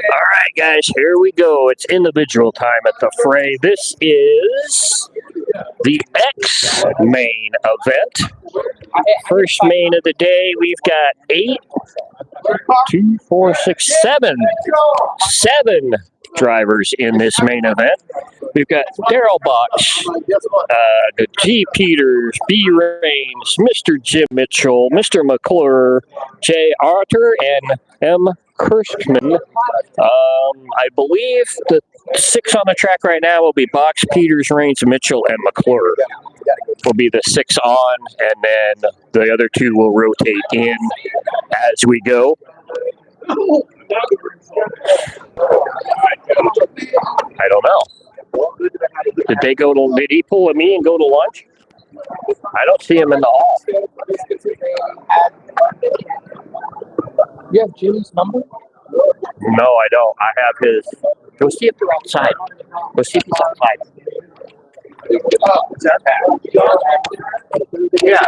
All right, guys, here we go. It's individual time at the Fray. This is the X main event. First main of the day. We've got 7 drivers in this main event. We've got Daryl Box, G. Peters, B. Rains, Mr. Jim Mitchell, Mr. McClure, J. Arthur, and M. Kirschman. I believe the 6 on the track right now will be Box, Peters, Rains, Mitchell, and McClure. Will be the 6 on, and then the other 2 will rotate in as we go. I don't know. Did he pull a me and go to lunch? I don't see him in the hall. You have Jimmy's number? No, I don't. I have his. Go see if they're outside. Go see if he's outside. Yeah.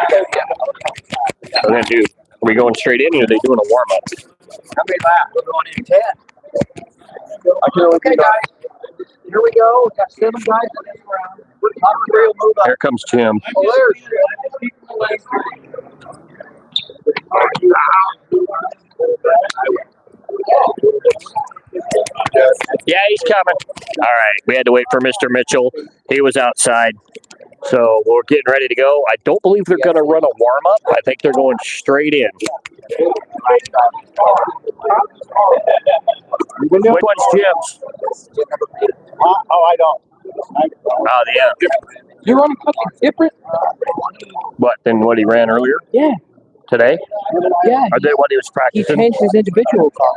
Are we going straight in, or are they doing a warm up? How many laps? We're going in 10. Okay, guys. Here we go. We've got 7 guys in this round. Top 3 will move up. Here comes Jim. Oh, there's Yeah, he's coming. All right. We had to wait for Mr. Mitchell. He was outside. So we're getting ready to go. I don't believe they're going to run a warm-up. I think they're going straight in. Which one's Jim's? Oh, I don't. Oh, yeah. You're running something different? What, than what he ran earlier? Yeah. Today? Yeah. Or what he was He practicing? changed his individual car.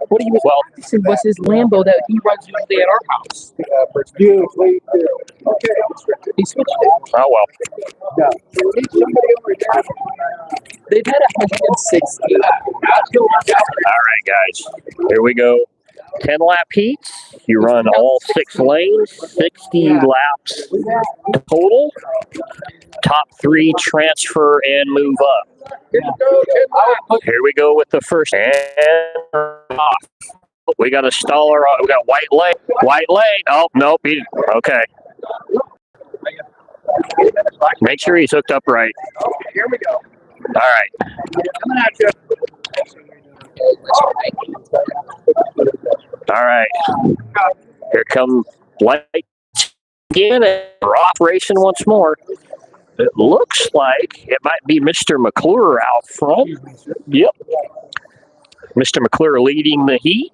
What he was practicing was his Lambo that he runs usually at our house. Okay. He switched it. Oh, well. They've had 160. All right, guys. Here we go. 10-lap heats. You run all 6 lanes, 60 laps total. Top 3 transfer and move up. Here we go with the first. And off. We got a staller. We got white lane. White lane. Oh, nope. Okay. Make sure he's hooked up right. Okay, here we go. All right. Coming at you. All right. Here come lights again, and we're off racing once more. It looks like it might be Mr. McClure out front. Yep. Mr. McClure leading the heat.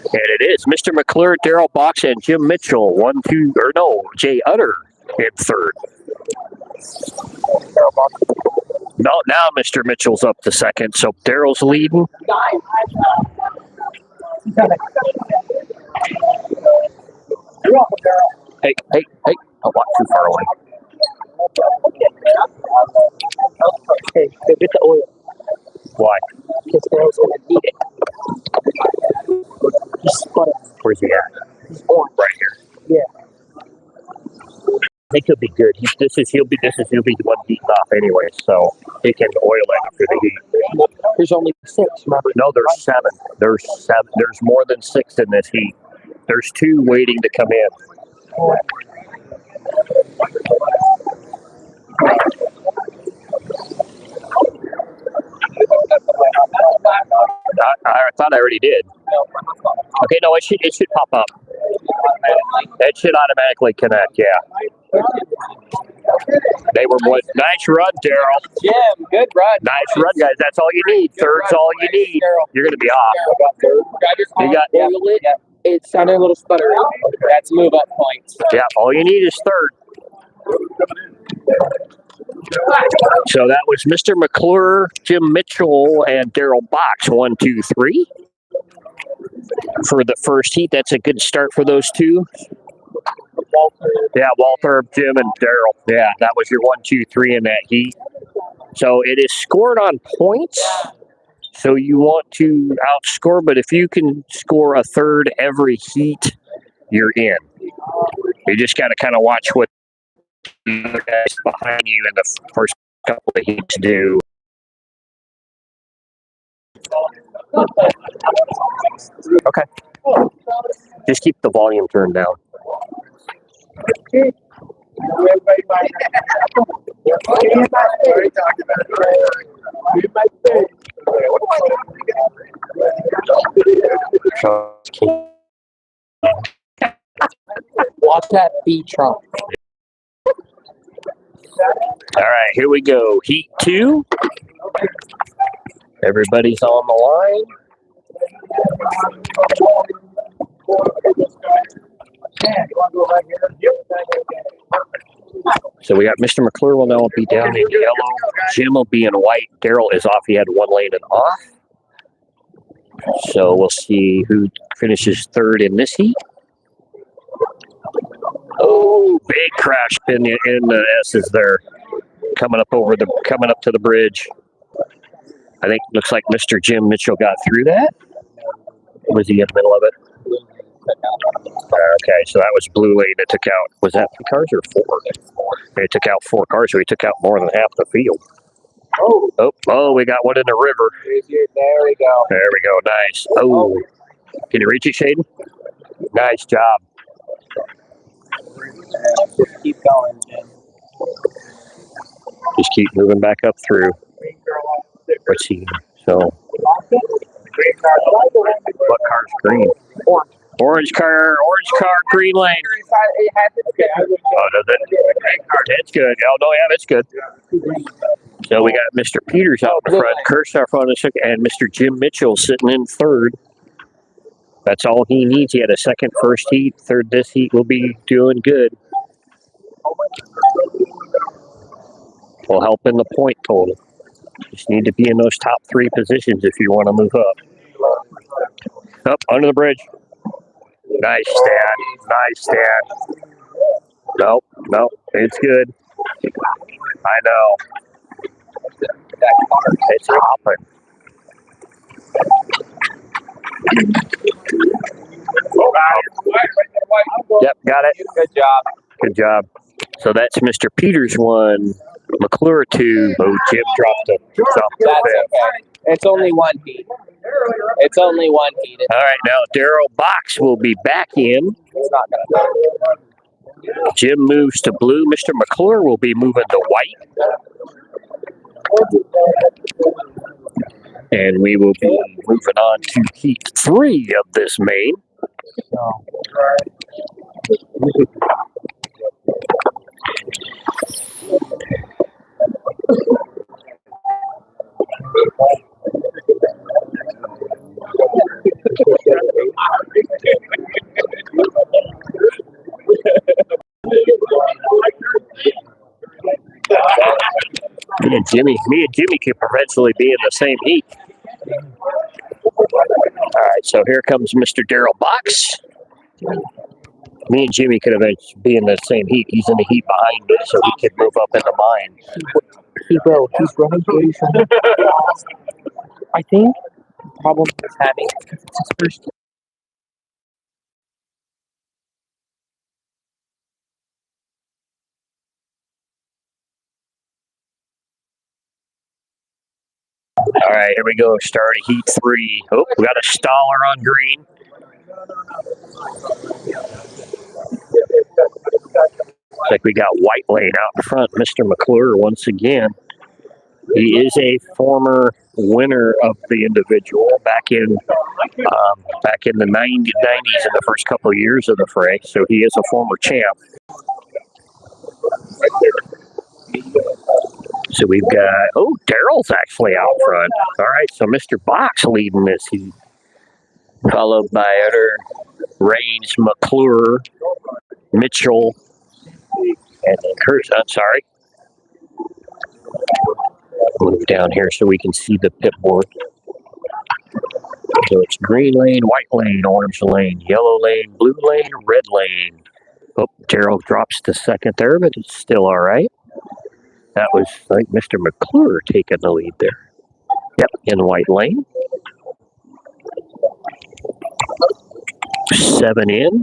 And it is Mr. McClure, Daryl Box, and Jim Mitchell. Jay Utter in third. No, now Mr. Mitchell's up to second, so Daryl's leading. Hey, don't walk too far away. Okay, get the oil. Why? Because Daryl's going to need it. He's spun it. Where's he at? He's on. Right here. Yeah. I think he'll be good. This is he'll be the one beaten off anyway, so he can oil it after the heat. There's only 6, remember? No, there's 7. There's 7. There's more than 6 in this heat. There's 2 waiting to come in. I thought I already did. Okay, no, it should pop up. It should automatically connect, yeah. They were what? Nice run, Daryl. Jim, good run. Nice run, guys. That's all you need. Third's all you need. You're going to be off. You got It sounded a little stuttering. That's move up points. Yeah, all you need is third. So that was Mr. McClure, Jim Mitchell, and Daryl Box. 1, 2, 3 for the first heat. That's a good start for those 2. Yeah, Walter, Jim, and Daryl. Yeah, that was your 1, 2, 3 in that heat. So it is scored on points. So you want to outscore, but if you can score a third every heat, you're in. You just got to kind of watch what the other guys behind you in the first couple of heats do. Okay. Just keep the volume turned down. Watch that beat Trump. All right, here we go. Heat 2. Everybody's on the line. So we got Mr. McClure will now be down in yellow. Jim will be in white. Daryl is off. He had one lane and off. So we'll see who finishes third in this heat. Oh, big crash in the S's there. Coming up to the bridge. I think looks like Mr. Jim Mitchell got through that. Was he in the middle of it? Okay, so that was blue lane that took out. Was that 3 cars or 4? They took out 4 cars, so he took out more than half the field. Oh, we got one in the river. There we go. There we go. Nice. Oh, can you reach it, Shaden? Nice job. Just keep going, Jim. Just keep moving back up through. Let's see. So, what car's green? Orange car, green lane. Oh, does it? That's good. Oh, no, yeah, that's good. So we got Mr. Peters out in front, Kirchhoff on the second, and Mr. Jim Mitchell sitting in third. That's all he needs. He had a second first heat. Third this heat will be doing good. Will help in the point total. Just need to be in those top 3 positions if you want to move up. Up under the bridge. Nice stand. Nope, it's good. I know. It's hopping. Yep, got it. Good job. So that's Mr. Peters 1, McClure 2. Oh, Jim dropped a That's okay. It's only one heat. All right, now Daryl Box will be back in. It's not gonna matter. Jim moves to blue. Mr. McClure will be moving to white. And we will be moving on to heat 3 of this main. Me and Jimmy could potentially be in the same heat. All right, so here comes Mr. Daryl Box. Me and Jimmy could eventually be in the same heat. He's in the heat behind me, so we could move up in the mine. He's running position. I think the problem he's having is his first. All right, here we go. Start of heat 3. Oh, we got a staller on green. Looks like we got white lane out in front. Mr. McClure once again. He is a former winner of the individual back in the 90s in the first couple of years of the fray. So he is a former champ. So we've got, Daryl's actually out front. All right, so Mr. Box leading this heat. Followed by other Raines, McClure, Mitchell, and then Curtis. I'm sorry. Move down here so we can see the pit board. So it's green lane, white lane, orange lane, yellow lane, blue lane, red lane. Oh, Daryl drops to second there, but it's still all right. That was like Mr. McClure taking the lead there. Yep, in white lane. 7 in.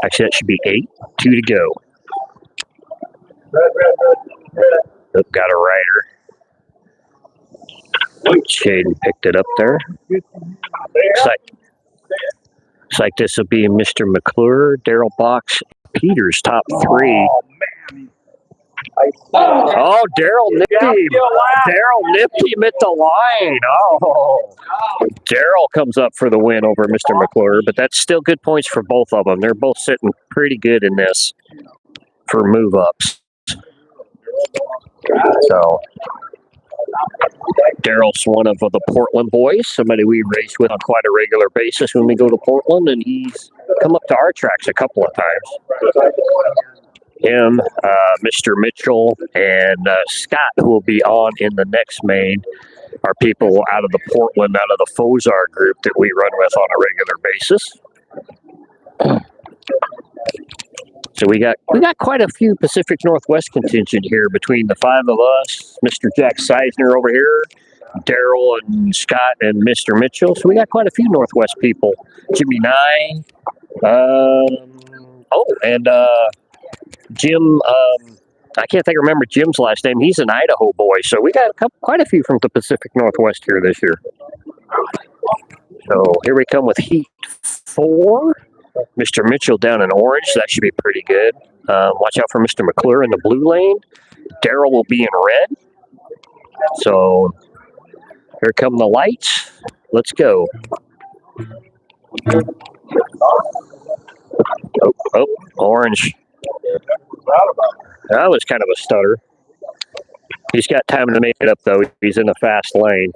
Actually, that should be 8. 2 to go. Oh, got a rider. Shaden picked it up there. Looks like this will be Mr. McClure, Daryl Box, Peters, top three. Oh, Daryl nipped him. Daryl nipped him at the line. Oh, Daryl comes up for the win over Mr. McClure, but that's still good points for both of them. They're both sitting pretty good in this for move-ups. So, Daryl's one of the Portland boys, somebody we race with on quite a regular basis when we go to Portland, and he's come up to our tracks a couple of times. Him, Mr. Mitchell, and Scott, who will be on in the next main, are people out of the Portland, out of the Fozar group that we run with on a regular basis. So we got quite a few Pacific Northwest contingent here between the five of us, Mr. Jack Seisner over here, Daryl and Scott and Mr. Mitchell. So we got quite a few Northwest people. Jimmy Nye, and Jim, I can't remember Jim's last name. He's an Idaho boy. So we got quite a few from the Pacific Northwest here this year. So here we come with Heat 4. Mr. Mitchell down in orange. That should be pretty good. Watch out for Mr. McClure in the blue lane. Daryl will be in red. So here come the lights. Let's go. Oh, orange. That was kind of a stutter. He's got time to make it up, though. He's in a fast lane.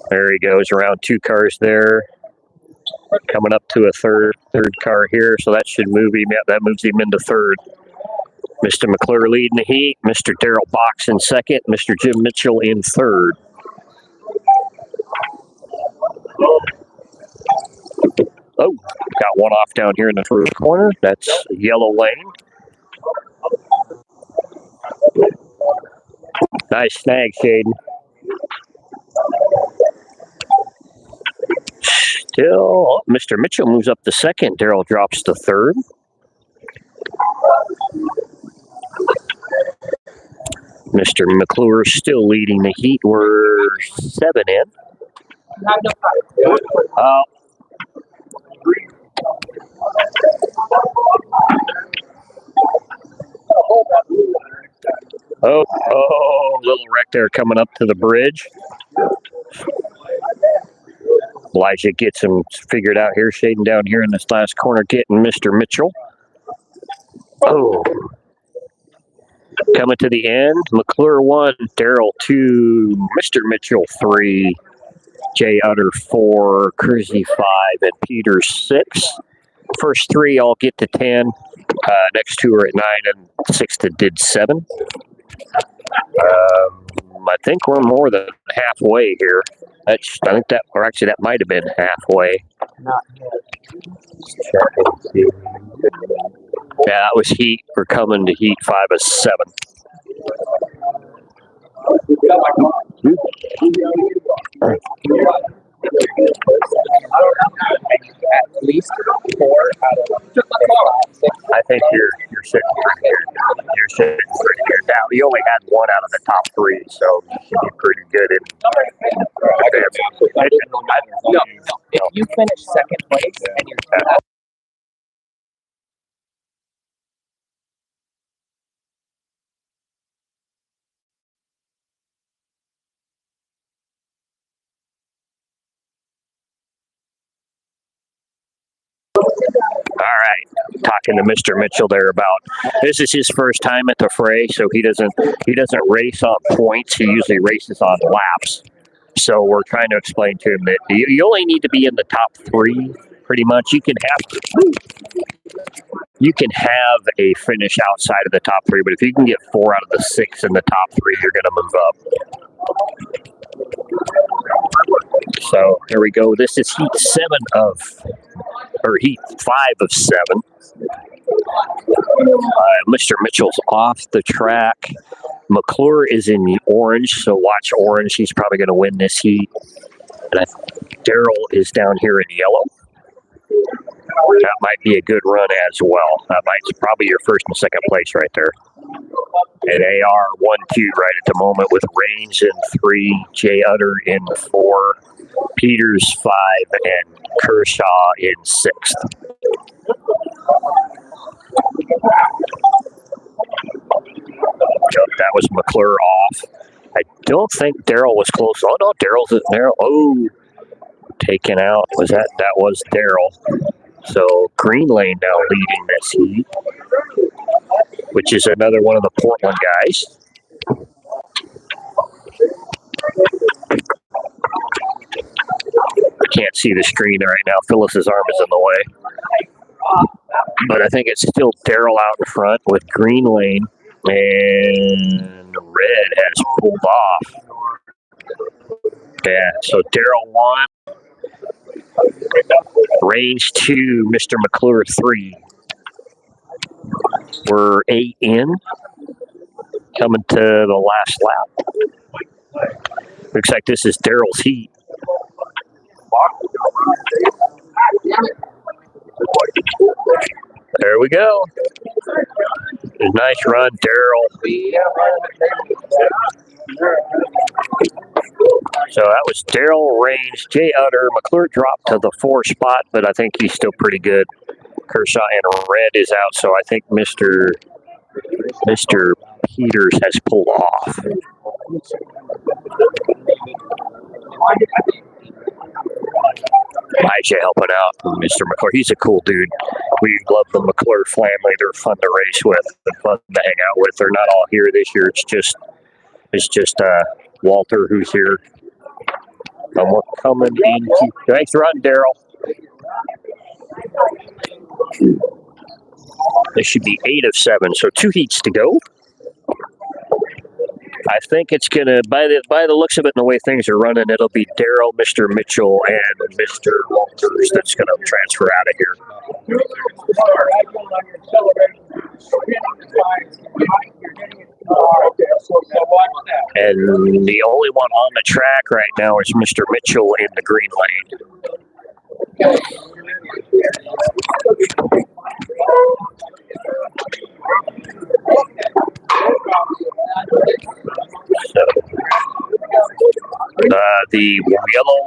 There he goes, around two cars there. Coming up to a third car here, so that should move him. Yeah, that moves him into third. Mr. McClure leading the heat. Mr. Daryl Box in second. Mr. Jim Mitchell in third. Oh, got one off down here in the first corner. That's yellow lane. Nice snag, Shaden. Still, Mr. Mitchell moves up to second. Daryl drops to third. Mr. McClure still leading the heat. We're 7 in. Little wreck there coming up to the bridge. Elijah gets him figured out here, shading down here in this last corner, getting Mr. Mitchell. Oh. Coming to the end, McClure 1, Daryl 2, Mr. Mitchell 3, Jay Utter 4, Kersey 5, and Peters 6. First 3 all get to 10. Next 2 are at 9, and 6 that did 7. I think we're more than halfway here. I think that, or actually that might have been halfway. Not yet. Check and see. Yeah, that was heat. We're coming to heat 5 of 7. At least 4 out of 6. I think you're sitting pretty good. You're sitting pretty good. Now, you only had 1 out of the top 3, so you should be pretty good. No. If you finish second place and you're all right, talking to Mr. Mitchell there about this is his first time at the Fray, so he doesn't race on points. He usually races on laps. So we're trying to explain to him that you only need to be in the top 3, pretty much. You can have a finish outside of the top 3, but if you can get 4 out of the 6 in the top 3, you're going to move up. So here we go. This is heat 5 of 7. Mr. Mitchell's off the track. McClure is in the orange, so watch orange. He's probably going to win this heat. And Daryl is down here in yellow. That might be a good run as well. That might be probably your first and second place right there. And AR 1-2 right at the moment with Rains in 3, Jay Utter in 4, Peters 5, and Kershaw in 6th. That was McClure off. I don't think Darrell was close. Oh no, Darrell's in there. Oh, taken out. That was Darrell. So Green Lane now leading this heat, which is another one of the Portland guys. I can't see the screen right now. Phyllis's arm is in the way. But I think it's still Darrell out in front with Green Lane, and Red has pulled off. Yeah, so Darrell 1. Range 2, Mr. McClure 3. We're 8 in, coming to the last lap. Looks like this is Darrell's heat. There we go. Nice run, Darrell. So that was Darrell, Range, Jay Utter. McClure dropped to the 4 spot, but I think he's still pretty good. Kershaw and Red is out, so I think Mr. Peters has pulled off. IJ helping out Mr. McClure. He's a cool dude. We love the McClure family. They're fun to race with and fun to hang out with. They're not all here this year. It's just Walter who's here. And we're coming into. Nice run, Darrell. This should be 8 of 7, so 2 heats to go. I think it's gonna, by the looks of it and the way things are running, it'll be Darrell, Mr. Mitchell, and Mr. Walters that's gonna transfer out of here. And the only one on the track right now is Mr. Mitchell in the green lane. The yellow,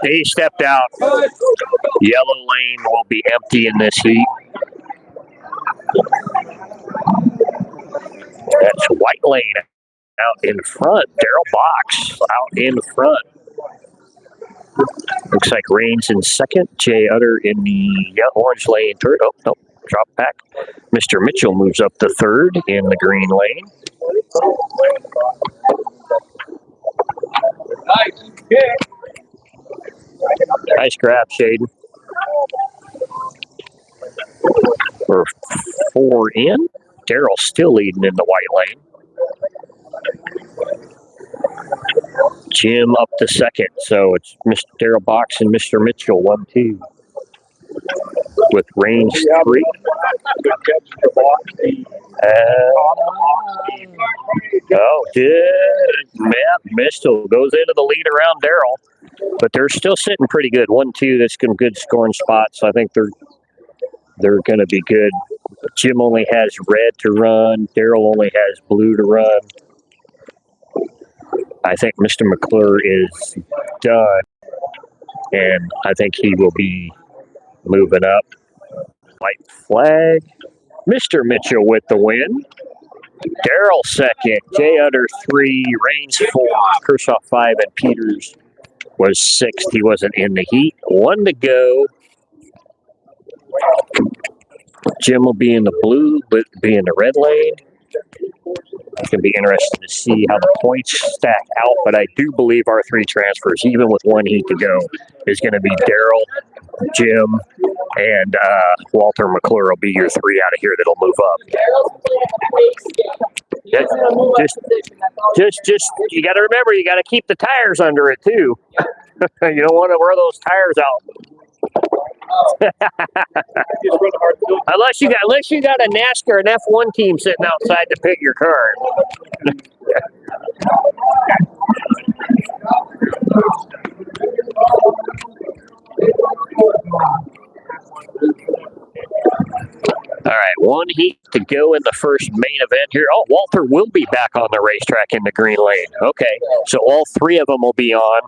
he stepped out. Yellow lane will be empty in this heat. That's white lane out in front. Darrell Box out in front. Looks like Rains in second. Jay Utter in the orange lane third. Oh, no, drop back. Mr. Mitchell moves up to third in the green lane. Nice grab, Shaden. We're 4 in. Darrell still leading in the white lane. Jim up to second, so it's Mr. Darrell Box and Mr. Mitchell 1-2 with range 3. Mitchell goes into the lead around Darrell, but they're still sitting pretty good. 1-2. That's some good scoring spots. I think they're going to be good. Jim only has red to run. Darrell only has blue to run. I think Mr. McClure is done, and I think he will be moving up. White flag. Mr. Mitchell with the win. Darrell second. Jay Utter 3. Rains 4. Kershaw 5. And Peters was 6th. He wasn't in the heat. 1 to go. Jim will be in the blue, but be in the red lane. It's going to be interesting to see how the points stack out, but I do believe our 3 transfers, even with 1 heat to go, is going to be Darrell, Jim, and Walter McClure will be your 3 out of here that'll move up. Just you got to remember, you got to keep the tires under it too. You don't want to wear those tires out. unless you got a NASCAR and F1 team sitting outside to pick your car. One heat to go in the first main event here. Oh, Walter will be back on the racetrack in the green lane. Okay, so all three of them will be on.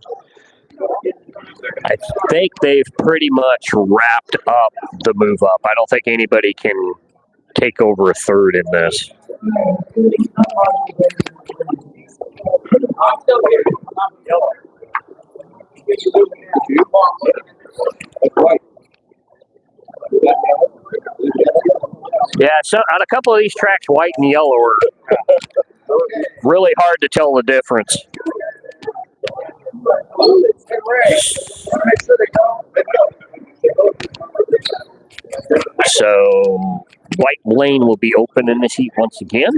I think they've pretty much wrapped up the move up. I don't think anybody can take over a third in this. Yeah, so on a couple of these tracks, white and yellow are really hard to tell the difference. So white lane will be open in this heat once again.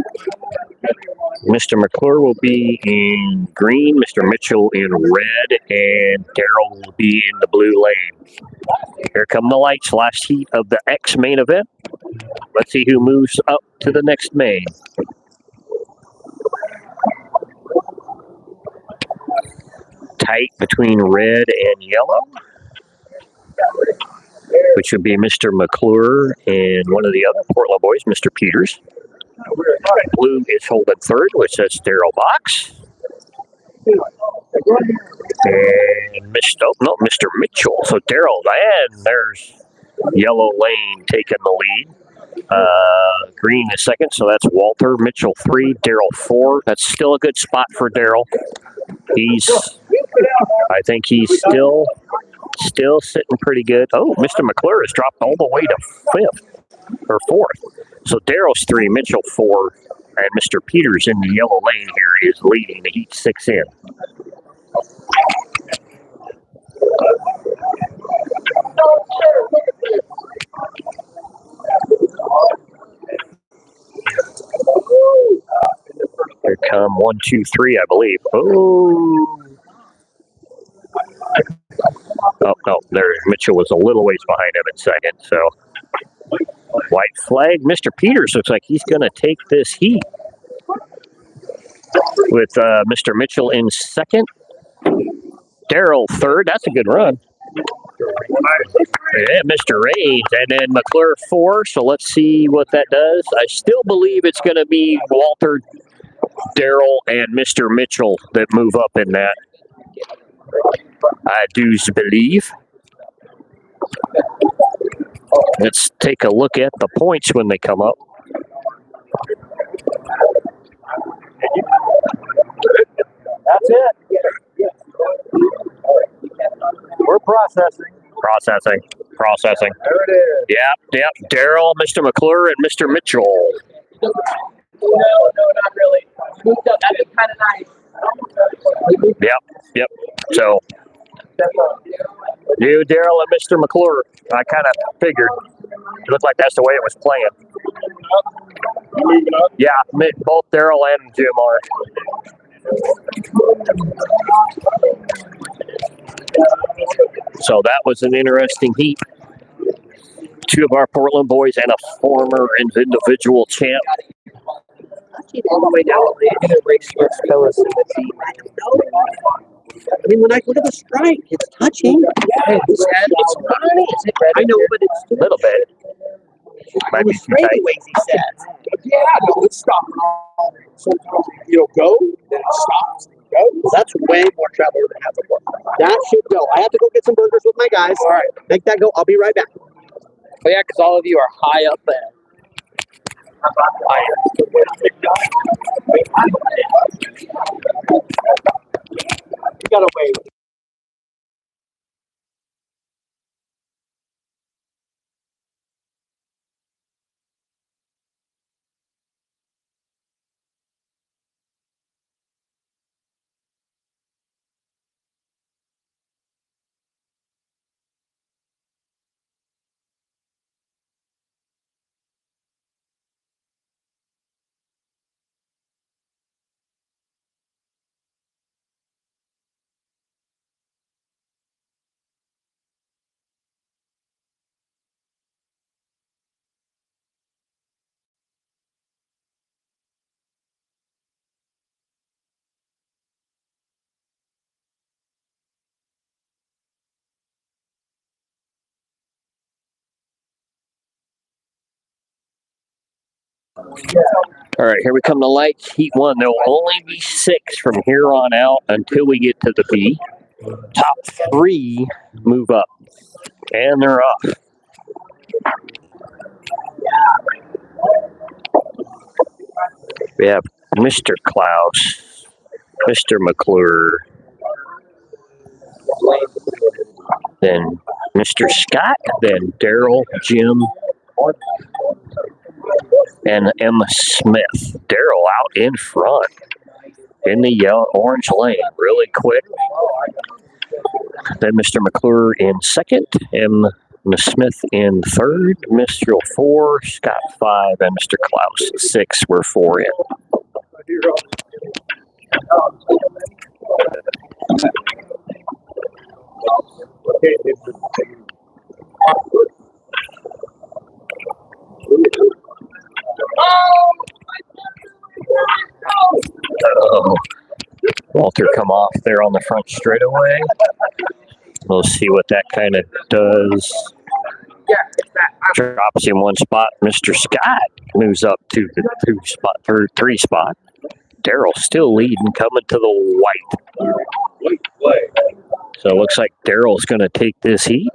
Mr. McClure will be in green, Mr. Mitchell in red, and Darrell will be in the blue lane. Here come the lights, last heat of the X main event. Let's see who moves up to the next main. Tight between red and yellow, which would be Mr. McClure and one of the other Portland boys, Mr. Peters. Blue is holding third, which says Darrell Box. And Mr. Mitchell. So Darrell, and there's yellow lane taking the lead. Green is second, so that's Walter. Mitchell 3, Darrell 4. That's still a good spot for Darrell. I think he's still sitting pretty good. Oh, Mr. McClure has dropped all the way to 5th or 4th. So Darrell's 3, Mitchell 4, and Mr. Peters in the yellow lane here is leading the heat 6 in. Here come 1, 2, 3, I believe. Oh, no, there. Mitchell was a little ways behind him in second. So white flag. Mr. Peters looks like he's going to take this heat with Mr. Mitchell in second. Darrell third. That's a good run. Yeah, Mr. Reigns, and then McClure 4. So let's see what that does. I still believe it's going to be Walter, Darrell, and Mr. Mitchell that move up in that. I do believe. Let's take a look at the points when they come up. That's it. We're processing. Processing. There it is. Yep. Darrell, Mr. McClure, and Mr. Mitchell. No, not really. That is kind of nice. Yep. So, you, Darrell, and Mr. McClure. I kind of figured. It looked like that's the way it was playing. Yeah, both Darrell and Jim are. So that was an interesting heat. 2 of our Portland boys and a former individual champ. All the way down the race starts fellas in the team. I mean, when I look at the strike, it's touching. It's fine. I know, but it's A little bit. Might be too tight. straightaways, he says. Yeah, no, it's stopping. Sometimes you'll go, then it stops. Go. Well, that's way more travel than half before. That should go. I have to go get some burgers with my guys. All right. Make that go. I'll be right back. Oh, yeah, because all of you are high up there. You gotta wait. All right, here we come to lights. Heat 1. There will only be 6 from here on out until we get to the B. Top 3 move up. And they're off. We have Mr. Klaus, Mr. McClure, then Mr. Scott, then Daryl, Jim, and Emma Smith. Daryl out in front in the orange lane, really quick. Then Mr. McClure in second, Emma Smith in third, Mr. 4, Scott 5, and Mr. Klaus 6. We're 4 in. Oh, Walter come off there on the front straightaway. We'll see what that kind of does. Drops in one spot. Mr. Scott moves up to the 3 spot. Daryl still leading, coming to the white. So it looks like Daryl's going to take this heat,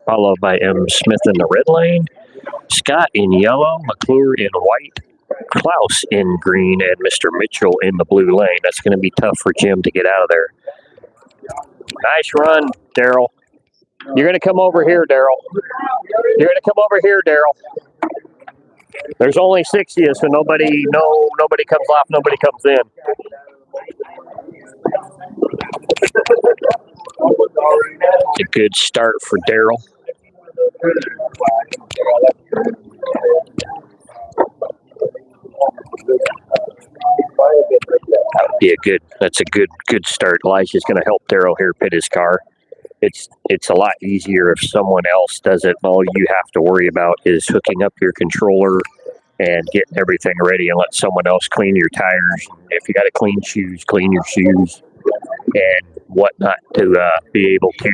followed by M. Smith in the red lane, Scott in yellow, McClure in white, Klaus in green, and Mr. Mitchell in the blue lane. That's going to be tough for Jim to get out of there. Nice run, Daryl. You're going to come over here, Daryl. You're going to come over here, Daryl. There's only 6 of you, so nobody comes off, nobody comes in. It's a good start for Daryl. That's a good start. Elijah's going to help Daryl here pit his car. It's a lot easier if someone else does it. All you have to worry about is hooking up your controller and getting everything ready and let someone else clean your tires. If you got to clean shoes, clean your shoes and whatnot to be able to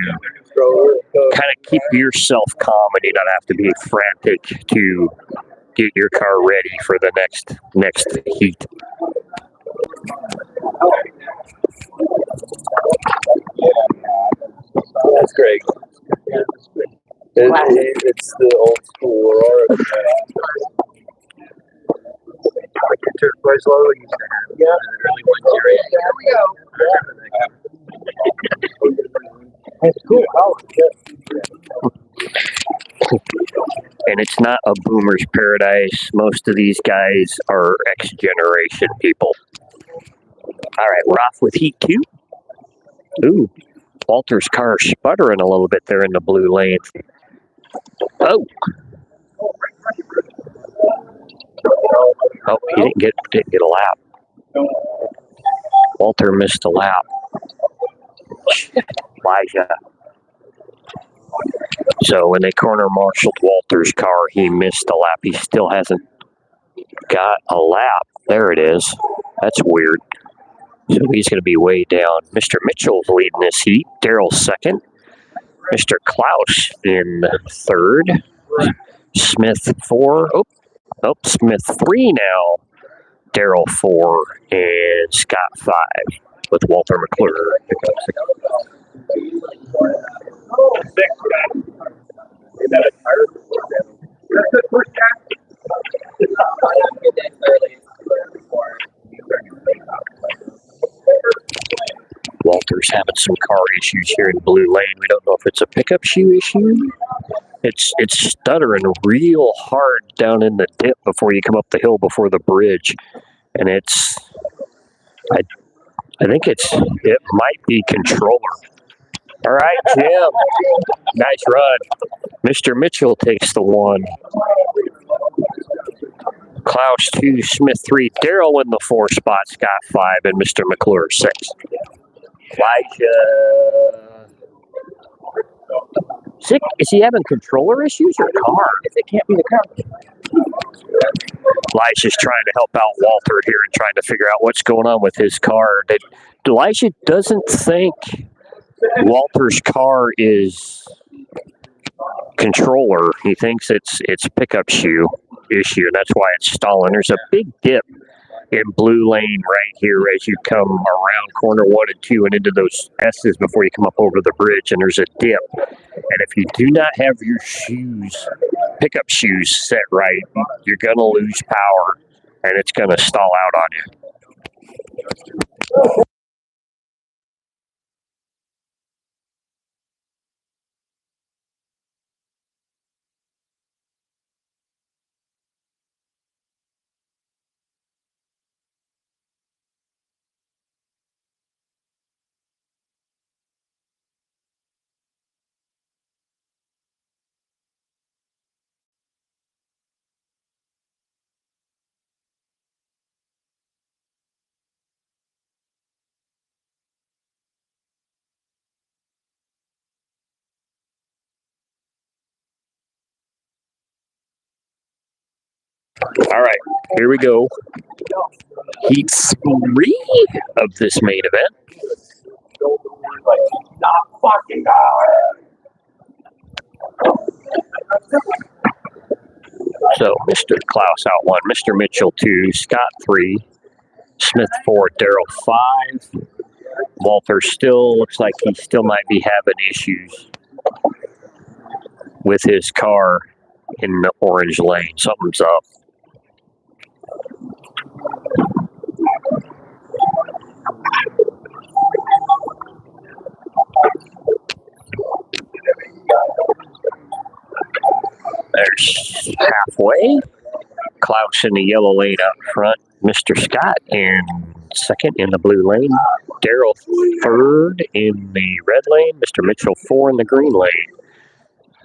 kind of keep yourself calm and you not have to be frantic to get your car ready for the next heat. That's great. It's the old school Aurora. Like your turquoise logo used to have. Yeah. Early 108. There we go. That's cool. Oh, And it's not a boomer's paradise. Most of these guys are X generation people. All right, we're off with heat 2. Ooh, Walter's car sputtering a little bit there in the blue lane. Oh, he didn't get a lap. Walter missed a lap. Elijah. So when they corner marshaled Walter's car, he missed a lap. He still hasn't got a lap. There it is. That's weird. So he's going to be way down. Mr. Mitchell's leading this heat. Daryl's second. Mr. Klaus in third. Smith 4. Oh, Smith 3 now. Daryl 4 and Scott 5 with Walter McClure. Walter's having some car issues here in blue lane. We don't know if it's a pickup shoe issue. It's stuttering real hard down in the dip before you come up the hill before the bridge. And I think it might be controller. All right, Jim. Nice run. Mr. Mitchell takes the 1. Klaus 2, Smith 3. Daryl in the 4 spot, Scott 5, and Mr. McClure 6. Elijah. Is he having controller issues or car? It can't be the car. Elijah's trying to help out Walter here and trying to figure out what's going on with his car. Elijah doesn't think Walter's car is controller. He thinks it's pickup shoe issue, and that's why it's stalling. There's a big dip in blue lane right here as you come around corner 1 and 2 and into those S's before you come up over the bridge, and there's a dip. And if you do not have your shoes, pickup shoes set right, you're going to lose power, and it's going to stall out on you. All right, here we go. Heat 3 of this main event. So, Mr. Klaus out 1, Mr. Mitchell 2, Scott 3, Smith 4, Darrell 5. Walter still looks like he still might be having issues with his car in the orange lane. Something's up. There's halfway. Klaus in the yellow lane up front. Mr. Scott in second in the blue lane. Darrell third in the red lane. Mr. Mitchell 4 in the green lane.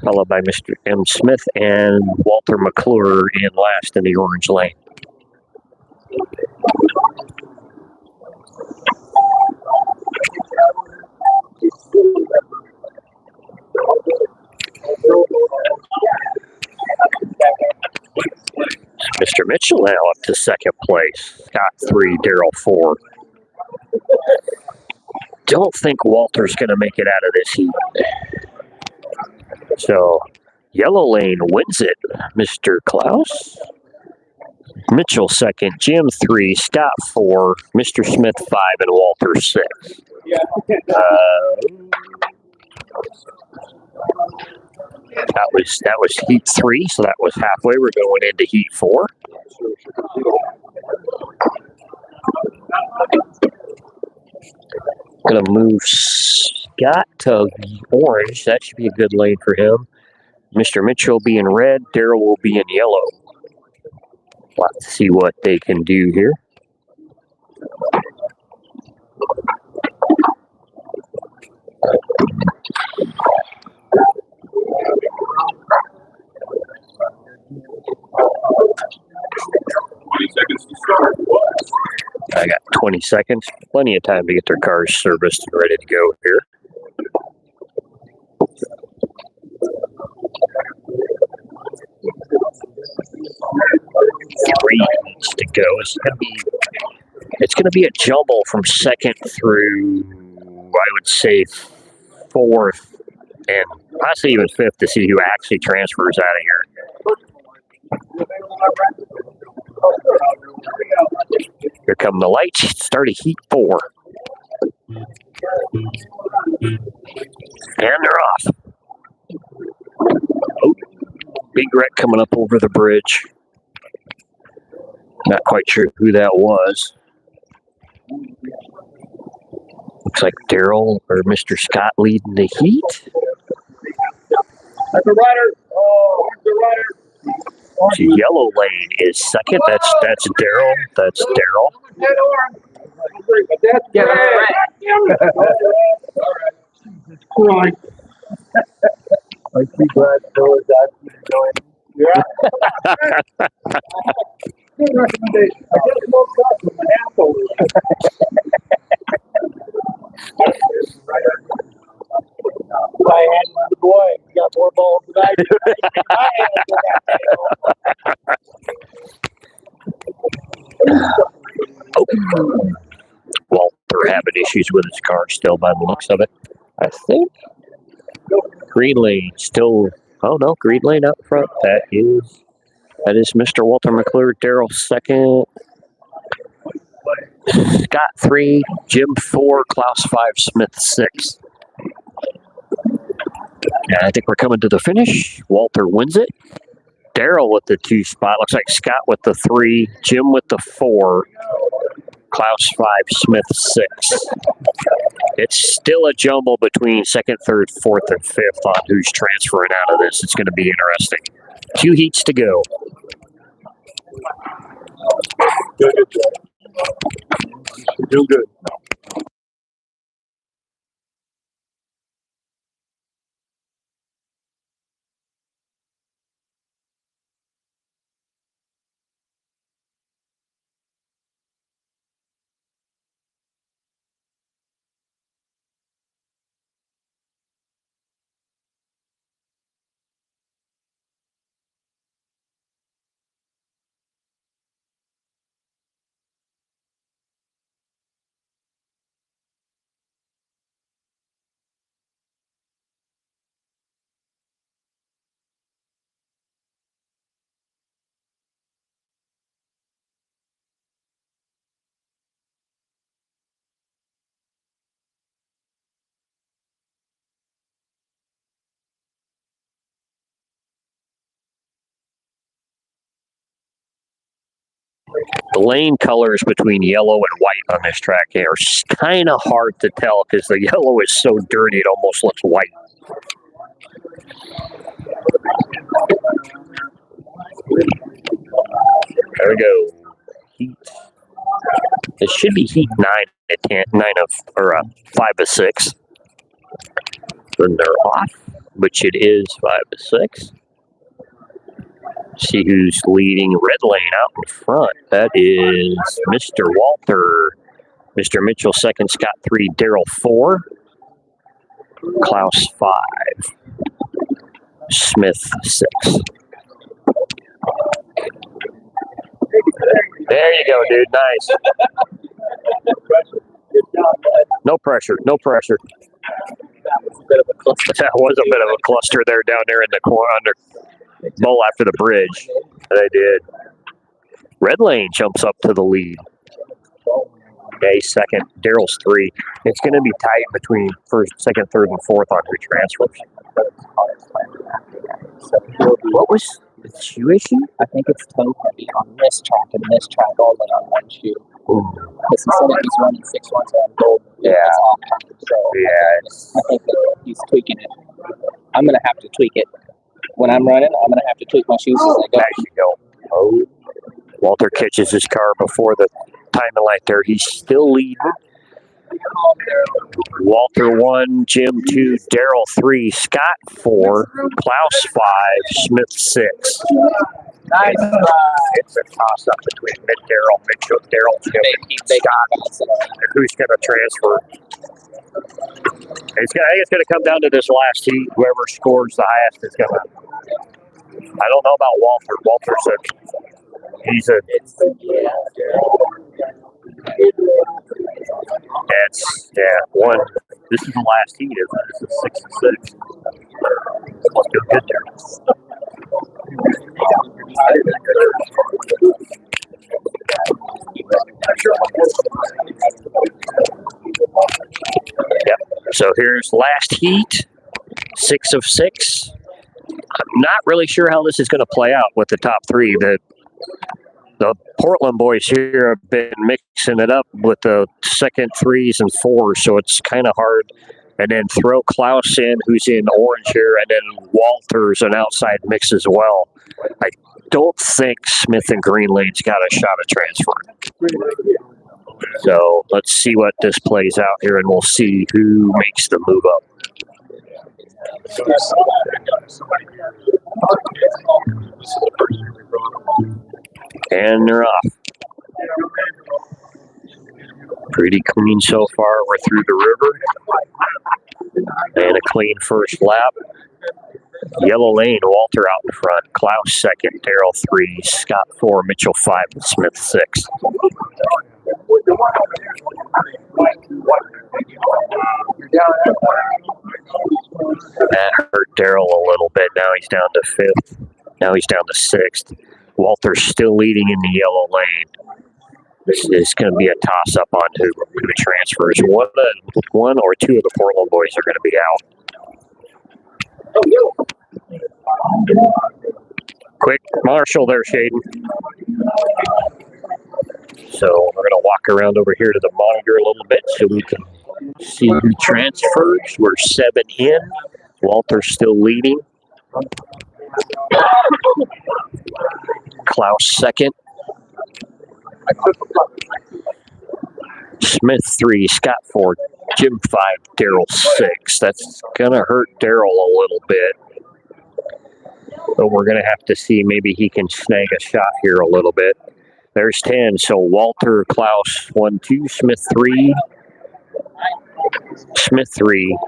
Followed by Mr. M. Smith and Walter McClure in last in the orange lane. Mr. Mitchell now up to second place. Scott 3, Darrell 4. Don't think Walter's going to make it out of this heat. So, yellow lane wins it. Mr. Klaus. Mitchell second, Jim 3, Scott 4, Mr. Smith 5, and Walter 6. That was heat 3, so that was halfway. We're going into heat 4. Gonna move Scott to orange. That should be a good lane for him. Mr. Mitchell will be in red. Darrell will be in yellow. Let's see what they can do here. I got 20 seconds. Plenty of time to get their cars serviced and ready to go here. Three needs to go. It's gonna be a jumble from second through, I would say, fourth and possibly even fifth to see who actually transfers out of here. Here come the lights. Start of heat 4. And they're off. Oh, big wreck coming up over the bridge. Not quite sure who that was. Looks like Darrell or Mr. Scott leading the heat. That's the rider. Oh, the rider. So yellow lane is second. That's Darrell. That's Darrell. Yeah, all right. I see glad Noah's actually going. Yeah. Good recommendation. I just woke up with my ass over. I had the boy. We got more balls than I do. Walter having issues with his car still by the looks of it. I think green lane still. Oh no, green lane up front. That is That is Mr. Walter McClure, Daryl second, Scott 3, Jim 4, Klaus 5, Smith 6. And I think we're coming to the finish. Walter wins it. Daryl with the 2 spot. Looks like Scott with the 3, Jim with the 4, Klaus 5, Smith 6. It's still a jumble between 2nd, 3rd, 4th, and 5th on who's transferring out of this. It's going to be interesting. 2 heats to go. Doing good. The lane colors between yellow and white on this track are kind of hard to tell because the yellow is so dirty it almost looks white. There we go. Heat. It should be heat 9 at 10, 5 of 6. Then they're off, which it is 5 of 6. See who's leading. Red lane out in front. That is Mr. Walter. Mr. Mitchell 2nd, Scott 3, Daryl 4, Klaus 5, Smith 6. There you go, dude. Nice. No pressure. No pressure. That was a bit of a cluster there down there in the corner under bowl after the bridge. They did. Red lane jumps up to the lead. He's 2nd. Daryl's 3. It's going to be tight between 1st, 2nd, 3rd, and 4th on retransfers. What was the shoe issue? I think it's toe heavy on this track and this track all in on one shoe. Because he said that he's running 6 months on gold. Yeah. So Yeah. I think that he's tweaking it. I'm going to have to tweak it. When I'm running, I'm going to have to tweak my shoes as I go. There you go. Oh. Walter catches his car before the timing light there. He's still leading. Walter 1, Jim 2, Daryl 3, Scott 4, Klaus 5, Smith 6. Nice. It's a toss-up between Daryl, Mitchell, Daryl, Jim, and Scott. And who's going to transfer? I think it's going to come down to this last heat. Whoever scores the highest is going to. I don't know about Walter. Walter's one. This is the last heat, isn't it? This is 6 and 6. Let's go get there. Yep. So here's last heat, 6 of 6. I'm not really sure how this is going to play out with the top 3. The Portland boys here have been mixing it up with the 2nd, 3s, and 4s, so it's kind of hard. And then throw Klaus in, who's in orange here, and then Walter's an outside mix as well. I don't think Smith and Green Lane's got a shot at transferring. So let's see what this plays out here, and we'll see who makes the move up. And they're off. Pretty clean so far. We're through the river. And a clean first lap. Yellow lane, Walter out in front. Klaus 2nd, Daryl 3, Scott 4, Mitchell 5, and Smith 6. That hurt Daryl a little bit. Now he's down to 5th. Now he's down to 6th. Walter's still leading in the yellow lane. This is going to be a toss-up on who transfers. One or two of the Portland boys are going to be out. Quick Marshall there, Shaden. So we're going to walk around over here to the monitor a little bit so we can see who transfers. We're 7 in. Walter's still leading. Klaus second. Smith 3, Scott 4, Jim 5, Daryl 6. That's going to hurt Daryl a little bit. But we're going to have to see. Maybe he can snag a shot here a little bit. There's 10. So Walter, Klaus 1, 2, Smith 3. Smith 3,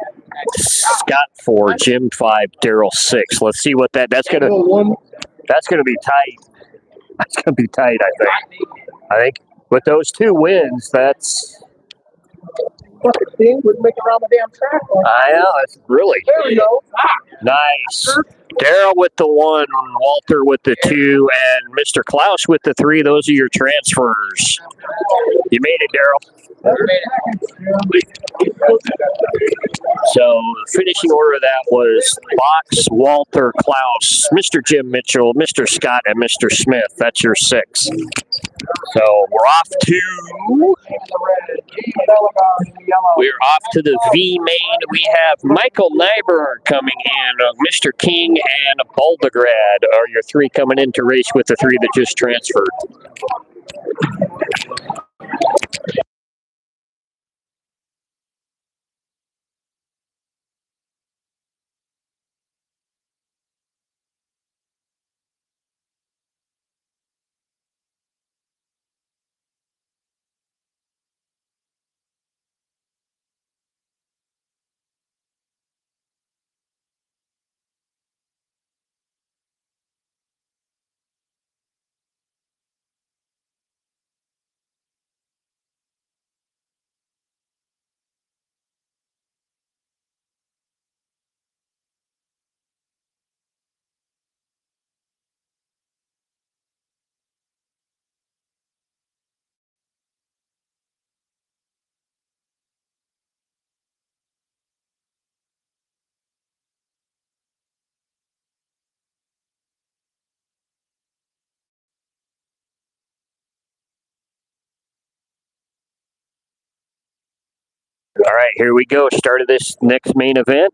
Scott 4, Jim 5, Daryl 6. Let's see what that's going to be tight. That's going to be tight, I think with those 2 wins, that's would make around the damn track. I know, it's really There we go. nice. Daryl with the 1, Walter with the 2, and Mr. Klaus with the 3. Those are your transfers. You made it, Daryl. So the finishing order of that was Box, Walter, Klaus, Mr. Jim Mitchell, Mr. Scott, and Mr. Smith. That's your 6. So we're off to the V main. We have Michael Nyberg coming in, Mr. King, and Baldegrad are your 3 coming in to race with the 3 that just transferred. All right, here we go. Start of this next main event.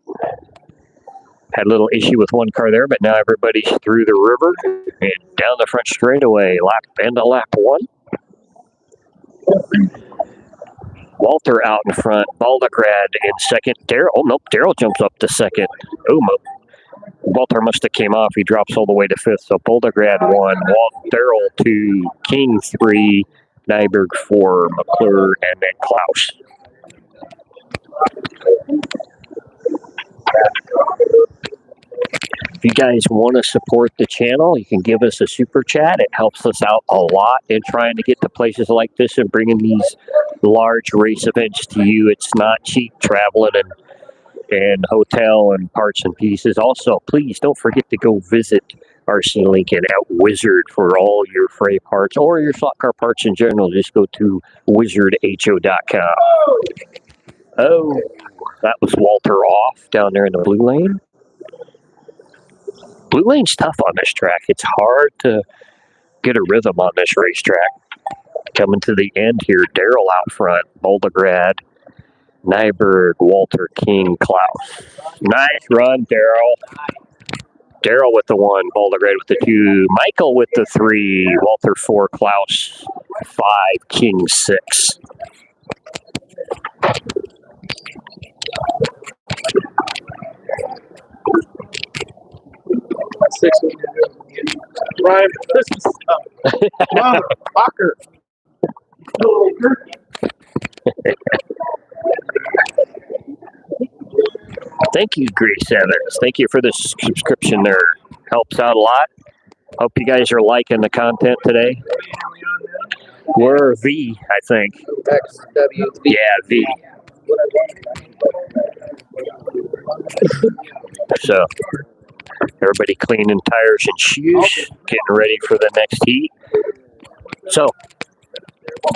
Had a little issue with one car there, but now everybody's through the river and down the front straightaway. Lap 1. Walter out in front. Baldegrad in second. Daryl jumps up to second. Walter must have came off. He drops all the way to 5th. So Baldegrad 1, Daryl 2, King 3, Nyberg 4, McClure, and then Klaus. If you guys want to support the channel, you can give us a super chat. It helps us out a lot in trying to get to places like this and bringing these large race events to you. It's not cheap traveling and hotel and parts and pieces. Also, please don't forget to go visit RC Lincoln at Wizard for all your Fray parts or your slot car parts in general. Just go to wizardho.com. Oh, that was Walter off down there in the blue lane. Blue lane's tough on this track. It's hard to get a rhythm on this racetrack. Coming to the end here, Daryl out front, Baldegrad, Nyberg, Walter, King, Klaus. Nice run, Daryl. Daryl with the 1, Baldegrad with the 2, Michael with the 3, Walter 4, Klaus 5, King 6. Brian, this is motherfucker. Thank you, Grace Evans. Thank you for the subscription there. Helps out a lot. Hope you guys are liking the content today. We're V, I think. XW. Yeah, V. So, Everybody cleaning tires and shoes, getting ready for the next heat. So,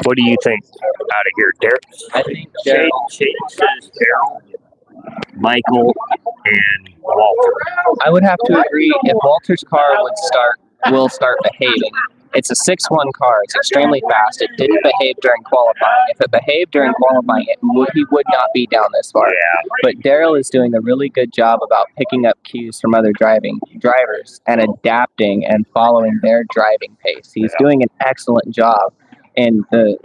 what do you think out of here, Derek? I think Shane says Daryl, Michael, and Walter. I would have to agree. If Walter's car will start behaving. It's a 6-1 car. It's extremely fast. It didn't behave during qualifying. If it behaved during qualifying, he would not be down this far. Yeah. But Daryl is doing a really good job about picking up cues from other drivers and adapting and following their driving pace. He's doing an excellent job in the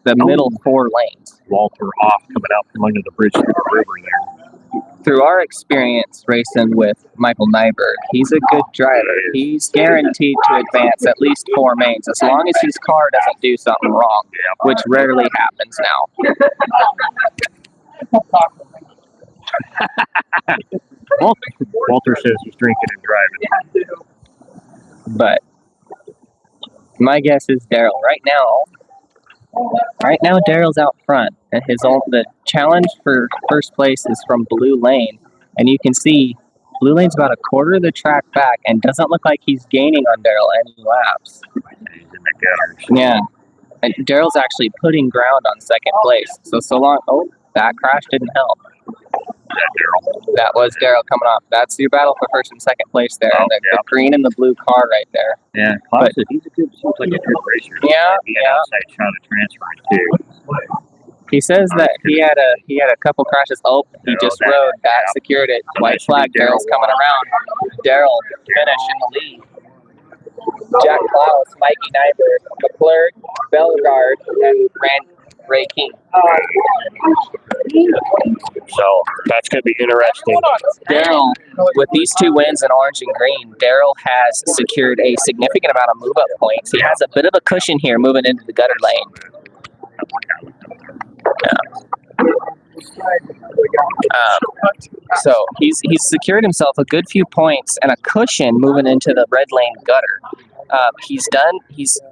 middle 4 lanes. Walter off coming out from under the bridge to the river there. Through our experience racing with Michael Nyberg, he's a good driver. He's guaranteed to advance at least 4 mains as long as his car doesn't do something wrong, which rarely happens now. Walter says he's drinking and driving. But my guess is Daryl. Right now, Daryl's out front, and the challenge for first place is from Blue Lane, and you can see Blue Lane's about a quarter of the track back, and doesn't look like he's gaining on Daryl any laps. He's in the gutters. Yeah, and Daryl's actually putting ground on second place. So long. Oh, that crash didn't help. That was Daryl coming off. That's your battle for first and second place there. And the green and the blue car right there. Yeah, Klaus, seems like a good racer. Yeah, outside shot of transferring too. He says that he had a couple crashes. Oh, he just rode. That secured it. White flag. Daryl's coming around. Daryl finish in the lead. Jack Klaus, Mikey Nyberg, McClure, Bellegarde, and Ray King. So that's going to be interesting. Daryl, with these 2 wins in orange and green, Daryl has secured a significant amount of move-up points. He has a bit of a cushion here moving into the gutter lane. So he's secured himself a good few points and a cushion moving into the red lane gutter. He's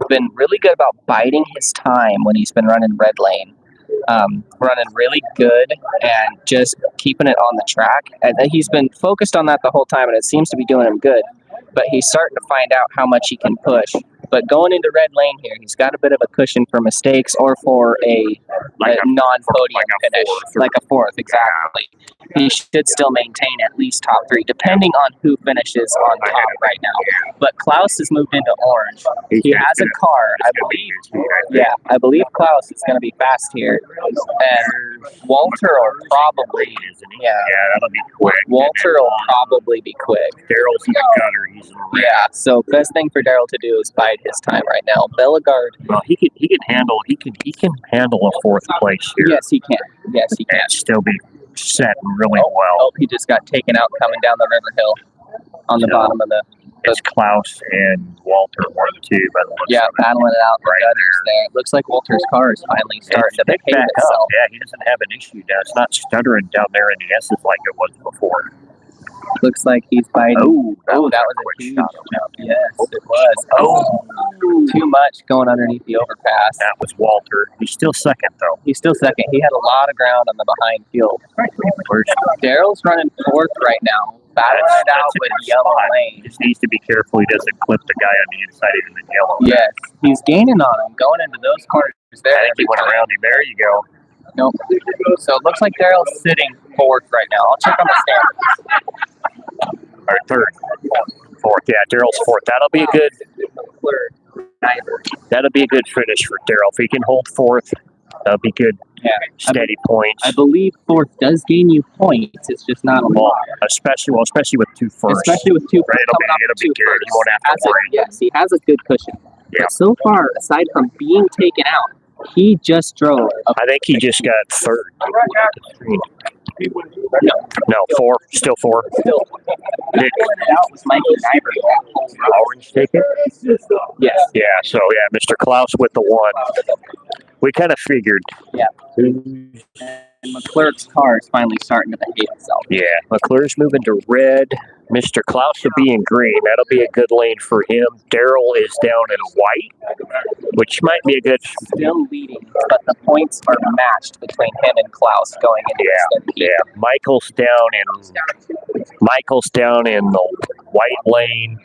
been really good about biding his time when he's been running red lane. Running really good and just keeping it on the track. And he's been focused on that the whole time, and it seems to be doing him good. But he's starting to find out how much he can push. But going into red lane here, he's got a bit of a cushion for mistakes or for a non-podium finish, like a fourth, exactly. He should still maintain at least top 3, depending on who finishes on top right now. But Klaus has moved into orange. He has a car, I believe. Yeah, I believe Klaus is going to be fast here. And Walter will probably, that'll be quick. Walter will probably be quick. Daryl's in the gutter. He's in the Yeah, so best thing for Daryl to do is bide his time right now. Bellegarde. Well, he can handle a 4th place here. Yes, he can. Yes, he can. And still be set really well. Oh, he just got taken out coming down the river hill on the bottom of the. It's Klaus and Walter, 1 and 2, by the looks of it. Battling it out in the gutters there. It looks like Walter's car is finally starting to behave itself. Yeah, he doesn't have an issue now. It's not stuttering down there in the S's like it was before. Looks like he's biting. Oh, that was a huge jump. Yes, it was. Oh, too much going underneath the overpass. That was Walter. He's still second, though. He's still second. He had a lot of ground on the behind field. Daryl's running 4th right now. Battling it out with yellow lane. He just needs to be careful he doesn't clip the guy on the inside of the yellow. Yes, he's gaining on him, going into those corners there. I think he went around him. There you go. Nope. So it looks like Daryl's sitting 4th right now. I'll check on the standings. Or 3rd. 4th. Yeah, Daryl's 4th. That'll be a good finish for Daryl. If he can hold 4th, that'll be good. Yeah. Steady points. I believe 4th does gain you points. It's just not a lot. Especially with 2 firsts. Especially with 2 right, it'll be good. You won't have to worry. Yes, he has a good cushion. Yeah. But so far, aside from being taken out, he just drove. I think he just got 3rd. No, 4. Still 4. Still. Nick. Out was Mikey Nyberg. Orange ticket? Yes. Yeah, so Mr. Klaus with the 1. We kind of figured. Yeah. And McClurk's car is finally starting to behave itself. Yeah, McClure's moving to red. Mr. Klaus will be in green. That'll be a good lane for him. Daryl is down in white, which might be a good. Still leading, but the points are matched between him and Klaus going into the Michael's down in the white lane.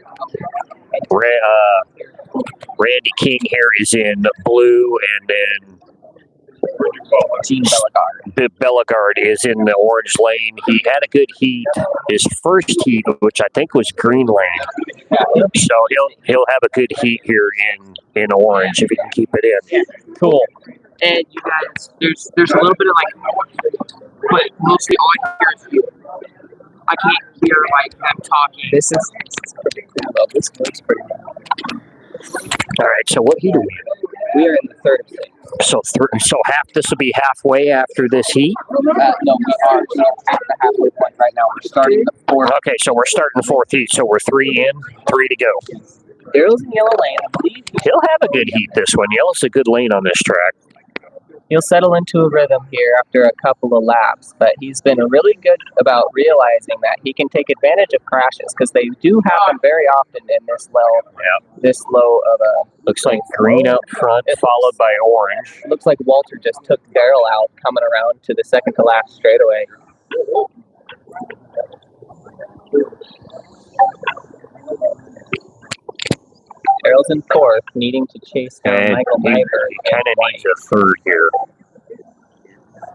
Randy King here is in blue, and then Gene Bellegard. Bellegard is in the orange lane. He had a good heat, his first heat, which I think was green lane. So he'll have a good heat here in orange if he can keep it in. Cool. And you guys, there's a little bit of like, but mostly all I hear is you. I can't hear like them talking. This is pretty cool though. This looks pretty cool. All right, so what heat are we in? We are in the third of 6. So this will be halfway after this heat? No, we are. So at the halfway point right now. We're starting the 4th. Okay, so we're starting 4th heat, so we're 3 in, 3 to go. Daryl's in yellow lane. I believe He'll have a good heat this one. Yellow's a good lane on this track. he'll settle into a rhythm here after a couple of laps, but he's been really good about realizing that he can take advantage of crashes because they do happen very often in this low of a. Looks like green up front, followed by orange. Looks like Walter just took Daryl out coming around to the second to last straightaway. Daryl's in 4th, needing to chase down And Michael he Nyberg. kind of needs a 3rd here.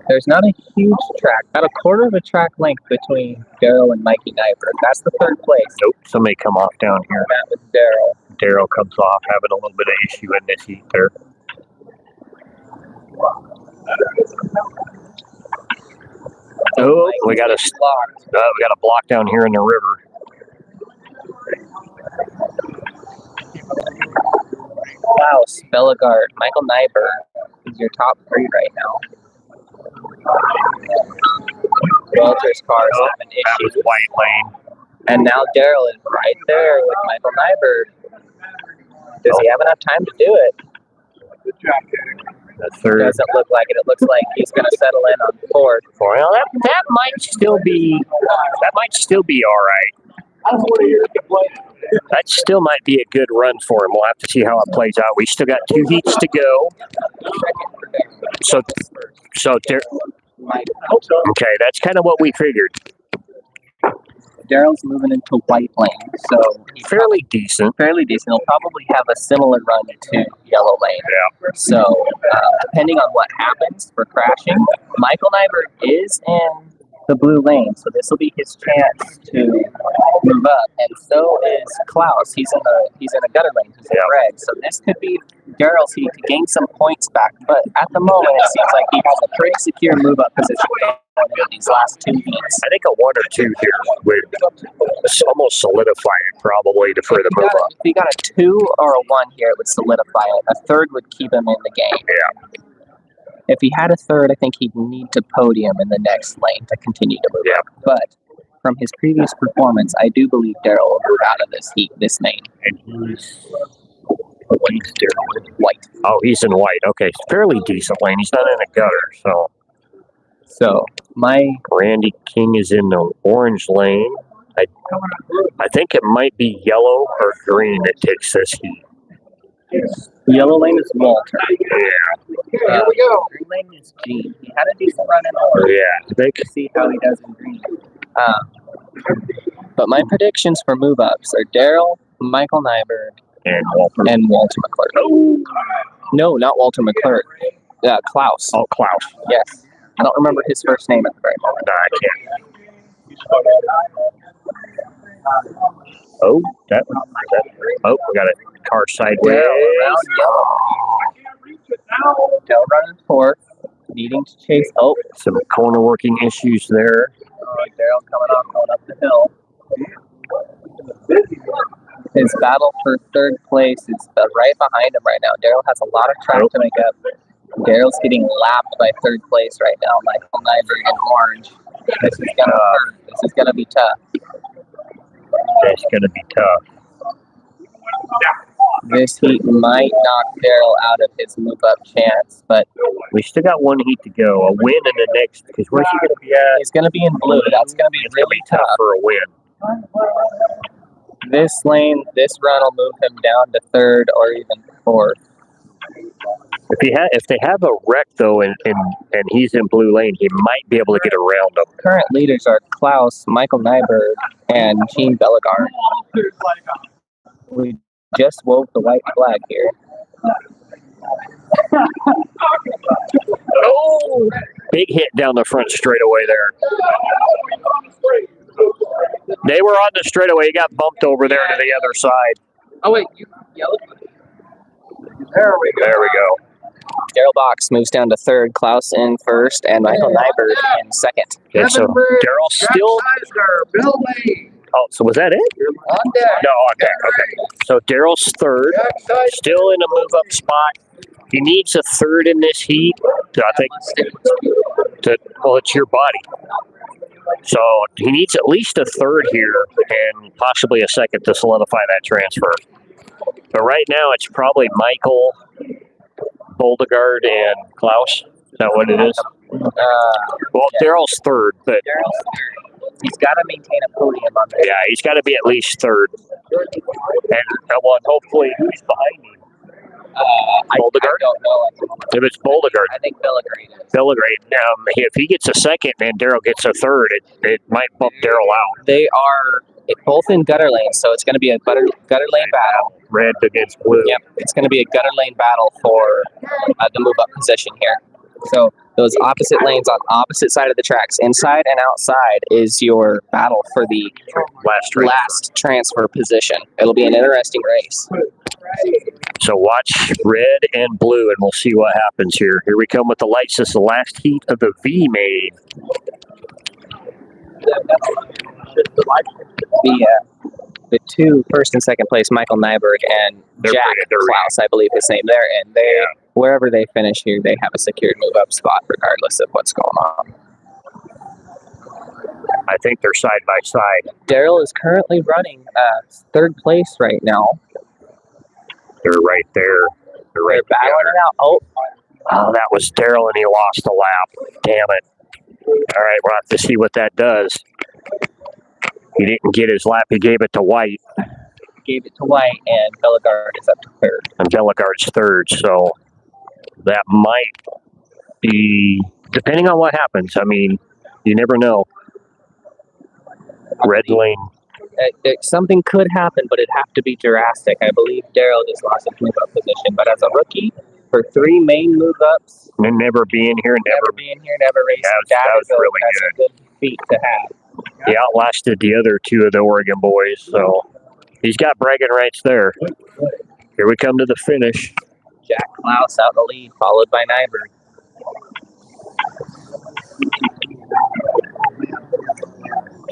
There's not a huge track, about a quarter of a track length between Daryl and Mikey Nyberg. That's the 3rd place. Nope, somebody come off down here. That was Daryl. Daryl comes off, having a little bit of issue in this heat there. Oh, we got a block down here in the river. Klaus, Bellegard, Michael Nyberg is your top 3 right now. Walter's car is having That was issues. white lane. And now Daryl is right there with Michael Nyberg. Does he have enough time to do it? The 3rd. Doesn't look like it. It looks like he's going to settle in on 4th. Well, that might still be all right. That still might be a good run for him. We'll have to see how it plays out. We still got 2 heats to go. So there. Okay, that's kind of what we figured. Daryl's moving into white lane, so he's Fairly decent. fairly decent. He'll probably have a similar run to yellow lane. Yeah. So depending on what happens for crashing, Michael Nyberg is in the blue lane, so this will be his chance to move up. And so is Klaus. He's in a gutter lane. He's in red. So this could be Daryl's heat to gain some points back. But at the moment, it seems like he has a pretty secure move up position in these last 2 heats. I think a 1 or 2 here would almost solidify it, probably, for the move up. If he got a 2 or a 1 here, it would solidify it. A 3rd would keep him in the game. Yeah. If he had a 3rd, I think he'd need to podium in the next lane to continue to move up. But from his previous performance, I do believe Daryl will move out of this heat, this main. And he's White. Oh, he's in white. Okay, fairly decent lane. He's not in a gutter, So my Randy King is in the orange lane. I think it might be yellow or green that takes this heat. yellow lane is Walter. Yeah. Here we go. Green lane is Gene. He had a decent run in orange. Yeah. They To see how he does in green. But my predictions for move ups are Daryl, Michael Nyberg, and Walter. and Walter McClurg. No, not Walter McClurg. Klaus. Oh, Klaus. Yes. I don't remember his first name at the very moment. No, I can't. Oh, oh, we got a car sideways. Daryl running 4th, needing to chase. Oh, Some corner working issues there. Daryl coming off, going up the hill. His battle for 3rd place is right behind him right now. Daryl has a lot of track to make up. Daryl's getting lapped by 3rd place right now. Michael Nyberg in orange. This is gonna hurt. This is gonna be tough. It's going to be tough. This heat might knock Daryl out of his move-up chance, but We still got 1 heat to go. A win in the next, because where's he going to be at? he's gonna be in blue. That's gonna be It's going to really be tough for a win. This lane, this run will move him down to 3rd or even 4th. If they have a wreck though, and he's in blue lane, he might be able to get around them. Current leaders are Klaus, Michael Nyberg, and Gene Bellegarde. We just wove the white flag here. Oh, big hit down the front straightaway there. They were on the straightaway. He got bumped over there to the other side. Oh, wait, you yelled? There we go. Daryl Box moves down to third, Klaus in first, and Michael Nyberg in second. Okay, so Daryl still. Oh, so was that it? On deck. No, on deck. Okay. So Daryl's third, still in a move-up spot. He needs a third in this heat. I think. Well, it's your body. So he needs at least a third here and possibly a second to solidify that transfer. But right now, it's probably Michael, Boldegard, and Klaus. Is that what it is? Well, yeah. Daryl's third, but he's got to maintain a podium on there. Yeah, he's got to be at least third. And hopefully, who's behind him? I don't know. If it's Boldegard. I think Bellegarde is. Bellegarde. If he gets a second and Daryl gets a third, it might bump Daryl out. They are both in gutter lane, so it's going to be a gutter lane battle. Red against blue. Yep, it's going to be a gutter lane battle for the move-up position here. So those opposite lanes on opposite side of the tracks, inside and outside, is your battle for the last transfer position. It'll be an interesting race. So watch red and blue, and we'll see what happens here. Here we come with the lights. This is the last heat of the V main. The two first and second place, Michael Nyberg and Jack Klaus, I believe his name there, and wherever they finish here, they have a secured move-up spot regardless of what's going on. I think they're side by side. Daryl is currently running third place right now. They're right there. They're battling it out. Oh, that was Daryl, and he lost a lap. Damn it. All right, we'll have to see what that does. He didn't get his lap. He gave it to White. Gave it to White, and Bellegarde is up to third. And Bellegarde's third, so that might be, depending on what happens. I mean, you never know. Red lane. Something could happen, but it'd have to be drastic. I believe Daryl just lost his move-up position, but as a rookie, for three main move-ups, never being here, never racing, that was really good. A good feat to have. He outlasted the other two of the Oregon boys, so he's got bragging rights there. Here we come to the finish. Jack Klaus out in the lead, followed by Nyberg.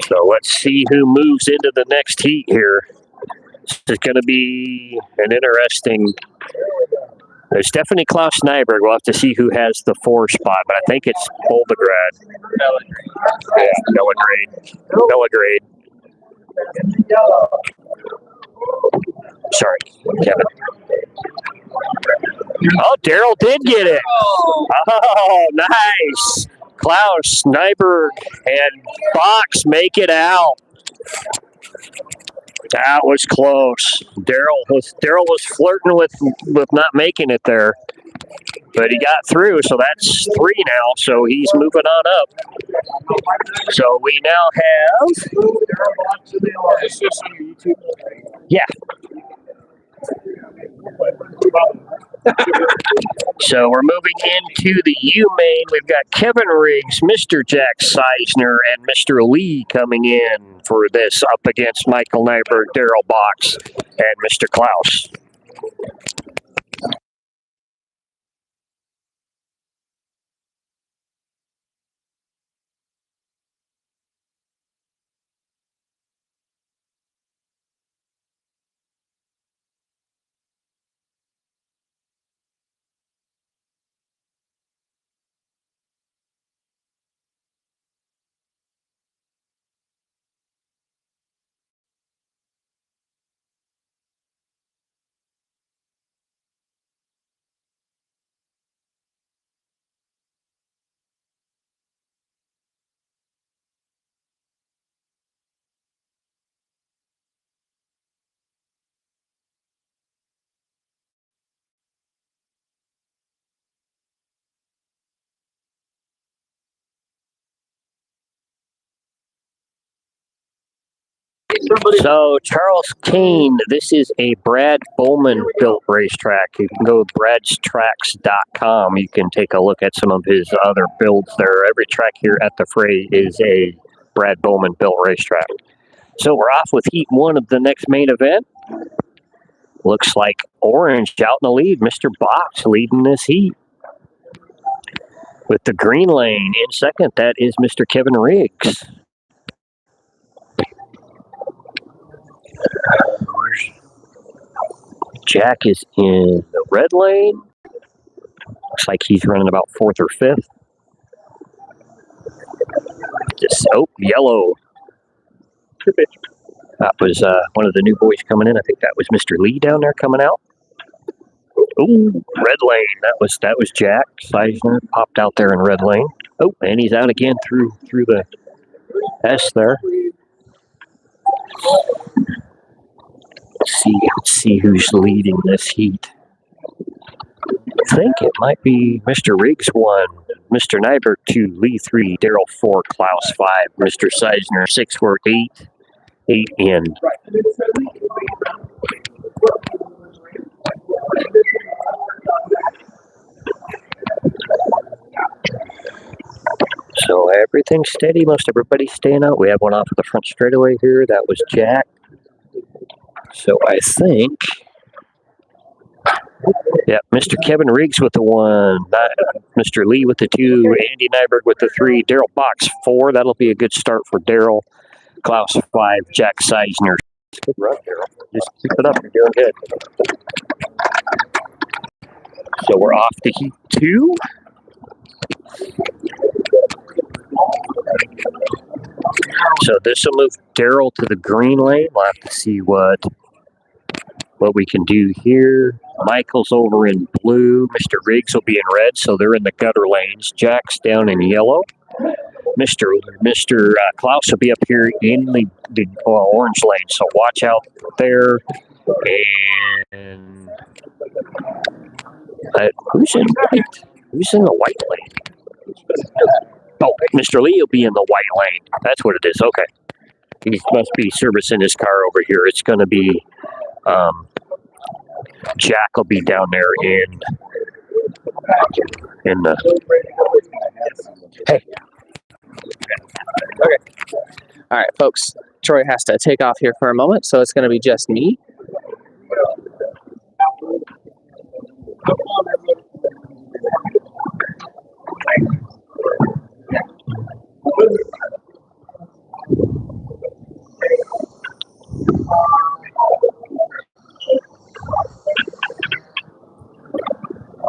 So let's see who moves into the next heat here. This is going to be an interesting. There's definitely Klaus Nyberg. We'll have to see who has the 4 spot, but I think it's Boldegard. Bellegarde. Sorry, Kevin. Oh, Daryl did get it. Oh, nice. Klaus, Nyberg, and Box make it out. That was close. Daryl was flirting with not making it there, but he got through. So that's 3 now. So he's moving on up. So we now have. Yeah. So we're moving into the U main. We've got Kevin Riggs, Mr. Jack Seisner, and Mr. Lee coming in for this up against Michael Nyberg, Daryl Box, and Mr. Klaus. So, Charles Kane, this is a Brad Bowman built racetrack. You can go to bradstracks.com. You can take a look at some of his other builds there. Every track here at the Fray is a Brad Bowman built racetrack. So, we're off with Heat 1 of the next main event. Looks like Orange out in the lead. Mr. Box leading this heat. With the green lane in second, that is Mr. Kevin Riggs. Jack is in the red lane. Looks like he's running about fourth or fifth. Yellow. That was one of the new boys coming in. I think that was Mr. Lee down there coming out. Ooh, red lane. That was Jack Seisner popped out there in red lane. Oh, and he's out again through the S there. Let's see who's leading this heat. I think it might be Mr. Riggs 1, Mr. Nyberg 2, Lee 3, Daryl 4, Klaus 5, Mr. Seisner 6, we're 8 in. So everything's steady. Most everybody's staying out. We have one off of the front straightaway here. That was Jack. So I think, yeah, Mr. Kevin Riggs with the 1, Mr. Lee with the 2, Andy Nyberg with the 3, Daryl Box 4. That'll be a good start for Daryl. Klaus 5, Jack Seisner. Good run, Daryl. Just keep it up. You're doing good. So we're off to Heat 2. So this will move Daryl to the green lane. We'll have to see what we can do here. Michael's over in blue. Mr. Riggs will be in red, so they're in the gutter lanes. Jack's down in yellow. Mr. Klaus will be up here in the orange lane, so watch out there. And who's in the white lane? Oh, Mr. Lee will be in the white lane. That's what it is. Okay. He must be servicing his car over here. It's going to be Jack will be down there in the. Hey. Okay. All right, folks. Troy has to take off here for a moment, so it's going to be just me.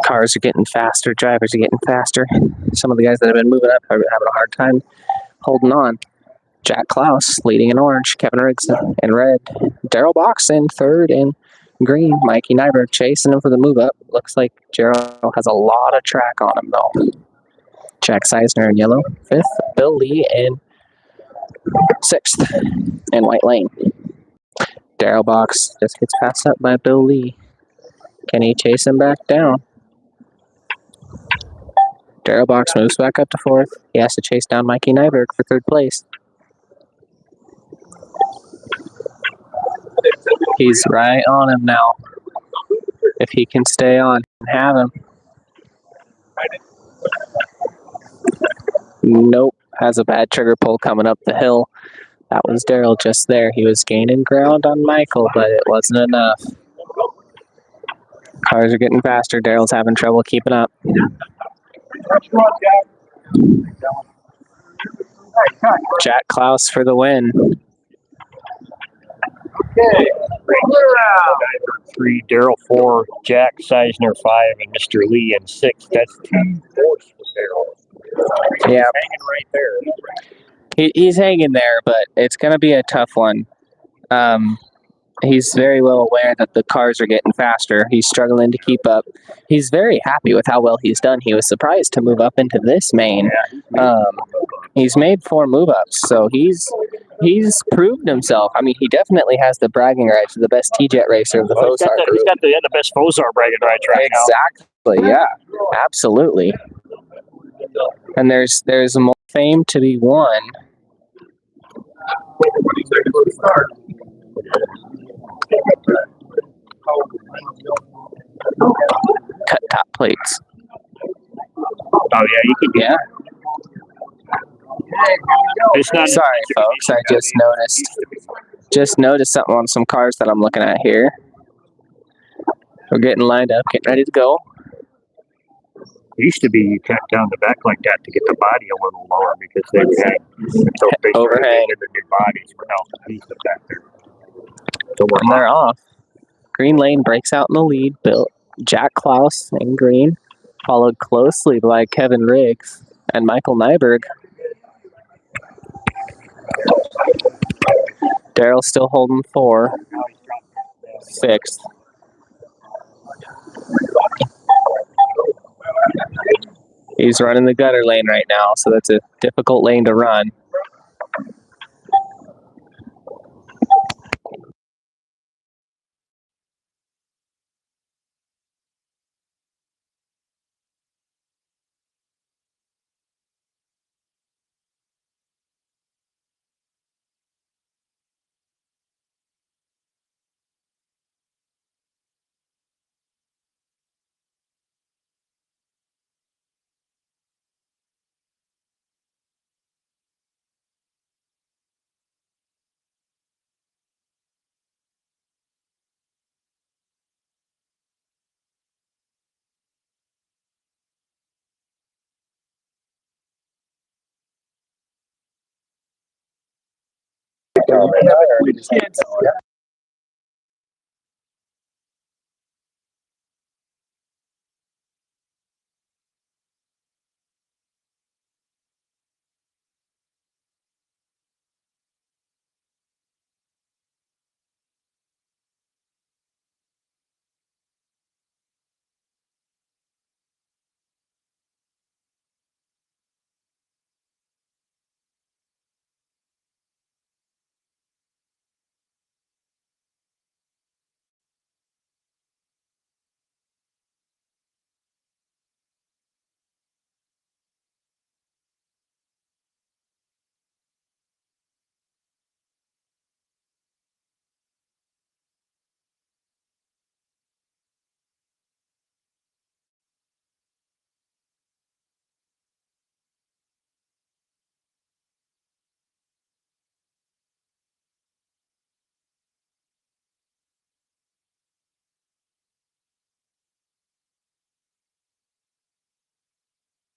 Cars are getting faster, drivers are getting faster. Some of the guys that have been moving up are having a hard time holding on. Jack Klaus leading in orange, Kevin Riggs in red, Daryl Box in third in green, Mikey Nyberg chasing him for the move up. Looks like Gerald has a lot of track on him though. Jack Seisner in yellow, fifth, Bill Lee in sixth in white lane. Daryl Box just gets passed up by Bill Lee. Can he chase him back down? Daryl Box moves back up to fourth. He has to chase down Mikey Nyberg for third place. He's right on him now. If he can stay on and have him. Nope. Has a bad trigger pull coming up the hill. That was Daryl just there. He was gaining ground on Michael, but it wasn't enough. Cars are getting faster. Daryl's having trouble keeping up. Jack Klaus for the win. Okay. 3, Daryl 4, Jack Seisner 5, and Mr. Lee in 6. That's 2 fourths for Daryl. Yeah. Hanging right there. He's hanging there, but it's going to be a tough one. He's very well aware that the cars are getting faster. He's struggling to keep up. He's very happy with how well he's done. He was surprised to move up into this main. He's made 4 move-ups, so he's proved himself. I mean, he definitely has the bragging rights of the best T-Jet racer of the Fozar group. He's got the best Fozar bragging rights right now. Exactly, yeah. Absolutely. And there's more fame to be won. plates. Oh yeah, you can. Yeah. It's not. Sorry, folks. I just noticed something on some cars that I'm looking at here. We're getting lined up, getting ready to go. It used to be you cut down the back like that to get the body a little lower because they had so big Overhang. into the new bodies were now the piece of back there. So And they're off. Green Lane breaks out in the lead. Jack Klaus in green, followed closely by Kevin Riggs and Michael Nyberg. Daryl still holding 4. 6th. He's running the gutter lane right now, so that's a difficult lane to run.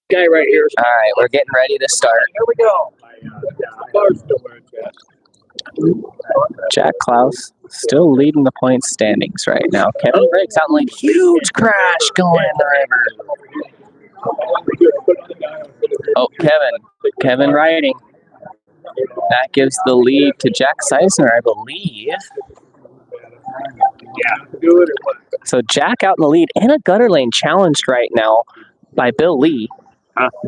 Guy right here. All right, we're getting ready to start. Here we go. Jack Klaus still leading the point standings right now. Kevin Riggs out in lead. Huge crash going in the river. Oh, Kevin riding. That gives the lead to Jack Seisner, I believe. So Jack out in the lead in a gutter lane challenged right now by Bill Lee.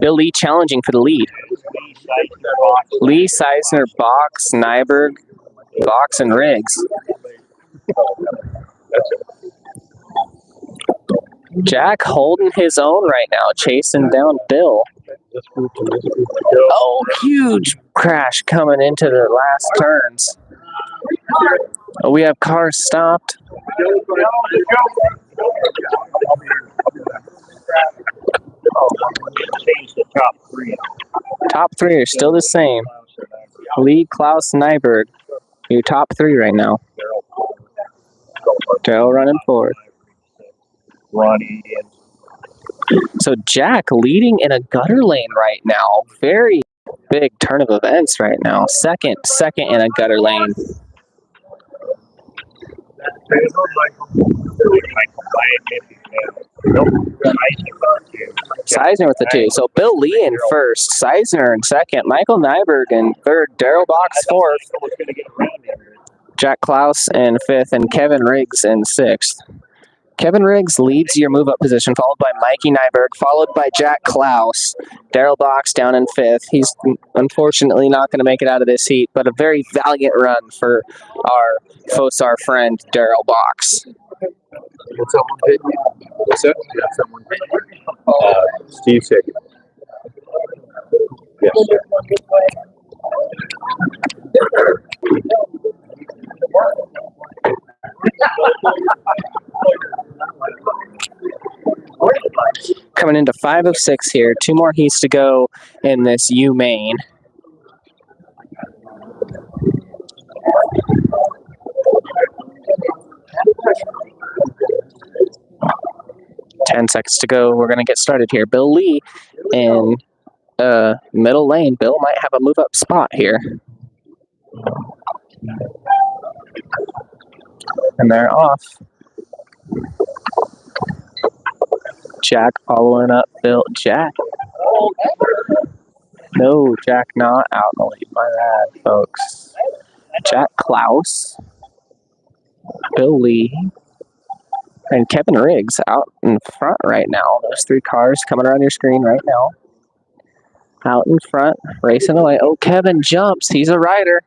Bill Lee challenging for the lead. Lee, Seisner, Box, Nyberg, Box, and Riggs. Jack holding his own right now, chasing down Bill. Oh, huge crash coming into the last turns. Oh, we have cars stopped. Top 3 are still the same. Lee, Klaus, Nyberg. Your top 3 right now. Daryl running 4th. So Jack leading in a gutter lane right now. Very big turn of events right now. Second in a gutter lane. Seisner with the 2. So Bill Lee in 1st, Seisner in 2nd, Michael Nyberg in 3rd, Daryl Box 4th, Jack Klaus in 5th, and Kevin Riggs in 6th. Kevin Riggs leads your move-up position, followed by Mikey Nyberg, followed by Jack Klaus. Daryl Box down in 5th. He's unfortunately not going to make it out of this heat, but a very valiant run for our Fosar friend, Daryl Box. What's that? Steve said. Yes. coming into 5 of 6 here. 2 more heats to go in this U main. $10 to go. We're going to get started here. Bill Lee in middle lane. Bill might have a move up spot here. And they're off. Jack following up Bill. Jack. No, Jack not out in the lead. My bad, folks. Jack Klaus. Bill Lee. And Kevin Riggs out in front right now. Those 3 cars coming around your screen right now. Out in front, racing away. Oh, Kevin jumps. He's a rider.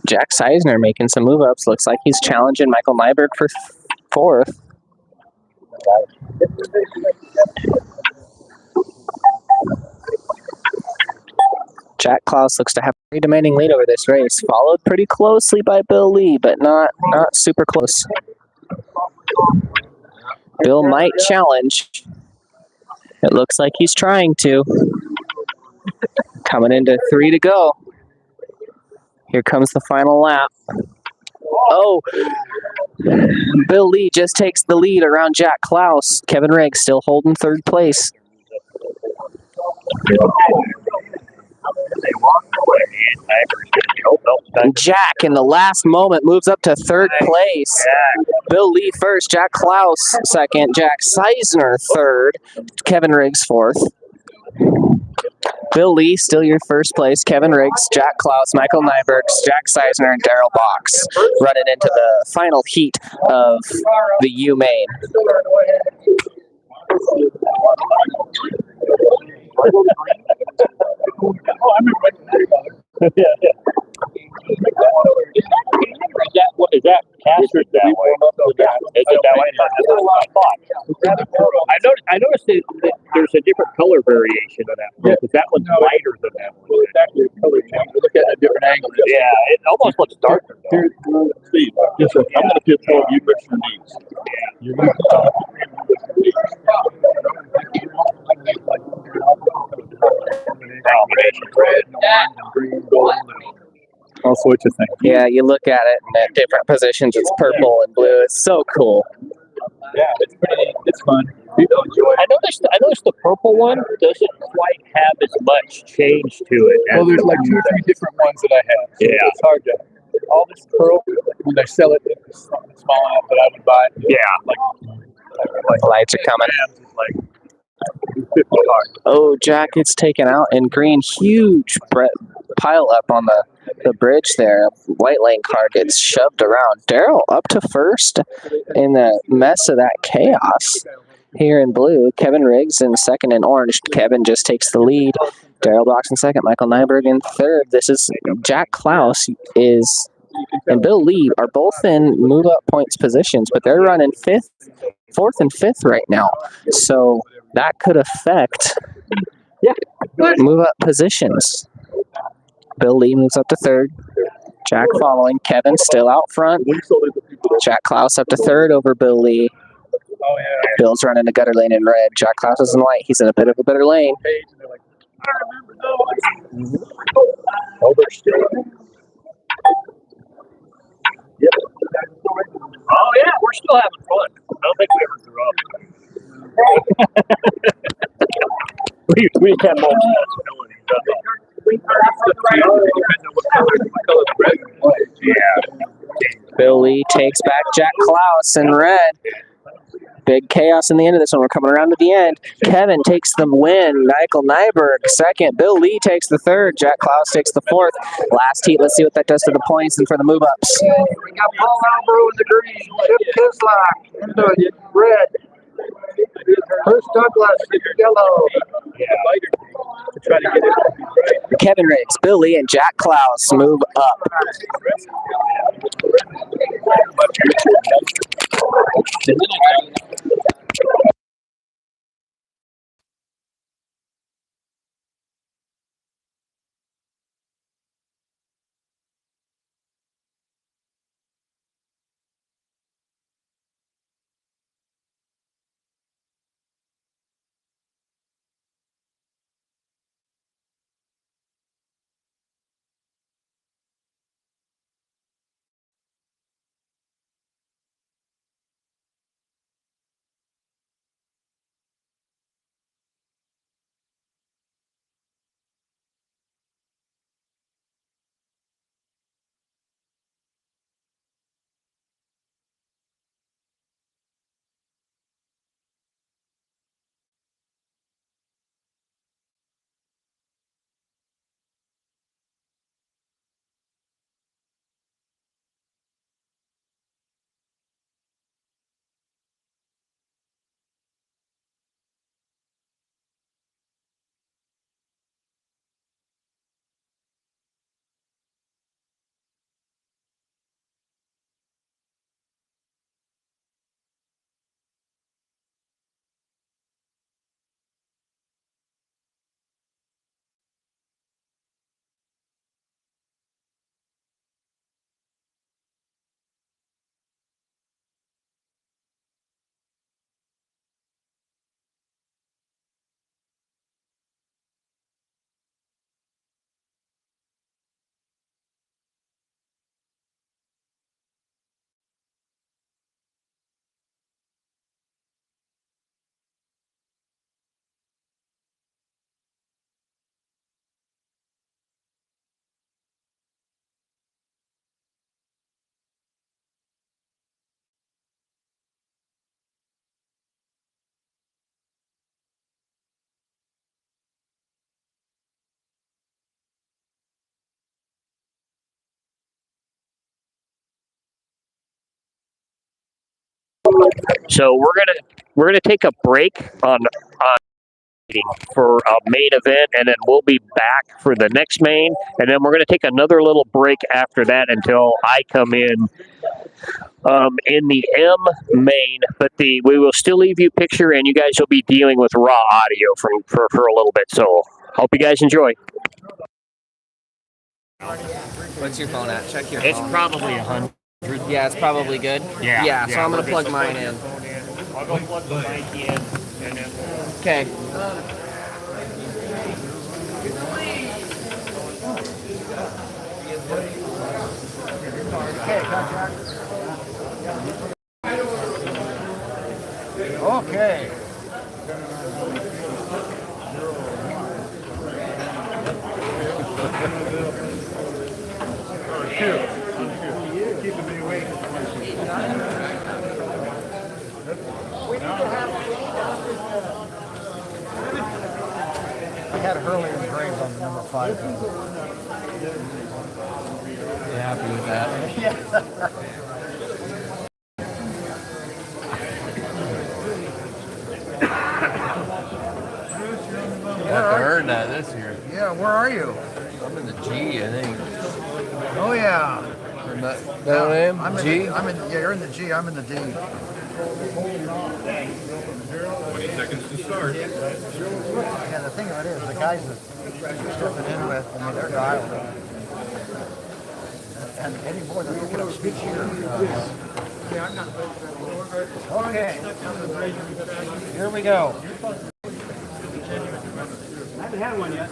Jack Seisner making some move-ups. Looks like he's challenging Michael Nyberg for 4th. Jack Klaus looks to have a pretty demanding lead over this race. Followed pretty closely by Bill Lee, but not super close. Bill might challenge. It looks like he's trying to. Coming into 3 to go. Here comes the final lap. Oh, Bill Lee just takes the lead around Jack Klaus. Kevin Riggs still holding 3rd place. Jack in the last moment moves up to 3rd place. Bill Lee first, Jack Klaus second, Jack Seisner 3rd, Kevin Riggs 4th. Bill Lee still your 1st place, Kevin Riggs, Jack Klaus, Michael Nyberg, Jack Seisner, and Daryl Box running into the final heat of the U main. Is that castered that way? Is it that way? That's what I thought. I noticed that there's a different color variation of that one, because that one's lighter than that one. Well, it's actually a color change. Look at a different angle. Yeah, it almost looks darker. Here, Steve, yes, sir. I'm going to feel 12. You lift your knees. You lift red, orange, and green, gold, all sorts of things. Yeah, you look at it and at different positions, it's purple and blue. It's so cool. Yeah, it's pretty. It's fun. People enjoy it. I noticed the purple one doesn't quite have as much change to it. Well, there's like 2 or 3 different ones that I have. So Yeah. it's hard to. All this pearl, when they sell it, it's something small enough that I would buy it. Yeah. Like Lights are coming. it's like 50 cars. Oh, Jack gets taken out in green. Huge pile up on the bridge there. White lane car gets shoved around. Daryl up to 1st in the mess of that chaos here in blue. Kevin Riggs in 2nd in orange. Kevin just takes the lead. Daryl Box in 2nd. Michael Nyberg in 3rd. This is Jack Klaus and Bill Lee are both in move up points positions, but they're running 4th and 5th right now. So that could affect move up positions. Bill Lee moves up to 3rd. Jack following. Kevin still out front. Jack Klaus up to 3rd over Bill Lee. Oh, yeah. Bill's running the gutter lane in red. Jack Klaus is in white. He's in a bit of a better lane. And they're like, I remember those. Oh, they're still. Yep. Oh yeah, we're still having fun. I don't think we ever grew up. we have more responsibilities. Yeah. Bill Lee takes back Jack Klaus in red. Big chaos in the end of this one. We're coming around to the end. Kevin takes the win. Michael Nyberg 2nd. Bill Lee takes the 3rd. Jack Klaus takes the 4th. Last heat. Let's see what that does to the points and for the move-ups. We got Paul Albro in the green. Chip Kislak in the red. Bruce Douglas in yellow. Yeah. To try to get it right. Kevin Riggs, Bill Lee, and Jack Klaus move up. So we're gonna take a break on for a main event, and then we'll be back for the next main, and then we're gonna take another little break after that until I come in the M main. But we will still leave you picture, and you guys will be dealing with raw audio for a little bit. So hope you guys enjoy. What's your phone at? Check your It's phone. probably 100. Yeah, it's probably good. Yeah. So I'm gonna plug mine in. I'll go plug the mic in, and then Okay. Okay. Keeping me awake. I had Hurley and Graves on the number 5. You happy with that? You have to earn that this year. Yeah, where are you? I'm in the G, I think. Oh yeah. Isn't that what I am? I'm in G? yeah, you're in the G, I'm in the D. 20 seconds to start. Yeah, the thing of it is, the guys that you're stepping in with, I mean, they're dialed. And anymore, they're looking up speech here. Okay. Here we go. I haven't had one yet.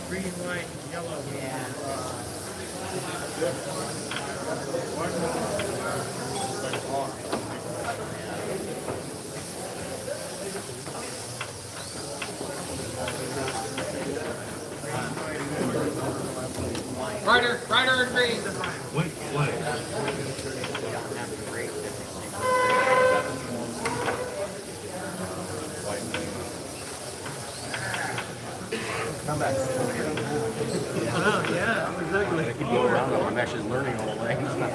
Green, white, yellow. Rider and green. White flag. I could go around them. I'm actually learning all the languages now.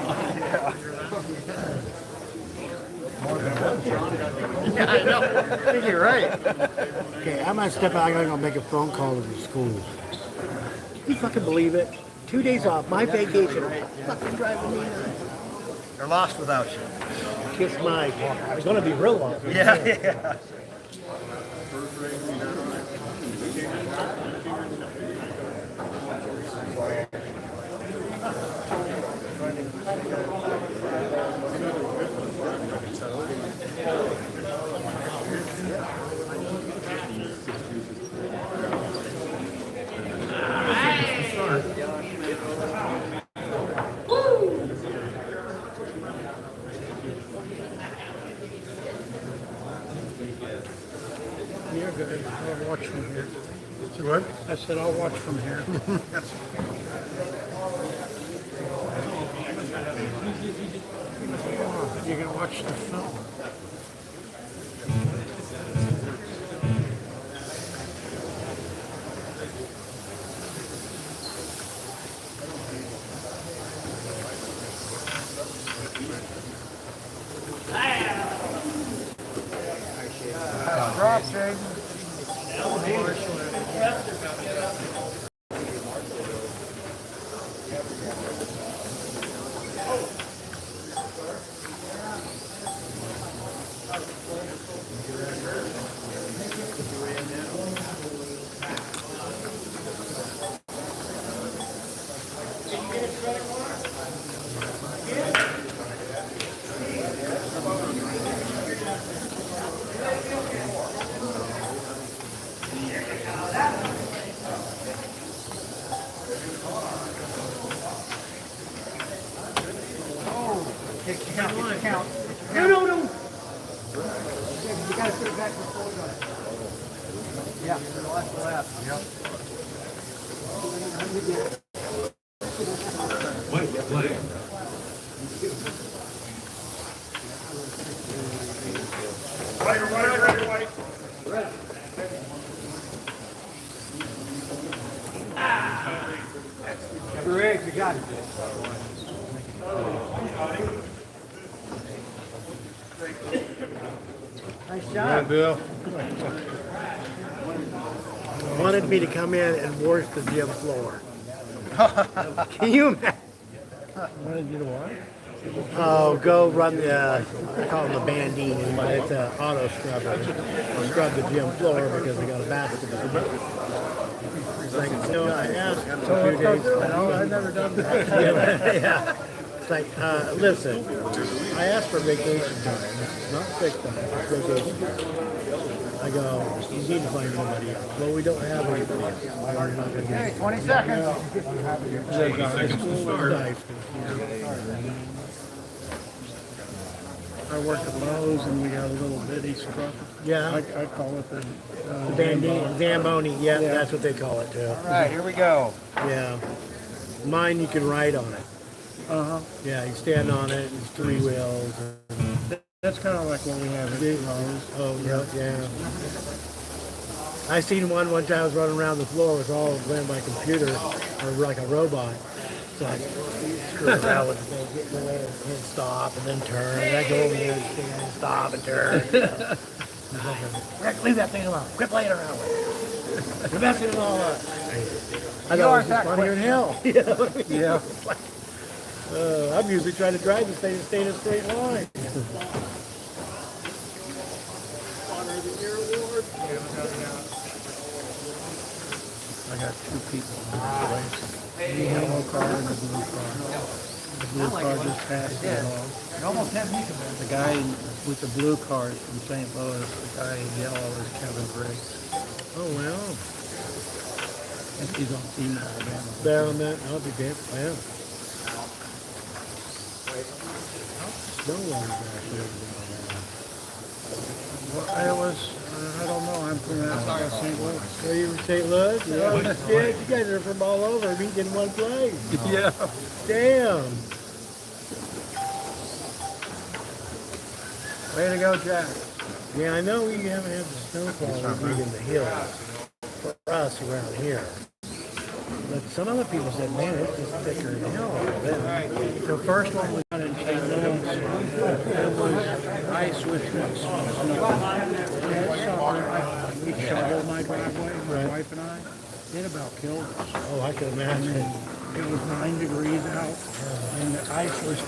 Yeah, I know. I think you're right. Okay, I'm gonna step out. I'm gonna go make a phone call to the schools. Can you fucking believe it? 2 days off, my vacation. Fucking driving me nuts. They're lost without you. Kiss my. It's gonna be real long. Yeah. You're good. I'll watch from here. What? I said I'll watch from here. You can watch the film. Drop, Jason. Yeah, left, left. Yep. White flag. Rick, you got it. Nice job. Bill. Wanted me to come in and wash the gym floor. Can you imagine? Wanted you to what? Oh, go run the, I call them the bandine, it's an auto scrubber. Scrub the gym floor because we got a basketball. It's like, no, I asked a few days. No, I've never done that. Yeah. It's like, listen, I asked for vacation time, not sick time, it's vacation. I go, you need to find somebody else. Well, we don't have anybody else. We're not gonna get it. 20 seconds to start. I work at Lowe's and we got a little bitty scrub. Yeah, I call it the the bandine, Zamboni, yeah, that's what they call it too. All right, here we go. Yeah. Mine, you can ride on it. Uh-huh. Yeah, you stand on it, it's 3 wheels. That's kind of like what we have at Lowe's. Oh, yeah. I seen one time I was running around the floor with all ran by computer or like a robot. So I screw around with the thing, get in the way and stop and then turn. And I go over there and stop and turn. Rick, leave that thing alone. Quit playing around with it. You're messing it all up. I thought it was just funnier than hell. Yeah. I'm usually trying to drive this thing to stay in a straight line. I got 2 people in this place. The yellow car and the blue car. The blue car just passed the dog. It almost had me. The guy with the blue car is from St. Louis. The guy in yellow is Kevin Briggs. Oh, well. And he's on Team Alabama. There on that, I'll be damned. Wow. No one's actually. Well, I don't know, I'm from outside St. Louis. So you from St. Louis? Oh, shit, you guys are from all over, meeting in one place. Yeah. Damn. Way to go, Jack. Yeah, I know we haven't had the snowfall we meet in the hills for us around here. But some other people said, man, it's just thicker than hell over there. The first one we got in St. Louis, it was ice with snow. We shoveled my driveway, my wife and I. It about killed us. Oh, I can imagine. It was 9 degrees out, and the ice was,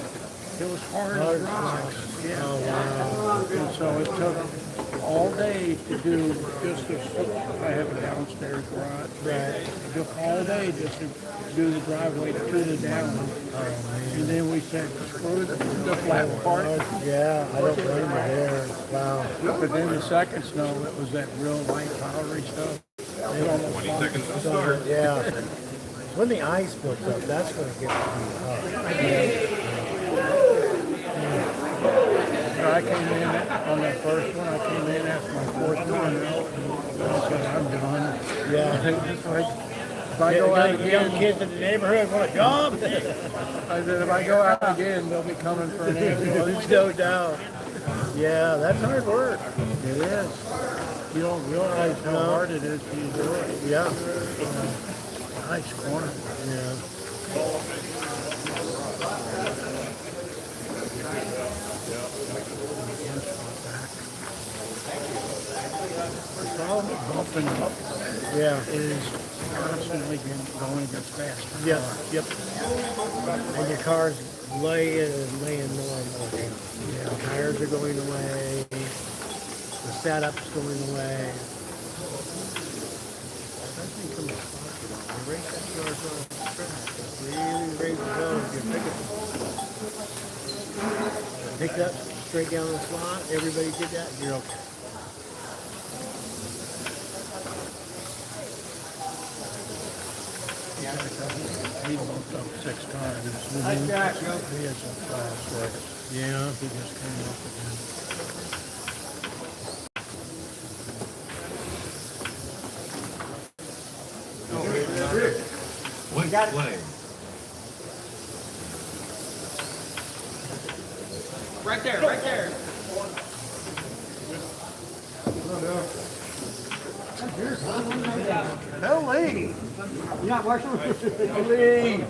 it was hard as rocks. Yeah. Oh, wow. And so it took all day to do just this. I have a downstairs garage. Right. It took all day just to do the driveway to tune it down. And then we said, screw the flat part. Yeah, I don't blame you there. Wow. But then the second snow, it was that real light, powdery stuff. It almost 20 seconds to start. Yeah. When the ice builds up, that's when it gets too hot. I came in on that first one. I came in after my 4th one. And I said, I'm done. Yeah. If I go out Young again, kids in the neighborhood want a job. I said, if I go out again, they'll be coming for an ambulance. There's no doubt. Yeah, that's hard work. It is. You don't realize how hard it is till you do it. Yeah. Nice corner. Yeah. The problem with bumping up Yeah. is constantly going against fast. Yep. Yep. And your car's laying more and more down. Yeah. The tires are going away. The setup's going away. That thing comes you race that cars on the track. Really raise the zone. You pick it up straight down the slot. Everybody did that. You're okay. He bumped up 6 times. He had some class work. Yeah. He just came up again. play. Right there, right there. Billy! Yeah, Marshall. Billy!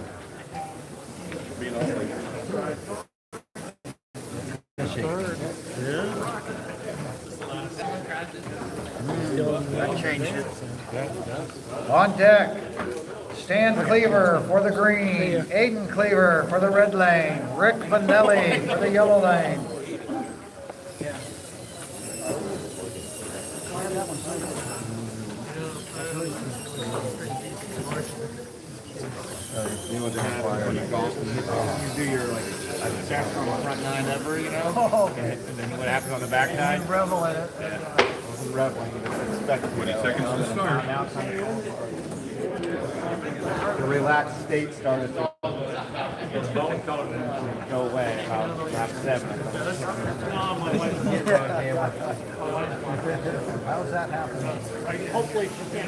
That changed it. On deck, Stan Cleaver for the green, Aiden Cleaver for the red lane, Rick Vanelli for the yellow lane. You do your like best on the front nine ever, you know? And then what happens on the back nine? Revel in it. I wasn't reveling, it was expected. 20 seconds to start. Now it's time the relaxed state started to go away about lap 7. How's that happening? Hopefully she can't.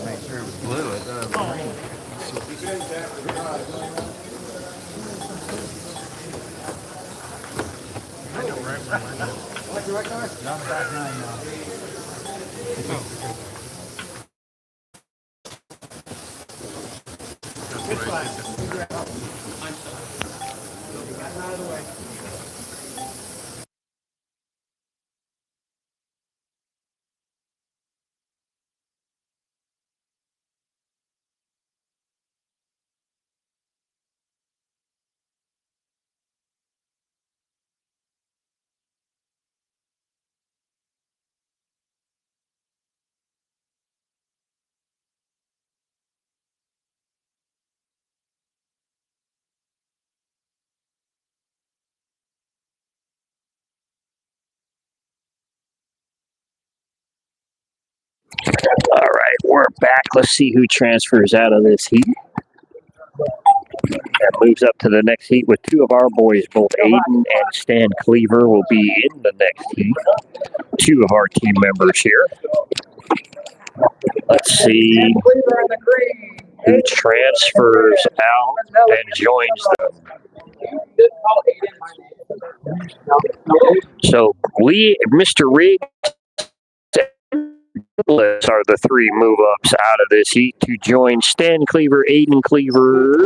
Make sure it was blue. It Not back nine now. All right, we're back. Let's see who transfers out of this heat. That moves up to the next heat with two of our boys, both Aiden and Stan Cleaver will be in the next heat. Two of our team members here. Let's see who transfers out and joins them. So Mr. Riggs are the three move-ups out of this heat to join Stan Cleaver, Aiden Cleaver,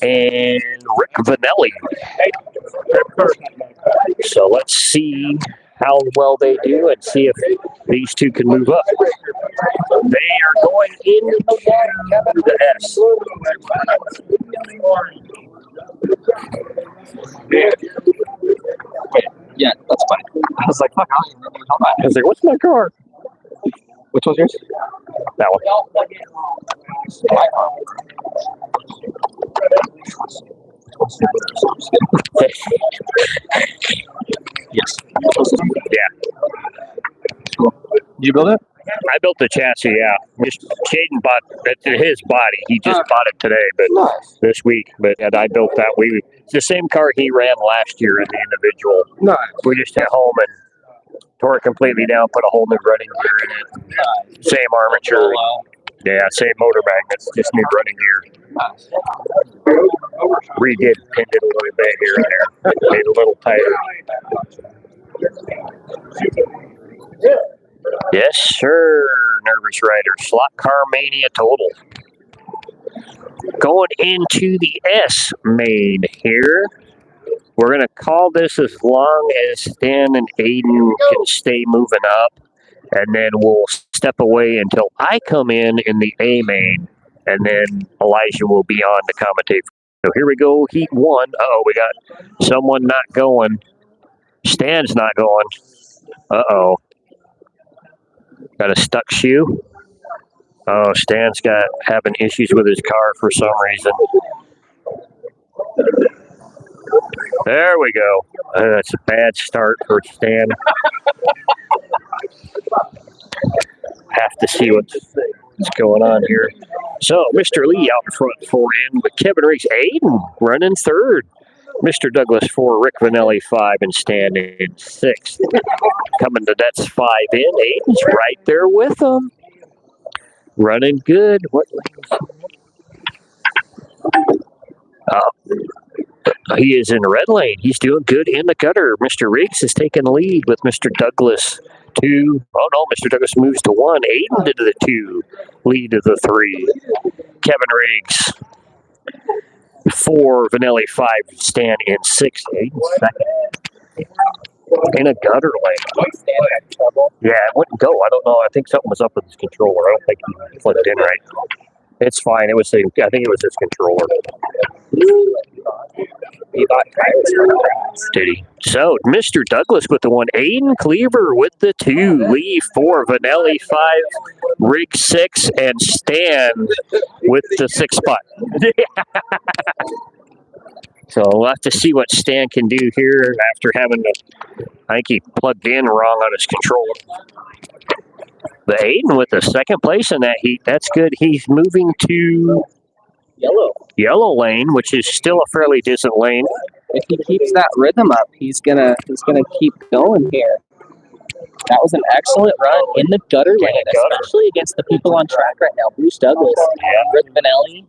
and Rick Vanelli. So let's see how well they do and see if these two can move up. They are going into the S. Yeah, that's fine. I was like, fuck, I was like, what's my car? Which one's yours? That one. Yes. Yeah. Did you build it? I built the chassis, yeah. Just Caden bought it's his body. He just bought it today, but this week. But yeah, I built that. It's the same car he ran last year in the individual. Nice. We just went home and tore it completely down, put a whole new running gear in it. Same armature. Yeah, same motor magnets, just new running gear. Redid, pinned it a little bit here and there. Made it a little tighter. Yes, sir, Nervous Rider. Slot car mania total. Going into the S main here. We're going to call this as long as Stan and Aiden can stay moving up. And then we'll step away until I come in the A main. And then Elijah will be on to commentate. So here we go, heat one. Uh-oh, we got someone not going. Stan's not going. Uh-oh. Got a stuck shoe. Oh, Stan's having issues with his car for some reason. There we go. That's a bad start for Stan. Have to see what's going on here. So, Mr. Lee out in front for him with Kevin Riggs. Aiden running third. Mr. Douglas 4, Rick Vanelli 5, and Stan in 6th. Coming to that's 5 in. Aiden's right there with them. Running good. What he is in red lane. He's doing good in the gutter. Mr. Riggs is taking the lead with Mr. Douglas 2. Oh no, Mr. Douglas moves to 1. Aiden to the 2. Lead to the 3. Kevin Riggs 4. Vanelli 5. Stan in 6. Aiden second. In a gutter lane. Yeah, it wouldn't go. I don't know. I think something was up with his controller. I don't think he plugged in right. It's fine. It was. I think it was his controller. He bought tires for the Did he? So, Mr. Douglas with the 1. Aiden Cleaver with the 2. Lee 4. Vanelli 5. Rig 6. And Stan with the 6 spot. So, we'll have to see what Stan can do here after having to. I think he plugged in wrong on his controller. But Aiden with the second place in that heat. That's good. He's moving to yellow lane, which is still a fairly decent lane. If he keeps that rhythm up, he's gonna keep going here. That was an excellent run in the gutter lane, especially against the people on track right now. Bruce Douglas, Rick Vanelli,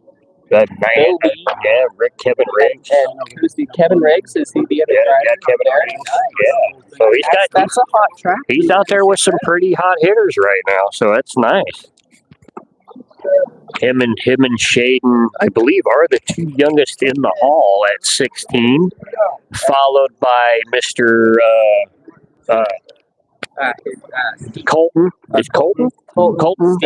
Rick Kevin Riggs. And who's the Kevin Riggs? Is he the other driver? Yeah, Kevin Riggs. Yeah. So that's a hot track. He's out there with some pretty hot hitters right now, so that's nice. Him and Shaden, I believe, are the 2 youngest in the hall at 16, followed by Mr. Colton. Is Colton? Colton.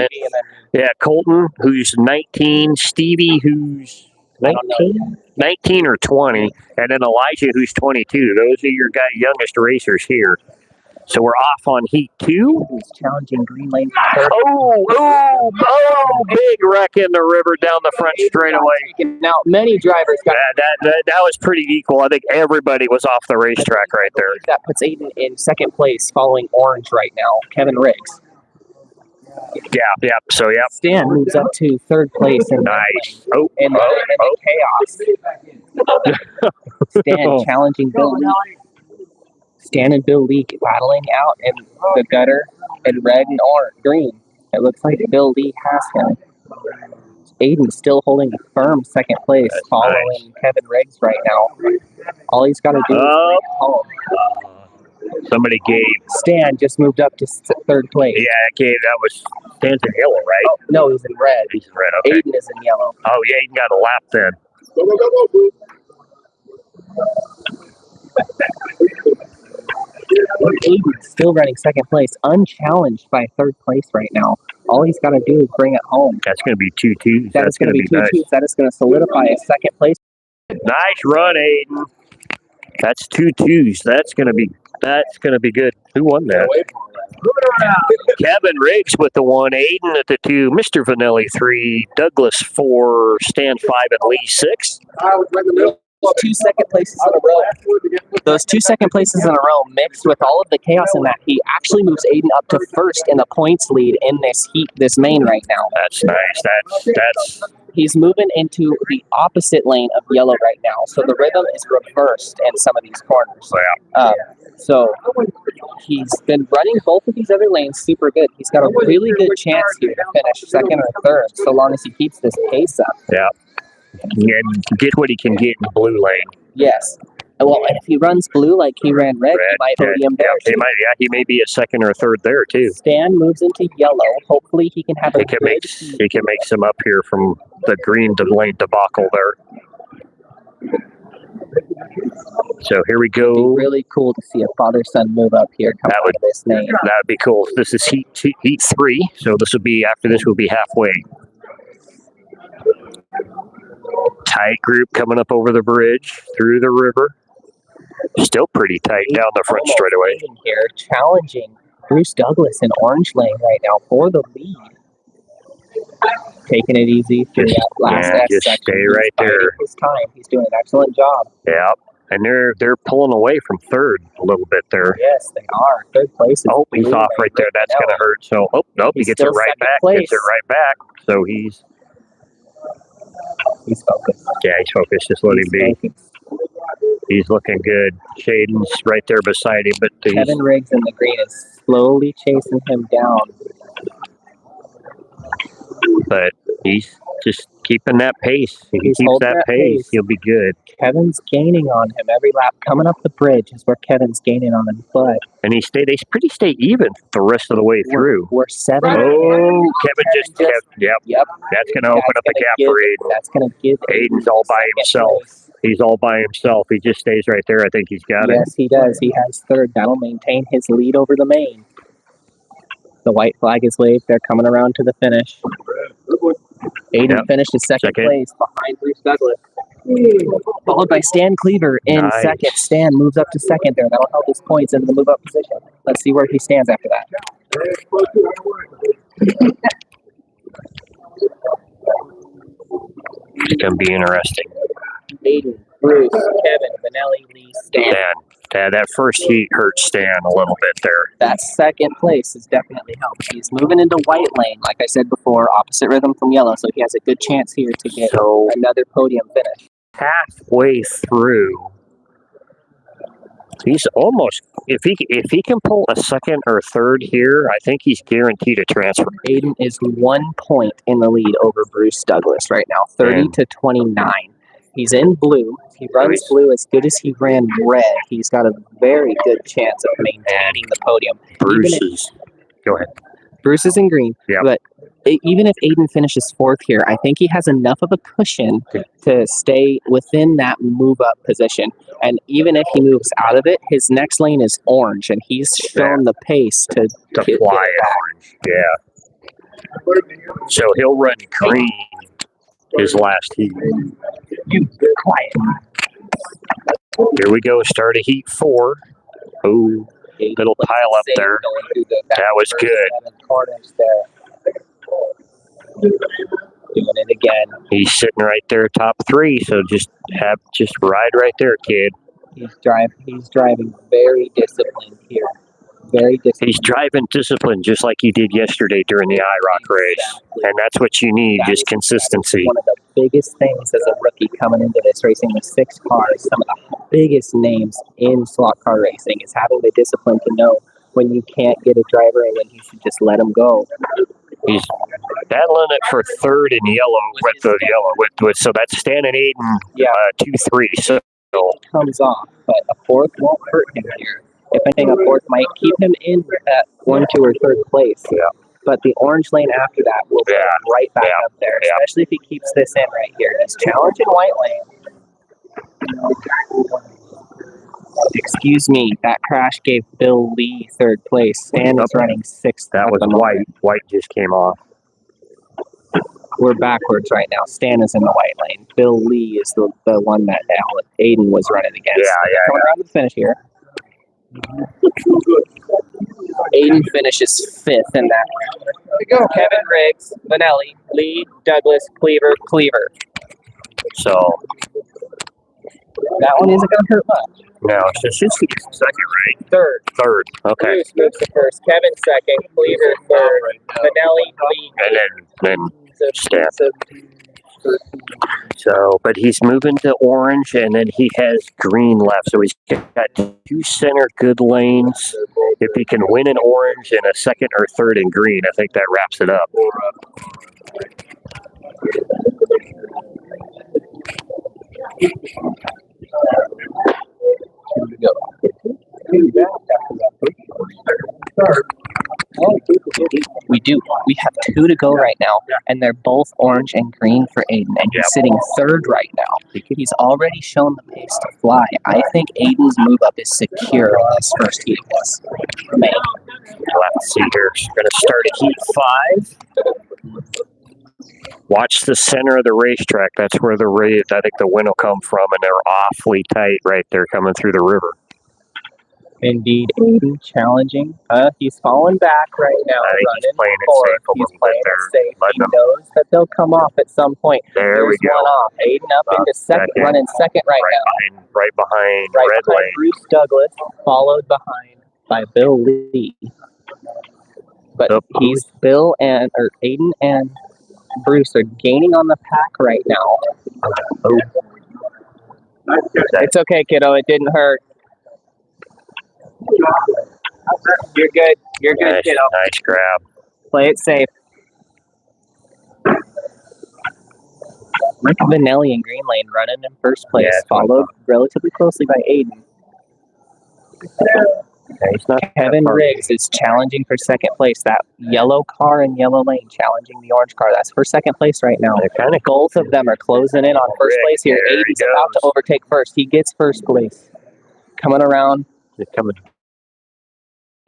Yeah, Colton, who's 19. Stevie, who's 19 or 20. And then Elijah, who's 22. Those are your youngest racers here. So we're off on heat 2. He's challenging green lane. Big wreck in the river down the front straightaway. Now, many drivers got that was pretty equal. I think everybody was off the racetrack right there. That puts Aiden in second place following orange right now, Kevin Riggs. Yeah. So, yeah. Stan moves up to third place in nice. In chaos. Stan challenging Bill Lee. Stan and Bill Lee battling out in the gutter in red and green. It looks like Bill Lee has him. Aiden's still holding a firm second place, following Kevin Riggs right now. All he's got to do is bring it home. Somebody gave. Stan just moved up to third place. Yeah, that was Stan's in yellow, right? Oh, no, he's in red. He's in red, okay. Aiden is in yellow. Oh, yeah, Aiden got a lap then. Aiden's still running second place, unchallenged by third place right now. All he's got to do is bring it home. That's going to be 2 2s. That's going to be 2 nice. 2s. That is going to solidify a second place. Nice run, Aiden. That's 2 2s. That's going to be good. Who won that? Kevin Riggs with the 1, Aiden at the 2, Mr. Vanelli 3, Douglas 4, Stan 5, and Lee 6. Those 2 second places in a row. Those 2 second places in a row, mixed with all of the chaos in that heat, actually moves Aiden up to first in the points lead in this heat, this main right now. That's nice. That's. He's moving into the opposite lane of yellow right now, so the rhythm is reversed in some of these corners. Yeah. So he's been running both of these other lanes super good. He's got a really good chance here to finish second or third, so long as he keeps this pace up. Yeah. And get what he can get in blue lane. Yes. Well, if he runs blue like he ran red, he might podium there. He may be a second or third there too. Stan moves into yellow. Hopefully he can have he can make some up here from the green to lane debacle there. So here we go. It'd be really cool to see a father-son move up here. That would this name. That would be cool. This is heat 3, so this will be after this. We'll be halfway. Tight group coming up over the bridge through the river. Still pretty tight down the front straightaway. Here, challenging Bruce Douglas in orange lane right now for the lead. Taking it easy through that last just section. stay right there. His time. He's doing an excellent job. Yeah. And they're pulling away from third a little bit there. Yes, they are. Third place is Oh, he's Blue off Lane right there. That's going to hurt. So, oh, nope, he He's gets it still right second back. place. Gets it right back. So he's focused. Yeah, he's focused. Just let him be. Focused. He's looking good. Shaden's right there beside him, but Kevin Riggs in the green is slowly chasing him down. But he's just keeping that pace. If he He's keeps holding that that pace, pace. he'll be good. Kevin's gaining on him every lap. Coming up the bridge is where Kevin's gaining on him, but And they stay even the rest of the way through. we're 7. Oh, Kevin just kept. Yep. Yep. That's going to open up a gap for Aiden. That's going to give Aiden's all by himself. He's all by himself. He just stays right there. I think he's got it. Yes, he does. He has third. That'll maintain his lead over the main. The white flag is waved. They're coming around to the finish. Aiden finished in second place behind Bruce Douglas. Followed by Stan Cleaver in second. Stan moves up to second there. That'll help his points into the move-up position. Let's see where he stands after that. It's going to be interesting. Aiden, Bruce, Kevin, Vanelli, Lee, Stan. That first heat hurt Stan a little bit there. That second place has definitely helped. He's moving into white lane, like I said before, opposite rhythm from yellow, so he has a good chance here to get another podium finish. Halfway through, he's almost, if he can pull a second or third here, I think he's guaranteed a transfer. Aiden is 1 point in the lead over Bruce Douglas right now, 30-29. He's in blue. He runs blue as good as he ran red. He's got a very good chance of maintaining the podium. Go ahead. Bruce is in green, but even if Aiden finishes fourth here, I think he has enough of a cushion to stay within that move-up position. And even if he moves out of it, his next lane is orange, and he's shown the pace to fly in orange. Yeah. So he'll run green his last heat. You quiet. Here we go. Start of heat 4. Oh, little pile up there. That was good. Doing it again. He's sitting right there, top 3. So just ride right there, kid. He's driving very disciplined here. Very disciplined. He's driving discipline just like he did yesterday during the IROC race. And that's what you need, just consistency. One of the biggest things as a rookie coming into this racing with 6 cars, some of the biggest names in slot car racing is having the discipline to know when you can't get a driver and when you should just let him go. He's battling it for third in yellow with the yellow. So that's Stan and Aiden 2-3. So it comes off, but a fourth won't hurt him here. If anything, a fourth might keep him in at 1, 2, or 3rd place. Yeah. But the orange lane after that will go right back up there, especially if he keeps this in right here. He's challenging white lane. Excuse me, that crash gave Bill Lee 3rd place. Stan is running 6th. That was white. White just came off. We're backwards right now. Stan is in the white lane. Bill Lee is the one that Aiden was running against. Coming around to the finish here. Aiden finishes 5th in that round. There we go. Kevin Riggs, Vanelli, Lee, Douglas, Cleaver. So that one isn't going to hurt much. No, so Shinsky is second, right? Third. Okay. Bruce moves to first. Kevin second. Cleaver third. Vanelli, Lee. And then Stan. So, but he's moving to orange, and then he has green left. So he's got 2 center good lanes. If he can win in orange and a second or third in green, I think that wraps it up. We do. We have 2 to go right now, and they're both orange and green for Aiden, and he's sitting 3rd right now. He's already shown the pace to fly. I think Aiden's move up is secure in this first heat of this main. We'll have to see here. We're going to start at heat 5. Watch the center of the racetrack. That's where I think the wind will come from, and they're awfully tight right there coming through the river. Indeed, Aiden challenging. He's falling back right now. I think he's running playing it forward. safe a He's little bit playing there. it safe. Letting He him- knows that they'll come off at some point. There we There's go. one off. Aiden up into second, second. running second right now. Right behind Right Red behind Lane. Bruce Douglas, followed behind by Bill Lee. But Bill and Aiden and Bruce are gaining on the pack right now. Oh. It's okay, kiddo. It didn't hurt. You're good. You're good, Nice, kiddo. nice grab. Play it safe. Rick Vanelli in Green Lane running in first place, Yeah, followed relatively closely by Aiden. Yeah, he's not Kevin that far. Riggs is challenging for second place. That yellow car in yellow lane challenging the orange car. That's for second place right now. They're kind of Both of them are closing in on first place here. There he Aiden's about to goes. overtake first. He gets first place. Coming around. They're coming.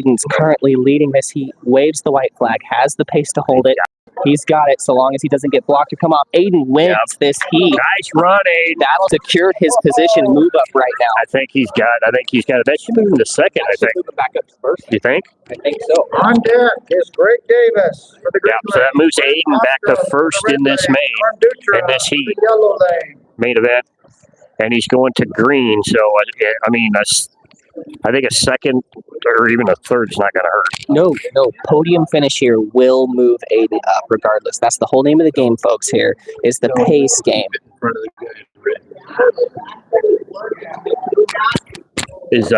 Aiden's currently leading this. He waves the white flag, has the pace to hold it. He's got it so long as he doesn't get blocked or come off. Aiden wins this heat. Nice run, Aiden. That'll secure his position move up right now. I think he's got it. That should move him to second, I think. Move it back up to first. You think? I think so. On deck is Greg Davis for the green Yeah, so that lane. moves Aiden back to Oscar first for the in red this lane. in this Ardutra heat. for the yellow lane. Main event. And he's going to green, so I mean, I think a second or even a third is not going to hurt. No. Podium finish here will move Aiden up regardless. That's the whole name of the game, folks, here is the pace game. Is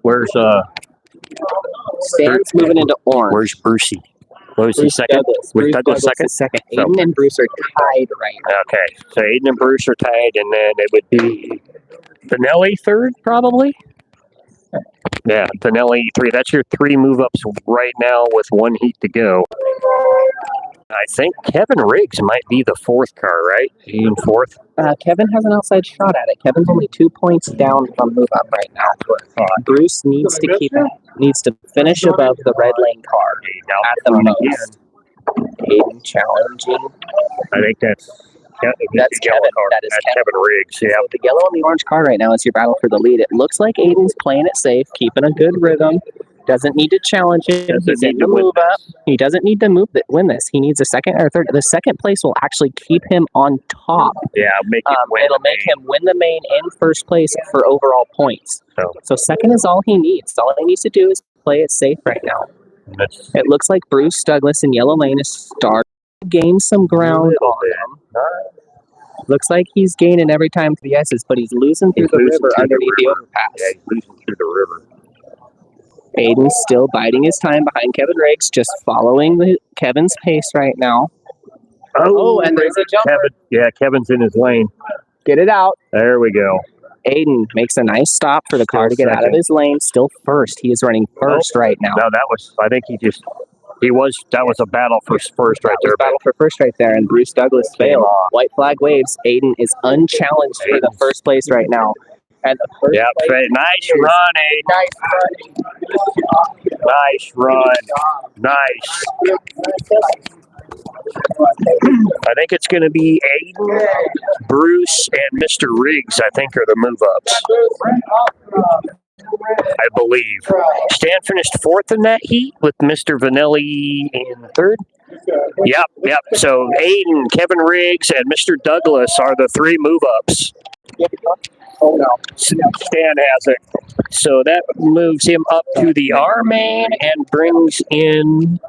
where's Stan's moving into orange. where's Brucey? What was he Bruce second? Douglas. Was Bruce Douglas second? is second. So- Aiden and Bruce are tied right now. Okay, so Aiden and Bruce are tied, and then it would be Vanelli third, probably. Yeah, Vanelli three. That's your three move ups right now with one heat to go. I think Kevin Riggs might be the fourth car, right? Aiden fourth. Kevin has an outside shot at it. Kevin's only 2 points down from move up right now. Bruce needs to finish above the red lane car Now, at the most. Aiden challenging. I think that's That's the yellow Kevin. car. That is That's Kevin. Kevin Riggs. Yeah. So the yellow and the orange car right now is your battle for the lead. It looks like Aiden's playing it safe, keeping a good rhythm. Doesn't need to challenge him. Doesn't He's in need the to win move up. He doesn't need to win this. He needs a second or third. The second place will actually keep him on top. Yeah, make it win. It'll make him win the main in first place for overall points. So- So second is all he needs. All he needs to do is play it safe right now. That's It looks like Bruce Douglas in yellow lane is starting to gain some ground on him. Looks like he's gaining every time through the S's, but he's losing through He's the losing river through the underneath the river. overpass. yeah, he's losing through the river. Aiden's still biding his time behind Kevin Riggs, just following Kevin's pace right now. Oh, and there's a jumper. Kevin's in his lane. Get it out. There we go. Aiden makes a nice stop for the car to get out of second. his lane. Still first. He is running first right now. No, that was a battle for first right That was there. battle for first right there, and Bruce Douglas failed. White flag waves. Aiden is unchallenged for the first place right now. And the first Yeah, place nice run, Aiden. Nice run. Nice. I think it's going to be Aiden, Bruce, and Mr. Riggs, I think, are the move-ups. I believe. Stan finished fourth in that heat with Mr. Vanelli in third. Yep. So Aiden, Kevin Riggs, and Mr. Douglas are the three move-ups. Oh no. Stan has it. So that moves him up to the R main and brings in.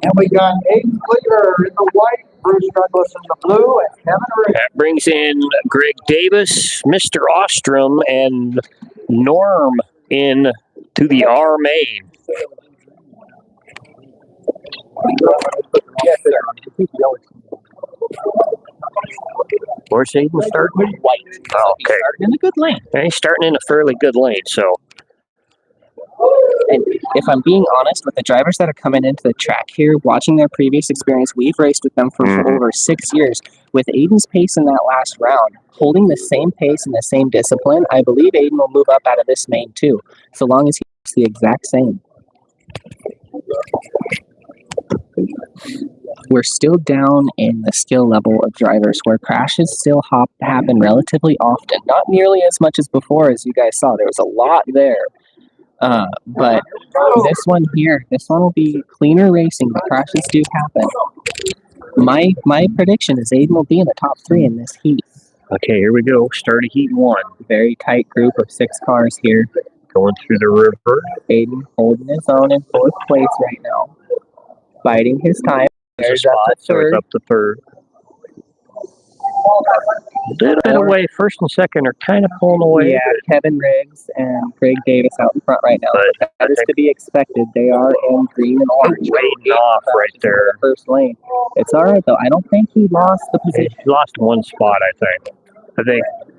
And we got Aiden Cleaver in the white, Bruce Douglas in the blue, and Kevin Riggs. That brings in Greg Davis, Mr. Ostrom, and Norm in to the R main. Where's Aiden starting? White. Oh, okay. He's starting in a good lane. And he's starting in a fairly good lane, so And if I'm being honest, with the drivers that are coming into the track here, watching their previous experience, we've raced with them for over 6 years. With Aiden's pace in that last round, holding the same pace and the same discipline, I believe Aiden will move up out of this main too, so long as he keeps the exact same. we're still down in the skill level of drivers where crashes still happen relatively often. Not nearly as much as before, as you guys saw. There was a lot there. But this one here, this one will be cleaner racing, but crashes do happen. My prediction is Aiden will be in the top 3 in this heat. Okay, here we go. Start of heat 1. Very tight group of 6 cars here. Going through the river. Aiden holding his own in 4th place right now. Biding his time. There's a spot, so it's up to 3rd. A little bit away. 1st and 2nd are kind of pulling away. Yeah, Kevin Riggs and Craig Davis out in front right now. But that is to be expected. They are in green and orange. Waiting off right there. The first lane. It's all right, though. I don't think he lost the position. He lost 1 spot, I think,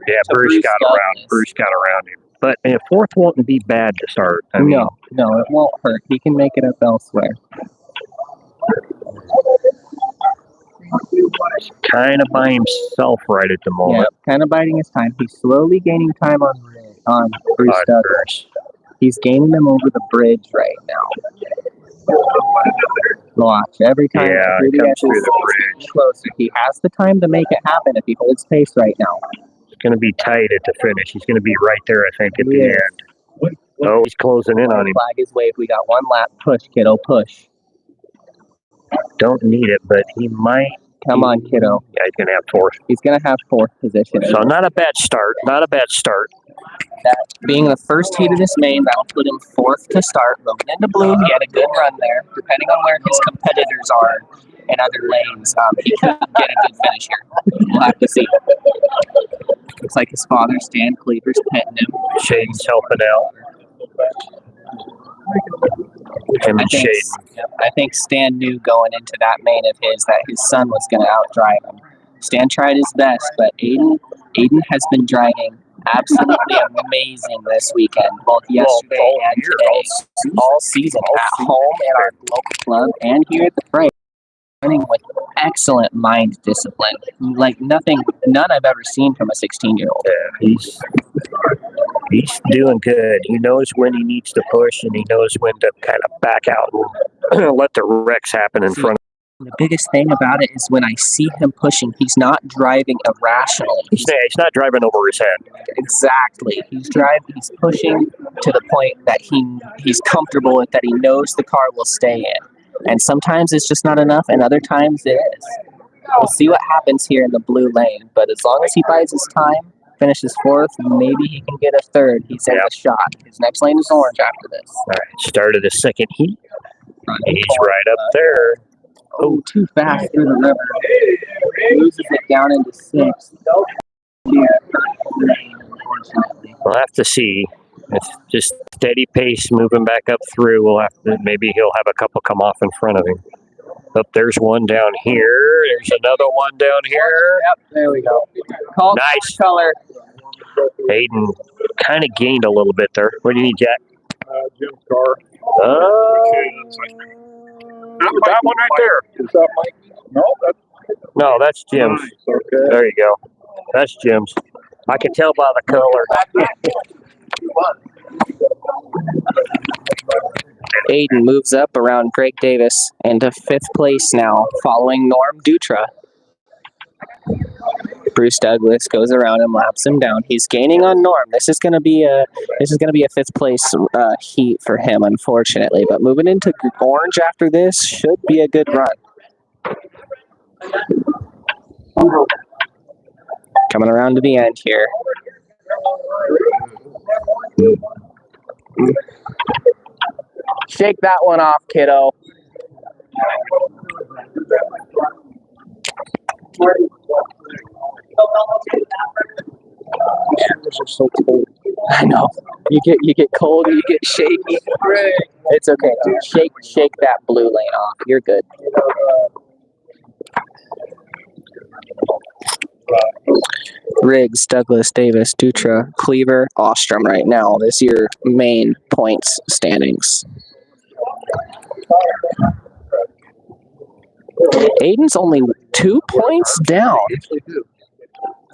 yeah, Bruce got around. Bruce got around him. But 4th won't be bad to start. I mean, no, it won't hurt. He can make it up elsewhere. He's kind of by himself right at the moment. Yeah, kind of biding his time. He's slowly gaining time on Bruce Douglas. He's gaining them over the bridge right now. Watch, every time he comes through the bridge. Closer. He has the time to make it happen if he holds pace right now. It's going to be tight at the finish. He's going to be right there, I think, at the end. Oh, he's closing in on him. Flag his wave. We got 1 lap. Push, kiddo, push. Don't need it, but he might. Come on, kiddo. Yeah, he's going to have 4th. He's going to have 4th position. So not a bad start. Not a bad start. That being the first heat of this main, that'll put him 4th to start. Moving into blue, he had a good run there. Depending on where his competitors are in other lanes, he could get a good finish here. We'll have to see. Looks like his father, Stan Cleaver's petting him. Shaden's helping out. Him and Shaden. I think Stan knew going into that main of his that his son was going to outdrive him. Stan tried his best, but Aiden has been driving absolutely amazing this weekend, both yesterday and today, all season at home in our local club and here at the Fray, running with excellent mind discipline, like none I've ever seen from a 16-year-old. Yeah, he's doing good. He knows when he needs to push, and he knows when to kind of back out and let the wrecks happen in front of him. The biggest thing about it is when I see him pushing, he's not driving irrationally. He's not driving over his head. Exactly. He's pushing to the point that he's comfortable with, that he knows the car will stay in. And sometimes it's just not enough, and other times it is. We'll see what happens here in the blue lane, but as long as he buys his time, finishes 4th, maybe he can get a 3rd. He's in a shot. His next lane is orange after this. All right, start of the 2nd heat. He's right up there. Oh, too fast through the river. Loses it down into 6th. We'll have to see. It's just steady pace moving back up through. We'll have to, maybe he'll have a couple come off in front of him. Up there's one down here. There's another one down here. Yep, there we go. Nice color. Aiden kind of gained a little bit there. What do you need, Jack? Jim's car. That one right there. Is that Mike? No, that's Jim's. Okay. There you go. That's Jim's. I can tell by the color. Aiden moves up around Greg Davis into 5th place now, following Norm Dutra. Bruce Douglas goes around and laps him down. He's gaining on Norm. This is going to be a 5th place heat for him, unfortunately. But moving into orange after this should be a good run. Coming around to the end here. Shake that one off, kiddo. I know. You get cold, you get shaky. It's okay. Shake that blue lane off. You're good. Riggs, Douglas, Davis, Dutra, Cleaver, Ostrom right now. This is your main points standings. Aiden's only 2 points down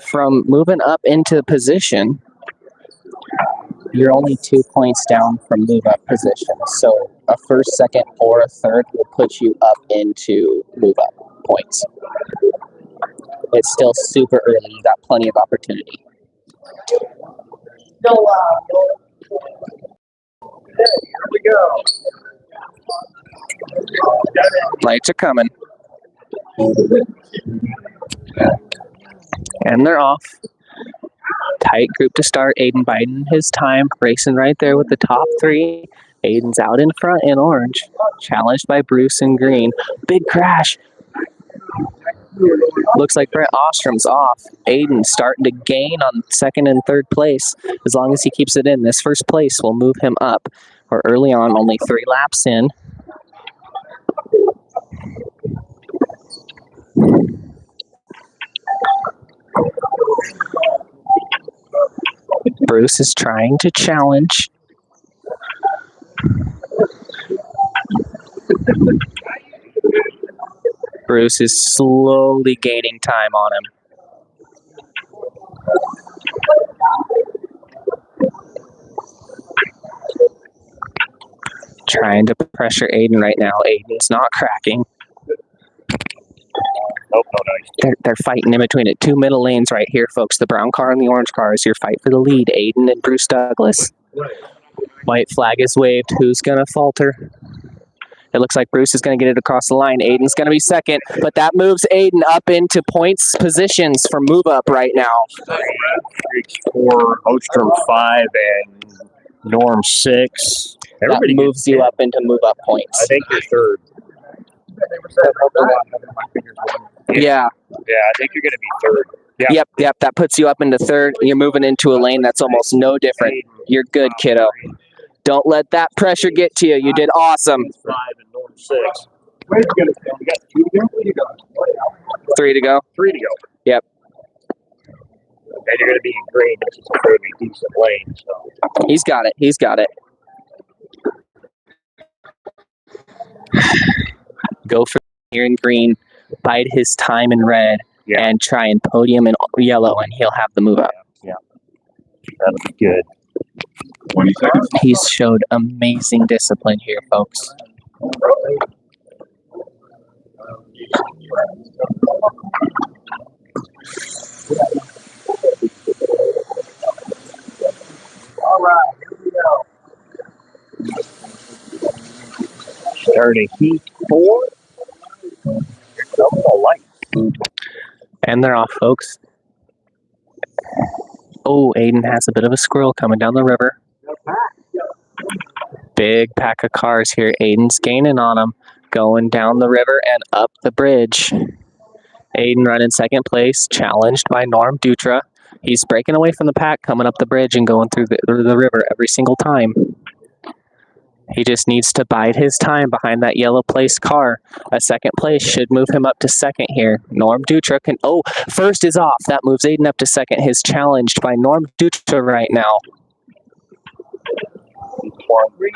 from moving up into position. You're only 2 points down from move-up position. So a first, second, or a third will put you up into move-up points. It's still super early. You got plenty of opportunity. Here we go. Lights are coming. And they're off. Tight group to start. Aiden biding his time, racing right there with the top 3. Aiden's out in front in orange, challenged by Bruce in green. Big crash. Looks like Brent Ostrom's off. Aiden starting to gain on second and third place. As long as he keeps it in, this first place will move him up. We're early on, only 3 laps in. Bruce is trying to challenge. Bruce is slowly gaining time on him. Trying to pressure Aiden right now. Aiden's not cracking. Nope, no dice. They're fighting in between it. 2 middle lanes right here, folks. The brown car and the orange car is your fight for the lead. Aiden and Bruce Douglas. White flag is waved. Who's going to falter? It looks like Bruce is going to get it across the line. Aiden's going to be second, but that moves Aiden up into points positions for move up right now. 4, Ostrom 5, and Norm 6. That moves you up into move up points. I think you're third. Yeah. Yeah, I think you're going to be third. Yep. That puts you up into third. You're moving into a lane that's almost no different. You're good, kiddo. Don't let that pressure get to you. You did awesome. 5 and Norm 6. We got 2 to go. 3 to go. 3 to go. Yep. And you're going to be in green. This is a pretty decent lane. So. He's got it. Go for here in green, bide his time in red, and try and podium in yellow, and he'll have the move up. Yeah. That'll be good. 20 seconds. He's showed amazing discipline here, folks. All right, here we go. Starting heat 4. And they're off, folks. Oh, Aiden has a bit of a squirrel coming down the river. Big pack of cars here. Aiden's gaining on him, going down the river and up the bridge. Aiden running second place, challenged by Norm Dutra. He's breaking away from the pack, coming up the bridge and going through the river every single time. He just needs to bide his time behind that yellow place car. A second place should move him up to second here. Norm Dutra can... Oh, first is off. That moves Aiden up to second. He's challenged by Norm Dutra right now.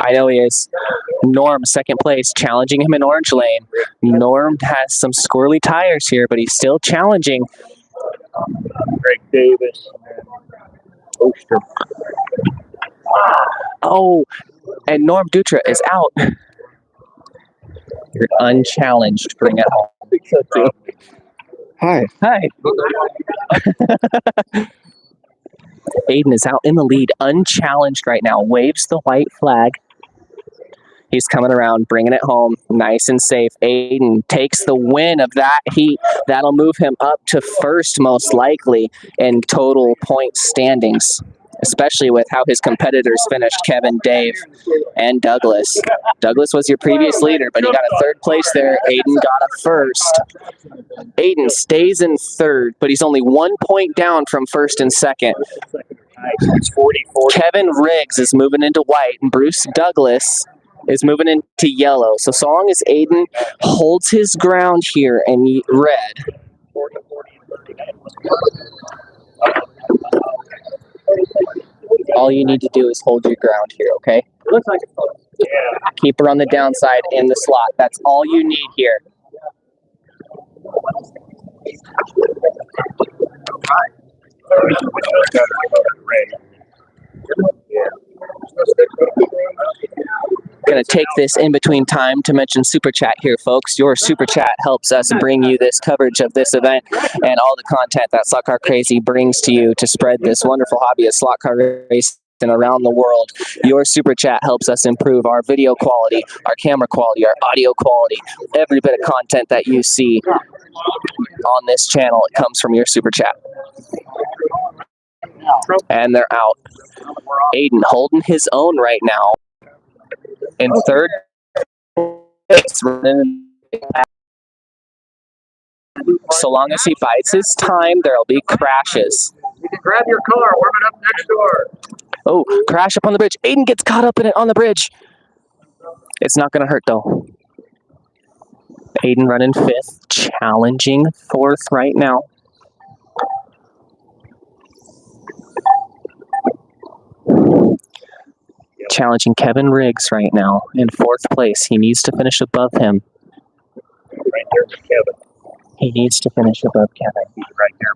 I know he is. Norm, second place, challenging him in orange lane. Norm has some squirrely tires here, but he's still challenging. Greg Davis. Ostrom. Oh, and Norm Dutra is out. You're unchallenged. Bring it home. Hi. Aiden is out in the lead, unchallenged right now. Waves the white flag. He's coming around, bringing it home, nice and safe. Aiden takes the win of that heat. That'll move him up to first, most likely, in total point standings, especially with how his competitors finished, Kevin, Dave, and Douglas. Douglas was your previous leader, but he got a third place there. Aiden got a first. Aiden stays in third, but he's only 1 point down from first and second. Kevin Riggs is moving into white, and Bruce Douglas is moving into yellow. So long as Aiden holds his ground here in red, all you need to do is hold your ground here, okay? Looks like it's close. Yeah. Keep her on the downside in the slot. That's all you need here. Ray. Yeah. going to take this in between time to mention Super Chat here, folks. Your Super Chat helps us bring you this coverage of this event and all the content that Slot Car Crazy brings to you to spread this wonderful hobby of slot car racing around the world. Your Super Chat helps us improve our video quality, our camera quality, our audio quality. Every bit of content that you see on this channel, it comes from your Super Chat. And they're out. Aiden holding his own right now in third place. So long as he bides his time, there'll be crashes. You can grab your car, warm it up next door. Oh, crash up on the bridge. Aiden gets caught up in it on the bridge. It's not going to hurt, though. Aiden running fifth, challenging fourth right now. Challenging Kevin Riggs right now in fourth place. He needs to finish above him. Right there with Kevin. He needs to finish above Kevin. He's right there.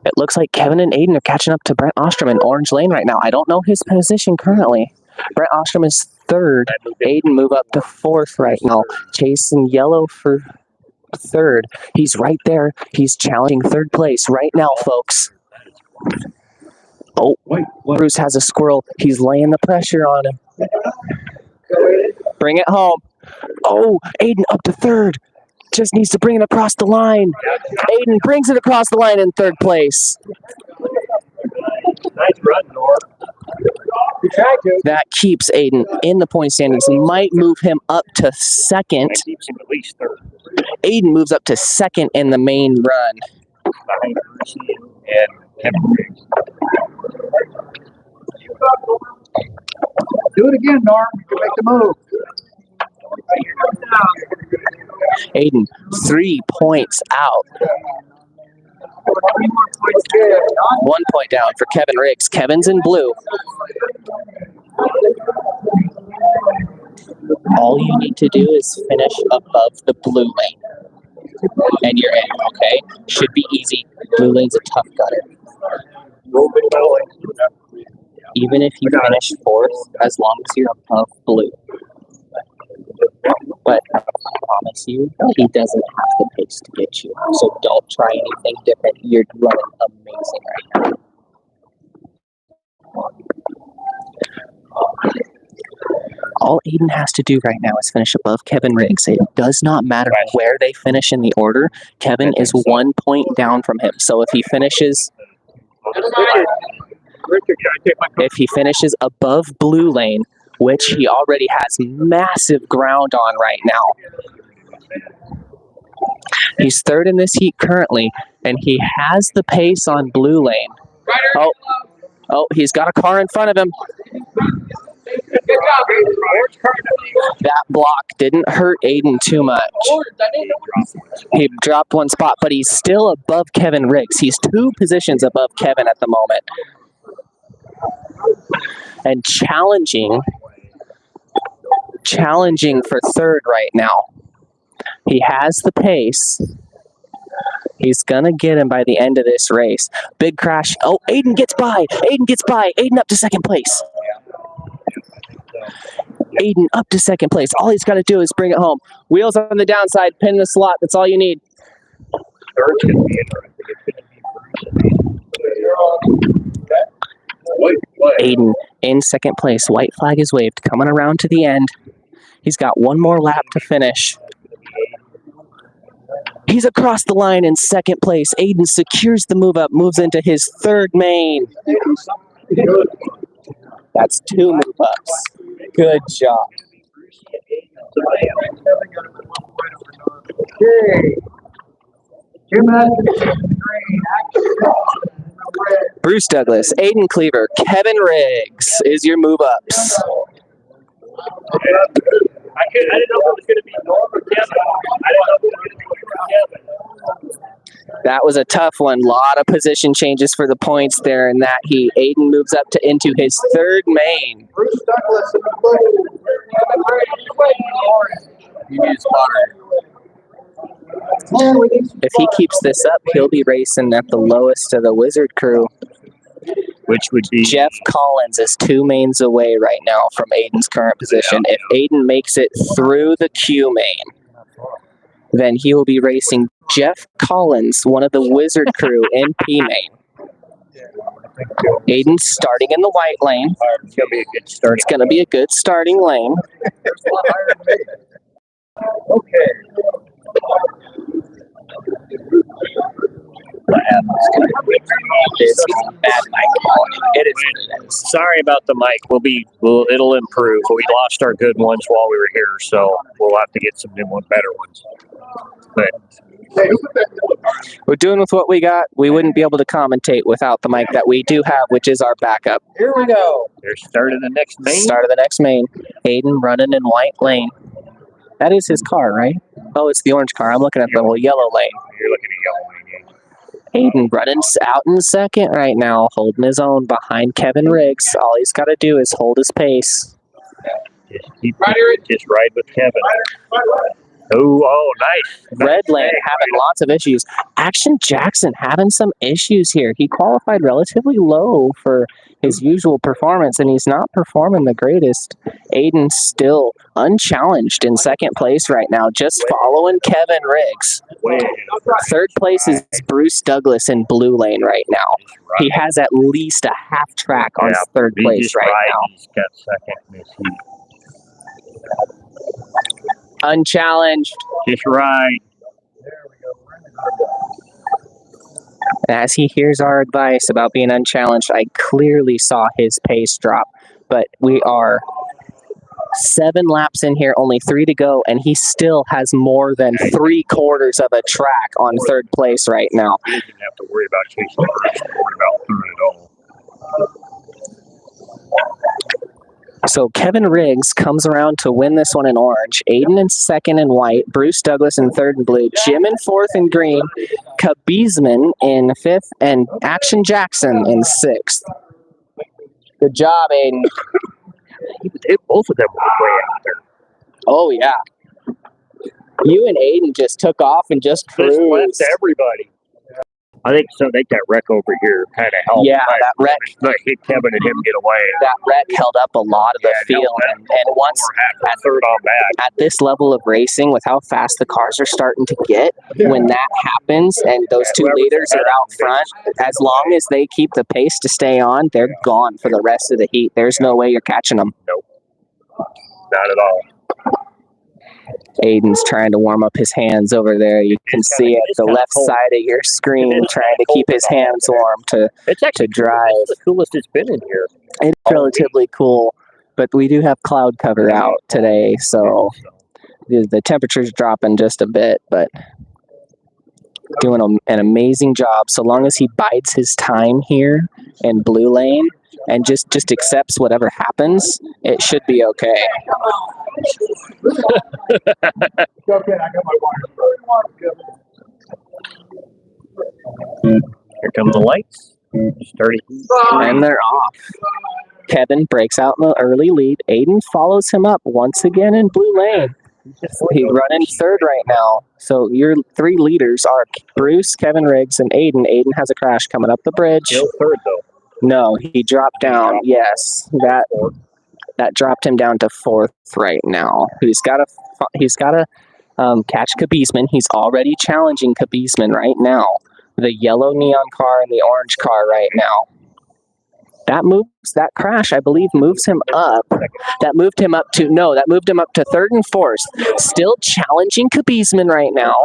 It looks like Kevin and Aiden are catching up to Brent Ostrom in Orange Lane right now. I don't know his position currently. Brent Ostrom is third. Aiden move up to fourth right now. Chasing yellow for third. He's right there. He's challenging third place right now, folks. Oh, Bruce has a squirrel. He's laying the pressure on him. Bring it home. Oh, Aiden up to third. Just needs to bring it across the line. Aiden brings it across the line in third place. Nice run, Norm. That keeps Aiden in the point standings. Might move him up to second. That keeps him at least third. Aiden moves up to second in the main run. Behind Bruce and Kevin Riggs. Do it again, Norm. You make the move. Aiden, 3 points out. 1 point down for Kevin Riggs. Kevin's in blue. All you need to do is finish above the blue lane. And you're in, okay? Should be easy. Blue lane's a tough gutter. Even if you finish fourth, as long as you're above blue. But I promise you, he doesn't have the pace to get you. So don't try anything different. You're running amazing right now. All Aiden has to do right now is finish above Kevin Riggs. It does not matter where they finish in the order. Kevin is 1 point down from him. So if he finishes above blue lane, which he already has massive ground on right now. He's third in this heat currently, and he has the pace on blue lane. Oh, he's got a car in front of him. That block didn't hurt Aiden too much. He dropped one spot, but he's still above Kevin Riggs. He's 2 positions above Kevin at the moment. And challenging for third right now. He has the pace. He's going to get him by the end of this race. Big crash. Oh, Aiden gets by. Aiden up to second place. Aiden up to second place. All he's got to do is bring it home. Wheels on the downside, pin the slot. That's all you need. Third's going to be interesting. Aiden in second place. White flag is waved. Coming around to the end. He's got one more lap to finish. He's across the line in second place. Aiden secures the move up, moves into his third main. That's 2 move ups. Good job. Bruce Douglas, Aiden Cleaver, Kevin Riggs is your move ups. I didn't know if it was going to be Norm or Kevin. I didn't know if it was going to be Kevin. That was a tough one. A lot of position changes for the points there in that heat. Aiden moves up to into his third main. Bruce Douglas in the blue. You need a spotter. If he keeps this up, he'll be racing at the lowest of the Wizard crew. which would be Jeff Collins is 2 mains away right now from Aiden's current position. If Aiden makes it through the Q main, then he will be racing Jeff Collins, one of the Wizard crew in P main. Aiden's starting in the white lane. It's going to be a good start. It's going to be a good starting lane. Okay. This is bad mic quality. It is. Sorry about the mic. It'll improve. We lost our good ones while we were here, so we'll have to get some new one, better ones. But we're doing with what we got. We wouldn't be able to commentate without the mic that we do have, which is our backup. Here we go. there's start of the next main. Start of the next main. Aiden running in white lane. That is his car, right? Oh, it's the orange car. I'm looking at the whole yellow lane. You're looking at yellow lane. Aiden running out in second right now, holding his own behind Kevin Riggs. All he's got to do is hold his pace. Just ride with Kevin. Oh, nice. Red lane having lots of issues. Action Jackson having some issues here. He qualified relatively low for his usual performance, and he's not performing the greatest. Aiden still unchallenged in second place right now, just following Kevin Riggs. Third place is Bruce Douglas in blue lane right now. He has at least a half track on third place right now. He's got second in this heat. Unchallenged. Just ride. As he hears our advice about being unchallenged, I clearly saw his pace drop. But we are 7 laps in here, only 3 to go, and he still has more than 3/4 of a track on third place right now. He doesn't have to worry about chasing first, worry about third at all. So Kevin Riggs comes around to win this one in orange. Aiden in second in white. Bruce Douglas in third in blue. Jim in fourth in green. Cabizman in fifth. And Action Jackson in sixth. Good job, Aiden. Both of them were way out there. Oh, yeah. You and Aiden just took off and just Just left cruised. everybody. I think so. I think that wreck over here kind of helped. Yeah, that wreck. Like hit Kevin and him get away. That wreck held up a lot of the field. And once at third on back. at this level of racing, with how fast the cars are starting to get, when that happens and those two leaders are out front, as long as they keep the pace to stay on, they're gone for the rest of the heat. There's no way you're catching them. Nope. Not at all. Aiden's trying to warm up his hands over there. You can see at the left side of your screen trying to keep his hands warm to drive. It's the coolest it's been in here. It's relatively cool, but we do have cloud cover out today, so the temperature's dropping just a bit, but doing an amazing job. So long as he bides his time here in blue lane and just accepts whatever happens, it should be okay. Here come the lights. Starting. And they're off. Kevin breaks out in the early lead. Aiden follows him up once again in blue lane. He's running third right now. So your 3 leaders are Bruce, Kevin Riggs, and Aiden. Aiden has a crash coming up the bridge. Still third though. No, he dropped down. Yes, that dropped him down to 4th right now. He's got to catch Cabizman. He's already challenging Cabizman right now. The yellow neon car and the orange car right now. That crash, I believe, moves him up. That moved him up to 3rd and 4th. Still challenging Cabizman right now.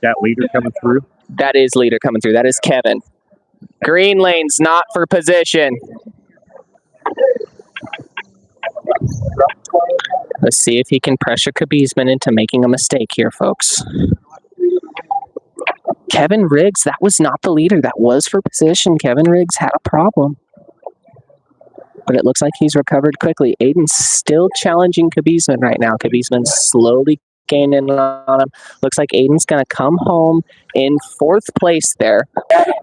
That leader coming through? That is leader coming through. That is Kevin. Green lane's not for position. Let's see if he can pressure Cabizman into making a mistake here, folks. Kevin Riggs, that was not the leader. That was for position. Kevin Riggs had a problem. But it looks like he's recovered quickly. Aiden's still challenging Cabizman right now. Cabizman's slowly gaining on him. Looks like Aiden's going to come home in 4th place there.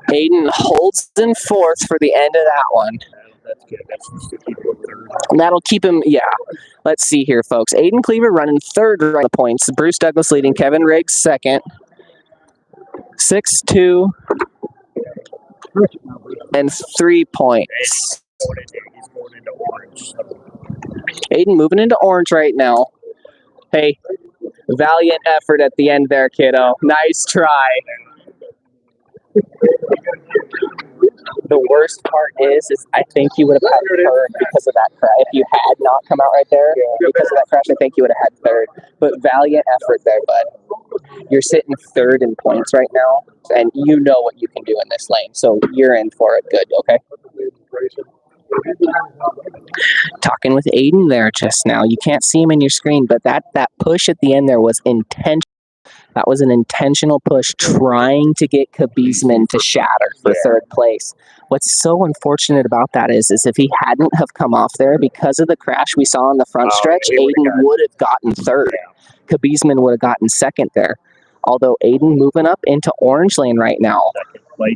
Aiden holds in 4th for the end of that one. That's good. And that'll keep him, yeah. Let's see here, folks. Aiden Cleaver running 3rd right the points. Bruce Douglas leading. Kevin Riggs 2nd. 6-2. and 3 points. He's going into orange. Aiden moving into orange right now. Hey, valiant effort at the end there, kiddo. Nice try. The worst part is I think you would have had third because of that crash. If you had not come out right there because of that crash, I think you would have had third. But valiant effort there, bud. You're sitting third in points right now, and you know what you can do in this lane. So you're in for it good, okay? Talking with Aiden there just now. You can't see him in your screen, but that push at the end there was intentional. That was an intentional push trying to get Khabizman to shatter for third place. What's so unfortunate about that is if he hadn't have come off there because of the crash we saw on the front stretch, Aiden would have gotten third. Khabizman would have gotten second there. Although Aiden moving up into orange lane right now,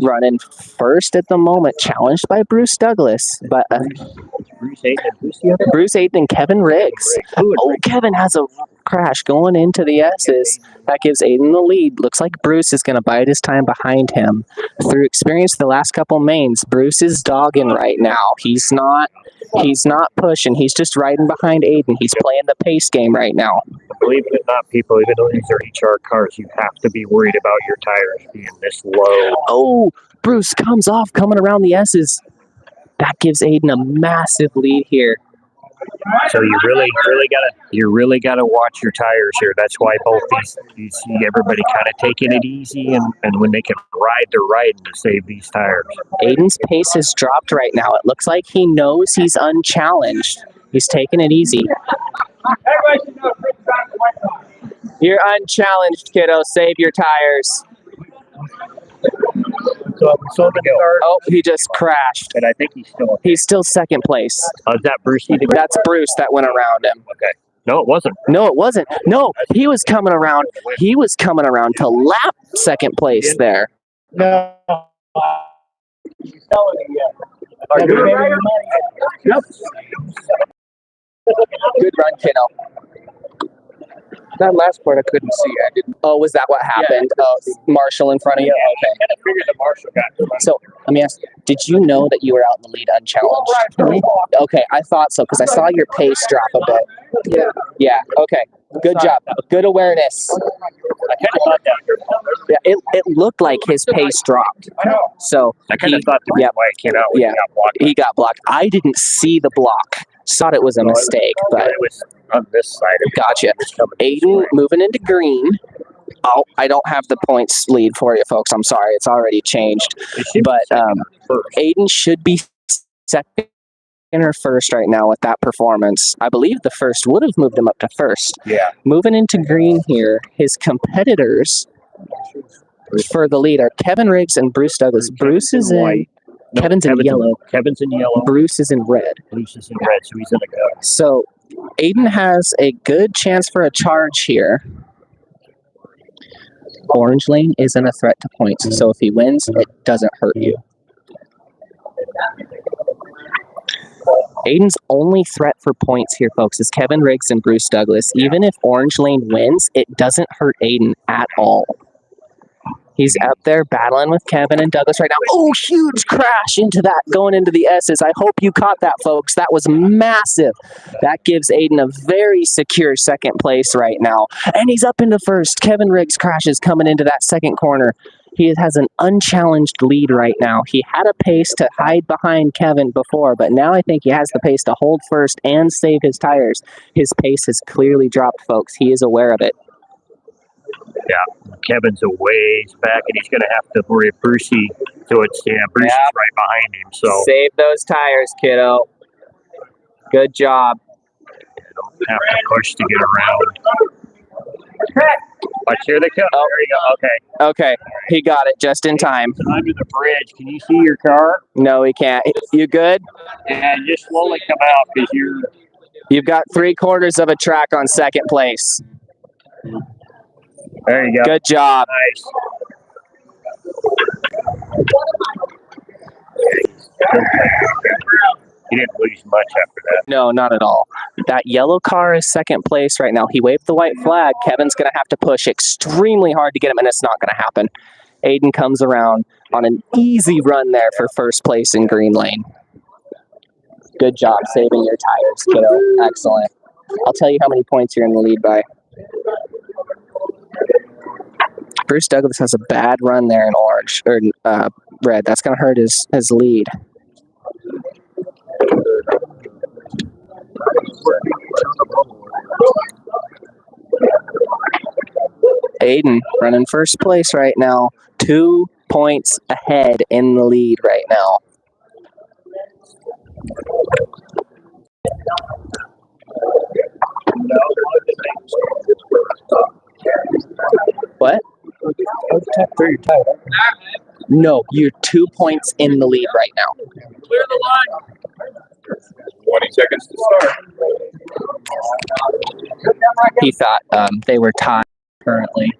running first at the moment, challenged by Bruce Douglas, but Bruce Aiden and Kevin Riggs. Oh, Kevin has a crash going into the S's. That gives Aiden the lead. Looks like Bruce is going to bide his time behind him. Through experience the last couple mains, Bruce is dogging right now. He's not pushing. He's just riding behind Aiden. He's playing the pace game right now. Believe it or not, people, even though these are HR cars, you have to be worried about your tires being this low. Oh, Bruce comes off coming around the S's. That gives Aiden a massive lead here. So you really gotta watch your tires here. That's why both you see everybody kind of taking it easy, and when they can ride, they're riding to save these tires. Aiden's pace has dropped right now. It looks like he knows he's unchallenged. He's taking it easy. You're unchallenged, kiddo. Save your tires. Oh, he just crashed. And I think He's still second place. Is that Bruce? That's Bruce that went around him. Okay. No, it wasn't. No, it wasn't. No, he was coming around. He was coming around to lap second place there. No. Good run, kiddo. That last part I couldn't see. I didn't. Oh, was that what happened? Oh, Marshall in front of you? Okay. I figured the Marshall got. So let me ask you, did you know that you were out in the lead unchallenged? Okay, I thought so because I saw your pace drop a bit. Yeah, okay. Good job. Good awareness. I kind of thought that. Yeah, it looked like his pace dropped. So I kind of thought the reason why it came out was he got blocked. He got blocked. I didn't see the block. Thought it was a mistake, but it was on this side. Gotcha. Aiden moving into green. Oh, I don't have the points lead for you, folks. I'm sorry. It's already changed. But Aiden should be second or first right now with that performance. I believe the first would have moved him up to first. Yeah. Moving into green here, his competitors for the lead are Kevin Riggs and Bruce Douglas. Bruce is in white. No, Kevin's in yellow. Kevin's in yellow. Bruce is in red. Bruce is in red, so he's in a gun. So Aiden has a good chance for a charge here. Orange lane isn't a threat to points, so if he wins, it doesn't hurt you. Aiden's only threat for points here, folks, is Kevin Riggs and Bruce Douglas. Even if Orange Lane wins, it doesn't hurt Aiden at all. He's up there battling with Kevin and Douglas right now. Oh, huge crash into that, going into the S's. I hope you caught that, folks. That was massive. That gives Aiden a very secure second place right now. And he's up into first. Kevin Riggs crashes coming into that second corner. He has an unchallenged lead right now. He had a pace to hide behind Kevin before, but now I think he has the pace to hold first and save his tires. His pace has clearly dropped, folks. He is aware of it. Yeah, Kevin's a ways back, and he's going to have to worry Brucey. So it's, Bruce is right behind him. So save those tires, kiddo. Good job. Don't have to push to get around. Watch, here they come. Oh, there you go. Okay. Okay, he got it just in time. Under the bridge. Can you see your car? No, he can't. You good? And just slowly come out because You've got 3/4 of a track on second place. There you go. Good job. Nice. He didn't lose much after that. No, not at all. That yellow car is second place right now. He waved the white flag. Kevin's going to have to push extremely hard to get him, and it's not going to happen. Aiden comes around on an easy run there for first place in green lane. Good job saving your tires, kiddo. Excellent. I'll tell you how many points you're in the lead by. Bruce Douglas has a bad run there in orange or red. That's going to hurt his lead. Aiden running first place right now. 2 points ahead in the lead right now. What? No, you're 2 points in the lead right now. Clear the line. 20 seconds to start. He thought they were tied currently.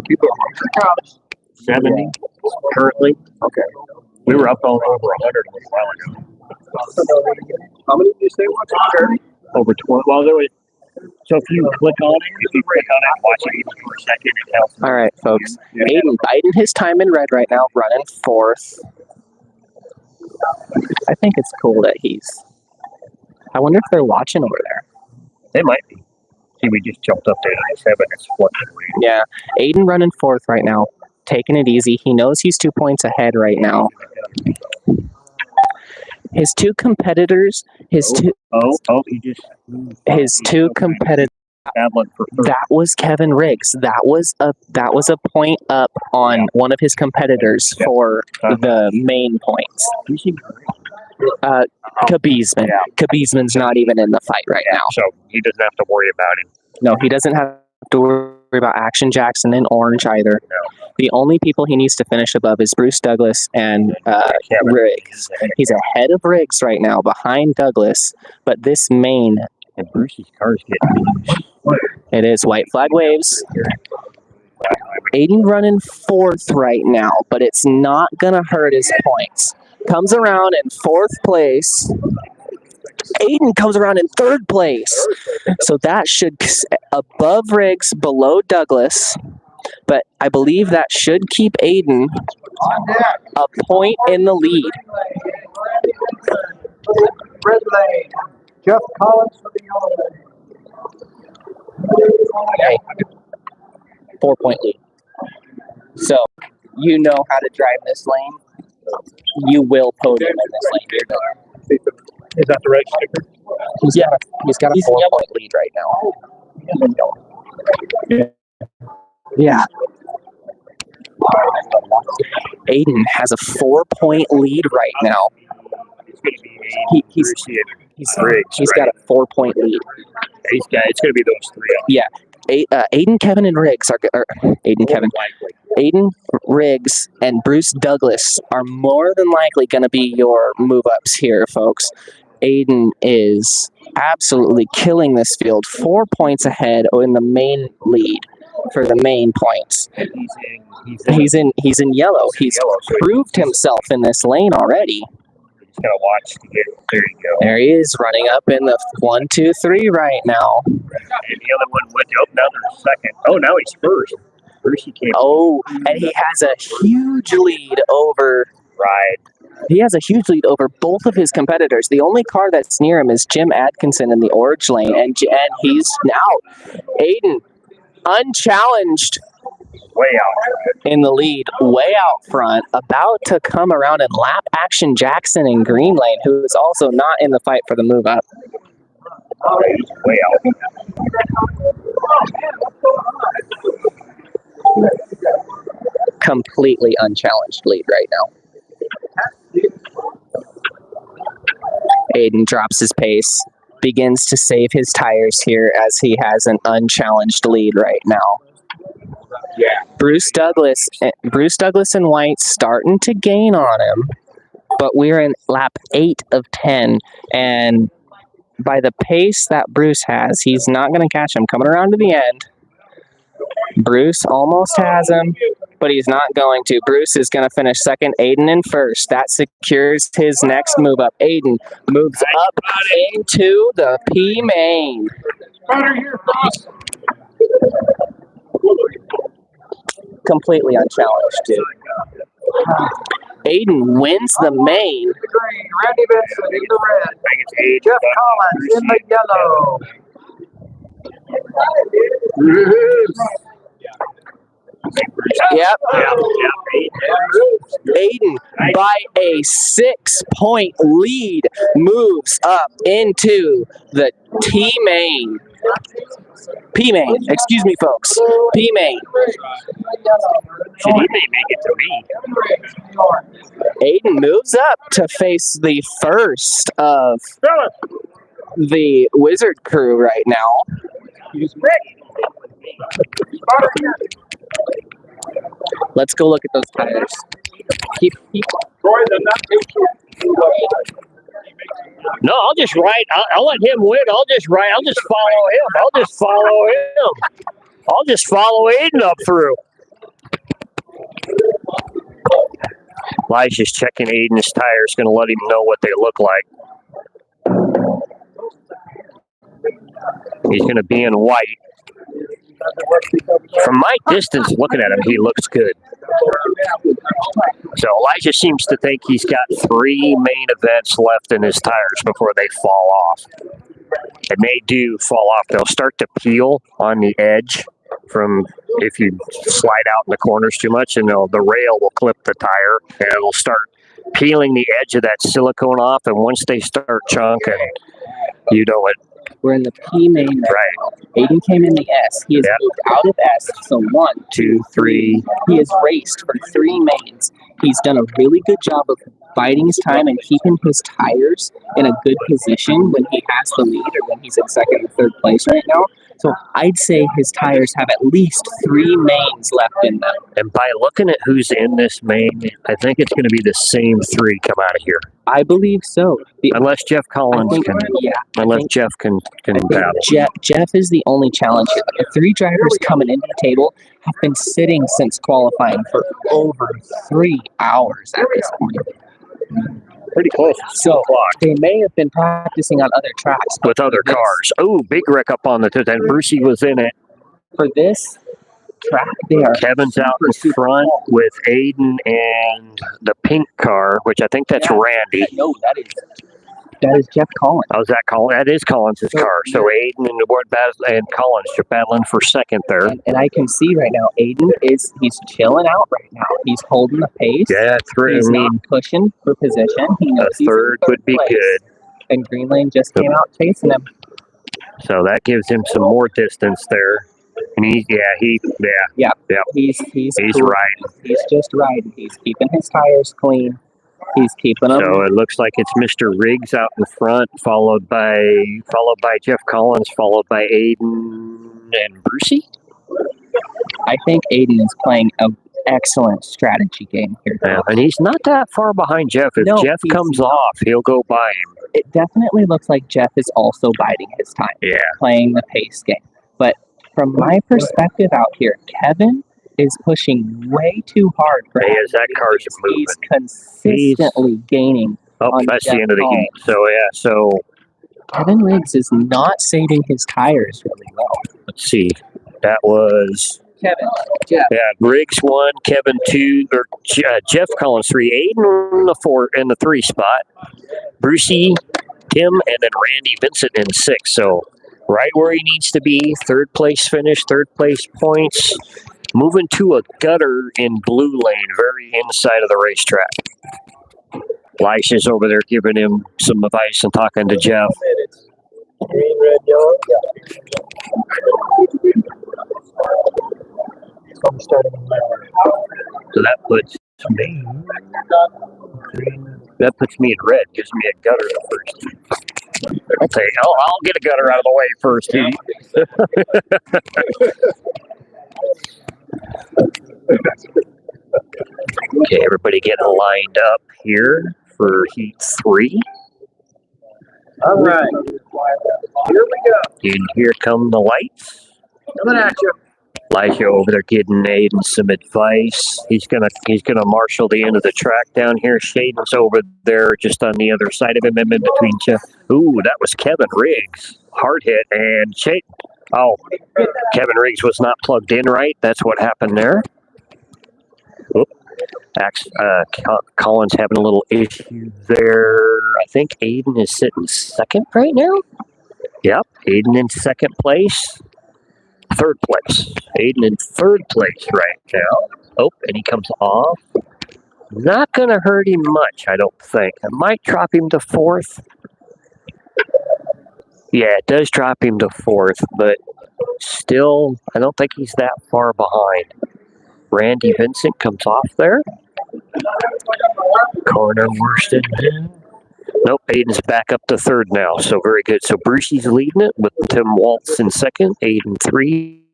People 70 currently. Okay. We were up all over 100 a while ago. How many did you say watching? Over 20. Well, there was. So if you click on it, if you click on it, watch it even for a second, it helps. All right, folks. Aiden biding his time in red right now, running fourth. I think it's cool that I wonder if they're watching over there. They might be. See, we just jumped up to 97. It's fluctuating. Yeah. Aiden running fourth right now, taking it easy. He knows he's 2 points ahead right now. His two competitors, he just competitors. That was Kevin Riggs. That was a point up on one of his competitors for the main points. Kabizman. Kabizman's not even in the fight right now. So he doesn't have to worry about him. No, he doesn't have to worry about Action Jackson in orange either. No. The only people he needs to finish above is Bruce Douglas and Riggs. He's ahead of Riggs right now, behind Douglas. But this main... And Bruce's car's getting... It is white flag waves. Aiden running fourth right now, but it's not going to hurt his points. Comes around in fourth place. Aiden comes around in third place. So that should, above Riggs, below Douglas. But I believe that should keep Aiden a point in the lead. Red lane. Jeff Collins for the yellow lane. Okay. 4 point lead. So, you know how to drive this lane. You will podium in this lane. You're good. Is that the right sticker? He's got a 4 point lead right now. Yeah. Aiden has a 4 point lead right now. He's got a 4 point lead. It's going to be those three. Yeah. Aiden, Kevin, and Riggs Aiden, Riggs, and Bruce Douglas are more than likely going to be your move-ups here, folks. Aiden is absolutely killing this field. 4 points ahead in the main lead for the main points. He's in yellow. He's proved himself in this lane already. Just gotta watch to get there. You go. There he is, running up in the 1, 2, 3 right now. And the other one went up. Now there's second. Oh, now he's first. First he came. Oh, and he has a huge lead over. Right. He has a huge lead over both of his competitors. The only car that's near him is Jim Atkinson in the orange lane, and he's out. Aiden, unchallenged, way out in the lead, way out front, about to come around and lap Action Jackson in green lane, who is also not in the fight for the move up. He's way out. Completely unchallenged lead right now. Aiden drops his pace, begins to save his tires here as he has an unchallenged lead right now. Yeah. Bruce Douglas and White starting to gain on him, but we're in lap 8 of 10, and by the pace that Bruce has, he's not going to catch him. Coming around to the end, Bruce almost has him, but he's not going to. Bruce is going to finish second, Aiden in first. That secures his next move up. Aiden moves up into the P main. Completely unchallenged, dude. Aiden wins the main. Randy Benson in the red. Jeff Collins in the yellow. Yep. Aiden, by a 6-point lead, moves up into the T main. P main. Excuse me, folks. P main. He may make it to me. Aiden moves up to face the first of the Wizard crew right now. Let's go look at those tires. Keep. No, I'll just ride. I'll let him win. I'll just ride. I'll just follow him. I'll just follow Aiden up through. Elijah's checking Aiden's tires. Going to let him know what they look like. He's going to be in white. From my distance, looking at him, he looks good. So Elijah seems to think he's got 3 main events left in his tires before they fall off. And they do fall off. They'll start to peel on the edge from if you slide out in the corners too much, and the rail will clip the tire, and it'll start peeling the edge of that silicone off. And once they start chunking, you know it. We're in the P main. Right. Aiden came in the S. He has moved out of S. So 1, 2, 3. He has raced for 3 mains. He's done a really good job of biding his time and keeping his tires in a good position when he has the lead or when he's in second or third place right now. So I'd say his tires have at least 3 mains left in them. And by looking at who's in this main, I think it's going to be the same 3 come out of here. I believe so. Unless Jeff Collins can. Yeah. Unless Jeff can battle. Jeff is the only challenge here. The 3 drivers coming into the table have been sitting since qualifying for over 3 hours at this point. Pretty close. So they may have been practicing on other tracks. With other cars. Oh, big wreck up on the tip. And Brucey was in it. For this track, they are Kevin's out in front with Aiden and the pink car, which I think that's Randy. No, that is Jeff Collins. How's that Collins? That is Collins' car. So Aiden and the board and Collins are battling for second there. And I can see right now, Aiden he's chilling out right now. He's holding the pace. Yeah, He's not pushing for position. He knows a third would be good. And Green Lane just came out chasing him. So that gives him some more distance there. And he's He's cool. Riding. He's just riding. He's keeping his tires clean. He's keeping them. So it looks like it's Mr. Riggs out in front, followed by Jeff Collins, followed by Aiden and Brucey. I think Aiden is playing an excellent strategy game here. Yeah, and he's not that far behind Jeff. If Jeff comes off, he'll go by him. It definitely looks like Jeff is also biding his time. Yeah. Playing the pace game. But from my perspective out here, Kevin is pushing way too hard for him. That car's moving. He's consistently gaining. That's the end of the game. So Kevin Riggs is not saving his tires really well. Let's see. That was Kevin. Jeff. Yeah, Riggs 1, Kevin 2, or Jeff Collins 3, Aiden in the 3 spot, Brucey, Tim, and then Randy Vincent in 6. So right where he needs to be. 3rd place finish, 3rd place points. Moving to a gutter in blue lane, very inside of the racetrack. Elisha's over there giving him some advice and talking to Jeff. Green, red, yellow. So that puts me in red, gives me a gutter first. I'll get a gutter out of the way first. Okay, everybody getting lined up here for heat 3. All right. Here we go. And here come the lights. Coming at you. Elijah over there getting Aiden some advice. He's gonna marshal the end of the track down here. Shaden's over there just on the other side of him, in between. Ooh, that was Kevin Riggs. Hard hit, and Shaden. Oh, Kevin Riggs was not plugged in right. That's what happened there. Oop. Collins having a little issue there. I think Aiden is sitting second right now. Yep, Aiden in second place. Third place. Aiden in third place right now. Oh, and he comes off. Not going to hurt him much, I don't think. It might drop him to fourth. Yeah, it does drop him to fourth, but still, I don't think he's that far behind. Randy Vincent comes off there. Corner Worsted. Nope, Aiden's back up to third now, so very good. So Brucey's leading it with Tim Waltz in second, Aiden 3,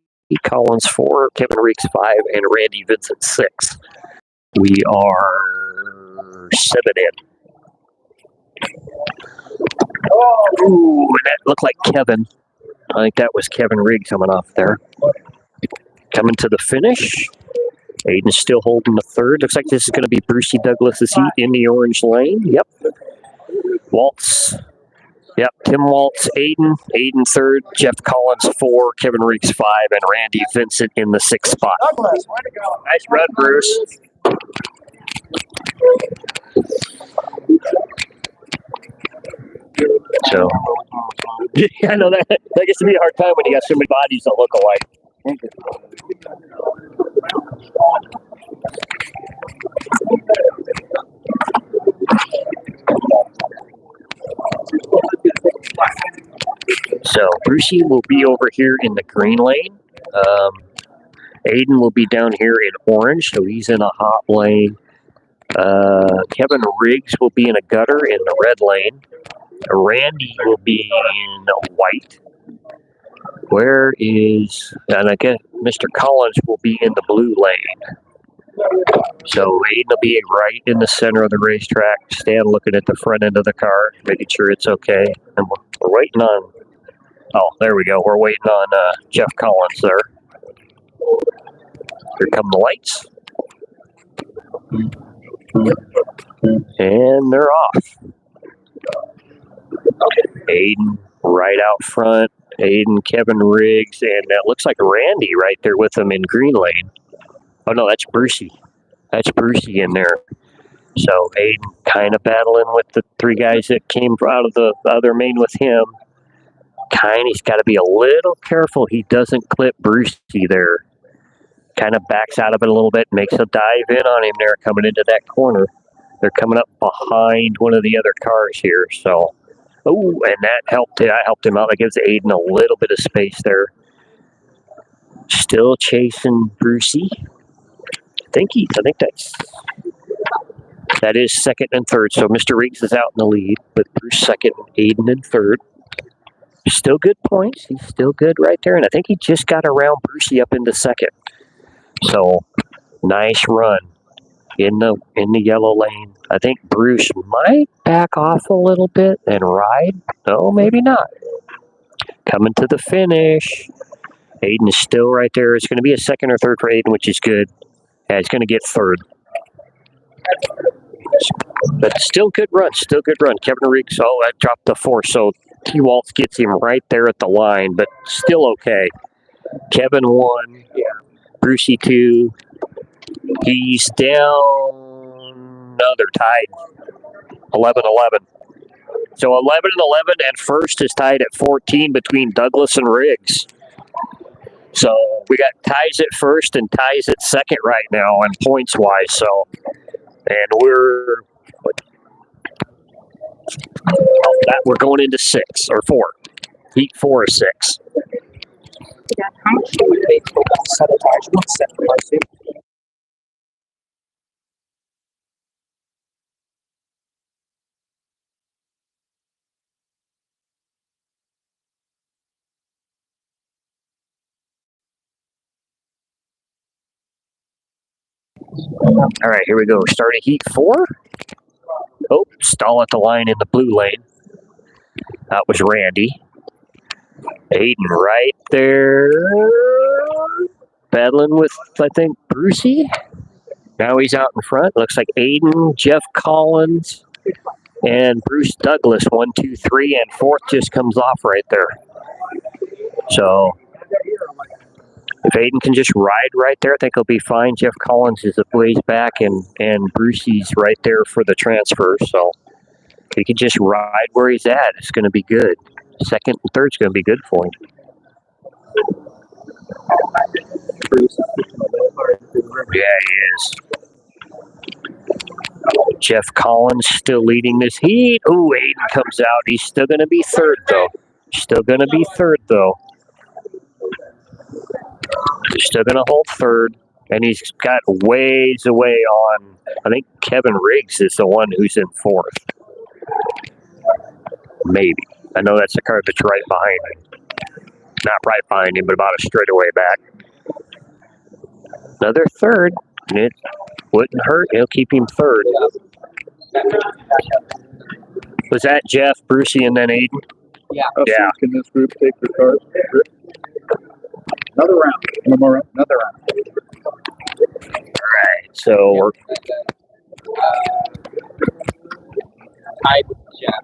Collins 4, Kevin Riggs 5, and Randy Vincent 6. We are 7 in. Ooh, and that looked like Kevin. I think that was Kevin Riggs coming off there. Coming to the finish. Aiden's still holding the third. Looks like this is going to be Brucey Douglas's heat in the orange lane. Yep. Waltz. Yep. Tim Waltz, Aiden. Aiden third. Jeff Collins 4. Kevin Riggs 5. And Randy Vincent in the 6th spot. Douglas, way to go. Nice run, Bruce. So, yeah, I know that gets to be a hard time when you got so many bodies that look alike. So Brucey will be over here in the green lane. Aiden will be down here in orange, so he's in a hot lane. Kevin Riggs will be in a gutter in the red lane. Randy will be in white. Where is, and I guess Mr. Collins will be in the blue lane. So Aiden will be right in the center of the racetrack. Stan looking at the front end of the car, making sure it's okay. And we're waiting on, oh, there we go. We're waiting on Jeff Collins there. Here come the lights. And they're off. Aiden right out front. Aiden, Kevin Riggs, and that looks like Randy right there with them in green lane. Oh, no, that's Brucey. That's Brucey in there. So Aiden kind of battling with the 3 guys that came out of the other main with him. He's got to be a little careful he doesn't clip Brucey there. Kind of backs out of it a little bit, makes a dive in on him there coming into that corner. They're coming up behind one of the other cars here, so... Oh, and that helped. I helped him out. That gives Aiden a little bit of space there. Still chasing Brucey. I think that is second and third. So Mr. Riggs is out in the lead with Bruce second, Aiden in third. Still good points. He's still good right there, and I think he just got around Brucey up into second. So nice run in the yellow lane. I think Bruce might back off a little bit and ride. No, maybe not. Coming to the finish. Aiden is still right there. It's going to be a second or third for Aiden, which is good. Yeah, it's going to get third. But still good run. Still good run. Kevin Riggs, oh, that dropped the 4. So T. Waltz gets him right there at the line, but still okay. Kevin 1. Yeah. Brucey 2. He's down. No, they're tied. 11-11. So 11-11, and first is tied at 14 between Douglas and Riggs. So we got ties at first and ties at second right now, and points wise. So, and we're going into 6 or 4. Heat 4 or 6. How much do we pay for a set of tires? What set price is? All right, here we go. Starting heat 4. Oh, stall at the line in the blue lane. That was Randy. Aiden right there. struggling with, I think, Brucey. Now he's out in front. Looks like Aiden, Jeff Collins, and Bruce Douglas. 1, 2, 3, and fourth just comes off right there. So if Aiden can just ride right there, I think he'll be fine. Jeff Collins is a ways back, and Brucey's right there for the transfer. So if he can just ride where he's at, it's going to be good. Second and third's going to be good for him. Yeah, he is. Jeff Collins still leading this heat. Ooh, Aiden comes out. He's still going to be third, though. Still going to be third, though. He's still going to hold third. And he's got ways away on, I think Kevin Riggs is the one who's in fourth. Maybe. I know that's the car that's right behind him. Not right behind him, but about a straightaway back. Another third. It wouldn't hurt. It'll keep him third. Was that Jeff, Brucey, and then Aiden? Yeah. Yeah. Can this group take their cars? Another round. One more round. Another round. All right. So we're Tied with Jeff.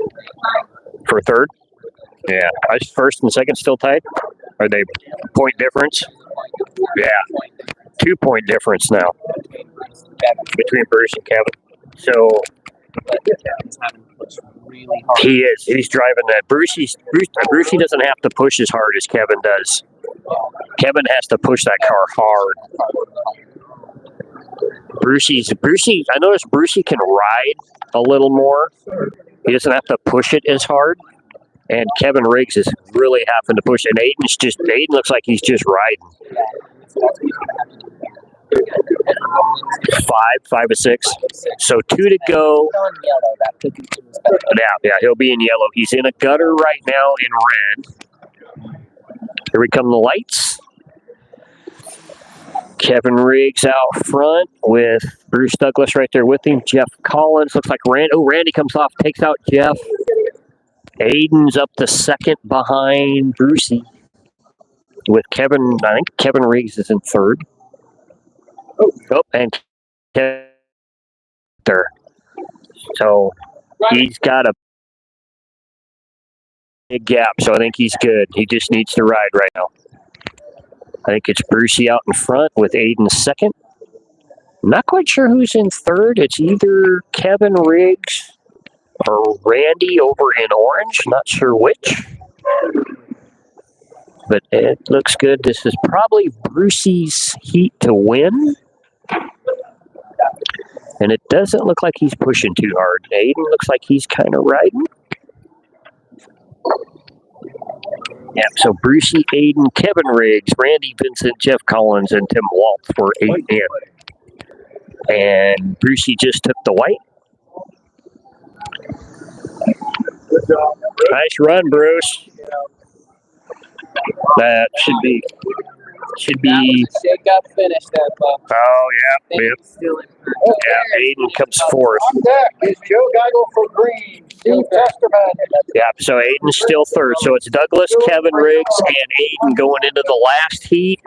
for third. Yeah. Is first and second still tied? Are they point difference? Yeah. 2-point difference now between Bruce and Kevin. So he is. He's driving that. Brucey doesn't have to push as hard as Kevin does. Kevin has to push that car hard. Brucey. I noticed Brucey can ride a little more. He doesn't have to push it as hard. And Kevin Riggs is really having to push it. And Aiden looks like he's just riding. 5 or 6. So 2 to go. Yeah, he'll be in yellow. He's in a gutter right now in red. Here we come the lights. Kevin Riggs out front with Bruce Douglas right there with him. Jeff Collins looks like Randy comes off, takes out Jeff. Aiden's up to second behind Brucey with Kevin. I think Kevin Riggs is in third. Oh, and Kevin there. So he's got a big gap, so I think he's good. He just needs to ride right now. I think it's Brucey out in front with Aiden second. I'm not quite sure who's in third. It's either Kevin Riggs or Randy over in orange. Not sure which. But it looks good. This is probably Brucey's heat to win. And it doesn't look like he's pushing too hard. Aiden looks like he's kind of riding. Yeah, so Brucey, Aiden, Kevin Riggs, Randy Vincent, Jeff Collins, and Tim Waltz for 8 in. And Brucey just took the white. Nice run, Bruce. That should be. Shake up finish there, folks. Oh, yeah. Yeah, Aiden comes fourth. On deck is Joe Geigel for green. Steve Testerman. Yeah, so Aiden's still third. So it's Douglas, Kevin Riggs, and Aiden going into the last heat.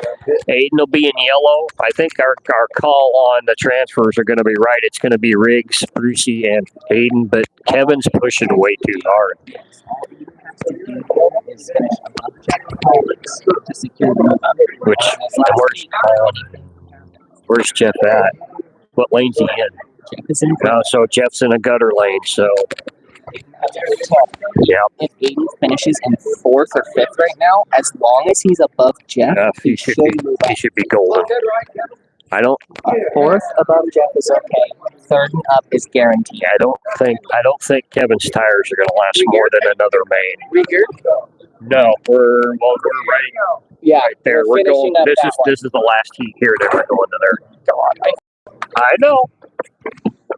Aiden will be in yellow. I think our call on the transfers are going to be right. It's going to be Riggs, Brucey, and Aiden, but Kevin's pushing way too hard. Where's Jeff at? What lane's he in? No, so Jeff's in a gutter lane, so. Yeah. If Aiden finishes in 4th or 5th right now, as long as he's above Jeff, He should be golden. I don't. 4th above Jeff is okay. 3rd and up is guaranteed. I don't think Kevin's tires are going to last more than another main. No, we're right. Yeah, Right there. We're going. This is the last heat here. Then we're going to there. I know.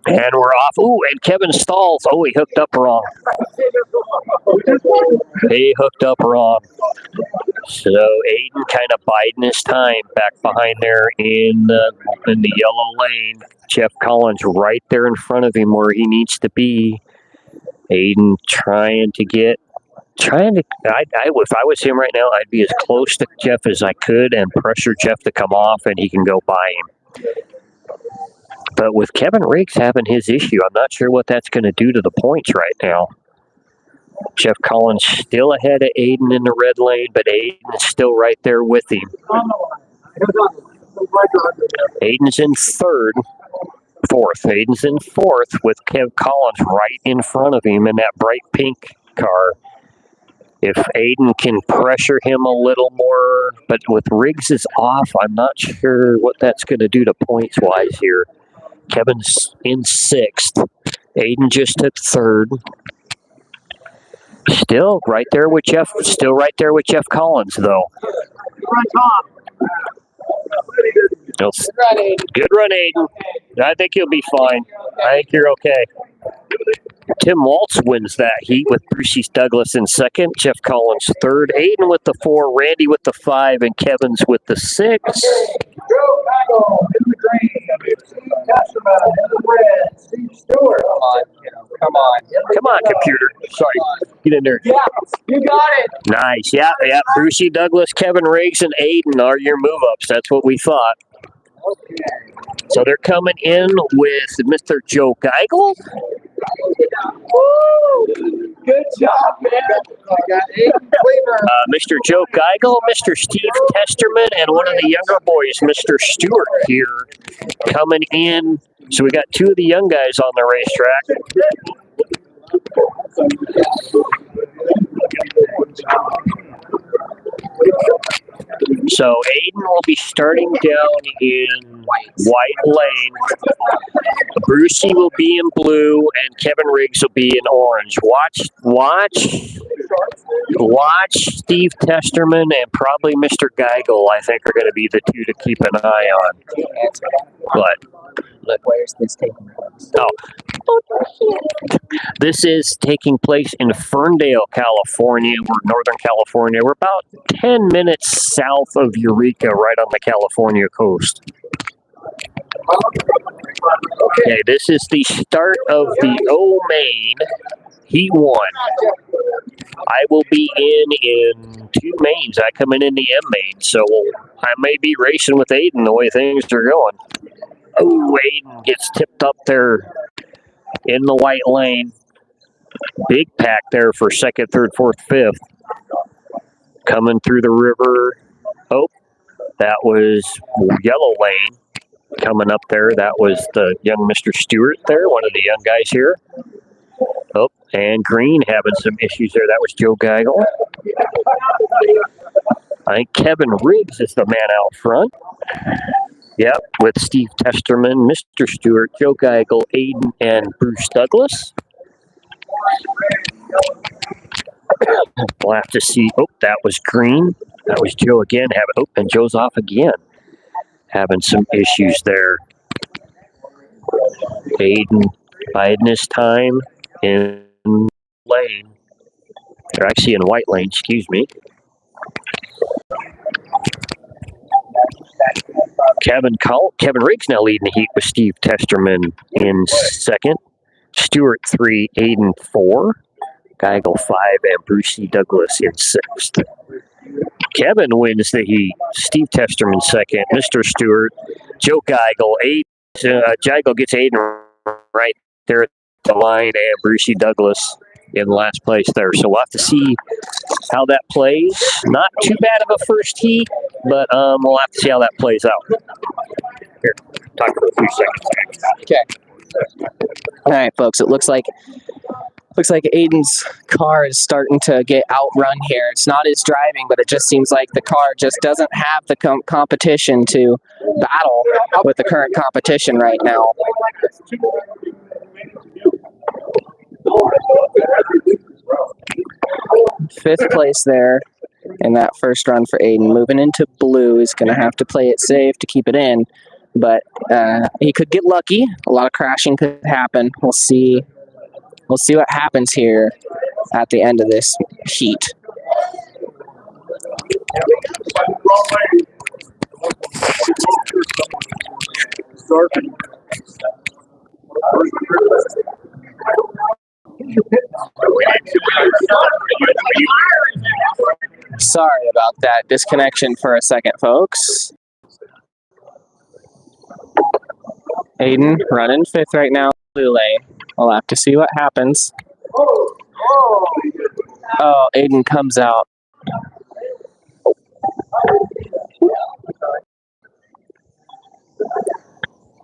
And we're off. Ooh, and Kevin stalls. Oh, he hooked up wrong. So Aiden kind of biding his time back behind there in the yellow lane. Jeff Collins right there in front of him where he needs to be. Aiden trying to get Trying to, if I was him right now, I'd be as close to Jeff as I could and pressure Jeff to come off, and he can go by him. But with Kevin Riggs having his issue, I'm not sure what that's going to do to the points right now. Jeff Collins still ahead of Aiden in the red lane, but Aiden's still right there with him. Aiden's in fourth. Aiden's in fourth with Kev Collins right in front of him in that bright pink car. If Aiden can pressure him a little more, but with Riggs is off, I'm not sure what that's going to do to points-wise here. Kevin's in sixth. Aiden just took third. Still right there with Jeff Collins, though. Good run, Aiden. I think you'll be fine. I think you're okay. Tim Waltz wins that heat with Brucey Douglas in second, Jeff Collins third, Aiden with the 4, Randy with the 5, and Kevin's with the 6. Come on. Come on, computer. Sorry. Get in there. Yeah, you got it. Nice. Yeah. Brucey Douglas, Kevin Riggs, and Aiden are your move-ups. That's what we thought. So they're coming in with Mr. Joe Geigel. Woo! Good job, man. Mr. Joe Geigel, Mr. Steve Testerman, and one of the younger boys, Mr. Stewart, here coming in. So we got 2 of the young guys on the racetrack. So Aiden will be starting down in white lane. Brucey will be in blue, and Kevin Riggs will be in orange. Watch Steve Testerman and probably Mr. Geigel, I think, are going to be the 2 to keep an eye on. But Look, where's this taking place? This is taking place in Ferndale, California. We're Northern California. We're about 10 minutes south of Eureka, right on the California coast. Okay, this is the start of the O main, Heat 1. I will be in 2 mains. I come in the M main, so I may be racing with Aiden the way things are going. Oh, Aiden gets tipped up there in the white lane. Big pack there for second, third, fourth, fifth. Coming through the river. Oh, that was yellow lane. Coming up there, that was the young Mr. Stewart there, one of the young guys here. Oh, and green having some issues there. That was Joe Geigel. I think Kevin Riggs is the man out front. Yep, with Steve Testerman, Mr. Stewart, Joe Geigel, Aiden, and Bruce Douglas. We'll have to see. Oh, that was green. That was Joe again. And Joe's off again. Having some issues there. Aiden biding his time in lane. They're actually in white lane, excuse me. Kevin Riggs now leading the heat with Steve Testerman in second. Stewart 3, Aiden 4. Geigel 5, and Brucey Douglas in sixth. Kevin wins the heat. Steve Testerman second. Mr. Stewart, Joe Geigel. Geigel gets Aiden right there at the line, and Brucey Douglas in last place there. So we'll have to see how that plays. Not too bad of a first heat, but we'll have to see how that plays out. Here, talk for a few seconds. Okay. All right, folks. It looks like Aiden's car is starting to get outrun here. It's not his driving, but it just seems like the car just doesn't have the competition to battle with the current competition right now. Fifth place there in that first run for Aiden. Moving into blue, is going to have to play it safe to keep it in, but he could get lucky. A lot of crashing could happen. We'll see what happens here at the end of this heat. Sorry about that disconnection for a second, folks. Aiden running fifth right now, blue lane. We'll have to see what happens. Oh, Aiden comes out.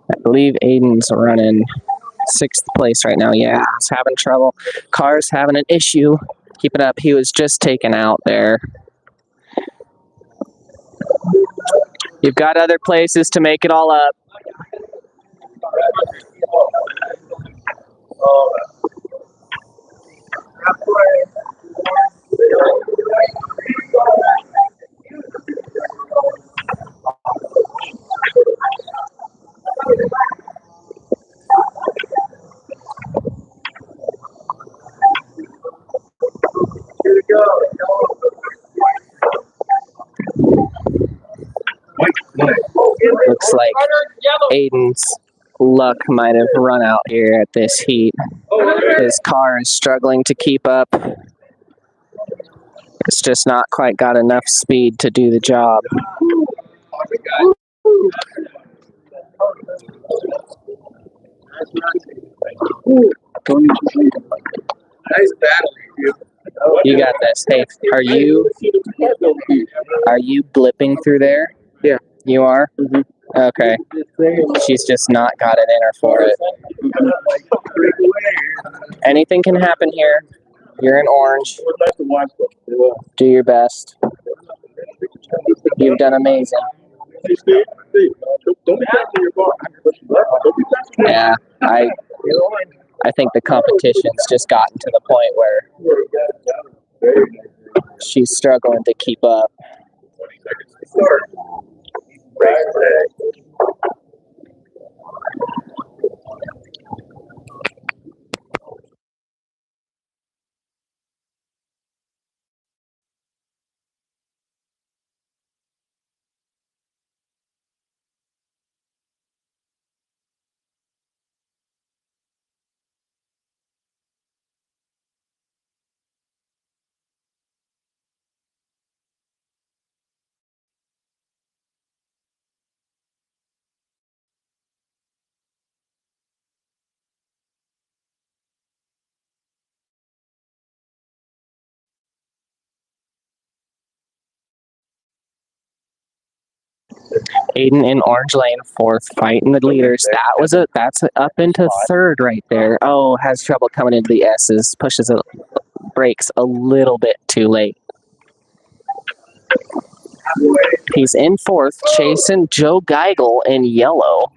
I believe Aiden's running sixth place right now. Yeah, he's having trouble. Car's having an issue. Keep it up. He was just taken out there. You've got other places to make it all up. Looks like Aiden's luck might have run out here at this heat. His car is struggling to keep up. It's just not quite got enough speed to do the job. Nice battle. You got this. Hey, are you blipping through there? Yeah. You are? Mm-hmm. Okay. She's just not got it in her for it. Anything can happen here. You're in orange. Do your best. You've done amazing. Yeah, I think the competition's just gotten to the point where she's struggling to keep up. Aiden in orange lane, fourth, fighting the leaders. That's up into third right there. Oh, has trouble coming into the S's. Pushes it, brakes a little bit too late. He's in fourth, chasing Joe Geigel in yellow.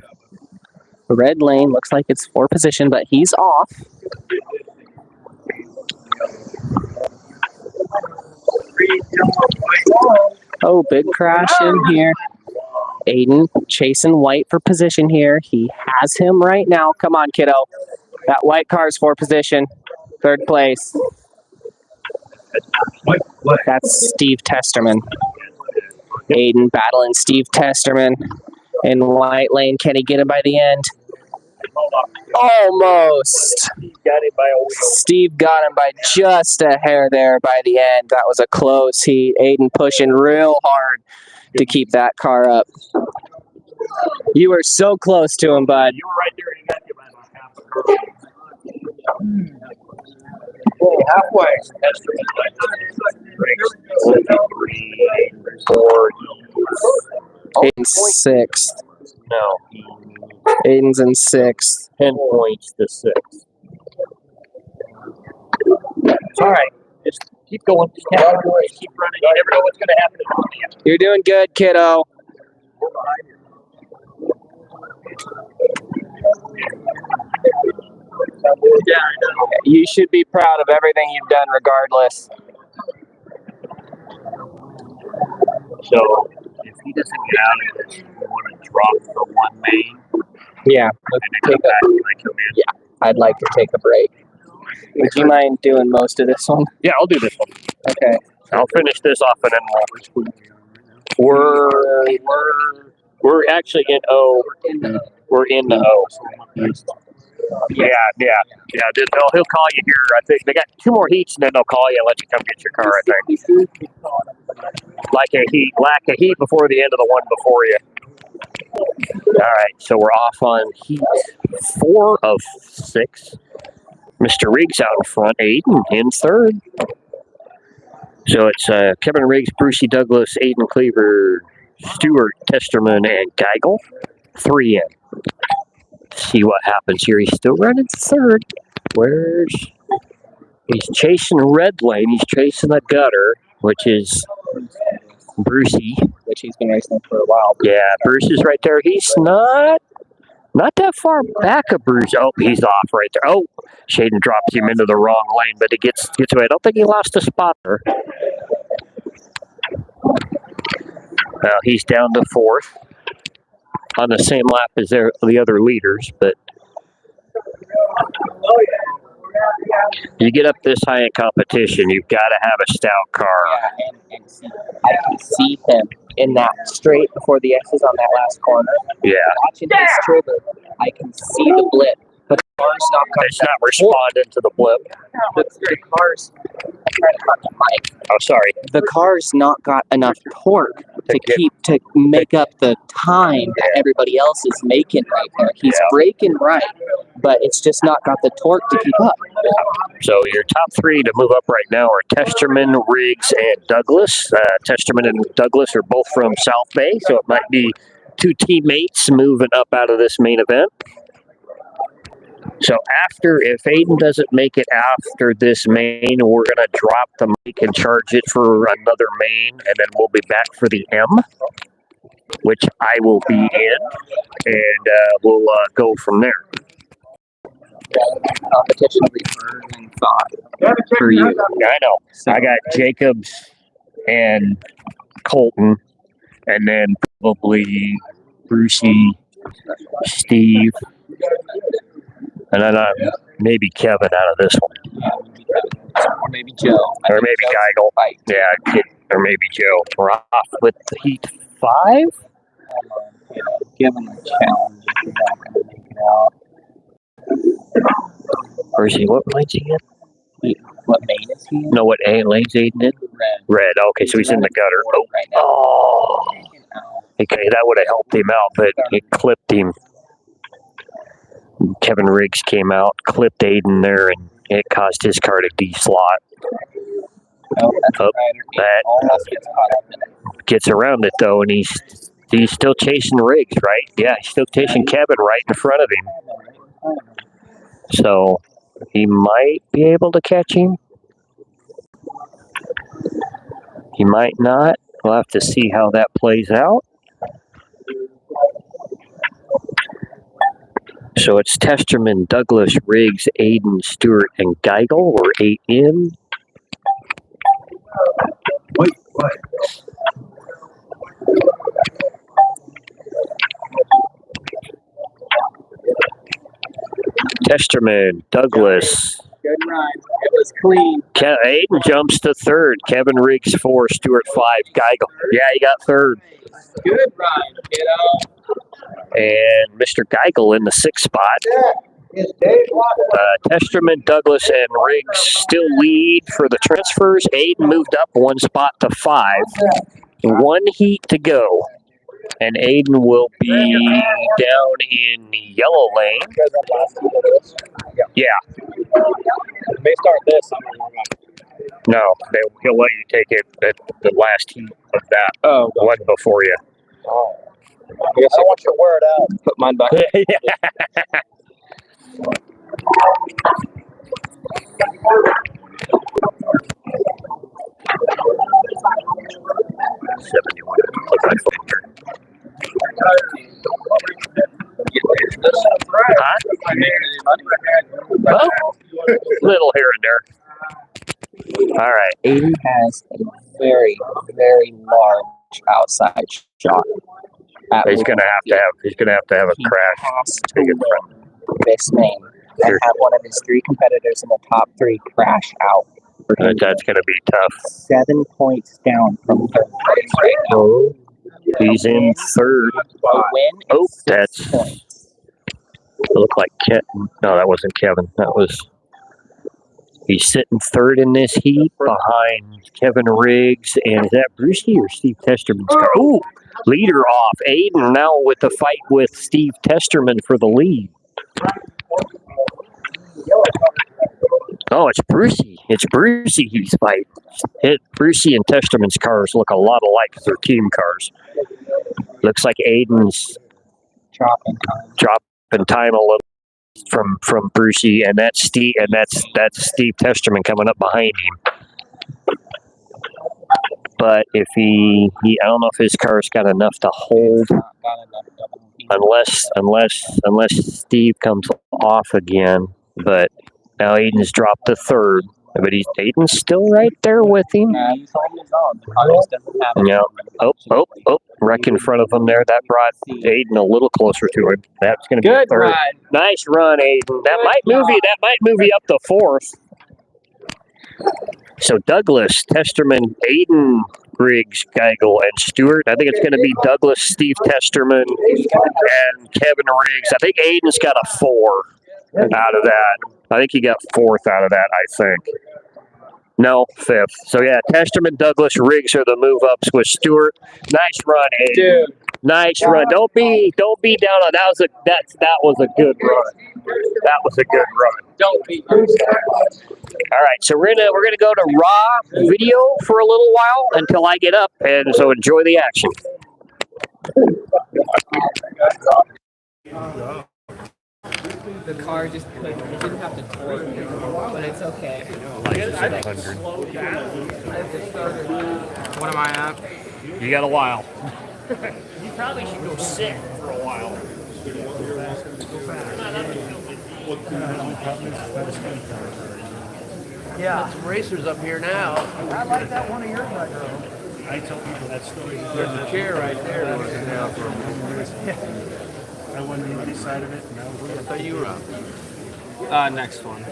Red lane looks like it's for position, but he's off. Oh, big crash in here. Aiden chasing white for position here. He has him right now. Come on, kiddo. That white car's for position. Third place. That's Steve Testerman. Aiden battling Steve Testerman in white lane. Can he get him by the end? Almost. Steve got him by just a hair there by the end. That was a close heat. Aiden pushing real hard to keep that car up. You were so close to him, bud. You were right there. You got you by half a curve. Halfway. Aiden's sixth. No. Aiden's in sixth. 10 points to 6. It's all right. Just keep going. Just keep running. You never know what's going to happen. You're doing good, kiddo. Yeah, I know. You should be proud of everything you've done regardless. So, if he doesn't get out of this, we want to drop the one main. Yeah, And then come back and I come in. Yeah, I'd like to take a break. Would you mind doing most of this one? Yeah, I'll do this one. Okay. I'll finish this off and then we're actually in O. We're in the O. He'll call you here. I think they got 2 more heats, and then they'll call you and let you come get your car. I think. Like a heat before the end of the one before you. All right, so we're off on heat 4 of 6. Mr. Riggs out in front, Aiden in third. So it's Kevin Riggs, Brucey Douglas, Aiden Cleaver, Stewart, Testerman, and Geigel. 3 in. See what happens here. He's still running third. He's chasing red lane. He's chasing the gutter, which is Brucey. Which he's been racing for a while. Yeah, Bruce is right there. He's not that far back of Bruce. Oh, he's off right there. Oh, Shaden drops him into the wrong lane, but he gets away. I don't think he lost a spot there. Well, he's down to 4th on the same lap as the other leaders, but you get up this high in competition, you've got to have a stout car. Yeah, and see, I can see him in that straight before the X's on that last corner. Yeah. Watching his trigger, I can see the blip, but the car's not coming. It's not responding to the blip. The car's. I'm trying to talk to Mike. Oh, sorry. The car's not got enough torque to make up the time that everybody else is making right there. He's braking right, but it's just not got the torque to keep up. So your top 3 to move up right now are Testerman, Riggs, and Douglas. Testerman and Douglas are both from South Bay, so it might be 2 teammates moving up out of this main event. So if Aiden doesn't make it after this main, we're going to drop the mic and charge it for another main, and then we'll be back for the M, which I will be in, and we'll go from there. Competition return thought for you. I know. So I got Jacobs and Colton, and then probably Brucey, Steve, and then maybe Kevin out of this one. Or maybe Joe. Or maybe Geigel. Yeah, or maybe Joe. We're off with heat 5? Give him a challenge if you're not going to make it out. Or is he, what lane's he in? What main is he in? No, what lane's Aiden in? Red. Okay, so he's in the gutter. Oh. Okay, that would have helped him out, but it clipped him. Kevin Riggs came out, clipped Aiden there, and it caused his car to de-slot. That gets around it, though, and he's still chasing Riggs, right? Yeah, he's still chasing Kevin right in front of him. So he might be able to catch him. He might not. We'll have to see how that plays out. So it's Testerman, Douglas, Riggs, Aiden, Stewart, and Geigel. We're 8 in. Wait. Testerman, Douglas. Good ride. It was clean. Aiden jumps to 3rd. Kevin Riggs 4, Stewart 5, Geigel. Yeah, he got 3rd. Good ride, kiddo. And Mr. Geigel in the 6th spot. Testerman, Douglas, and Riggs still lead for the transfers. Aiden moved up 1 spot to 5. 1 heat to go. And Aiden will be down in the yellow lane. Yeah. They start this. No, he'll let you take it at the last heat of that one before you. Oh. I guess I want you to wear it out. Put mine back. Well, little here and there. All right. Aiden has a very, very large outside shot. He's gonna have to have a crash. Has to win this main and have one of his 3 competitors in the top 3 crash out. That's gonna be tough. 7 points down from 3rd place right now. He's in 3rd. A win is 6 that's points. looked like no, that wasn't Kevin. That was. He's sitting third in this heat behind Kevin Riggs, and is that Brucey or Steve Testerman's car? Ooh, leader off. Aiden now with the fight with Steve Testerman for the lead. Oh, it's Brucey. It's Brucey he's fighting. Brucey and Testerman's cars look a lot alike as their team cars. Looks like Aiden's dropping time a little from Brucey, and that's Steve Testerman coming up behind him. But if he I don't know if his car's got enough to hold, unless Steve comes off again. But now Aiden's dropped to third, but Aiden's still right there with him. Yeah. Oh! Wreck in front of him there. That brought Aiden a little closer to him. That's going to be Good third. run. Nice run, Aiden. That might move you up to fourth. So Douglas, Testerman, Aiden, Griggs, Geigel, and Stewart. I think it's going to be Douglas, Steve Testerman, and Kevin Riggs. I think Aiden's got a 4 out of that. I think he got 4th out of that, I think. No, 5th. So yeah, Testerman, Douglas, Riggs are the move-ups with Stewart. Nice run, Aiden. Dude. Nice run. Don't be down on that. That was a good run. That was a good run. Don't be. All right, so we're gonna go to raw video for a little while until I get up, and so enjoy the action. The car just couldn't. It didn't have to torque, but it's okay. What am I at? You got a while. You probably should go sit for a while. Yeah, some racers up here now. I like that one of yours I drove. I tell people that story. There's a chair right there. I wasn't on the side of it, and I was I thought you were up. Next one.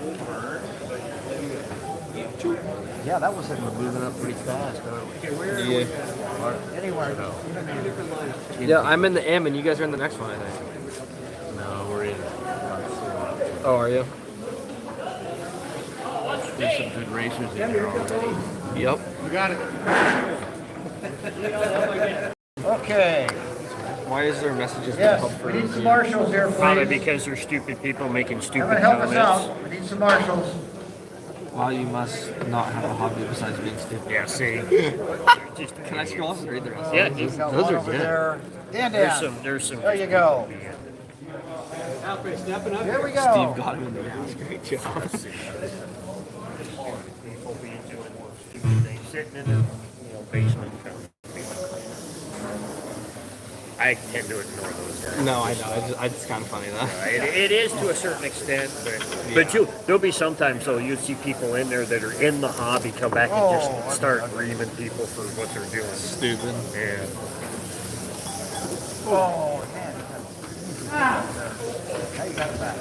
Yeah, that was we're moving up pretty fast, aren't we? Anywhere. Yeah, I'm in the M, and you guys are in the next one, I think. No, we're in. Oh, are you? There's some good racers in here already. Yep. You got it. Okay. Why is there messages? Yes, we need some marshals here, Probably please. because there's stupid people making stupid Come and help us comments. out. We need some marshals. Well, you must not have a hobby besides being stupid. Yeah, see. Can I scroll up and read the rest? Yeah, Got those one are over good. there. Dan. There's some. There you go. Here we go. Steve got him in the house. Great job. People being doing more stupid things, sitting in the basement. I tend to ignore those guys. No, I know. It's kind of funny though. It is to a certain extent, but there'll be sometimes though you see people in there that are in the hobby come back and just start grieving people for what they're doing. Stupid. Yeah. Oh, man. Now you got it back.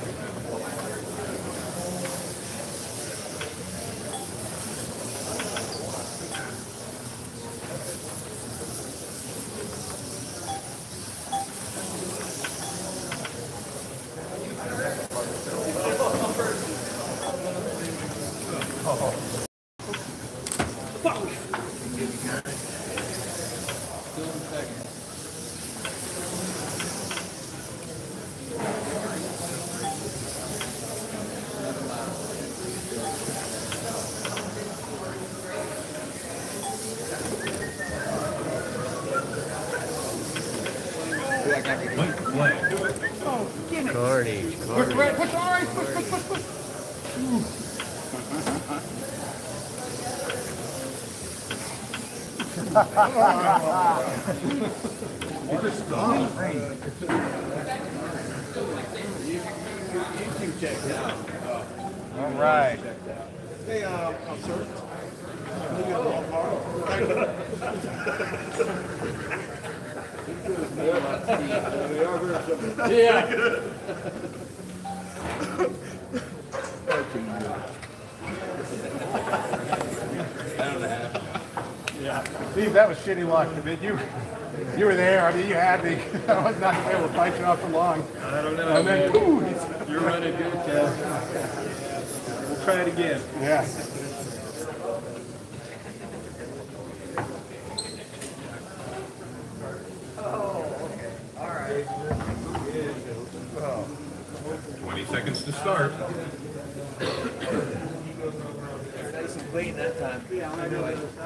Carnage. All right. Hey, sir. Can you get a Steve, that was shitty luck, didn't you? You were there. I mean, you had me. I was not going to be able to fight you off for long. I don't know, And then, man. ooh, You're running good, Kev. We'll try it again. yeah. Oh, 20 seconds to start.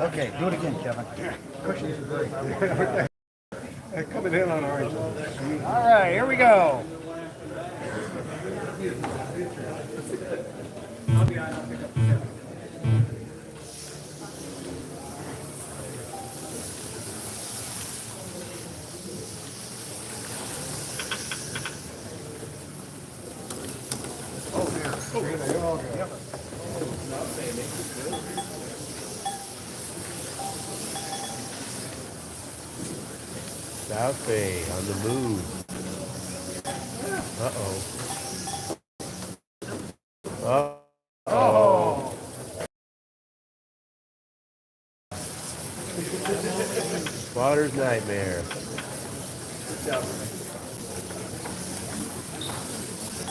okay, do it again, Kevin. Cushions are great. Coming in on orange. All right, here we go. South Fray on the move. Uh-oh. Spotter's nightmare.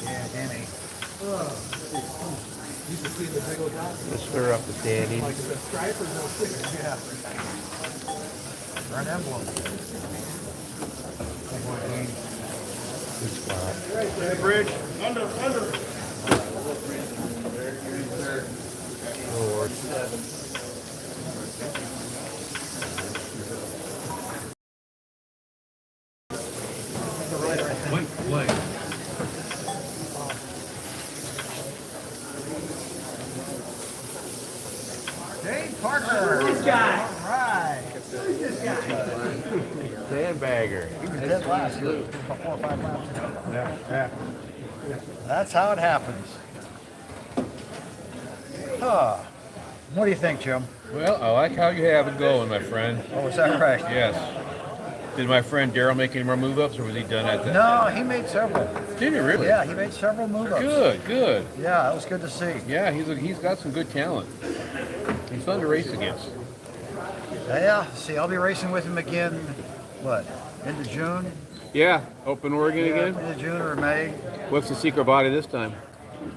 Yeah, Danny. Let's stir up the standing. Front emblem. Good spot. Bridge. Lord. White flag. Dave Parker. This guy. All right. Sandbagger. He was dead last year. 4 or 5 laps. Yeah. That's how it happens. Huh. What do you think, Jim? Well, I like how you have it going, my friend. Oh, is that right? Yes. Did my friend Daryl make any more move-ups, or was he done at that? No, he made several. Did he really? Yeah, he made several move-ups. Good. Yeah, that was good to see. Yeah, he's got some good talent. He's fun to race against. Yeah, see, I'll be racing with him again, what, into June? Yeah, Open Oregon Yeah, again? into June or May. What's the secret body this time?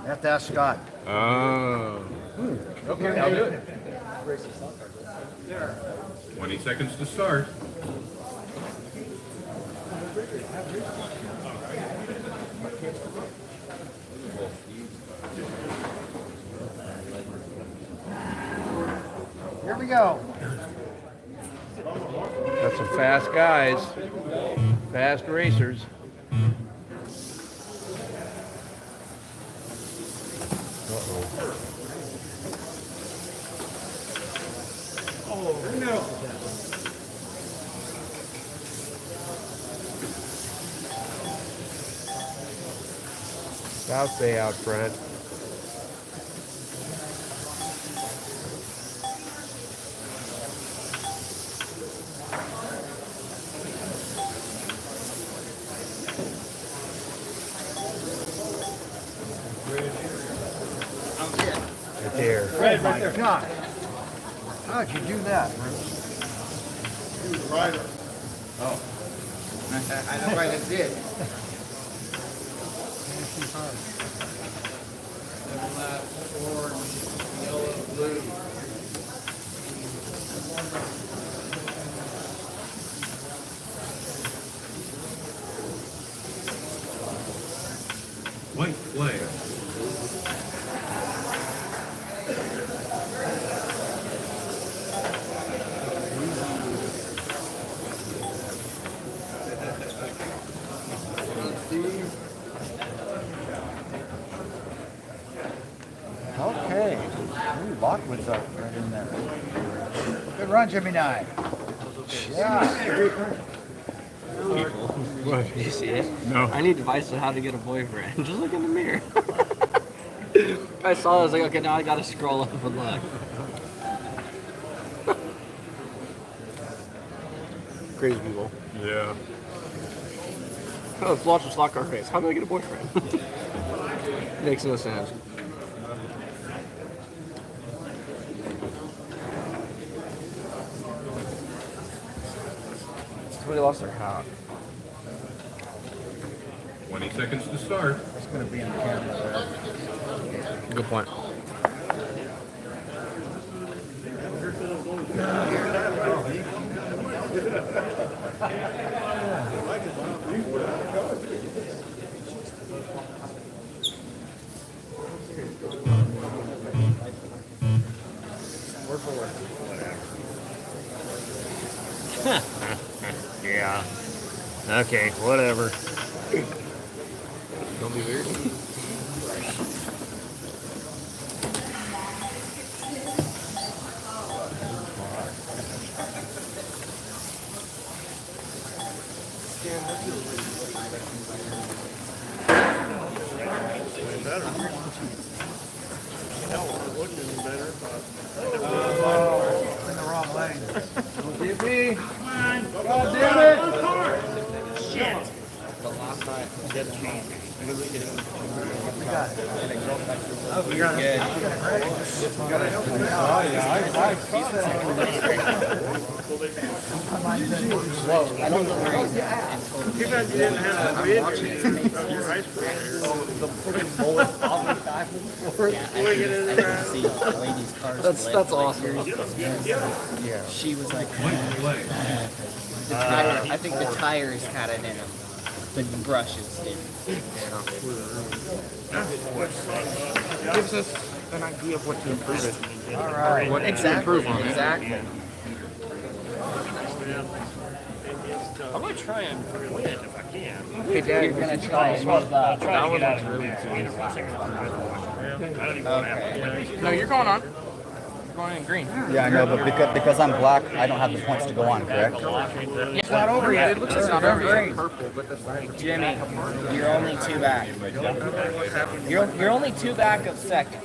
Have to ask Scott. Oh. Okay, I'll do it. 20 seconds to start. Here we go. Got some fast guys. Fast racers. South Bay out front. Right there. Oh my God. How'd you do that, Bruce? He was a rider. I know right, it did. White flag. Okay. Ooh, Lockwood's up right in there. Good run, Jimmy Nye. Yeah. What? You see it? No. I need advice on how to get a boyfriend. Just look in the mirror. I saw it, I was like, okay, now I gotta scroll up and look. Crazy people. Yeah. Oh, let's watch the slot car race. How do I get a boyfriend? Makes no sense. Somebody lost their hat. 20 seconds to start. It's going to be in the camera. Good point. Yeah. Okay, whatever. Don't be weird. In the wrong lane. Don't get me. God damn it. Shit. The last night, we did change. We got it. Oh, we got it. Oh, yeah. I saw that. Whoa, I don't know where he's at. Too bad you didn't have a bid. Your icebreaker. The freaking bullet always died before. That's awesome. Yeah. She was like, the tire, I think the tires had it in them. The brushes didn't. Gives us an idea of what to improve it. All right. What to Exactly. improve on it. Exactly. I'm going to try and win if I can. Hey, Dad, You're gonna try and move I'll up. try to get out of really it. I don't even want to have No, you're going on. You're going in green. Yeah, I know, but because I'm black, I don't have the points to go on, correct? It's not over yet. It looks like it's not over yet. Purple, but that's fine. Jimmy, you're only 2 back. You're only 2 back of second.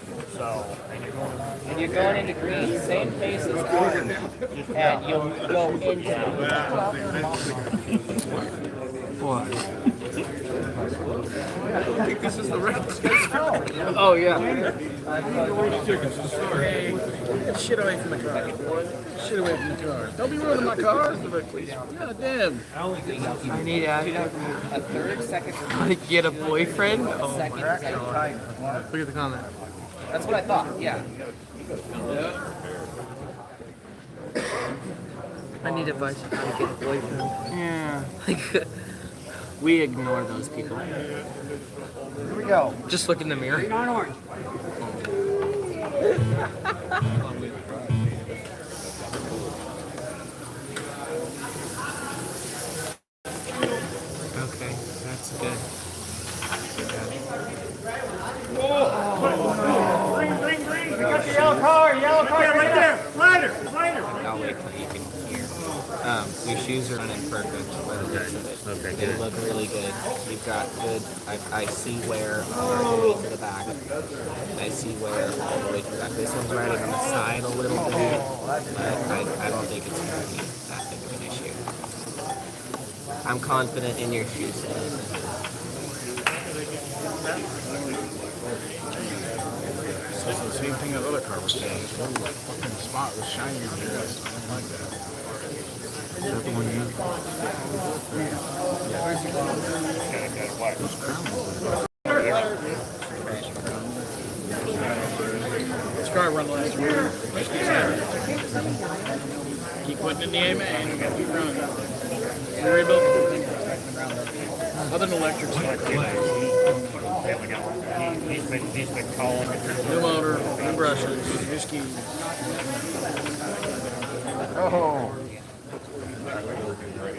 And you're going into green, same pace as orange, and you'll go into What? I think this is the right Oh, yeah. Shit away from the car. Shit away from the car. Don't be ruining my car. God damn. I need a third, second, to get a boyfriend. Oh, second. look at the comment. That's what I thought, yeah. I need advice on how to get a boyfriend. Yeah. Like, we ignore those people. Here we go. Just look in the mirror. Okay, that's good. Green. We got the yellow car right there. Slider. I'll wait till you can hear. Your shoes are running perfect by the looks of it. Okay, They good. look really good. You've got good. I see wear all the way to the back. I see wear all the way to the back. This one's riding on the side a little bit, but I don't think it's going to be that big of an issue. I'm confident in your shoe set. It's the same thing that other car was saying. This whole fucking spot was shiny in here. I don't like that. Is that the one you? Those crowns. This car run last year. Keep putting in the amen. Keep running. Worry about other than electric stuff. He's been calling it. New motor, new brushes, new skis. Oh.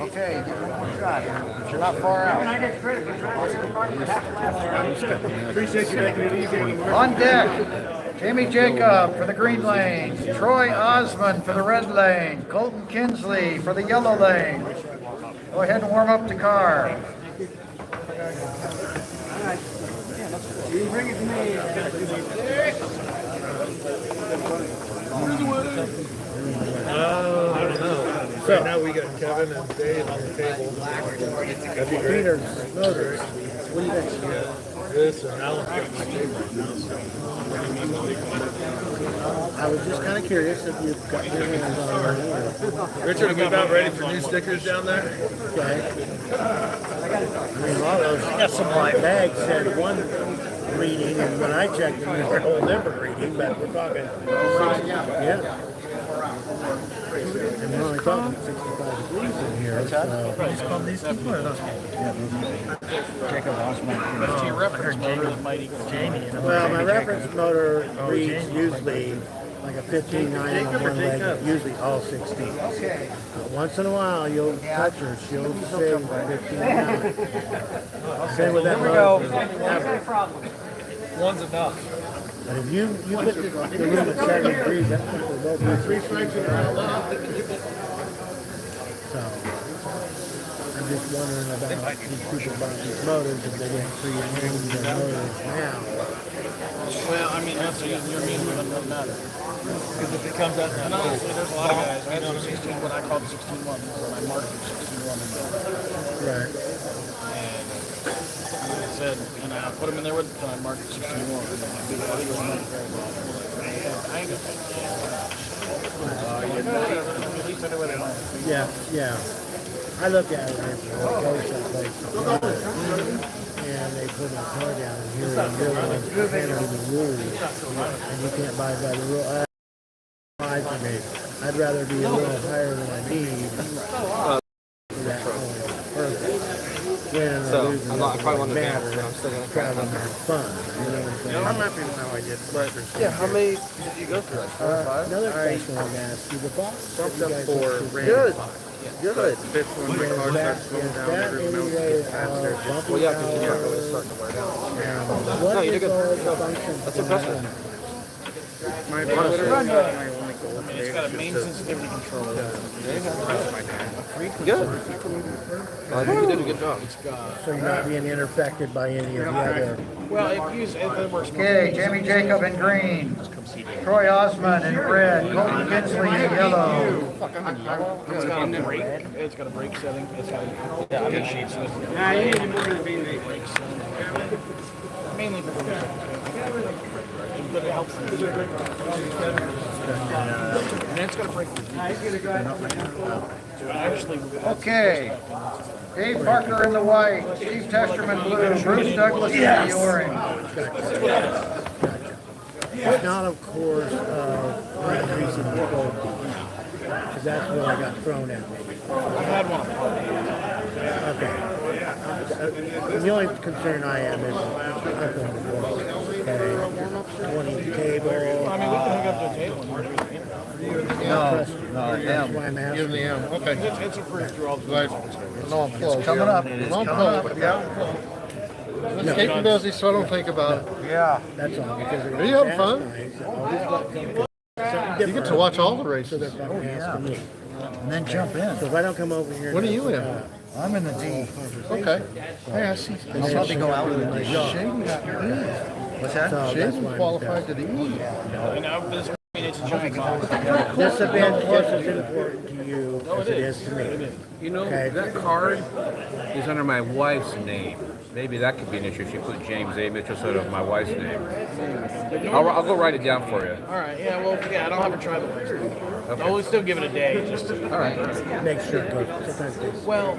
Okay, get one more shot here. You're not far out. Appreciate you making it easy. On deck, Jamie Jacob for the green lane, Troy Osmond for the red lane, Colton Kinsley for the yellow lane. Go ahead and warm up the car. Bring it to me. I don't know. So now we got Kevin and Dave on the table. That'd be great. Peters, Motors. What do you think? this, and Alan's got my tape right now. I was just kind of curious if you've got your hands on it. Richard, are we about ready for new stickers down there? Okay. I mean, a lot of those got some white bags said one reading, and when I checked them, they were a whole different reading, but we're talking, yeah. And we're only talking 65 degrees in here, so. These people are those Jacob Osman. What's your reference motor that might equal Jamie? Well, my reference motor reads usually like a 15.9 on one leg, usually all 16. Okay. But once in a while, you'll touch her, she'll say 15.9. Same with that motor. One's enough. But if you put the room at 7 degrees, that's what they're both 3 strikes in a row. So, I'm just wondering about these people buying these motors, if they didn't pre-name their motors now. Well, I mean, that's your mean with them doesn't matter. Because if it comes out, and honestly, there's a lot of guys. I know 16, what I call the 16-1, when I marked the 16-1 in there. Right. And I said, and I put them in there with, and I marked the 16-1. And I do that. I ain't gonna pay. Yeah, yeah. I look at it as a place that place. And they put my car down and here and realize they're handling the rules. And you can't buy by the rule. For me. I'd rather be a little higher than I need. For that point. Perfect. Win or lose, it doesn't matter. Travel and have fun. You know what I'm saying? I'm happy with how I did. Yeah, how many did you go through? Another question I want to ask you. The box that you guys Good. Good. Fifth one, the car starts slowing down, everyone else gets faster. Well, yeah, because you're really starting to wear down. What No, you is did all good. the functions? That's impressive. My motor, my only goal. It's got a main sensitivity controller. Good. I think you did a good job. So you're not being interfected by any of the other. Well, it works. Okay, Jamie Jacob in green. Troy Osmond in red. Colton Kinsley in yellow. It's got a brake. It's got a brake setting. It's got a good sheet. So yeah, you need to move the brake setting. Mainly for the but it helps. And it's got a brake. Okay. Dave Parker in the white. Steve Testerman blue. Bruce Douglas in the orange. It's not, of course, increasing the gold because that's what I got thrown at me. I had one. Okay. The only concern I am is I'm going to work. Okay. 20 cable. I mean, we can hook up to a table and work it. That's why I'm asking. Okay. It's approved through all the No, I'm close. Coming up. It's coming up. Yeah. No, Keep busy, so don't think about it. Yeah. that's all. Because Are you having fun? You get to watch all the So races. they're fucking asking me. And then jump in. So if I don't come over here. What are you in? I'm in the D. Okay. Hey, I see. I'll probably go out with the Shaden got the E. What's that? Shaden qualified to the E. And now this it's a jumping box. This event is just as important to you as it is to me. You know, Okay. that card is under my wife's name. Maybe that could be an issue. She put James A. Mitchell instead of my wife's name. I'll go write it down for you. All right. Yeah. Well. Yeah. I don't have a try the race. Okay. We'll still give it a day. Just to, All right. Make sure it goes. Sometimes it takes. well.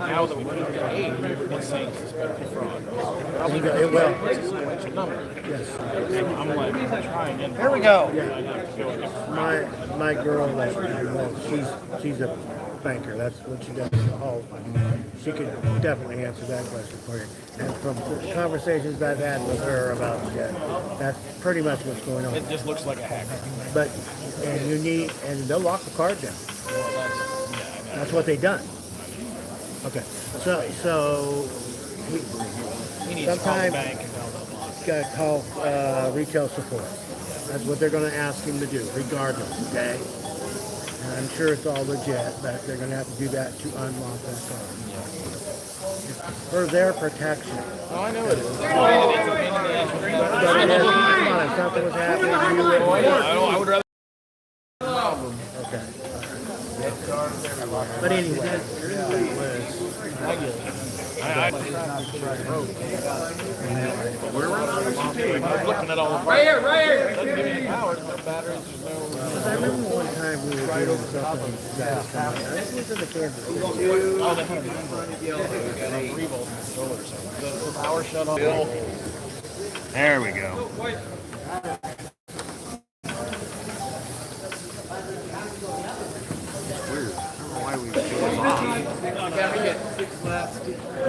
Now that we put it to 8, it's saying suspected fraud. It will. It's a number. Yes. I'm like, try again. Here we go. My girl, she's a banker. That's what she does. Oh, she could definitely answer that question for you. And from conversations I've had with her about that, that's pretty much what's going on. It just looks like a hack. But and they'll lock the card down. That's what they done. Okay. So He needs to call the sometimes bank and tell them. got to call retail support. That's what they're going to ask him to do, regardless. Okay. And I'm sure it's all legit, but they're going to have to do that to unlock that card. For their protection. Oh, I know it is. But it is, come on, if something was happening, you would. I would rather. Okay. But anyway. We're looking at all the Right here, right here. Doesn't give any power, no batteries, no. I remember one time we were doing something. I think it was in the Kansas City. Oh, they had 3 volt controllers. The power shut off. There we go.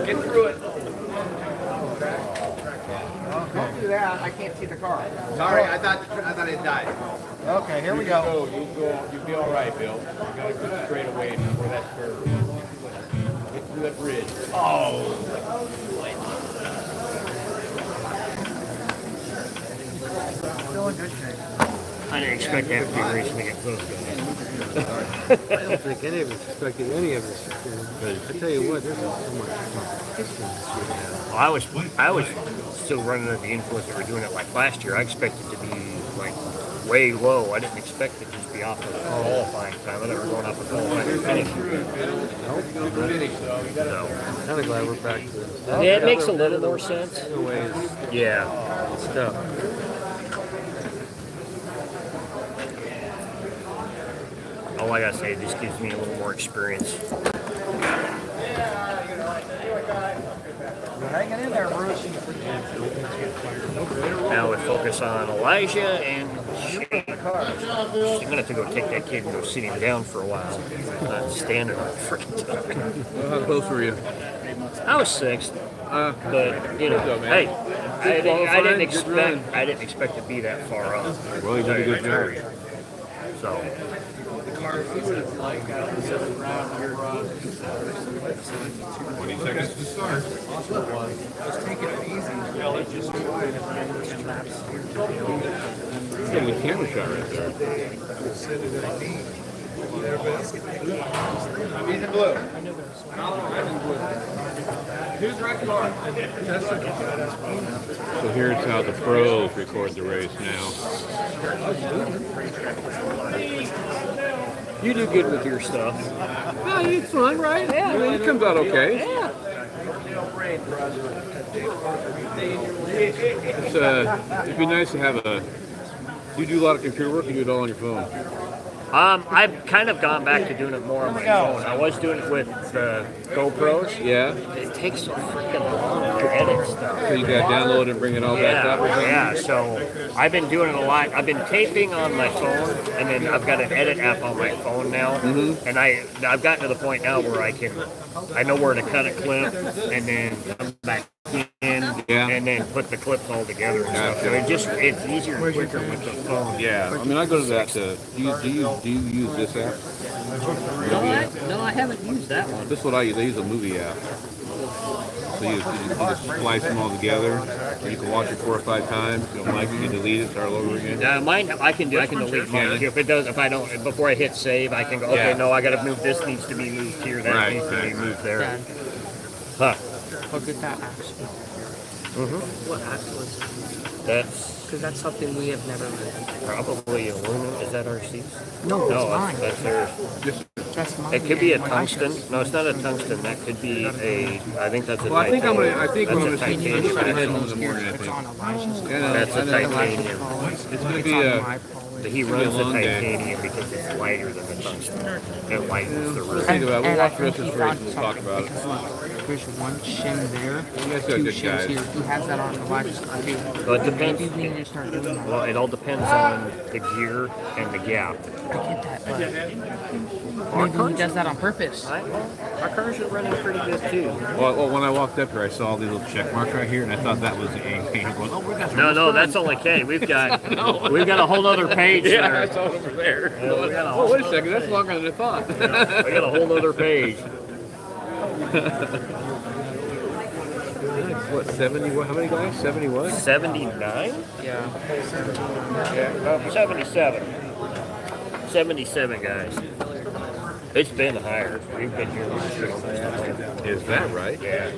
Get through it. Don't do that. I can't see the car. Sorry, I thought it died. Okay, here we go. You'll be all right, Bill. You gotta go straight away before that curve. Get through that bridge. Oh. Still in good shape. I didn't expect that to be racing to get close to I don't think any of us expected any of us. I tell you what, there's so much competition this year. I was still running under the influence that we're doing it like last year. I expected to be like way low. I didn't expect it to just be off of the qualifying time. I thought we were going off of qualifying finish. So, Kind of glad we're back to it. yeah, it makes a little more sense. Yeah. It's tough. All I gotta say, it just gives me a little more experience. You're hanging in there, Bruce. Now we focus on Elijah and Shane. I'm gonna have to go take that kid and go sit him down for a while. He's not standing on the freaking truck. How close were you? I was 6th, but you know, hey, I didn't expect to be that far off. Well, you did a good job. So. 20 seconds to start. Yeah, good camera shot right there. He's in blue. Who's right car? So here's how the pros record the race now. You do good with your stuff. No, it's fun, right? Yeah, I mean, it comes out okay. Yeah. It'd be nice to have a. You do a lot of computer work. You do it all on your phone. I've kind of gone back to doing it more on my phone. I was doing it with the GoPros. Yeah. It takes so freaking long to edit stuff. So you got to download and bring it all back up. Yeah. So I've been doing it a lot. I've been taping on my phone, and then I've got an edit app on my phone now. Mm-hmm. And I've gotten to the point now where I know where to cut a clip, and then come back in, and then put the clips all together and stuff. So it's easier and quicker with the phone. Yeah. I mean, I go to that. Do you use this app? No, I haven't used that one. This is what I use. I use a movie app. So you just splice them all together. You can watch it 4 or 5 times. You don't like it, you delete it, start all over again. Mine, I can delete mine. If I don't, before I hit save, I can go, okay, no, I got to move. This needs to be moved here. That needs to be moved there. Huh. What did that axe do? What axe was it? That's because that's something we have never read. Probably aluminum. Is that RC's? No, it's mine. That's theirs. That's mine. It could be a tungsten. No, it's not a tungsten. That could be a. I think that's a. Well, titanium. I think that's I'm a titanium. head home in the morning. I think. That's a titanium. It's going to be a. He runs the titanium because it's lighter than the tungsten. It lightens the roof. We'll watch the rest of this race and we'll talk about it. There's one shim there, You guys got 2 good shims guys. here. He has that on the Elijah's car too. Well, it depends. Maybe we need to start doing that. Well, it all depends on the gear and the gap. I get that, but maybe he does that on purpose. Our cars are running pretty good too. Well, when I walked up here, I saw these little check marks right here, and I thought that was the A. No, that's only K. We've got a whole other page there. Yeah, I saw it over there. Oh, wait a second, that's longer than I thought. We got a whole other page. What, 70? How many guys? 71? 79? Yeah. 77. 77 guys. It's been higher. We've been here. Is that right? Yeah.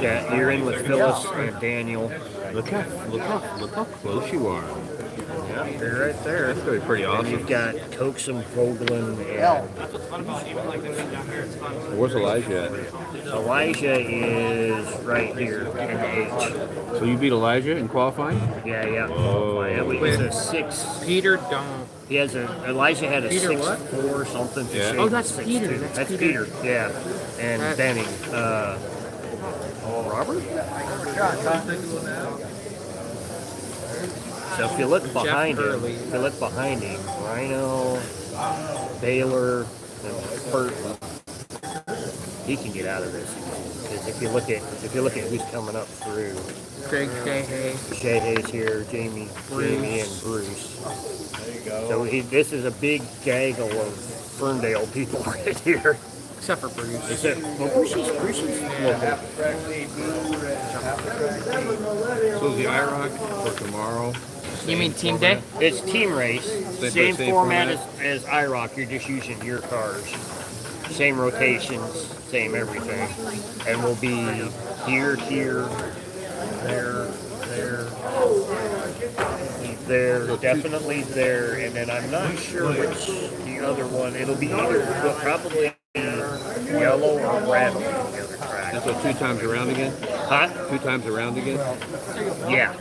Yeah, you're in with Phyllis and Daniel. Look how close you are. Yeah, they're right there. That's gonna be pretty And awesome. you've got Coaxum, Vogelin, and Where's Elijah at? Elijah is right here in the H. So you beat Elijah in qualifying? Yeah. Oh. He's a 6. Peter don't. He has Elijah had a Peter 6'4" something. Yeah. Oh, that's 6'2". Peter. That's Peter. Yeah. And Benning. Robert? So if you look behind him, Rhino, Baylor, and Burton, he can get out of this. Because if you look at who's coming up through, Craig Shay Hayes here, Jamie and Bruce. So this is a big gaggle of Ferndale people right here. Except for Bruce. Bruce is local. So is the IROC for tomorrow? You mean team day? It's team race. Same Same format format? as IROC. You're just using your cars. Same rotations, same everything. And we'll be here, there, definitely there. And then I'm not sure which the other one. It'll be either, but probably yellow or red on the other track. And so 2 times around again? Huh? 2 times around again? Yeah.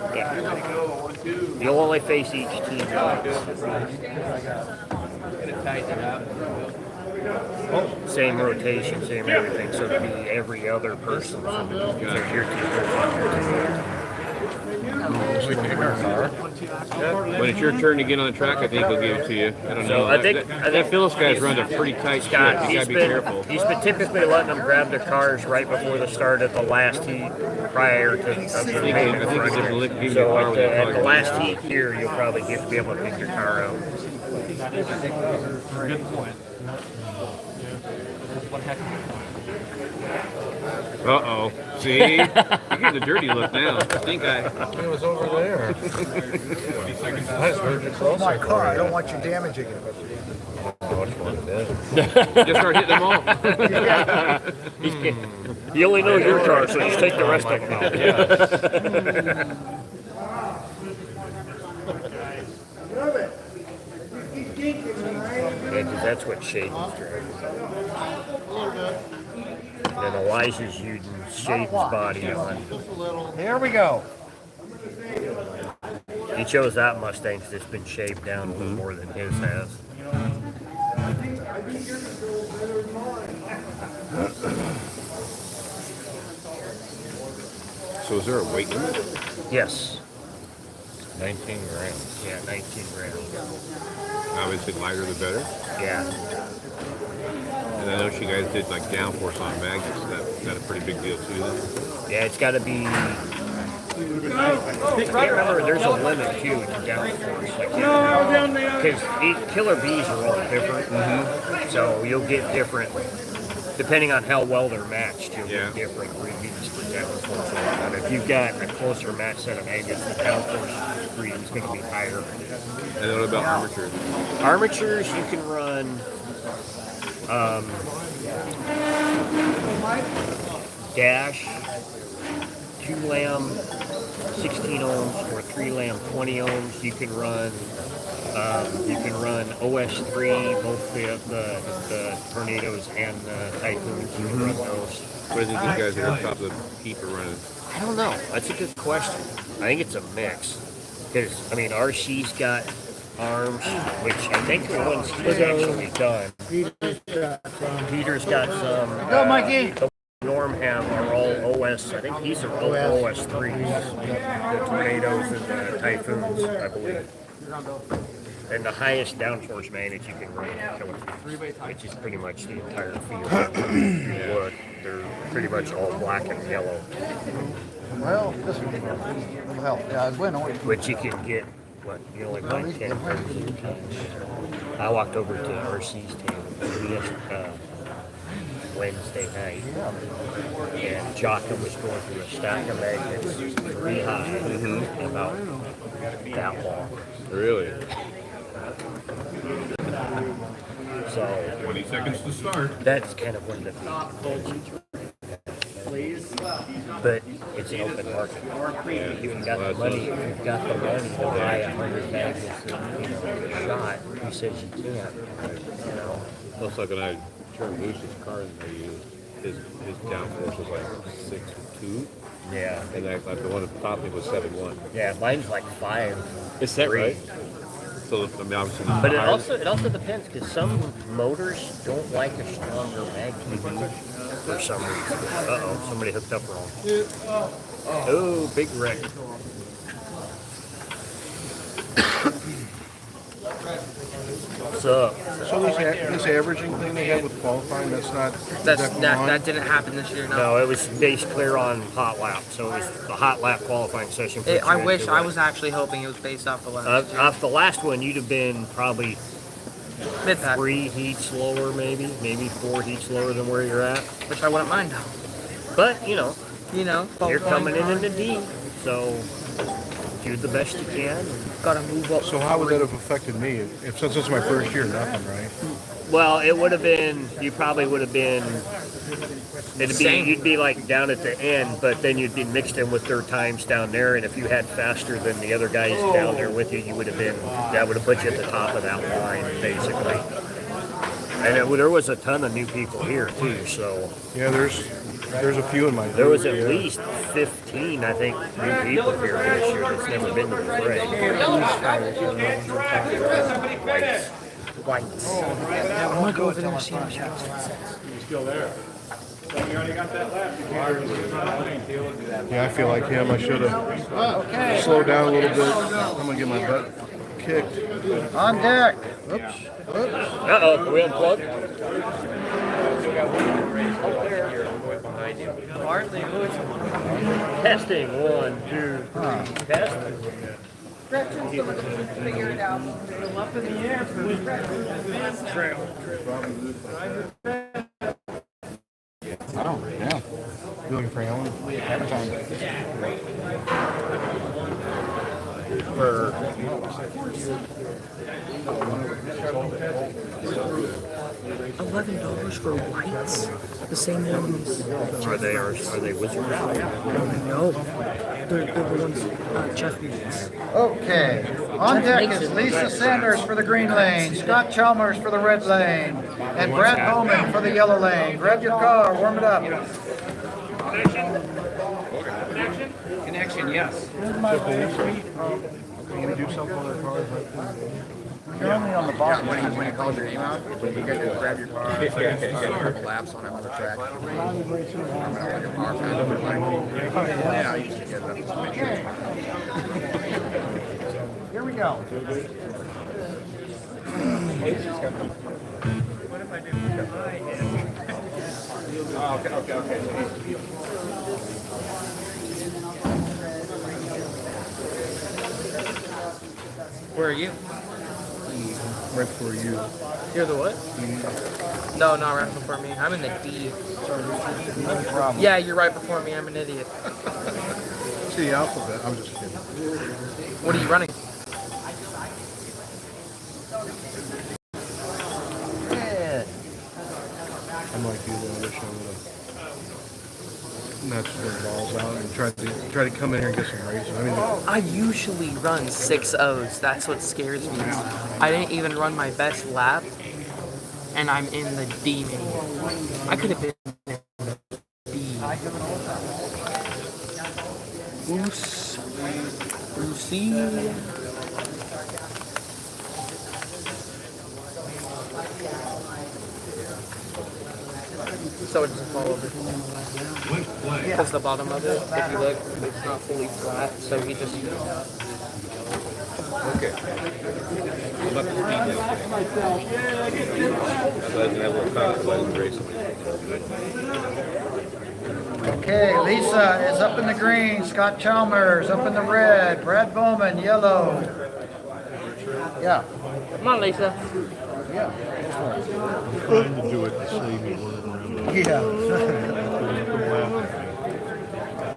You'll only face each team once. Same rotation, same everything. So it'll be every other person from your team. When it's your turn to get on the track, I think he'll give it to you. I don't know. I think that Phyllis guy's run a pretty tight shot. You gotta be careful. He's been typically letting them grab their cars right before the start at the last heat prior to the main he's able to give you a So car with a at car. the last heat here, you'll probably get to be able to pick your car out. Good point. Uh-oh. See? You're getting the dirty look now. I think It was over there. My car, I don't want you damaging it. Just start hitting them all. You only know your car, so just take the rest of them out. Yeah, 'cause that's what Shaden's driving. Then Elijah's using Shaden's body on. Here we go. He chose that Mustang because it's been shaved down a little more than his has. So is there a weight limit? Yes. 19 grams. Yeah, 19 grams. Obviously lighter the better. Yeah. And I know you guys did like downforce on magnets. Is that a pretty big deal too then? Yeah, it's got to be. I can't remember. There's a limit too to downforce. Because killer bees are all different. So you'll get different, depending on how well they're matched. You'll get different readings for downforce. And if you've got a closer match set of magnets, the downforce reading is going to be higher. And what about armatures? Armatures, you can run. Dash, 2 lamb 16 ohms or 3 lamb 20 ohms. You can run OS3, both the tornadoes and the typhoons. You can run those. What do you think these guys at the top of the heap are running? I don't know. That's a good question. I think it's a mix. Because, I mean, RC's got arms, which I think the ones he's actually done. Peter's got some. Go, Mikey. Norm have are all OS. I think these are all OS3s. The tornadoes and the typhoons, I believe. And the highest downforce manage you can run which is pretty much the entire field. Look, they're pretty much all black and yellow. Well, this one will help. Yeah, it's winning. Which you can get, you only buy 10 pairs. I walked over to RC's table Wednesday night, and Jocka was going through a stack of magnets, 3 high, about that long. Really? So 20 seconds to start. That's kind of one of the difficulties. but it's an open market. You've got the money. You've got the money to buy 100 bags of shot. Who says you can't? You know. Also, when I turned loose his car and I used his downforce was like 6.2. Yeah. And the one at the top thing was 7.1. Yeah, mine's like 5. Is that 3. right? So I mean, obviously. But it also depends because some motors don't like a stronger mag for some reason. Uh-oh, somebody hooked up wrong. Oh, big wreck. What's up? So this averaging thing they had with qualifying, That didn't happen this year. No, it was based clear on hot lap. So it was the hot lap qualifying session. I was actually hoping it was based off the last. Off the last one, you'd have been probably mid-pack. 3 heats lower, maybe 4 heats lower than where you're at. Which I wouldn't mind. But you're coming in the the D, so do the best you can. Gotta move up. So how would that have affected me? If since it's my first year, nothing, right? Well, it would have been. You probably would have been. You'd be like down at the end, but then you'd be mixed in with their times down there. And if you had faster than the other guys down there with you, you would have been. That would have put you at the top of that line, basically. And there was a ton of new people here too. So yeah, there's a few in my group. There was at least 15, I think, new people here this year that's never been to the Fray. Whites. I'm gonna go over there and see my shots. He's still there. So you already got that left. Yeah, I feel like him. I should have slowed down a little bit. I'm gonna get my butt kicked. On deck. Oops. Uh-oh, we unplugged? Testing, 1, 2, 3. Testing. Gretchen's still looking to figure it out. Up in the air for the trail. I don't know. You looking for Alan? Every time. $11 for whites, the same ones. Are they wizards? No, they're the ones Jeff uses. Okay. On deck is Lisa Sanders for the green lane, Scott Chalmers for the red lane, and Brad Bowman for the yellow lane. Grab your car, warm it up. Connection, yes. Can you do something on their cars? You're only on the bottom when it calls your name out. You get to grab your car, start laps on another track. Yeah, you should get it. Here we go. What if I do? Okay. Where are you? Right before you. You're the what? No, not right before me. I'm in the D. Yeah, you're right before me. I'm an idiot. See the alphabet. I'm just kidding. What are you running? I'm like you, though. I wish I would have nudged their balls out and try to come in here and get some races. I mean, I usually run 6.0s. That's what scares me. I didn't even run my best lap, and I'm in the D main. I could have been in the D. Lucy. So it doesn't fall over. Because the bottom of it, if you look, it's not fully flat, so he just... Okay. I'm up to speed now. Okay, Lisa is up in the green, Scott Chalmers up in the red, Brad Bowman, yellow. Yeah. Come on, Lisa. Yeah. trying to do it to save me running around. Yeah.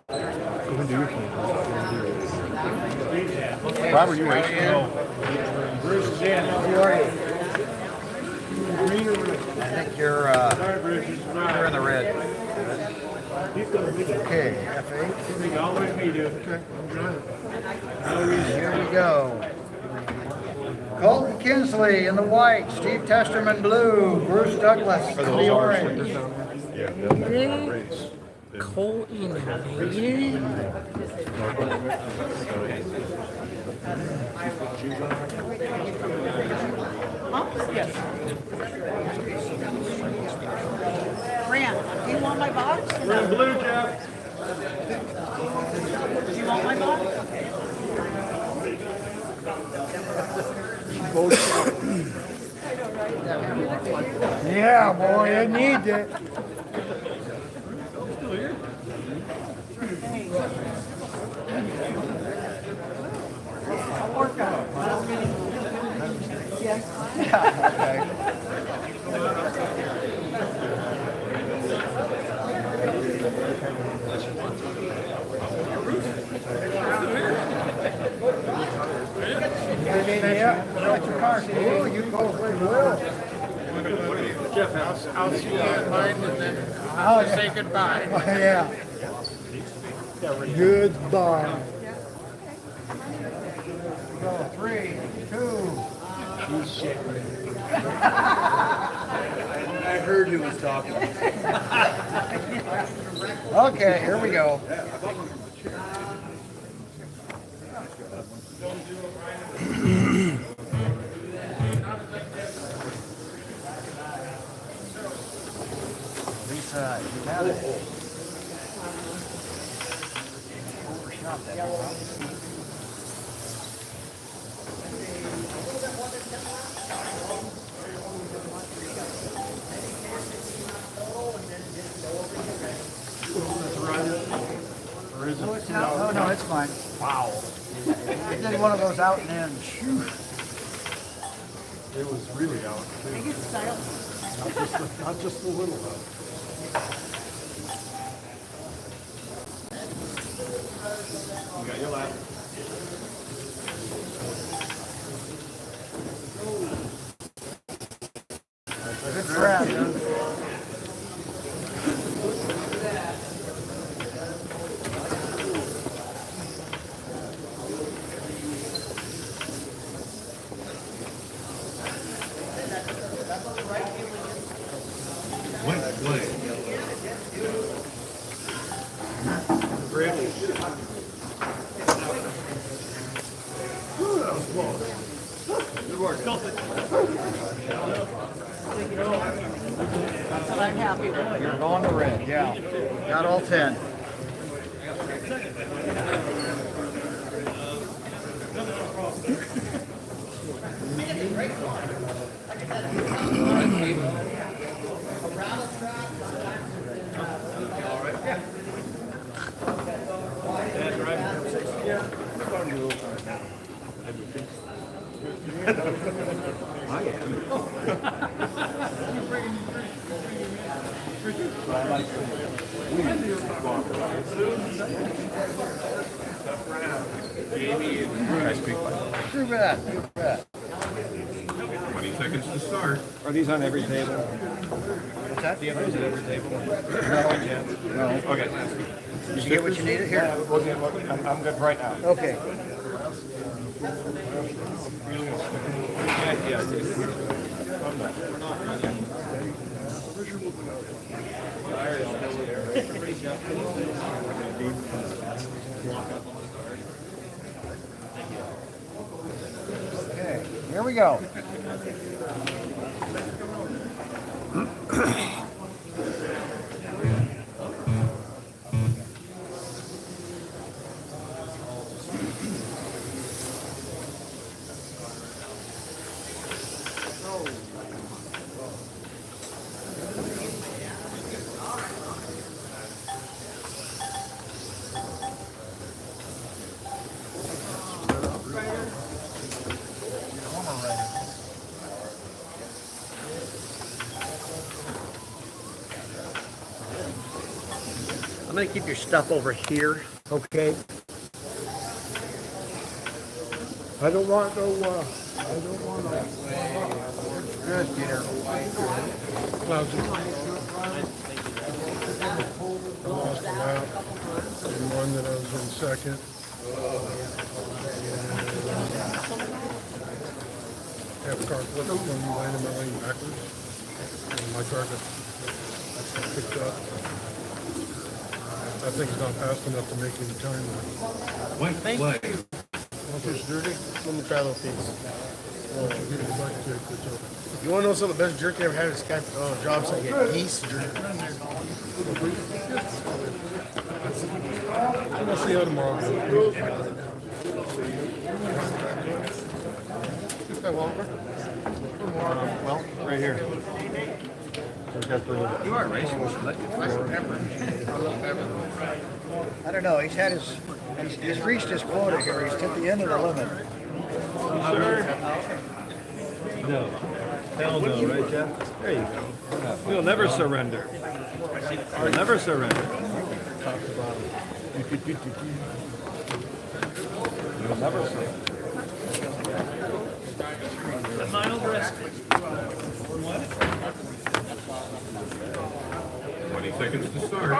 Go and do your thing. Bob, are you racing? Bruce is in. Who are you? I think you're in the red. Okay, F8. Here we go. Colton Kinsley in the white, Steve Testerman blue, Bruce Douglas in the orange. Colton Grant, do you want my box? Blue, Jeff. Do you want my box? Yeah, boy, it needs it. Oh, you go pretty well. Jeff, I'll see you at mine and then I'll say goodbye. Oh, yeah. Goodbye. Go, 3, 2. I heard who was talking. Okay, here we go. Lisa, you got it. Overshot that one. Or is it? No, no, it's fine. Wow. I did one of those out and in. Phew. It was really out. Not just the little one. You got your lap. Good friend. I'm happy. You're going to red, yeah. Got all 10. True bet, true bet. 20 seconds to start. Are these on every table? What's that? Do you have those at every table? No. Okay. Did you get what you needed here? I'm good right now. Okay. Okay, here we go. I'm going to keep your stuff over here, okay? I don't want no, I don't want no. Good, Peter. lost a lap and one that I was in second. Half car flipped when we landed my lane backwards. And my car got picked up. I think it's not fast enough to make any time. Let me try a little piece. Well, you get it back to it, it's over. You want to know some of the best jerky I ever had? It's got jobs I get geese jerky. We'll see how tomorrow goes. Hey, Walter. Well, right here. You are racing. Nice pepper. I love pepper. I don't know, he's reached his quota here, he's at the end of the limit. No. Hell no, right, Jeff? There you go. We'll never surrender. We'll never surrender. We'll never surrender. 20 seconds to start.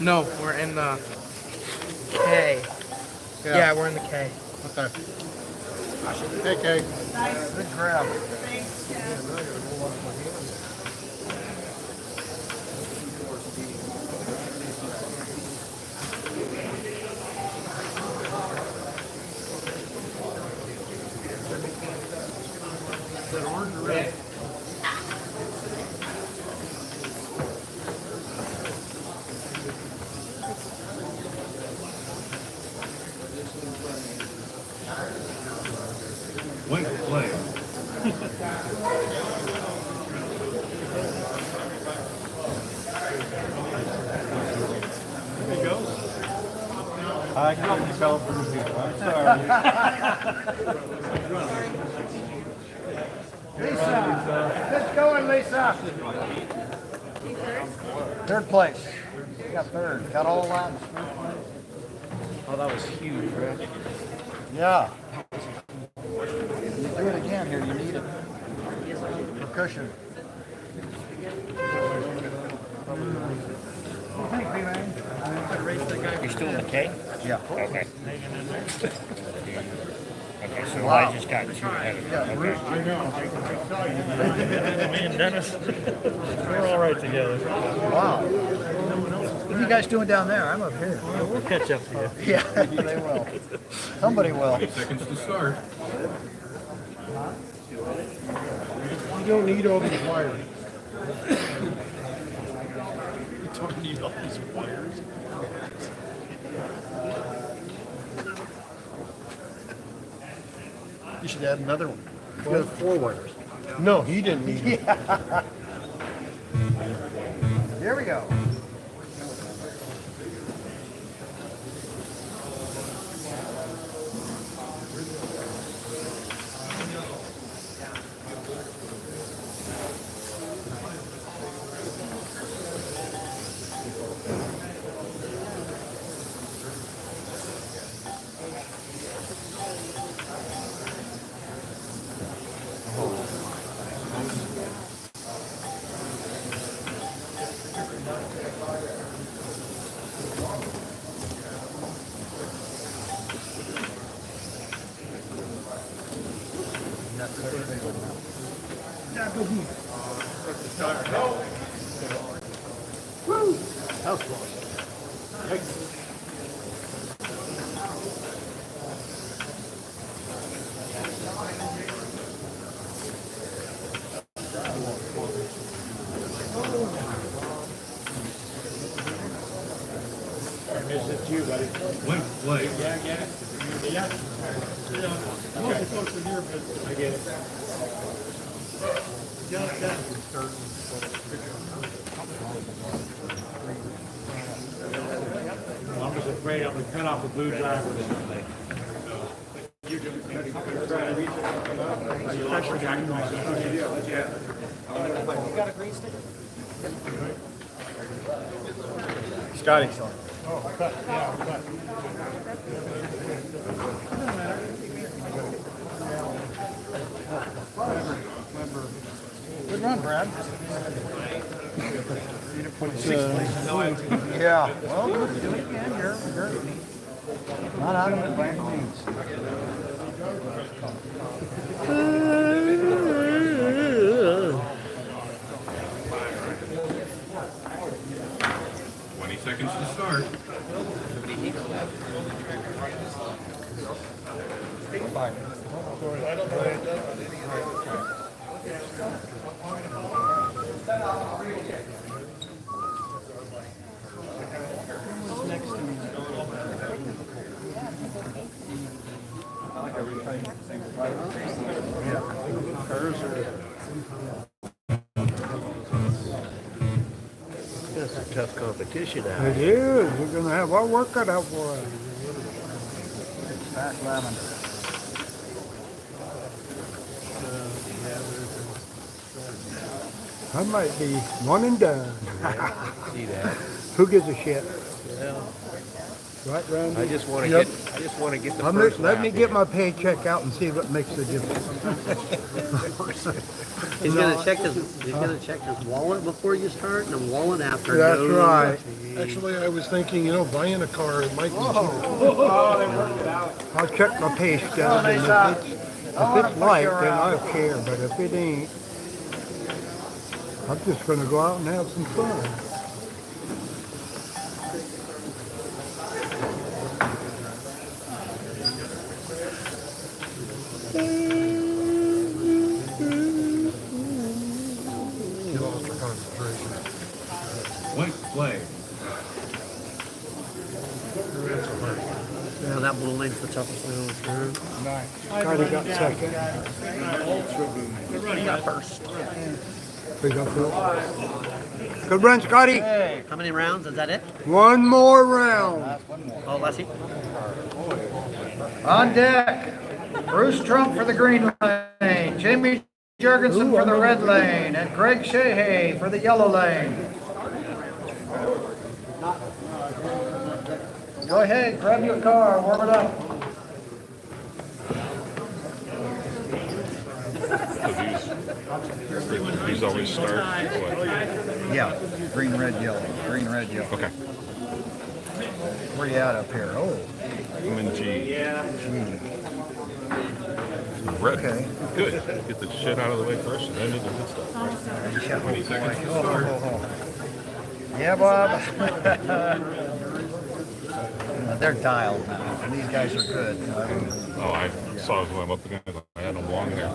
No, we're in the K. Yeah, we're in the K. Okay. Hey, Kay. Good grab. Wait, play. There he goes. I got myself through here. I'm sorry. Lisa, good going, Lisa. Third place. You got third. Got all laps. Oh, that was huge, right? Yeah. You do it again here. You need it for cushion. You're still in the K? Yeah. Okay. Okay, so I just got two ahead of you. Okay. I know. Me and Dennis, we're all right together. Wow. What are you guys doing down there? I'm up here. We'll catch up to you. Yeah, they will. Somebody will. 20 seconds to start. You don't need all these wires. You don't need all these wires. You should add another one. You have 4 wires. No, he didn't need it. Yeah. Here we go. Woo! That was close. Yikes. White flag. I get it. I'm just afraid I'm going to cut off the blue driver. You got a green stick? Scotty. Oh, cut. Yeah, cut. Good run, Brad. Yeah, well, good. Do it again. You're not out of it by any means. Seconds to start. That's a tough competition out It is. We're going to have our work cut out for us. It's fast lavender. I might be one and done. See that? Who gives a shit? Well, Right, Randy? I just want to Yep. get the first Let lap me in. get my paycheck out and see what makes the difference. He's gonna check his wallet before you start and a wallet after. That's No. right. Actually, I was thinking, buying a car, it might be cheaper. I'll check my pay stub, and if it's light, then I'll care, but if it ain't, I'm just gonna go out and have some fun. You lost your concentration. White flag. Yeah, that blue lane's the toughest one on the turn. Scotty got second. You got first. We got Phil. Good run, Scotty. How many rounds? Is that it? One more round. Oh, Leslie. On deck, Bruce Trump for the green lane, Jamie Jurgensen for the red lane, and Greg Sheehy for the yellow lane. Go ahead, grab your car, warm it up. These always start. Yeah, green, red, yellow, green, red, yellow. Okay. Where you at up here? Oh, I'm in G. gee. Red. Okay. Good. Get the shit out of the way first and then do the good stuff. Yeah, 20 seconds to oh, start. Yeah, Bob. They're dialed now, and these guys are good. Oh, I saw who I'm up against. I had them long hair.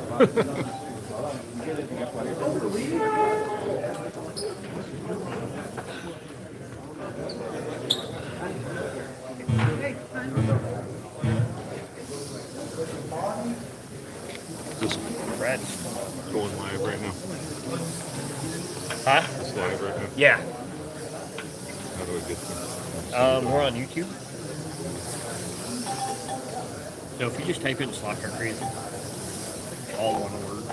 This Brad's going live right now. Huh? It's live right now. Yeah. How do I get them? We're on YouTube. So if you just type in Slot Car Crazy, all one word.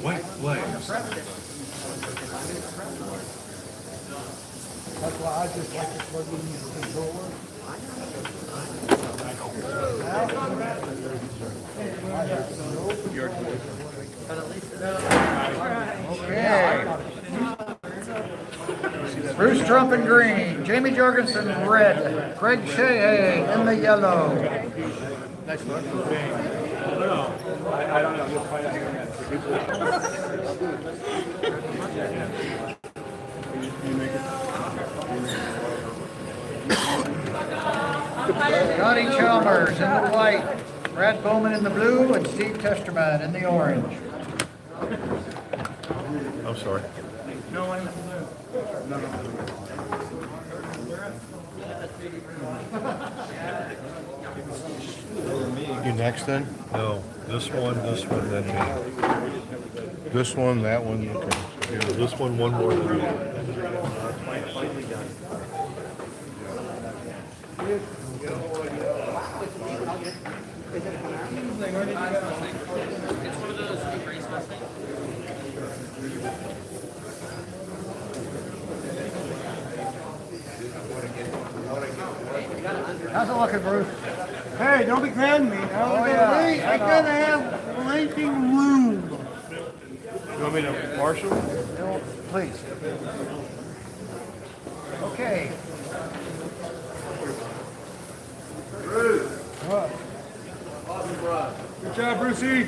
White flag. That's why I just like to plug in the controller. Trump in green, Jamie Jorgensen red, Greg Shea in the yellow. Nice look. I don't know. You'll find Scotty Chalmers in the white, Brad Bowman in the blue, and Steve Testerman in the orange. I'm sorry. No, I'm You next then? No. This one, then me. This one, that one, okay. Yeah, this one more than me. How's it looking, Bruce? Hey, don't be grabbing me now. Oh, yeah, I gotta have plenty room. You want me to marshal? No, please. Okay. Good job, Brucey.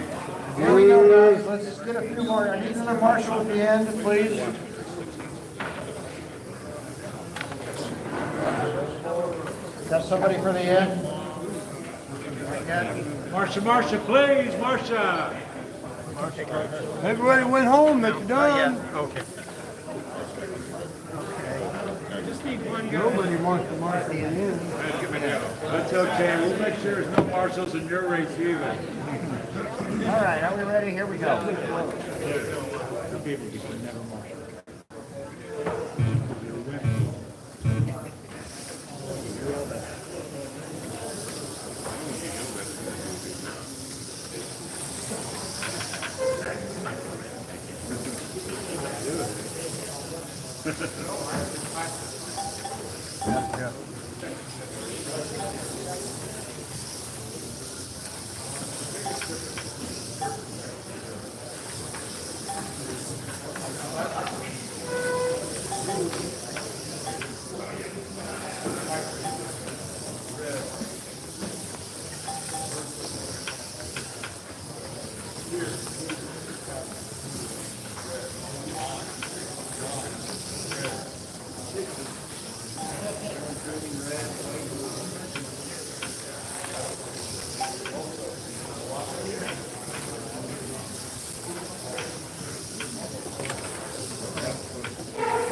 Here we go, guys. Let's just get a few more. I need another marshal at the end, please. Got somebody for the end? Marsha, please, Marsha. Everybody went home, that's done. Okay. Nobody wants to march the end. That's okay. We'll make sure there's no marshals in your race either. All right, are we ready? Here we go.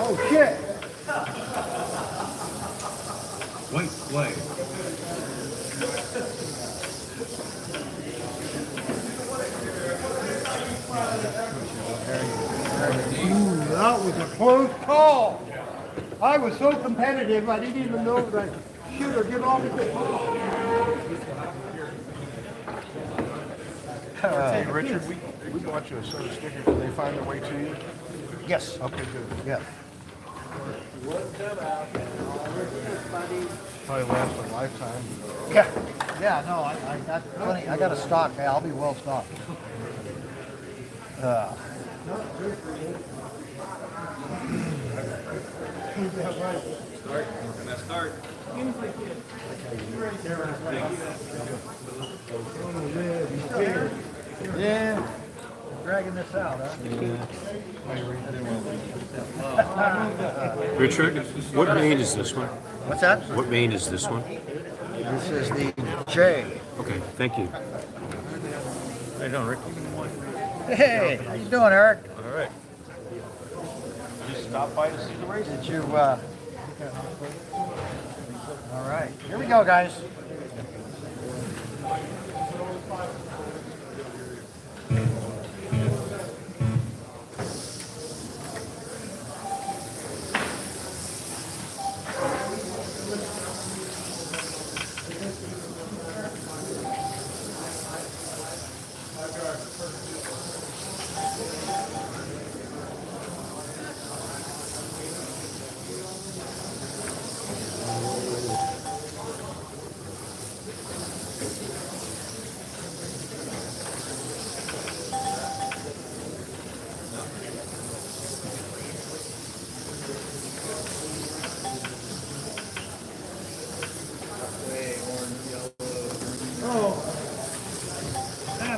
Oh, shit. White flag. Ooh, that was a close call. I was so competitive, I didn't even know that I should or get off the ball. Hey, Richard, we bought you a set of stickers. Did they find their way to you? Yes. Okay, good. Yeah. Probably last a lifetime. Yeah, no, I got plenty. I got a stock. Hey, I'll be well stocked. Start. Yeah. Dragging this out, huh? Richard, what main is this one? What's that? What main is this one? This is the J. Okay, thank you. How you doing, Rick? Hey, how you doing, Eric? All right. Just stop by to see the race. Did you, all right, here we go, guys.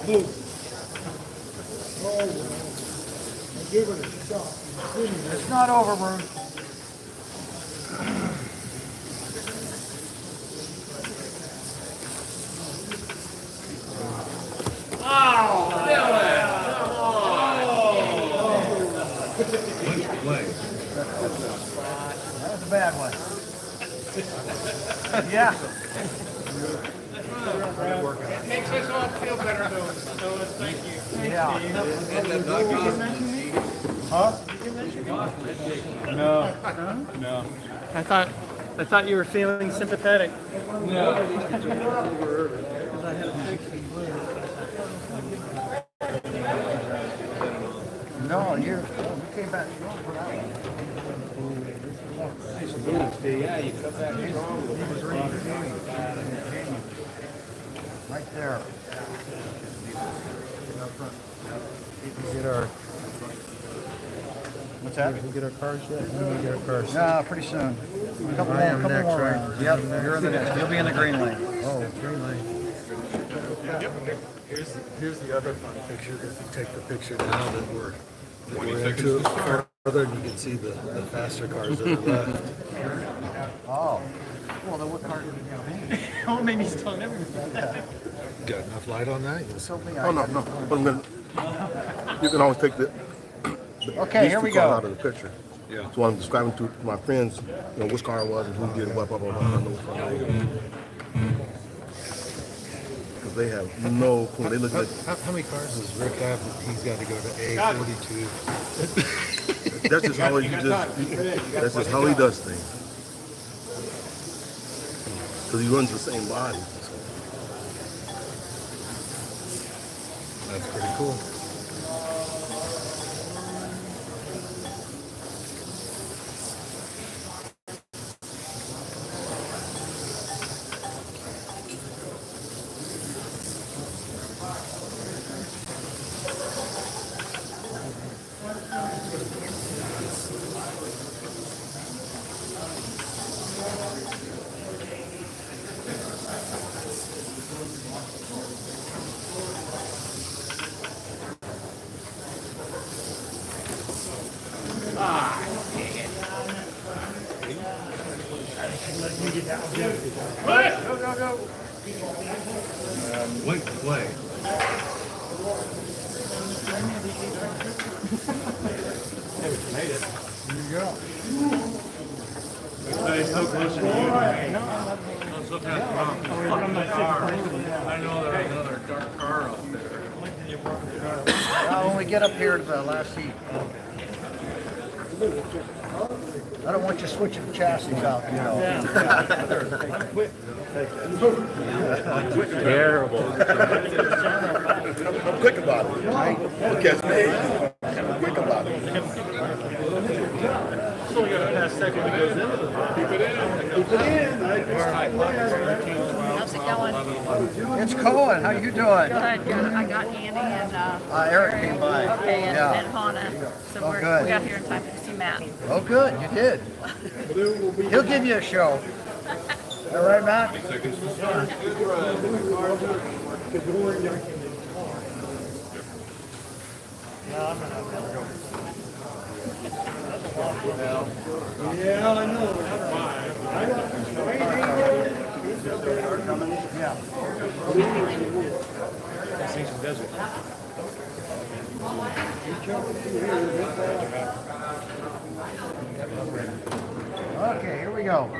Give it a shot. It's not over, Bruce. That was a bad one. Yeah. It makes us all feel better, though. Thank you. Yeah. Huh? No. No. I thought you were feeling sympathetic. No, you came back strong for that one. Yeah, you cut back. Right there. Get our. What's that? Did we get our cars yet? When do we get our cars? Yeah, pretty soon. A couple more rounds. Yep, you're in the next. You'll be in the green lane. Oh, green lane. Here's the other fun picture. If you take the picture now that we're 20 into seconds. it further, you can see the faster cars that are left. Oh. Well, then what car did we have? Oh, maybe he's telling everything. Got enough light on that? Something Oh, no. But you can always take the Okay, these here two we cars go. out of the picture. Yeah. So I'm describing to my friends, which car it was and who did what, blah, blah, blah, blah, blah. Because they have no clue. They look at How many cars does Rick have that he's got to go to A42? that's just how that's just how he does things. Because he runs the same body. So. That's pretty cool. Go, go, go. Wait, play. Made it. Here you go. He's so close to you. I'm so kind of fucking my car. I know there's another dark car up there. When we get up here to the last seat. I don't want you switching chassis out, you know. Terrible. I'm quick about it. Right? Look at me. I'm quick about it. Still got a past second that goes into the keep it in. Keep it in. How's it going? It's Cohen. How you doing? Good, good. I got Andy and Eric came by. Okay, and Yeah. Hannah. So Oh, we good. got here in time to see Matt. Oh, good. You did. He'll give you a show. All right, Matt? Yeah, I know. Yeah. Desert. Okay, here we go.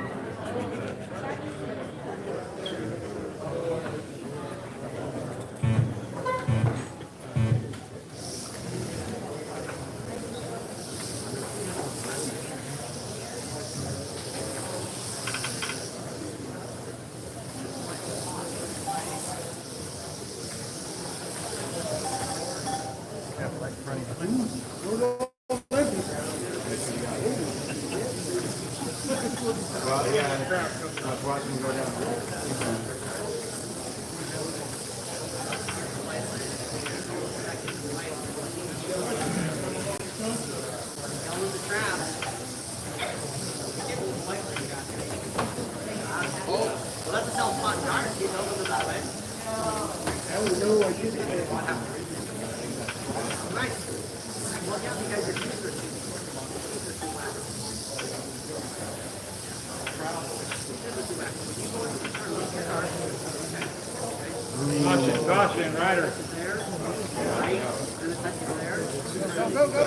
Caution, rider. Go, go,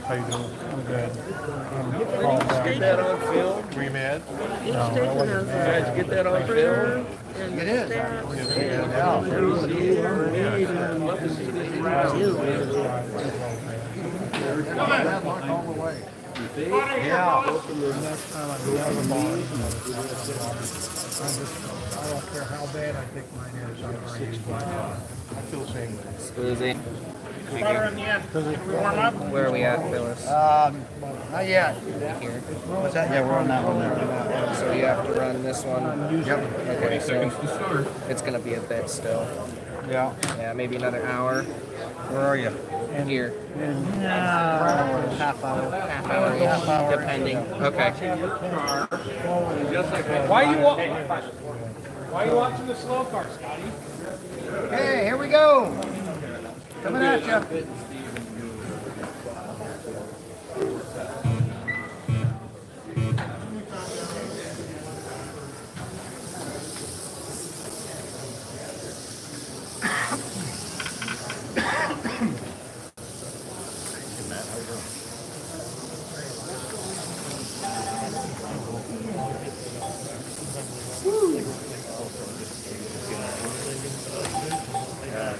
How you doing? I'm good. Get that on film. Were you mad? No, I wasn't mad. Did you get that on film? It is. Yeah. Next time I go to the bar, I don't care how bad I think mine is. I'm 6'5". I feel the same way. Smoothie. Butter in the end. We warm up. Where are we at, Phyllis? Not yet. Here. What's that? Yeah, we're on that one there. So you have to run this one. Yep. Okay, so it's gonna be a bit still. Yeah. Yeah, maybe another hour. Where are you? Here. Half hour. Half hour, yeah, depending. Okay. Why are you watching the slow car, Scotty? Okay, here we go. Coming at you.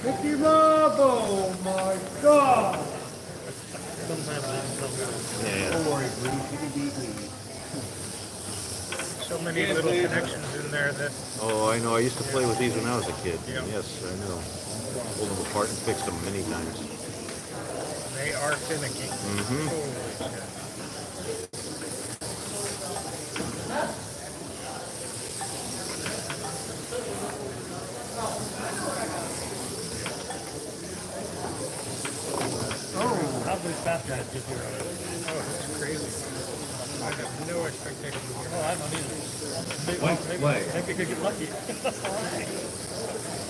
Mickey Rob, oh my God! Don't worry, Bruce. You can beat me. So many little connections in there that. Oh, I know. I used to play with these when I was a kid. Yes, I know. Pulled them apart and fixed them many times. They are finicky. Mm-hmm. Holy shit. How fast that did you run? Oh, it's crazy. I have no expectations here. Oh, I don't either. Maybe you could get lucky. Alright.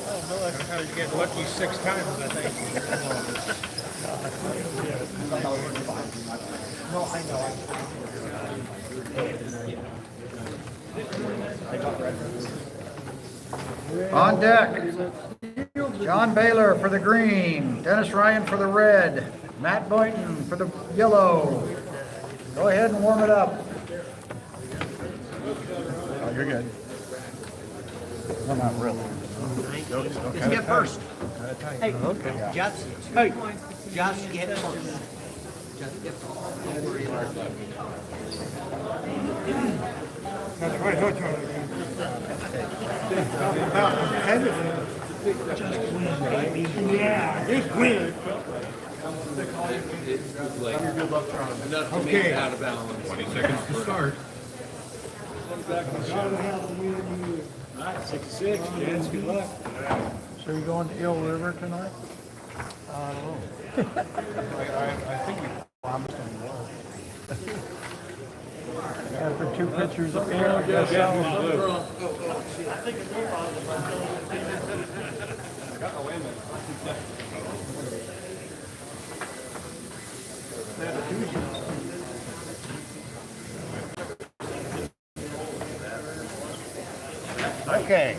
I don't know how you get lucky 6 times, I think. No, I know. On deck, John Baylor for the green, Dennis Ryan for the red, Matt Boynton for the yellow. Go ahead and warm it up. Oh, you're good. No, not really. Just get first. Hey, Okay. just get first. Just get first. Don't worry about it. Yeah, just win. Okay. 20 seconds to start. 66, yes, good luck. So you going to Eel River tonight? I don't know. I think we promised him more. After 2 pitchers of air, I guess Okay.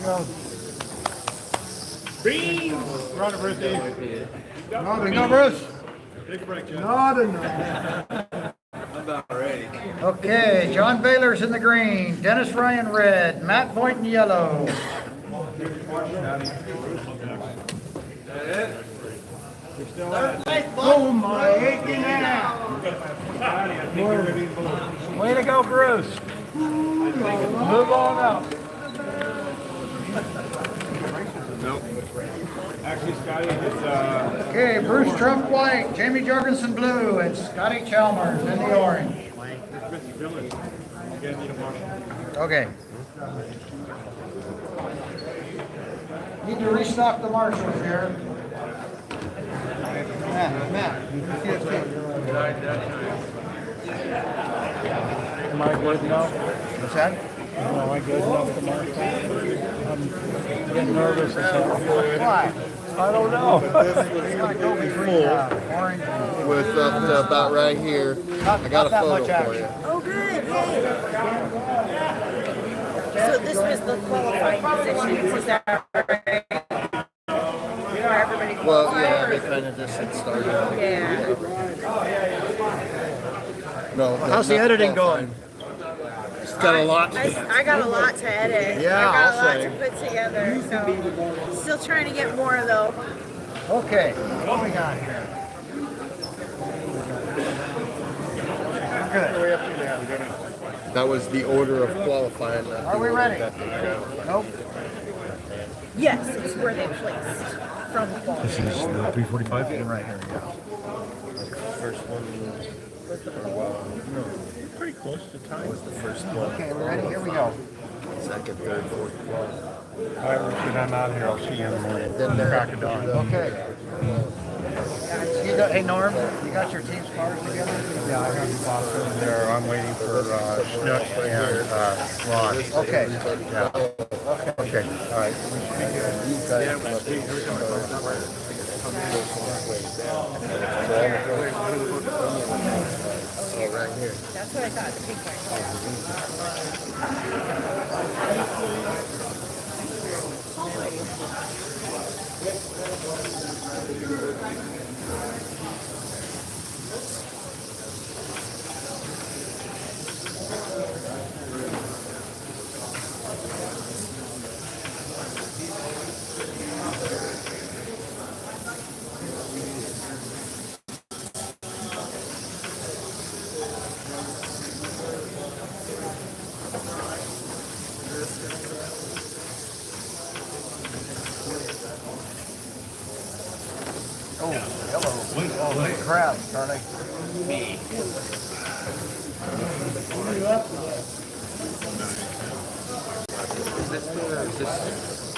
go. Beans! We're on a birthday. Not We go, Bruce. Take a break, John. Not enough. I'm about ready. Okay, John Baylor's in the green, Dennis Ryan red, Matt Boynton yellow. Oh my aching ass. Way to go, Bruce. Move on up. Nope. Actually, Scotty, it's Okay, Bruce Trump white, Jamie Jorgensen blue, and Scotty Chalmers in the orange. Okay. Need to restock the marshals here. Matt, you see this thing? Am I good enough? What's that? Am I good enough to mark that? I'm getting nervous as hell. Why? I don't know. It's gonna go between orange and With up to about right here. I got a photo for you. Oh, good. Yay. So this was the qualifying positions, is that right? Everybody Well, qualified? yeah, they kind of just had started. Yeah. No, how's the editing going? It's got a lot. I got a lot to edit. Yeah, I got I'll a lot say. to put together, so still trying to get more though. Okay, what we got here? Good. That was the order of qualifying. Are we ready? Nope. Yes, it's where they placed from the ball. This is the 345? Right here, yeah. First one. Pretty close to time. Was the first one. Okay, we're ready. Here we go. Second, third, fourth one. All right, Richard, I'm out here. I'll see you in the morning. Then they're Crack of dawn. Okay. Hey Norm, you got your team's cars together? Yeah, I got the boxes there. I'm waiting for Snook and Ron. Okay. Yeah. Okay. All right. Oh, right here. That's what I thought, the pink Oh, hello. Oh, look at crowd, Charlie. Me. Is this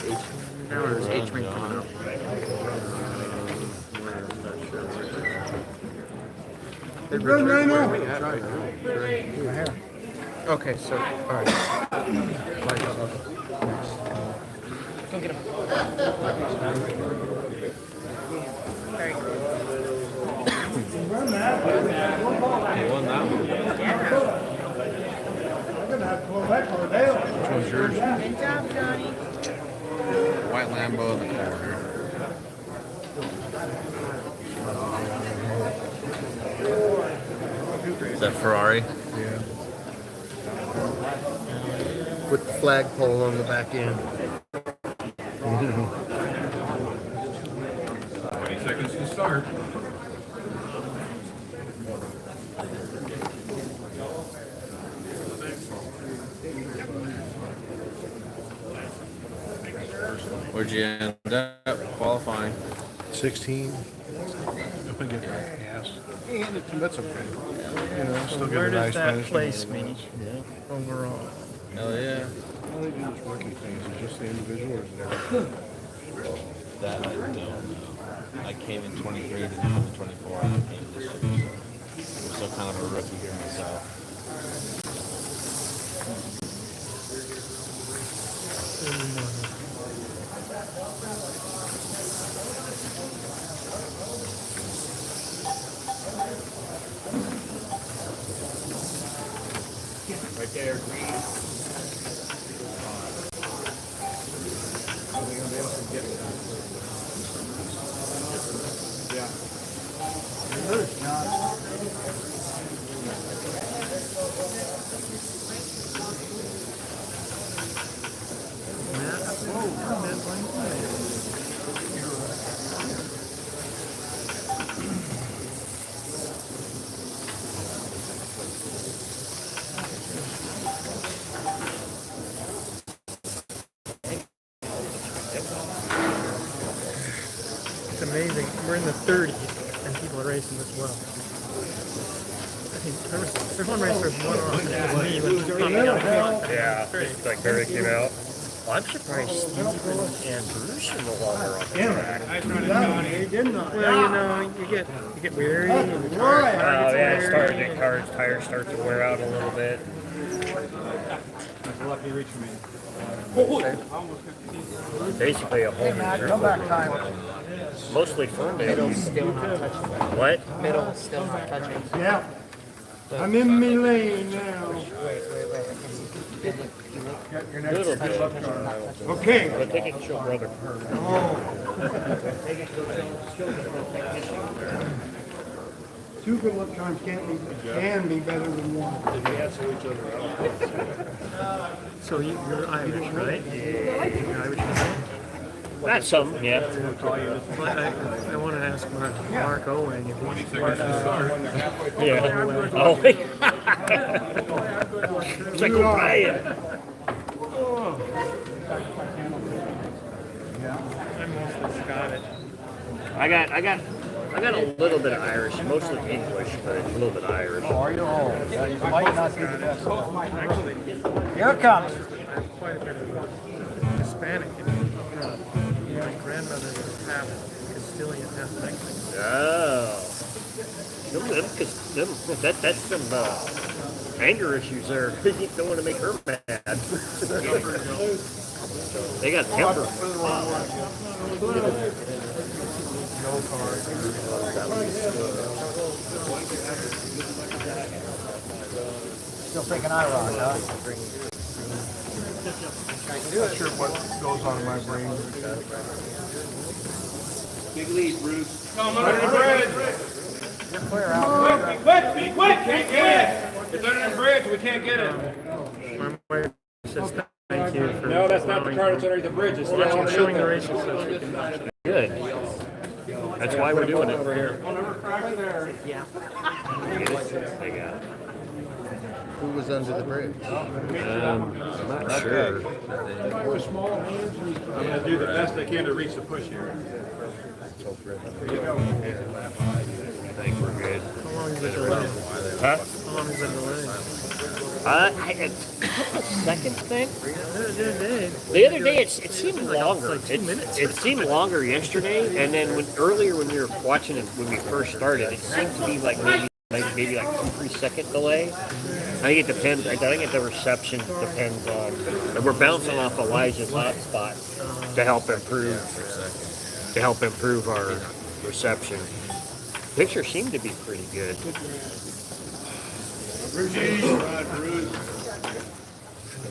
H now or is H coming up? Okay, so, alright. Go get him. Very cool. He won that one. Which one's yours? Good job, Johnny. White Lambo in the corner. Is that Ferrari? Yeah. With the flagpole on the back end. 20 seconds to start. Where'd you end up qualifying? 16. If I get that gas. And that's okay. You know, still get Where a does nice that finish. place me overall? Hell yeah. All they do is rookie things. Is just the individual or is it everything? That I don't know. I came in 23 to 24. I came this year, so I'm still kind of a rookie here myself. Right there, green. amazing. We're in the 30s and people are racing this well. I think there's one race there's one on. It was me when he came out. Yeah, just like Barry came out. Well, I'm surprised Steve and Bruce are no longer on the track. Well, you know, you get weary and the tire Oh gets yeah, weary. tires start to wear out a little bit. Basically a whole new Come back time. mostly Ferndale. Middle's still not touching. What? Middle's still not touching. Yeah. I'm in me lane now. Little bit. Okay. But take it to your brother. Two good luck times can be better than one. So you're Irish, right? Yeah. You're Irish. Not some, yeah. I want to ask Mark Owen if he's watching the Yeah. Oh, it's like O'Brien. I'm mostly Scottish. I got a little bit of Irish, mostly English, but a little bit of Irish. Oh, are you? Oh, yeah, you might not be the best. Here it comes. Quite a bit of Hispanic. My grandmother was half Castilian, half Mexican. Oh. That's some anger issues there. You don't want to make her mad. They got temper. Still thinking I rock, huh? Not sure what goes on in my brain. Big lead, Bruce. Come under the bridge. You're clear out. Be quick! Can't get it! It's under the bridge, we can't get it. My wife says thank you for No, that's not the car that's underneath the bridge. It's the one showing the races so she can watch it. Good. That's why we're doing it. over here. Yeah. They got it. Who was under the bridge? I'm not sure. With small hands, I'm going to do the best I can to reach the push here. I think we're good. How long is it delayed? Huh? How long is it delayed? A couple seconds, I think. The other day, it seemed longer. Like 2 minutes. It seemed longer yesterday, and then earlier when we were watching it when we first started, it seemed to be like maybe like 2-3 second delay. I think it depends. I think the reception depends on. And we're bouncing off Elijah's hotspot to help improve our reception. Pictures seem to be pretty good.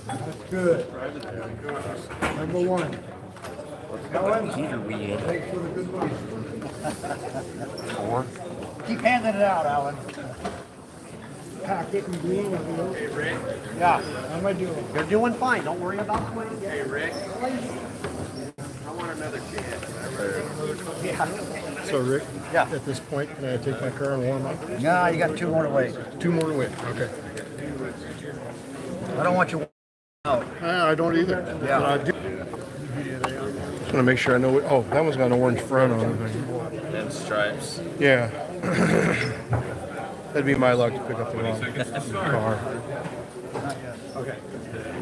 that's good. Number one. What heat are we in? Thanks for the good luck. 4. Keep handing it out, Alan. Pack it and green. Hey, Rick. Yeah. How am I doing? You're doing fine. Don't worry about quitting. Hey, Rick. I want another chance. Yeah. So, Rick, Yeah. at this point, can I take my car and warm up? No, you got 2 more to wait. 2 more to wait. Okay. I don't want you out. I don't either. Yeah. I do. Just want to make sure I know what. Oh, that one's got an orange front on it. And stripes. Yeah. That'd be my luck to pick up the wrong car.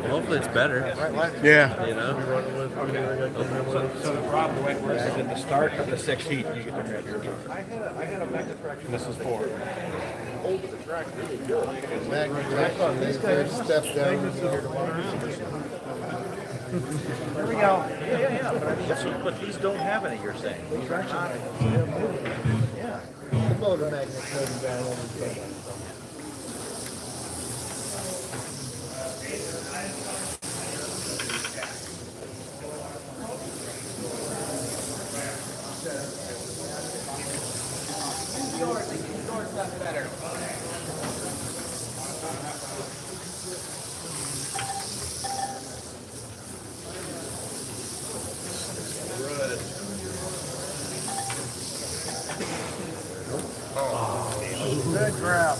Well, hopefully it's better. Yeah. You know? So the problem went where it's at the start of the 6 heat. You get the red here. And this is 4. Step down. Here we go. Yeah. But these don't have any, you're saying? These are not. Yeah. The motor magnet's going down on the thing. Good crap.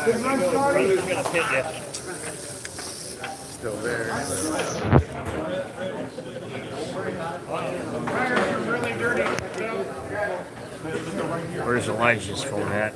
Who's gonna pit you? Still there. Where's Elijah's phone at?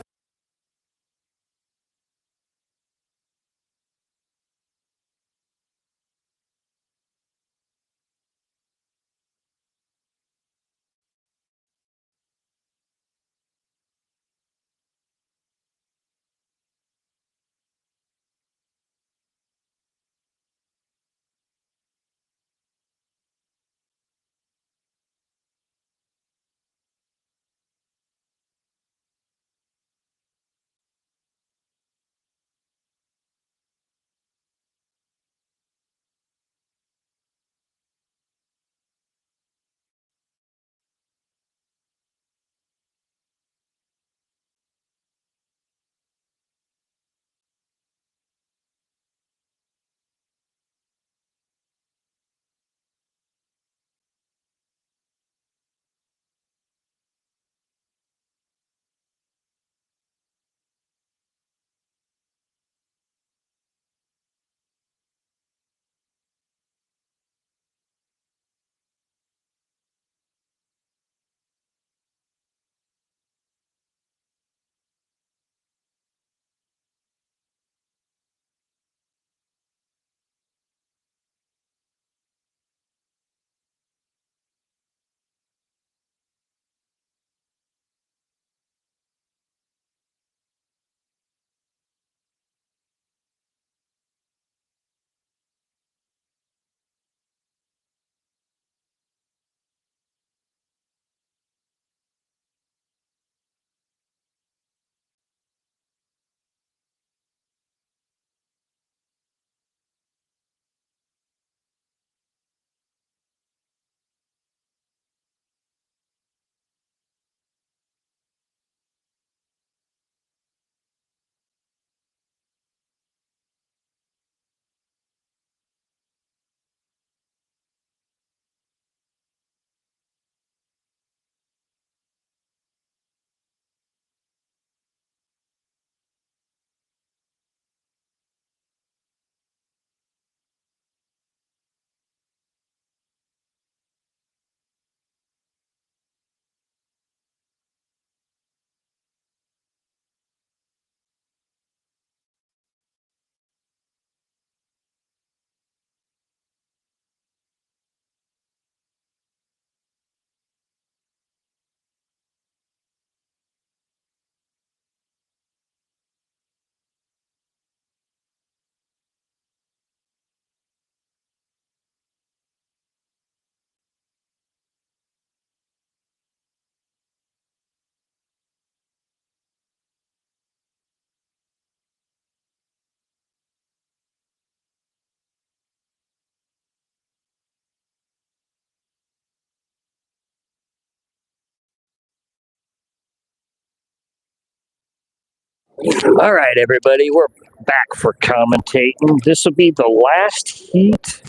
All right, everybody, we're back for commentating. This will be the last heat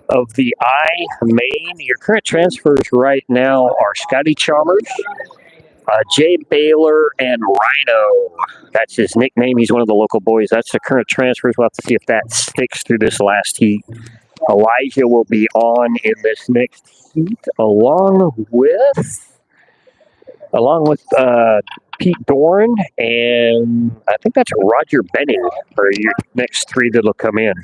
of the I main. Your current transfers right now are Scotty Chalmers, Jay Baylor, and Rhino. That's his nickname. He's one of the local boys. That's the current transfers. We'll have to see if that sticks through this last heat. Elijah will be on in this next heat along with Pete Dorn, and I think that's Roger Benning for your next three that'll come in.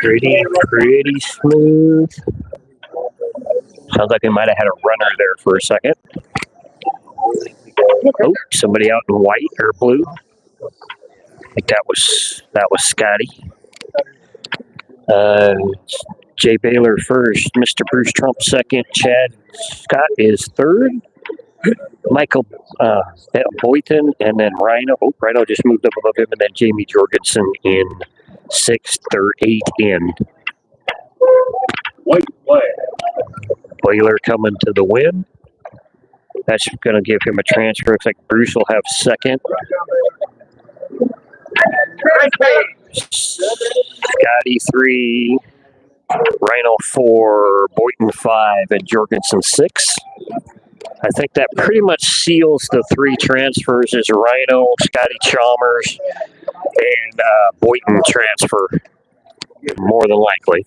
Pretty smooth. Sounds like they might have had a runner there for a second. Oh, somebody out in white or blue. I think that was Scotty. Jay Baylor first, Mr. Bruce Trump second, Chad Scott is third, Michael Boyton, and then Rhino. Oh, Rhino just moved up above him, and then Jamie Jorgensen in sixth or eighth in. Baylor coming to the win. That's going to give him a transfer. Looks like Bruce will have second. Scotty 3, Rhino 4, Boynton 5, and Jorgensen 6. I think that pretty much seals the 3 transfers as Rhino, Scotty Chalmers, and Boynton transfer, more than likely.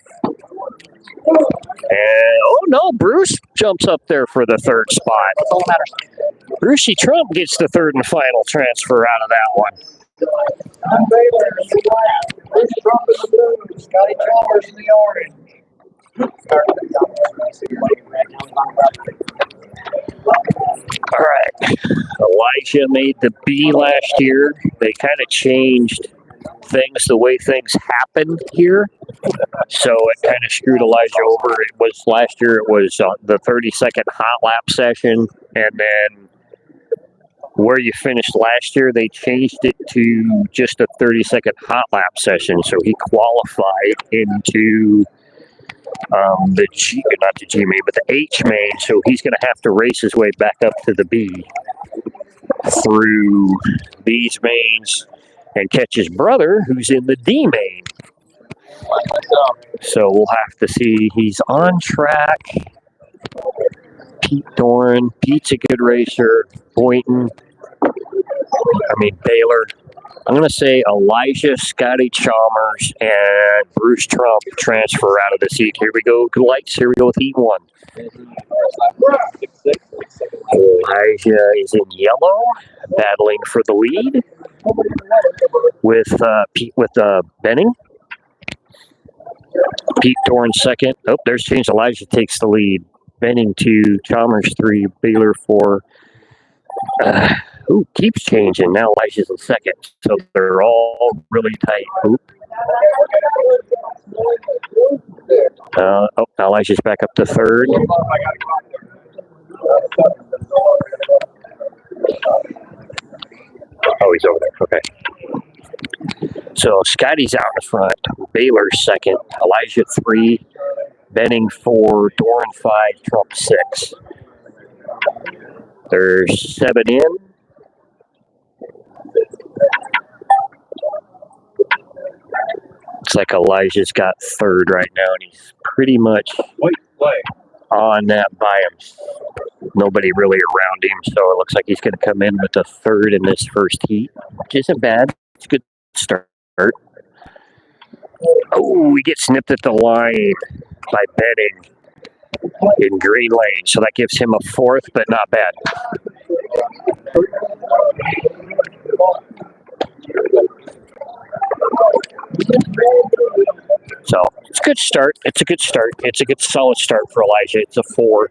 And, oh no, Bruce jumps up there for the 3rd spot. That's all that matters. Brucey Trump gets the 3rd and final transfer out of that one. Scotty Chalmers in the orange. All right. Elijah made the B last year. They kind of changed things, the way things happened here. So it kind of screwed Elijah over. It was last year, it was the 30-second hot lap session. And then where you finished last year, they changed it to just a 30-second hot lap session. So he qualified into the G, not the G main, but the H main. So he's going to have to race his way back up to the B through these mains and catch his brother, who's in the D main. So we'll have to see. He's on track. Pete Doran. Pete's a good racer. Baylor. I'm going to say Elijah, Scotty Chalmers, and Bruce Trump transfer out of the seat. Here we go. Good lights. Here we go with heat 1. Elijah is in yellow, battling for the lead with Pete with Benning. Pete Doran 2nd. Oh, there's change. Elijah takes the lead. Benning 2, Chalmers 3, Baylor 4. Keeps changing. Now Elijah's in 2nd. So they're all really tight. Elijah's back up to 3rd. Oh, he's over there. Okay. So Scotty's out in front. Baylor 2nd. Elijah 3. Benning 4. Doran 5. Trump 6. There's 7 in. Looks like Elijah's got 3rd right now, and he's pretty much on that by him. Nobody really around him, so it looks like he's going to come in with a 3rd in this first heat, which isn't bad. It's a good start. Oh, we get snipped at the line by Benning in green lane, so that gives him a 4th, but not bad. So it's a good start. It's a good start. It's a good solid start for Elijah. It's a 4.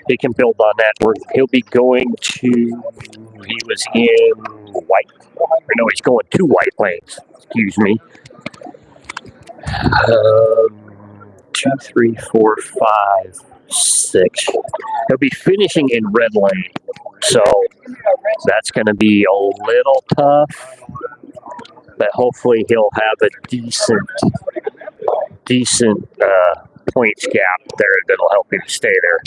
He can build on that. He'll be going to, he was in white. No, he's going to white lanes. Excuse me. 2, 3, 4, 5, 6. He'll be finishing in red lane. So that's going to be a little tough. But hopefully he'll have a decent points gap there that'll help him stay there.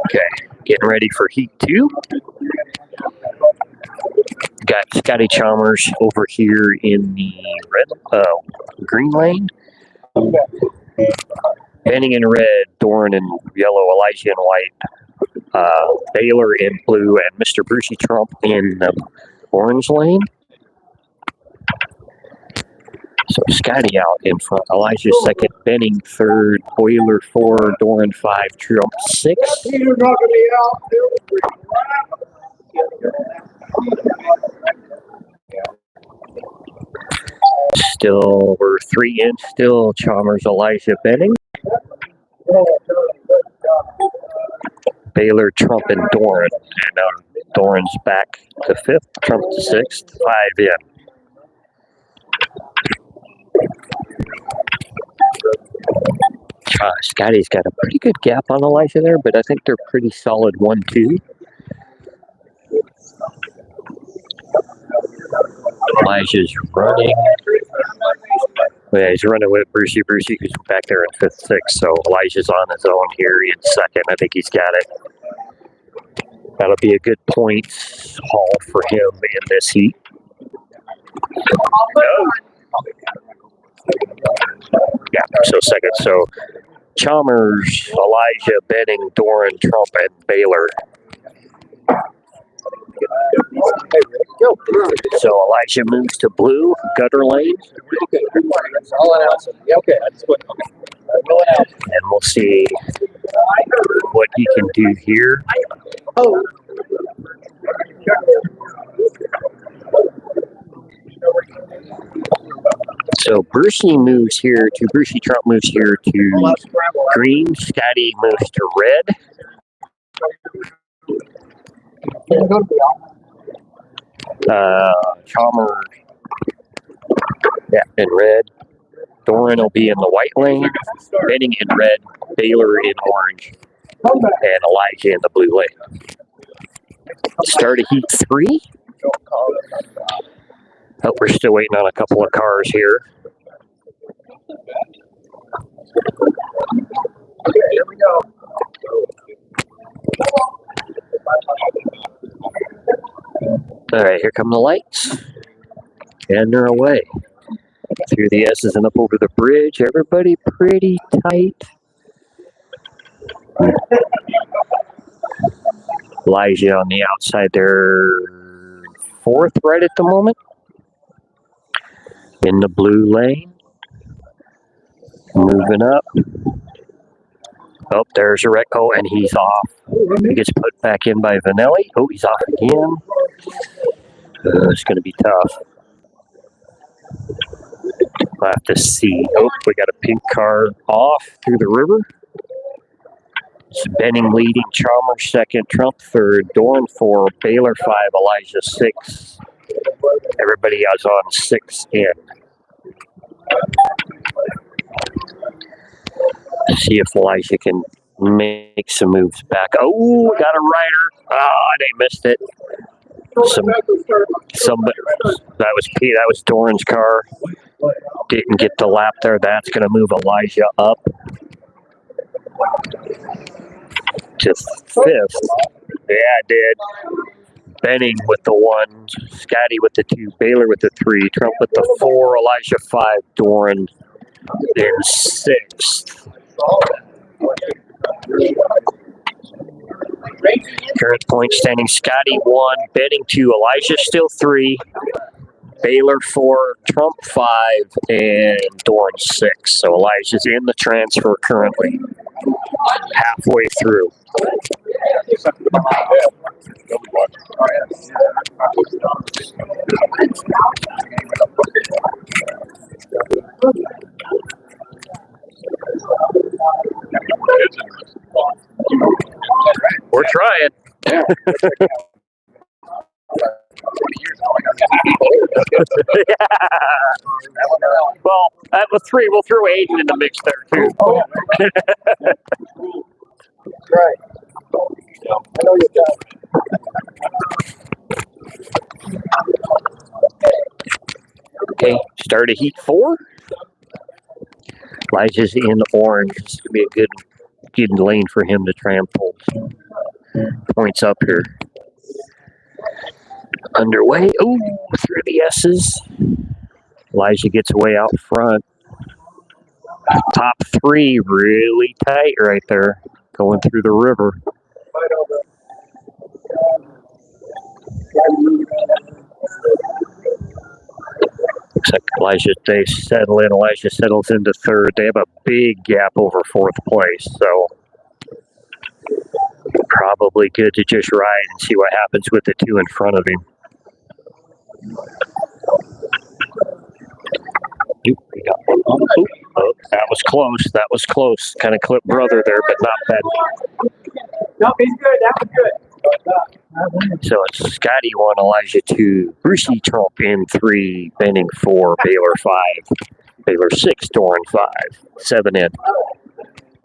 Okay, getting ready for heat 2. Got Scotty Chalmers over here in the green lane. Benning in red, Doran in yellow, Elijah in white, Baylor in blue, and Mr. Brucey Trump in the orange lane. So Scotty out in front, Elijah 2nd, Benning 3rd, Baylor 4, Doran 5, Trump 6. Still, we're 3 in, still Chalmers, Elijah, Benning. Baylor, Trump, and Doran. And now Doran's back to 5th, Trump to 6th, 5 in. Scotty's got a pretty good gap on Elijah there, but I think they're pretty solid 1-2. Elijah's running. Yeah, he's running with Brucey. Brucey who's back there in 5th, 6th. So Elijah's on his own here in 2nd. I think he's got it. That'll be a good points haul for him in this heat. No. Yeah, so second. So Chalmers, Elijah, Benning, Doran, Trump, and Baylor. So Elijah moves to blue, gutter lane. Okay, all announced. Yeah, okay. I just went. Okay. And we'll see what he can do here. Oh. So Brucey moves here to Brucey. Trump moves here to green. Scotty moves to red. Chalmers, yeah, in red. Doran will be in the white lane. Benning in red. Baylor in orange. And Elijah in the blue lane. Start of heat 3. Oh, we're still waiting on a couple of cars here. Okay, here we go. All right, here come the lights. And they're away. Through the S's and up over the bridge. Everybody pretty tight. Elijah on the outside there. 4th right at the moment. In the blue lane. Moving up. Oh, there's a wreck. Oh, and he's off. He gets put back in by Vanelli. Oh, he's off again. It's going to be tough. We'll have to see. Oh, we got a pink car off through the river. It's Benning leading, Chalmers 2nd, Trump 3rd, Doran 4, Baylor 5, Elijah 6. Everybody is on 6 in. See if Elijah can make some moves back. Oh, got a rider. Oh, they missed it. Somebody, that was Doran's car. Didn't get the lap there. That's going to move Elijah up to 5th. Yeah, it did. Benning with the 1, Scotty with the 2, Baylor with the 3, Trump with the 4, Elijah 5, Doran in 6th. Current point standing: Scotty 1, Benning 2, Elijah still 3, Baylor 4, Trump 5, and Doran 6. So Elijah's in the transfer currently, halfway through. We're trying. Well, that was 3. We'll throw Aiden in the mix there too. Right. I know you got. Okay, start of heat 4. Elijah's in orange. This is going to be a good lane for him to try and pull points up here. Underway. Oh, through the S's. Elijah gets away out front. Top 3 really tight right there, going through the river. Looks like Elijah, they settle in. Elijah settles into 3rd. They have a big gap over 4th place, so probably good to just ride and see what happens with the 2 in front of him. Oop, we got one. Oh, that was close. That was close. Kind of clipped brother there, but not bad. No, he's good. That was good. So it's Scotty 1, Elijah 2, Brucey, Trump in 3, Benning 4, Baylor 5, Baylor 6, Doran 5, 7 in,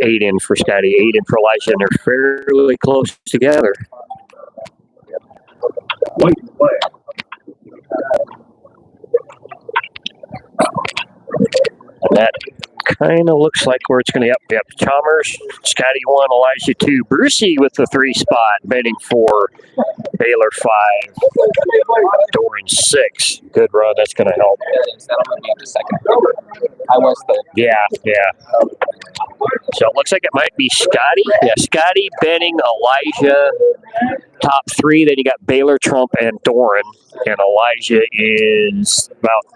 8 in for Scotty, 8 in for Elijah, and they're fairly close together. And that kind of looks like where it's going to yep. Chalmers, Scotty 1, Elijah 2, Brucey with the 3 spot, Benning 4, Baylor 5, Doran 6. Good run. That's going to help. That'll move me up to second. I was third. Yeah. So it looks like it might be Scotty. Yeah, Scotty, Benning, Elijah, top 3. Then you got Baylor, Trump, and Doran. And Elijah is about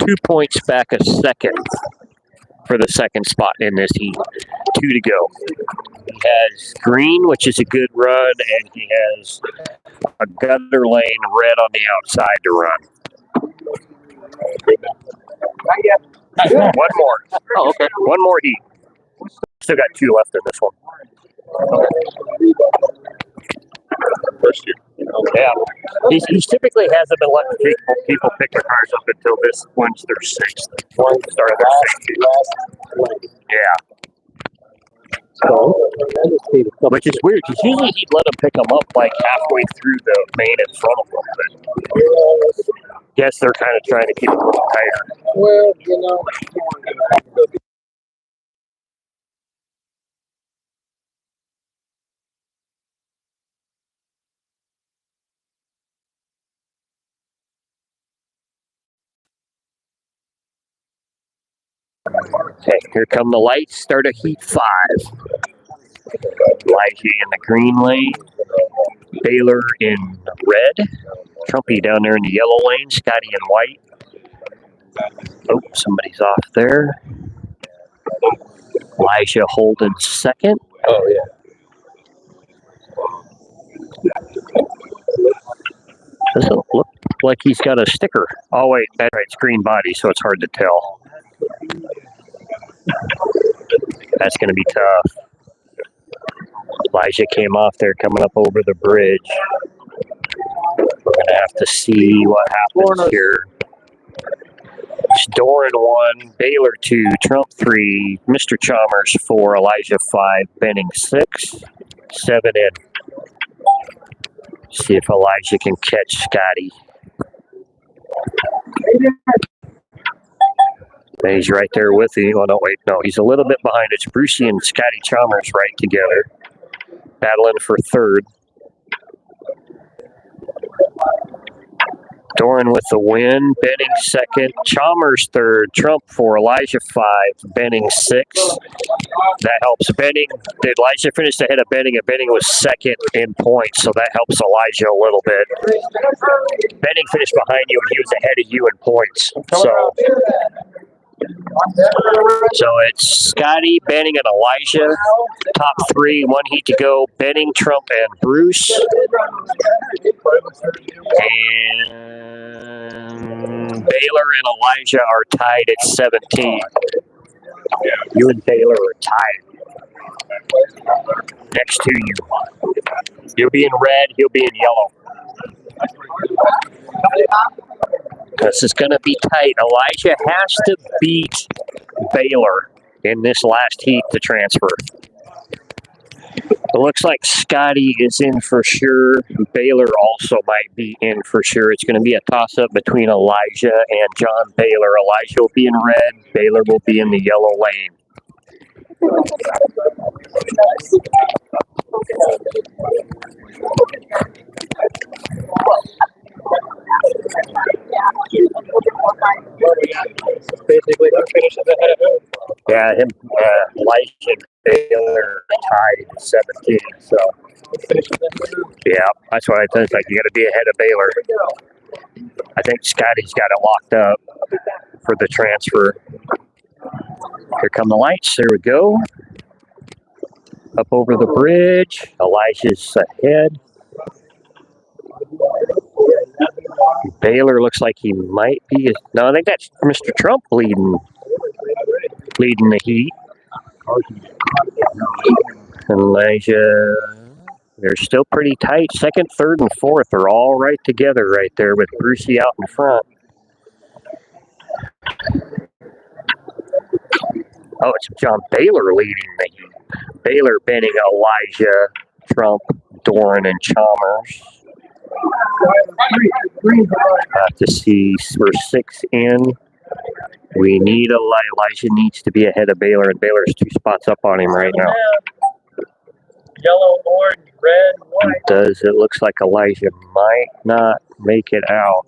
2 points back a second for the second spot in this heat. 2 to go. He has green, which is a good run, and he has a gutter lane red on the outside to run. One more. Oh, okay. One more heat. Still got 2 left in this one. First year. Yeah. He typically hasn't been letting people pick their cars up until this one's their 6th. One started their 6th. Yeah. Which is weird, because usually he'd let them pick them up like halfway through the main in front of them. But guess they're kind of trying to keep it a little tighter. Well, you know. Okay, here come the lights. Start of heat 5. Elijah in the green lane. Baylor in red. Trumpy down there in the yellow lane. Scotty in white. Oh, somebody's off there. Elijah Holden second. Oh, yeah. Doesn't look like he's got a sticker. Oh, wait, that's right. It's green body, so it's hard to tell. That's going to be tough. Elijah came off there coming up over the bridge. We're going to have to see what happens here. It's Doran 1, Baylor 2, Trump 3, Mr. Chalmers 4, Elijah 5, Benning 6, 7 in. See if Elijah can catch Scotty. He's right there with you. Oh, no, wait. No, he's a little bit behind. It's Brucey and Scotty Chalmers right together. Battling for third. Doran with the win. Benning second. Chalmers third. Trump 4. Elijah 5. Benning 6. That helps Benning. Elijah finished ahead of Benning, and Benning was second in points, so that helps Elijah a little bit. Benning finished behind you, and he was ahead of you in points. So it's Scotty, Benning, and Elijah. Top 3, 1 heat to go. Benning, Trump, and Bruce. And Baylor and Elijah are tied at 17. You and Baylor are tied. Next to you. You'll be in red, he'll be in yellow. This is going to be tight. Elijah has to beat Baylor in this last heat to transfer. It looks like Scotty is in for sure. Baylor also might be in for sure. It's going to be a toss-up between Elijah and John Baylor. Elijah will be in red. Baylor will be in the yellow lane. Basically, who finishes ahead of him? Yeah, Elijah and Baylor tied 17. So, yeah, that's what I think. Like, you got to be ahead of Baylor. I think Scotty's got it locked up for the transfer. Here come the lights. There we go. Up over the bridge. Elijah's ahead. Baylor looks like he might be. No, I think that's Mr. Trump leading the heat. Elijah, they're still pretty tight. Second, third, and fourth are all right together right there with Brucey out in front. Oh, it's John Baylor leading the heat. Baylor, Benning, Elijah, Trump, Doran, and Chalmers. Have to see, we're 6 in. We need Elijah needs to be ahead of Baylor, and Baylor's 2 spots up on him right now. Yellow, orange, red, white. It looks like Elijah might not make it out.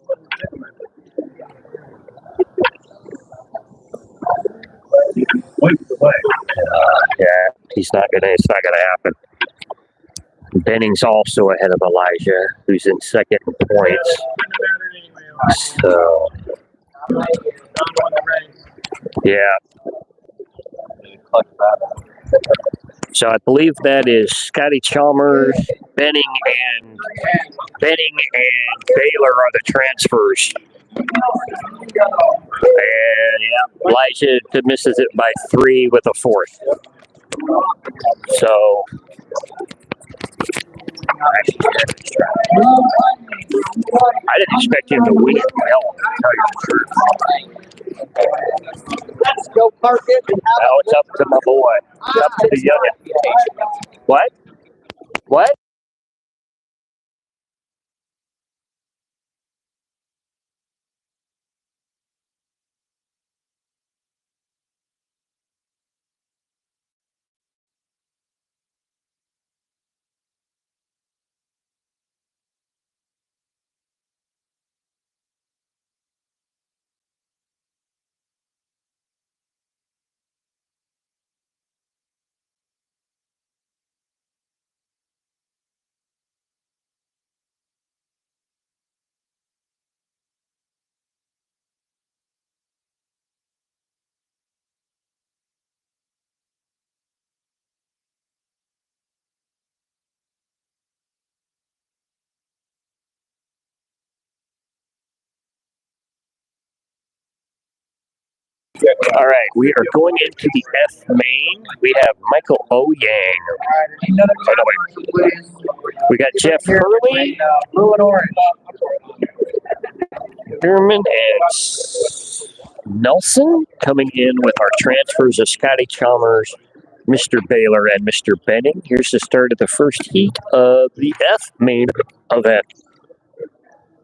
Yeah, it's not gonna happen. Benning's also ahead of Elijah, who's in second in points. So, yeah. So I believe that is Scotty Chalmers, Benning and Baylor are the transfers. And yeah, Elijah misses it by 3 with a 4th. So I didn't expect him to win it. Hell, to tell you the truth. Let's go park it. Now it's up to my boy. It's up to the youngin'. What? What? All right, we are going into the F main. We have Michael O. Yang. Oh, no, wait. We got Jeff Hurley, Blue and orange. Thurman, and Nelson coming in with our transfers of Scotty Chalmers, Mr. Baylor, and Mr. Benning. Here's the start of the first heat of the F main event.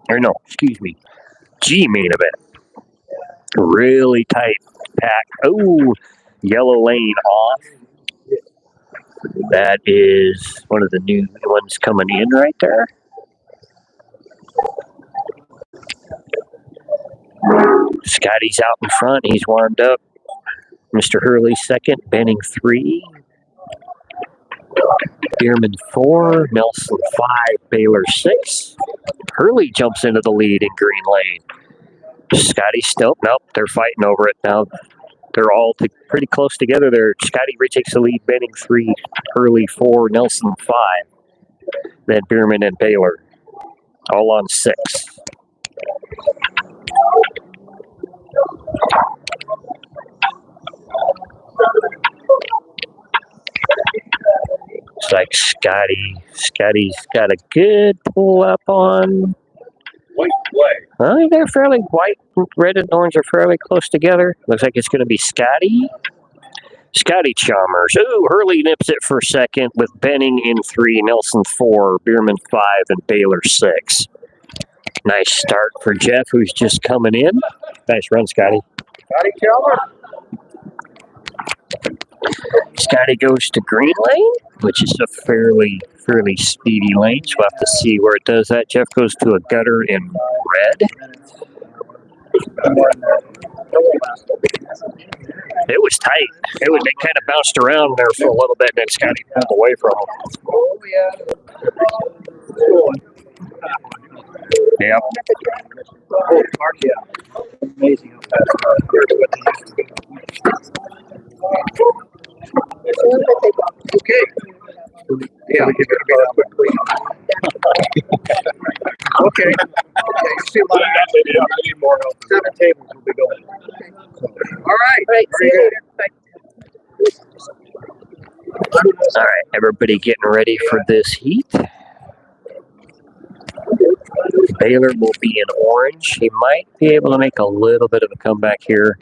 Or no, excuse me, G main event. Really tight pack. Oh, yellow lane off. That is one of the new ones coming in right there. Scotty's out in front. He's warmed up. Mr. Hurley second. Benning 3. Bierman 4. Nelson 5. Baylor 6. Hurley jumps into the lead in green lane. Scotty still, nope, they're fighting over it now. They're all pretty close together there. Scotty retakes the lead, Benning 3, Hurley 4, Nelson 5. Then Bierman and Baylor, all on 6. It's like Scotty's got a good pull up on. White. They're fairly white, red and orange are fairly close together. Looks like it's going to be Scotty Chalmers. Ooh, Hurley nips it for second with Benning in 3, Nelson 4, Bierman 5, and Baylor 6. Nice start for Jeff, who's just coming in. Nice run, Scotty. Scotty Chalmers. Scotty goes to green lane, which is a fairly speedy lane. So we'll have to see where it does that. Jeff goes to a gutter in red. It was tight. They kind of bounced around there for a little bit, and then Scotty pulled away from him. Oh, yeah. Yep. Oh, Mark, yeah. Amazing how fast Okay. Yeah, you gotta go quickly. Okay. You see a lot of that. I need more help. 7 tables will be going. All right. See you later. All right, everybody getting ready for this heat. Baylor will be in orange. He might be able to make a little bit of a comeback here.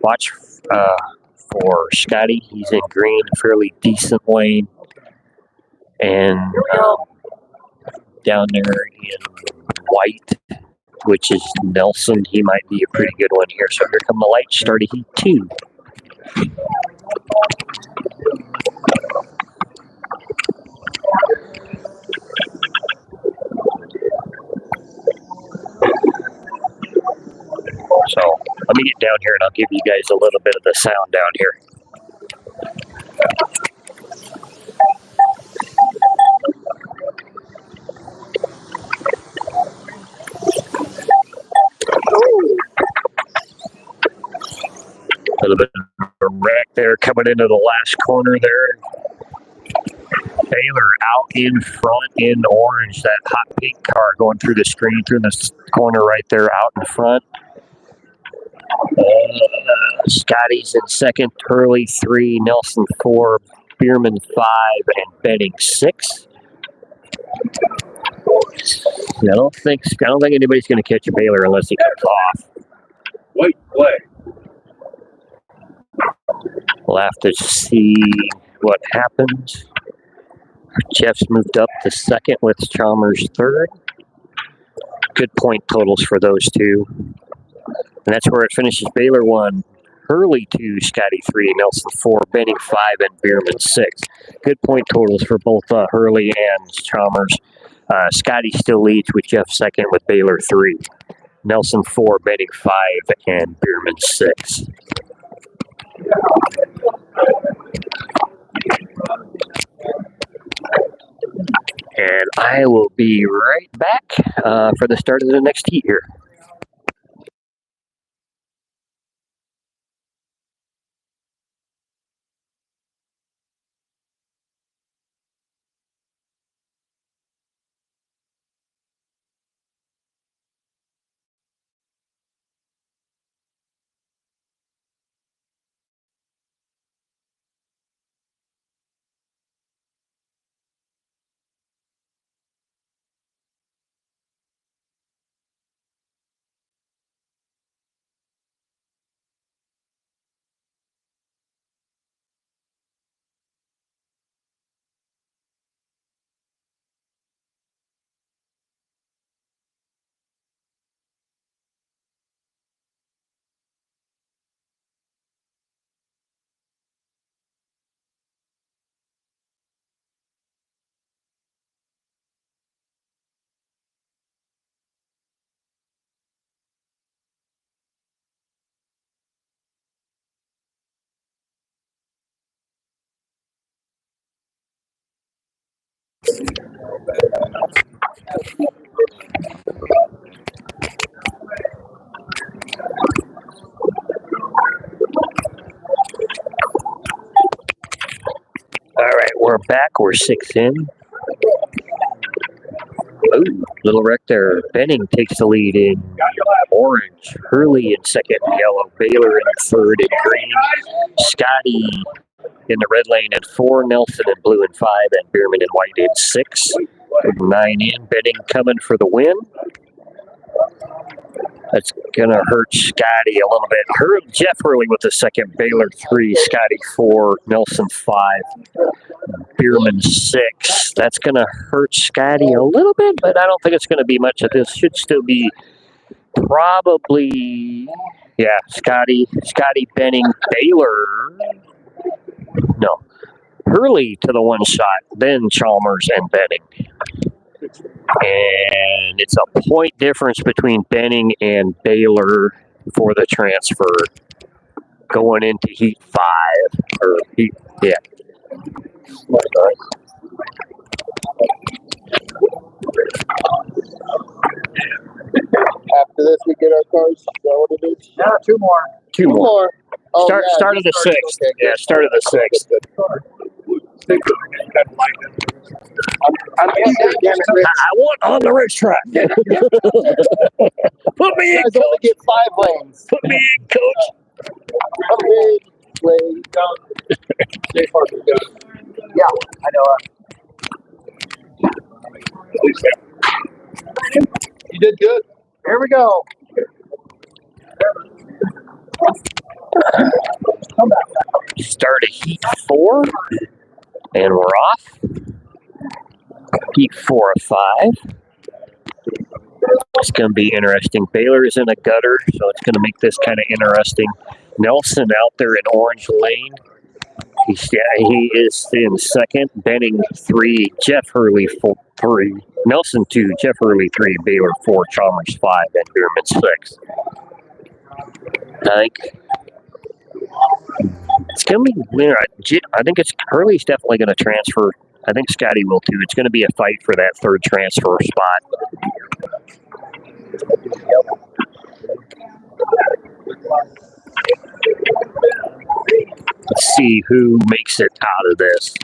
Watch for Scotty. He's in green, fairly decent lane. And down there in white which is Nelson. He might be a pretty good one here. So here come the lights, start of heat 2. So let me get down here and I'll give you guys a little bit of the sound down here. A little bit of a wreck there coming into the last corner there. Baylor out in front in orange, that hot pink car going through the screen, through this corner right there out in front. Scotty's in second, Hurley 3, Nelson 4, Bierman 5, and Benning 6. I don't think anybody's going to catch a Baylor unless he comes off. Wait, play. We'll have to see what happens. Jeff's moved up to second with Chalmers third. Good point totals for those two. And that's where it finishes. Baylor 1, Hurley 2, Scotty 3, Nelson 4, Benning 5, and Bierman 6. Good point totals for both Hurley and Chalmers. Scotty still leads with Jeff second with Baylor 3. Nelson 4, Benning 5, and Bierman 6. And I will be right back for the start of the next heat here. All right, we're back. We're 6 in. Ooh, little wreck there. Benning takes the lead in orange. Hurley in second in yellow. Baylor in third in green. Scotty in the red lane at 4. Nelson in blue in 5. And Bierman in white in 6. 9 in. Benning coming for the win. That's going to hurt Scotty a little bit. Jeff Hurley with the second. Baylor 3. Scotty 4. Nelson 5. Bierman 6. That's going to hurt Scotty a little bit, but I don't think it's going to be much of this. Should still be probably, yeah, Scotty, Benning, Baylor. No. Hurley to the one shot, then Chalmers and Benning. And it's a point difference between Benning and Baylor for the transfer going into heat 5. Or heat, yeah. After this, we get our cars. Is that what it is? Yeah, 2 more. 2 more. Oh, Start of the 6th. Okay, yeah, start of the 6th. I'm eager, damn it, Rich. I want on the racetrack. Put me in, You guys only coach. get 5 lanes. Put me in, coach. Okay, lane. Yeah, I know. You did good. Here we go. Start of heat 4. And we're off. Heat 4 of 5. It's going to be interesting. Baylor is in a gutter, so it's going to make this kind of interesting. Nelson out there in orange lane. He is in second. Benning 3. Jeff Hurley 3. Nelson 2. Jeff Hurley 3. Baylor 4. Chalmers 5. And Bierman 6. I think it's going to be. I think Hurley's definitely going to transfer. I think Scotty will too. It's going to be a fight for that third transfer spot. Let's see who makes it out of this.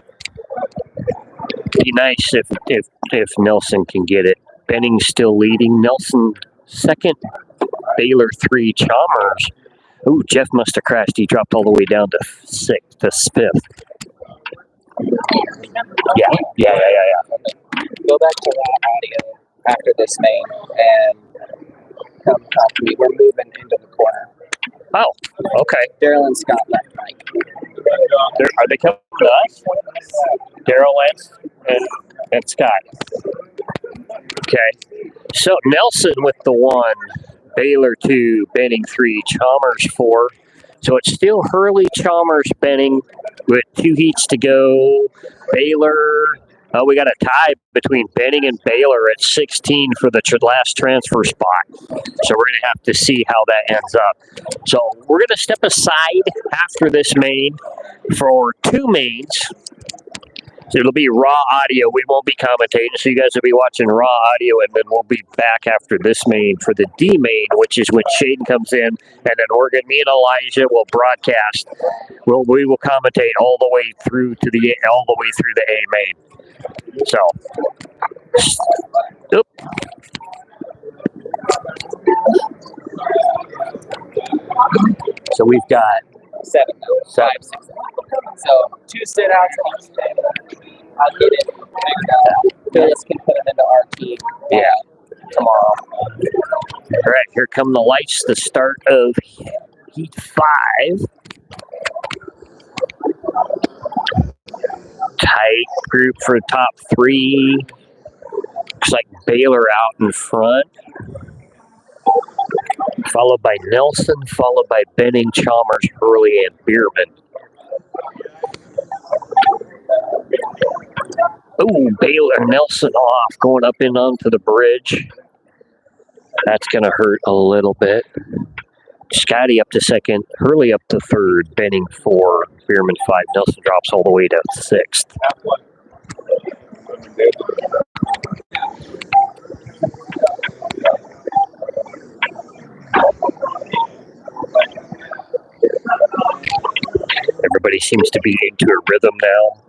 It'd be nice if Nelson can get it. Benning's still leading. Nelson second. Baylor 3. Chalmers. Ooh, Jeff must have crashed. He dropped all the way down to 6th, to 5th. Yeah. Go back to that audio after this main and come talk to me. We're moving into the corner. Oh, okay. Daryl and Scott left Mike. Are they coming to us? Daryl and Scott. Okay. So Nelson with the 1. Baylor 2. Benning 3. Chalmers 4. So it's still Hurley, Chalmers, Benning with 2 heats to go. Baylor. We got a tie between Benning and Baylor at 16 for the last transfer spot. So we're going to have to see how that ends up. So we're going to step aside after this main for 2 mains. So it'll be raw audio. We won't be commentating, so you guys will be watching raw audio, and then we'll be back after this main for the D main, which is when Shaden comes in, and then me and Elijah will broadcast. We will commentate all the way through to the A main. So, So we've got 7, 5, 6. So 2 sit-outs in each day. I'll get it figured out. Phyllis can put them into our team tomorrow. All right, here come the lights. The start of Heat 5. Tight group for top 3. Looks like Baylor out in front. Followed by Nelson, followed by Benning, Chalmers, Hurley, and Bierman. Oh, Baylor, Nelson off, going up and onto the bridge. That's going to hurt a little bit. Scotty up to second, Hurley up to third, Benning 4, Bierman 5. Nelson drops all the way to 6th. Everybody seems to be into a rhythm now.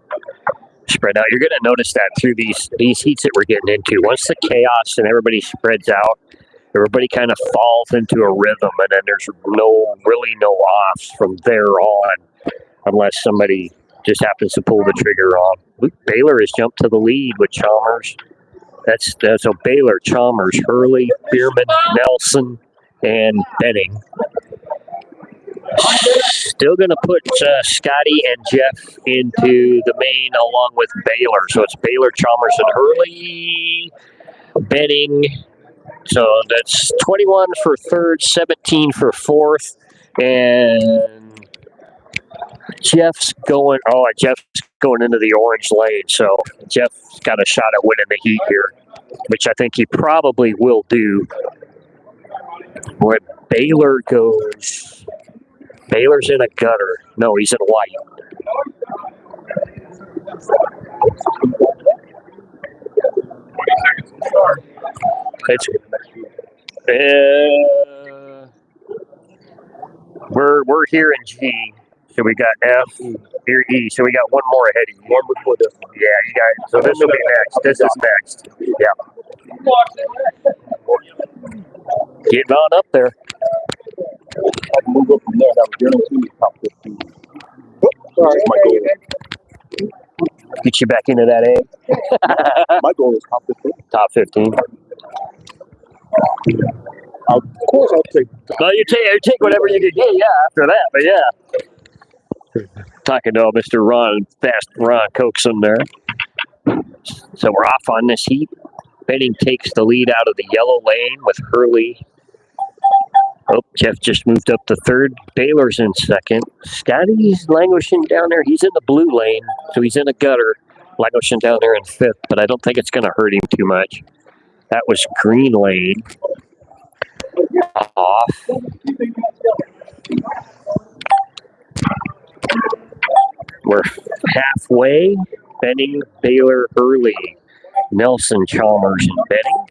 Spread out. You're going to notice that through these heats that we're getting into. Once the chaos and everybody spreads out, everybody kind of falls into a rhythm, and then there's really no offs from there on, unless somebody just happens to pull the trigger on. Baylor has jumped to the lead with Chalmers. That's so Baylor, Chalmers, Hurley, Bierman, Nelson, and Benning. Still going to put Scotty and Jeff into the main along with Baylor. So it's Baylor, Chalmers, and Hurley, Benning. So that's 21 for third, 17 for fourth, and Jeff's going into the orange lane. So Jeff's got a shot at winning the heat here, which I think he probably will do. Where Baylor goes. Baylor's in a gutter. No, he's in white. We're here in G. So we got F, here E. So we got one more ahead of you. One before this one. Yeah, you guys. So this will be next. This is next. Yeah. Getting on up there. I can move up from there. That was guaranteed top 15. Sorry, my goal. Get you back into that A. My goal is top 15. Top 15. Of course, I'll take. No, you take whatever you can get. Yeah, after that, but yeah. Talking to Mr. Ron Coaxon there. So we're off on this heat. Benning takes the lead out of the yellow lane with Hurley. Oh, Jeff just moved up to third. Baylor's in second. Scotty's languishing down there. He's in the blue lane, so he's in a gutter, languishing down there in fifth, but I don't think it's going to hurt him too much. That was green lane. Off. We're halfway. Benning, Baylor, Hurley, Nelson, Chalmers, and Benning.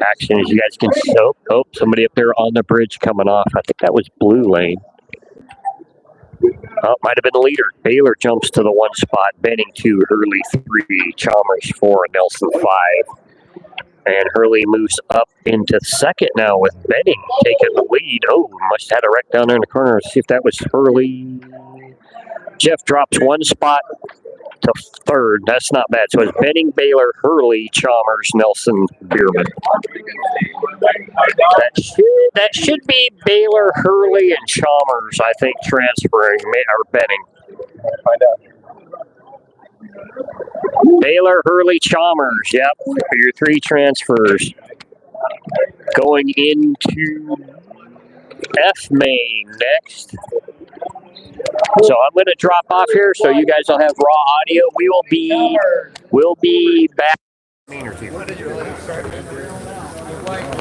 Action, as you guys can see. Oh, somebody up there on the bridge coming off. I think that was blue lane. Oh, might have been the leader. Baylor jumps to the one spot. Benning 2, Hurley 3, Chalmers 4, Nelson 5. And Hurley moves up into second now with Benning taking the lead. Oh, must have had a wreck down there in the corner. Let's see if that was Hurley. Jeff drops one spot to third. That's not bad. So it's Benning, Baylor, Hurley, Chalmers, Nelson, Bierman. That should be Baylor, Hurley, and Chalmers, I think, transferring, or Benning. Find out. Baylor, Hurley, Chalmers. Yep, for your 3 transfers. Going into F main next. So I'm going to drop off here, so you guys will have raw audio. We'll be back in a minute or two. All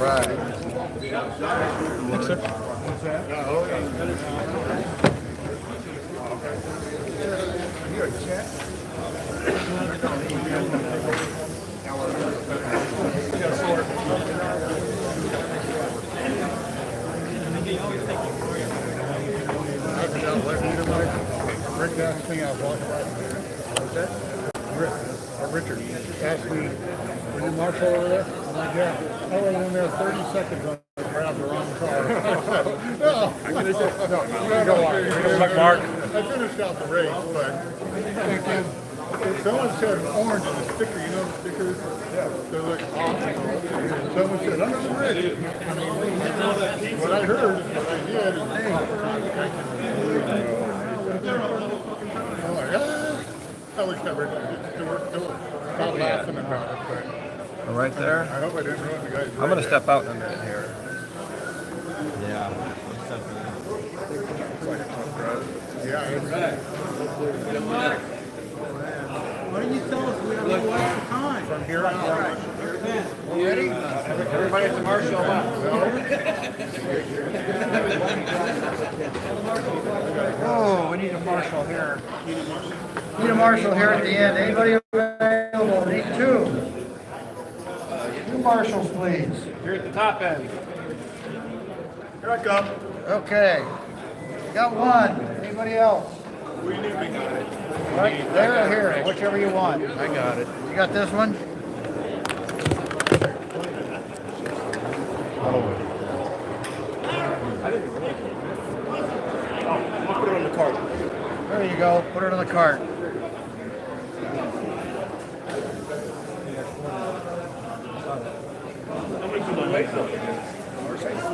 right. Thanks, sir. Rick asked me, I was walking by. What's that? Richard asked me, were you Marshall over there? I'm like, yeah. I was in there 30 seconds on the ground the wrong car. No, you go on. Mark. I finished out the race, but thinking, someone said orange in the sticker, you know the stickers? Yeah. They're like awesome. Someone said, under the bridge. I mean, what I heard, what I did, is, hey, I'm like, I wish I were not laughing about it, but Right there. I hope I didn't ruin the guy's I'm going to step out in a minute here. Yeah. Why don't you tell us we don't waste the time? From here on out. You ready? Everybody at the Marshall Oh, we need a marshal here. Need a marshal here at the end. Anybody available? Need 2. 2 marshals, please. Here at the top end. Here I come. Okay. Got 1. Anybody else? We need to got it. Right there or here, whichever you want. I got it. You got this one? I'll put it on the cart. There you go. Put it on the cart.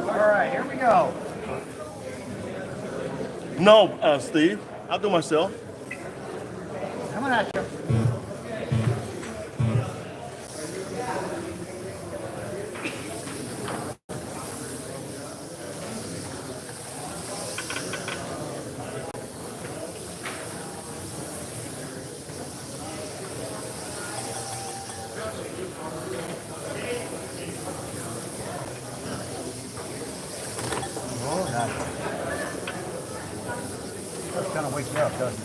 All right, here we go. No, Steve. I'll do myself. Coming at you. That kind of wakes me up, doesn't it?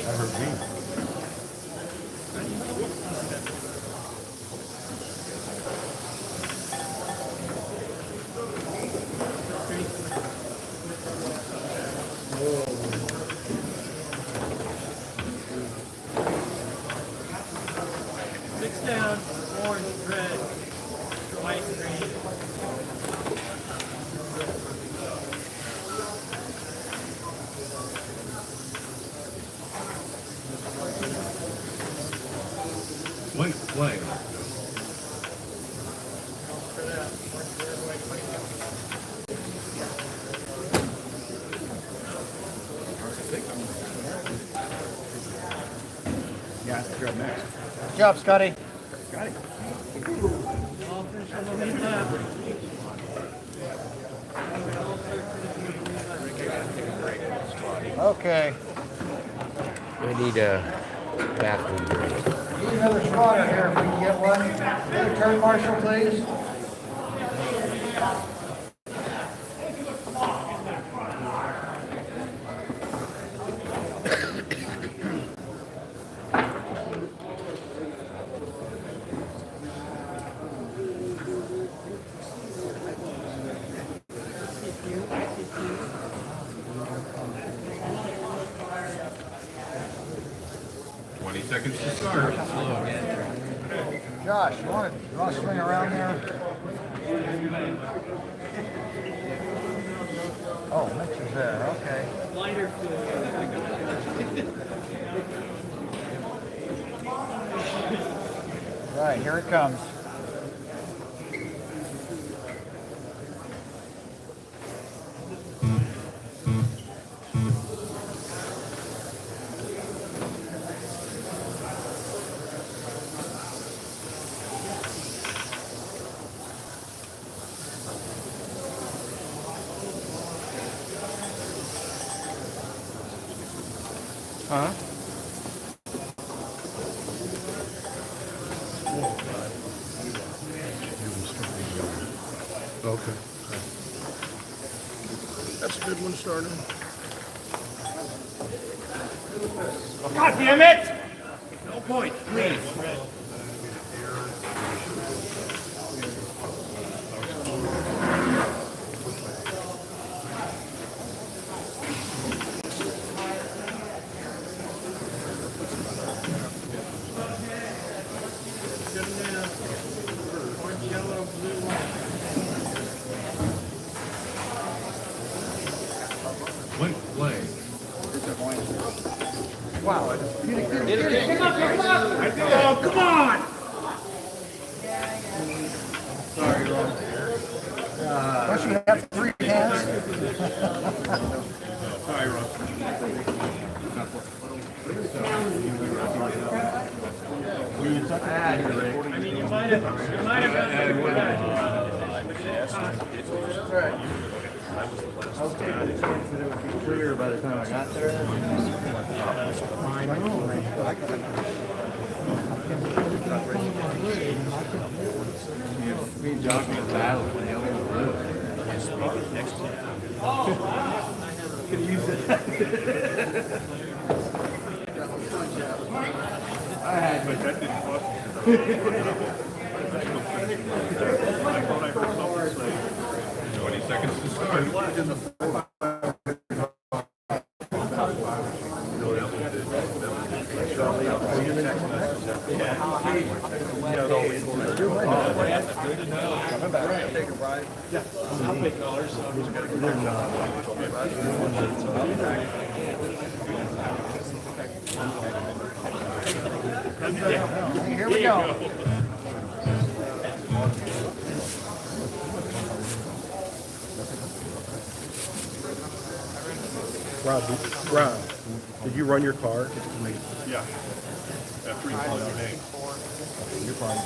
That hurt me. Mix down, orange, red, white, green. White flag. Yeah, you're up next. Good job, Scotty. Got it. Okay. We need a bathroom break. Need another spotter here if we can get one. Another turn marshal, please. Seconds to start. Josh, you want to swing around there? Oh, Mitch is there. Okay. Right, here it comes. Huh? Okay. That's a good one starting. God damn it! No point, please. Wow. Oh, come on! Sorry, don't you have 3 hands? Sorry, Ross. I mean, you might have I was taking a chance that it would be clear by the time I got there. Me and Josh were battling when they opened the room. Could use it. I had, but that didn't cost 20 seconds to start. Here we go. Rob, did you run your car? Yeah. At 3 You're fine.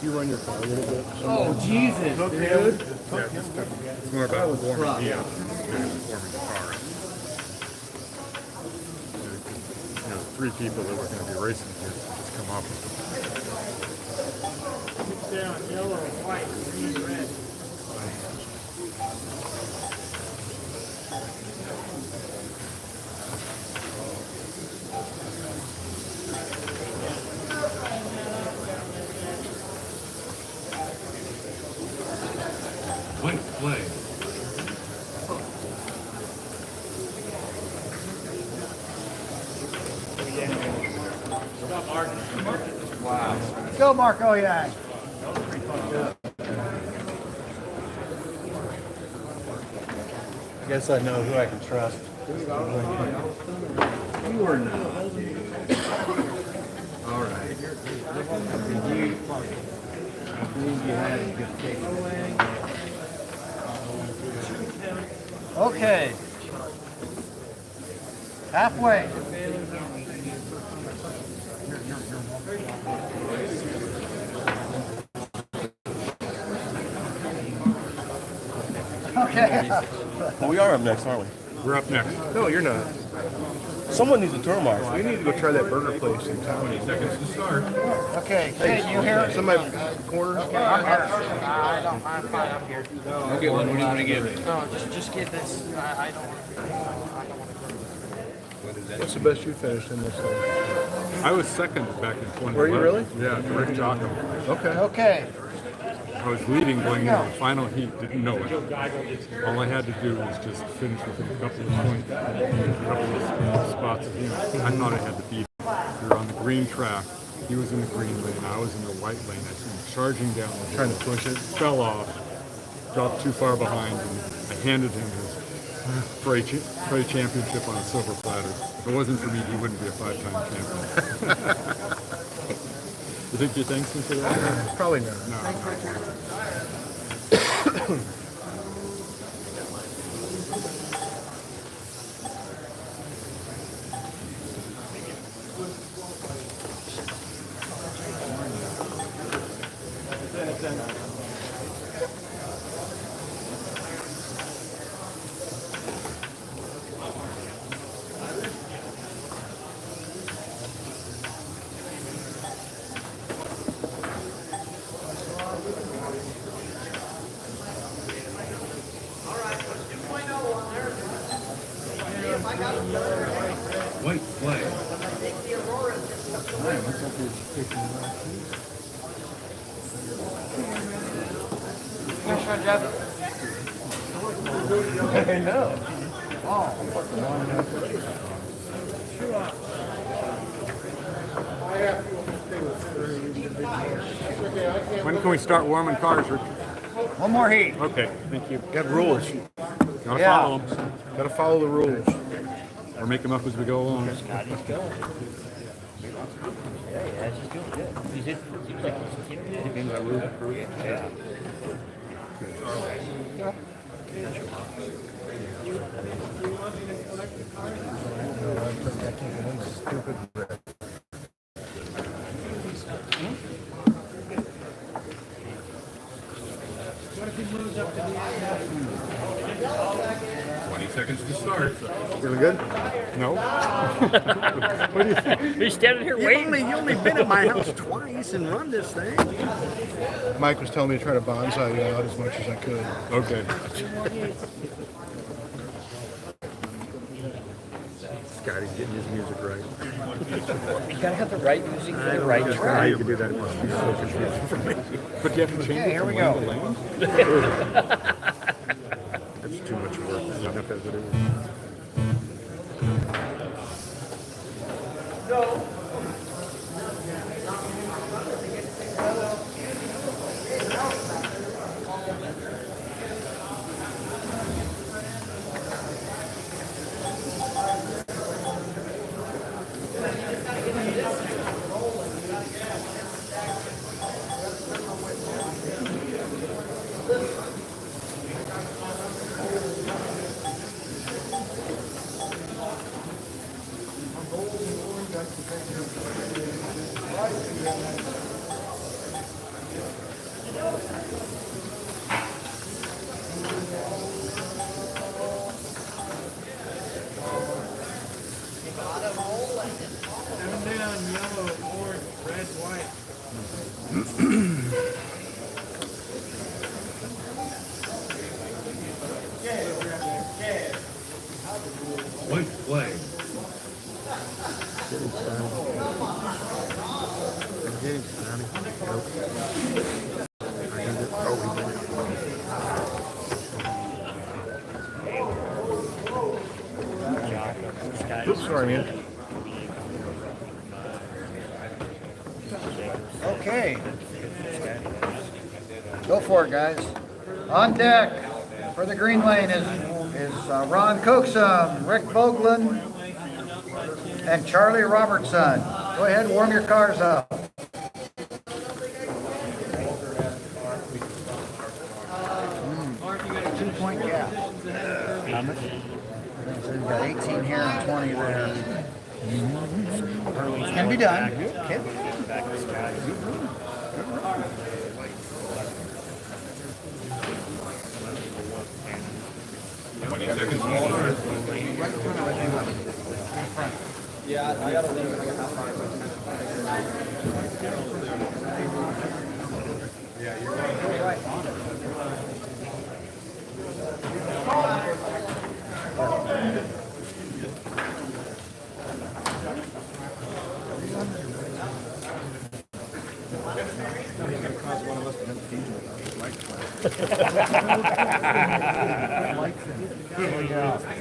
You run your car a little bit. Oh, Jesus, dude. It's more about warming the car. You know, 3 people that were going to be racing here just come up. Down, yellow, white, green, red. Play. Wow. Let's go, Marco Yang. I guess I know who I can trust. You are not. Okay. Halfway. Okay. Well, we are up next, aren't we? We're up next. No, you're not. Someone needs a tour march. We need to go try that burger place in town. 20 seconds to start. Okay, Kate, you here? Somebody corner. Okay, I'm here. I'm fine. I'm here. Okay, what do you want to give me? No, just get this. I don't want to. What's the best you finished in this thing? I was second back in 20. Were you really? Yeah, to Rick Jockum. Okay. Okay. I was leading going into the final heat, didn't know it. All I had to do was just finish within a couple of points, a couple of spots of him. I thought I had to beat him. We were on the green track. He was in the green lane. I was in the white lane. I see him charging down the hill. Trying to push it. Fell off, dropped too far behind, and I handed him his Fray championship on a silver platter. If it wasn't for me, he wouldn't be a 5-time champion. You think you thanks him for that? Probably not. No. White flag. Which one, Jeff? I know. When can we start warming cars, Rick? One more heat. Okay, thank you. Got rules. Gotta Yeah. follow them. Gotta follow the rules. Or make them up as we go along. Seconds to start. Feeling good? No. What do you think? He's standing here waiting. You only been at my house twice and run this thing. Mike was telling me to try to bonsai you out as much as I could. Okay. Scotty's getting his music right. You gotta have the right music for the right How track. you can do that, it must be so confusing for me. But you have to change it Here from we lane go. to lane? That's too much work. Enough as it is. Seven down, yellow, orange, red, white. White flag. Oops, sorry, man. Okay. Go for it, guys. On deck for the green lane is Ron Cookson, Rick Vogelin, and Charlie Robertson. Go ahead and warm your cars up. got 18 here and 20 there. Can be done. Can be done. Yeah, I got a little bit of Yeah, you're right.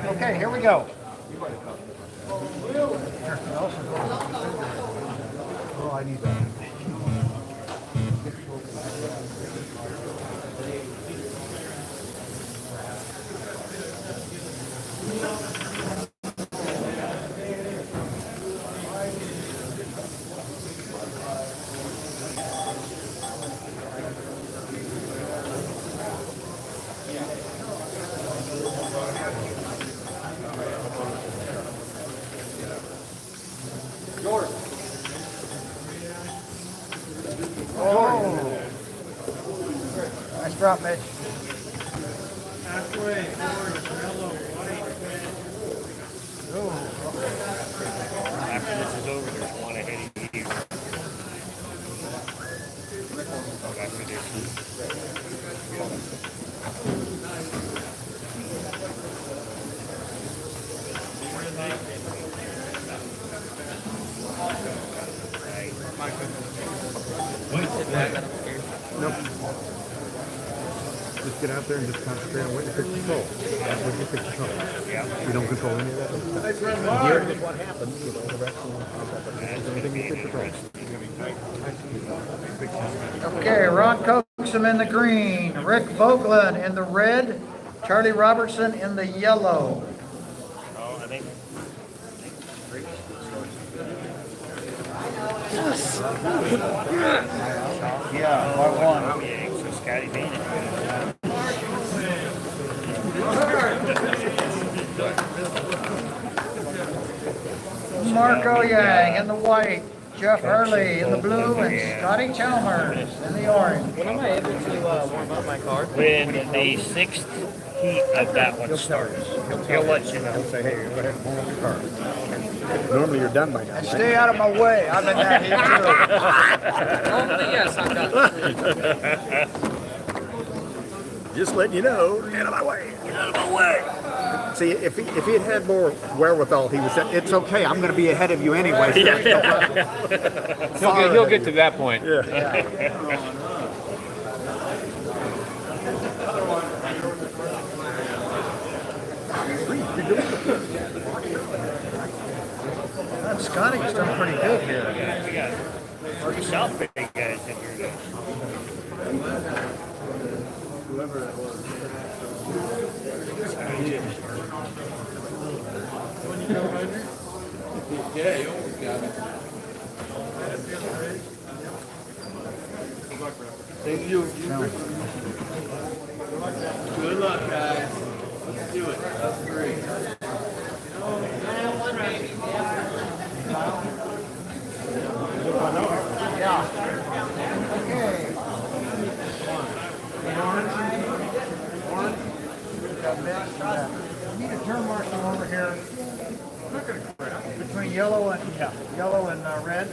Okay, here we go. Oh, I need that. Oh, nice drop, Mitch. Halfway, orange, yellow, white, red. After this is over, there's one ahead of you. Oh, that's ridiculous. Nope. Just get out there and just concentrate on what you pick control. That's what you pick control. You don't control any of that. Here is what happens with all the rest of the everything you pick control. Okay, Ron Coxum in the green, Rick Vogelin in the red, Charlie Robertson in the yellow. Oh, I think. Yeah, by one. So Scotty beat it. Marco Yang in the white, Jeff Hurley in the blue, and Scotty Chalmers in the orange. When am I able to warm up my car? When the sixth heat of that one starts, he'll let you know. He'll say, hey, go ahead and warm up your car. Normally you're done by now. And stay out of my way. I'm in that heat Normally, yes, I'm done. Just letting you know, get out of my way. Get out of my way. See, if he had had more wherewithal, he would say, it's okay, I'm going to be ahead of you anyway. So He'll get to that point. Yeah. Scotty's done pretty good here. We got 3 South Bay guys in here. Whoever that was. Yeah, you almost got it. Thank you. Good luck, guys. Let's do it. That's great. Yeah. Okay. We need a turn marshal over here. Between yellow and red.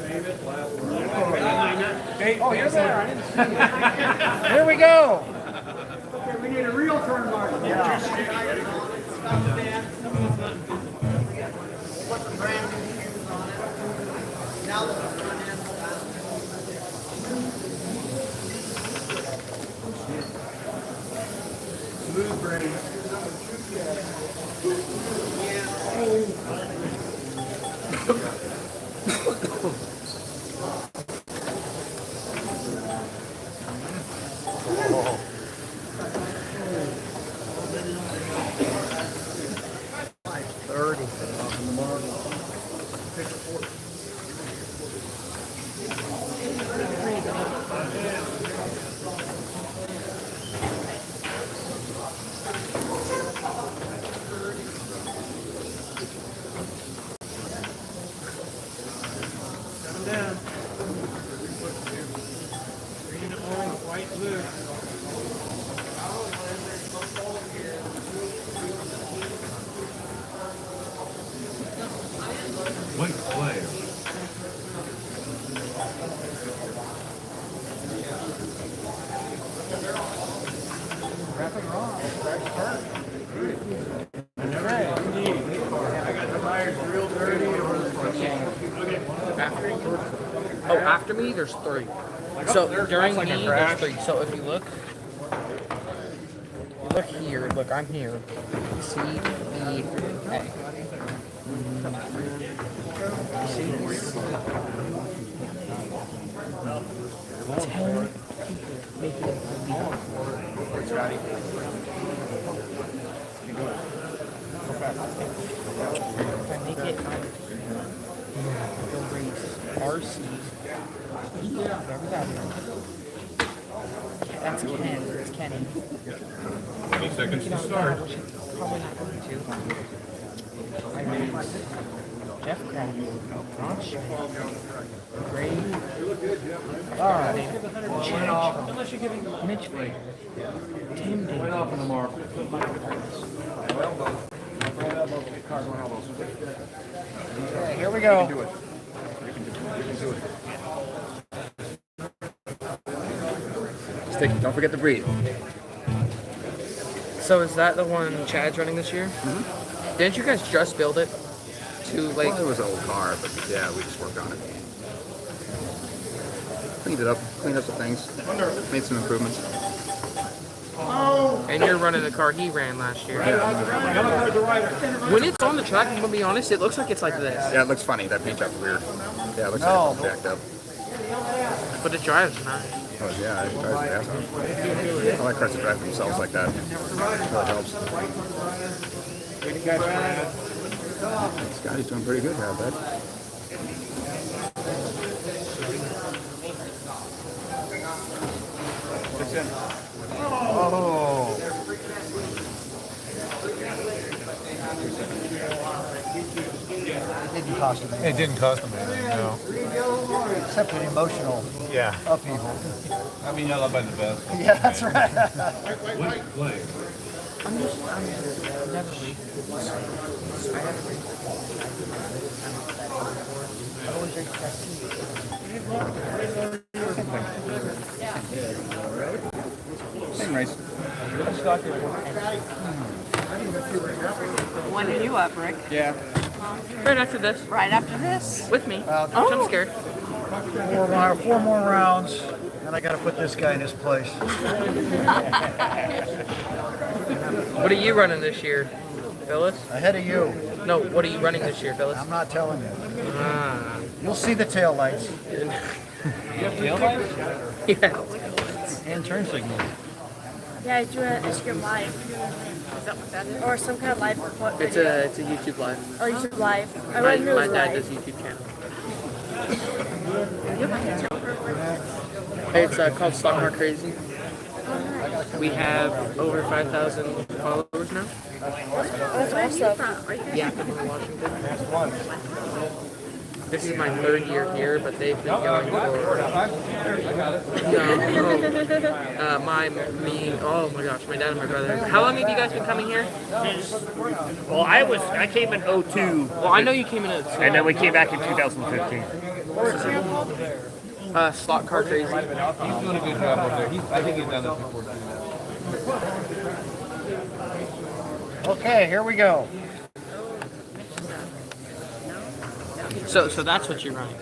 Oh, you're there. I didn't see you. Here we go. Okay, we need a real turn marshal. Yeah. Put some brand new shoes on it. Now the front end. Smooth brain. White flag. Oh, after me, there's 3. So during me, there's 3. So if you look here. Look, I'm here. C, E, A. See? 10 people make it if I make it they'll raise RC. Whatever that is. That's Ken. It's Kenny. 20 seconds to start. Probably not going to. I raise Jeff Craft, Ron Schmidt, Gray, Mitch Fray, Tim Davis. Off on the mark. Okay, here we go. Sticky, don't forget to breathe. So is that the one Chad's running this year? Mm-hmm. Didn't you guys just build it? Like, well, it was an old car, but yeah, we just worked on it. Cleaned it up, cleaned up some things, made some improvements. And you're running the car he ran last year. When it's on the track, I'm gonna be honest, it looks like it's like this. Yeah, it looks funny. That paint job's weird. Yeah, it looks like it's jacked up. But it drives nice. Oh yeah, it drives the ass off. I like cars that drive themselves like that. It really helps. Scotty's doing pretty good here, I bet. Oh. It didn't cost him anything. It didn't cost him anything, no. Except an emotional upheaval. I mean, y'all by the best. Yeah, that's right. I'm never I always drink Same race. When are you up, Rick? Yeah. Right after this. Right after this? With me. I'm scared. 4 more rounds, and I got to put this guy in his place. What are you running this year, Phyllis? Ahead of you. No, what are you running this year, Phyllis? I'm not telling you. You'll see the tail lights. You have tail lights? Yeah. And turn signals. Yeah, I do an Instagram live. Is that what that is? Or some kind of live what It's video? a YouTube live. Oh, YouTube live. I My wasn't really dad live. does YouTube channel. You have a YouTube? It's called Stock Car Crazy. We have over 5,000 followers now. That's awesome. Yeah, in Washington. This is my 3rd year here, but they've been going for oh my gosh, my dad and my brother. How long have you guys been coming here? Well, I came in 02. Well, I know you came in 02. And then we came back in 2015. Slot Car Crazy. He's doing a good job over there. I think he's done this before. Okay, here we go. So that's what you're running.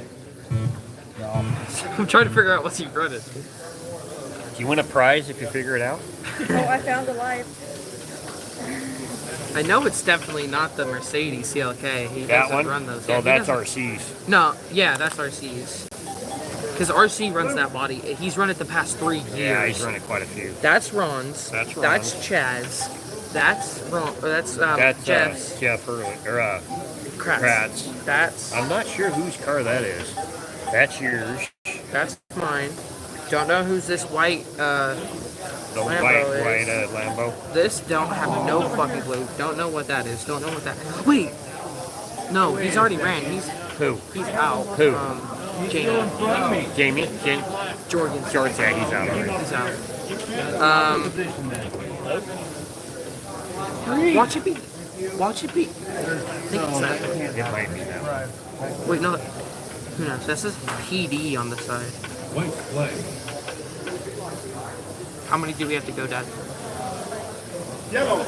I'm trying to figure out what you're running. Do you win a prize if you figure it out? Oh, I found the live. I know it's definitely not the Mercedes CLK. He That doesn't one? run those. Oh, Yeah, that's he doesn't- RC's. No, yeah, that's RC's. Because RC runs that body. He's run it the past 3 years. Yeah, he's running quite a few. That's Ron's. That's Ron. That's Chaz. That's Ron. That's That's Jeff's. Jeff Hurley, or Kratz. That's. I'm not sure whose car that is. That's yours. That's mine. Don't know who's this white The Lambo white is. Lambo. This don't have no fucking clue. Don't know what that is. Don't know what that. Wait. No, he's already ran. He's out. Who? Jamie. Jamie? Jordan. Jordan, yeah, he's out already. He's out. Watch it be. I think it's that. It might be that. Wait, no. Who knows? This is PD on the side. White flag. How many do we have to go, Dad? Yellow.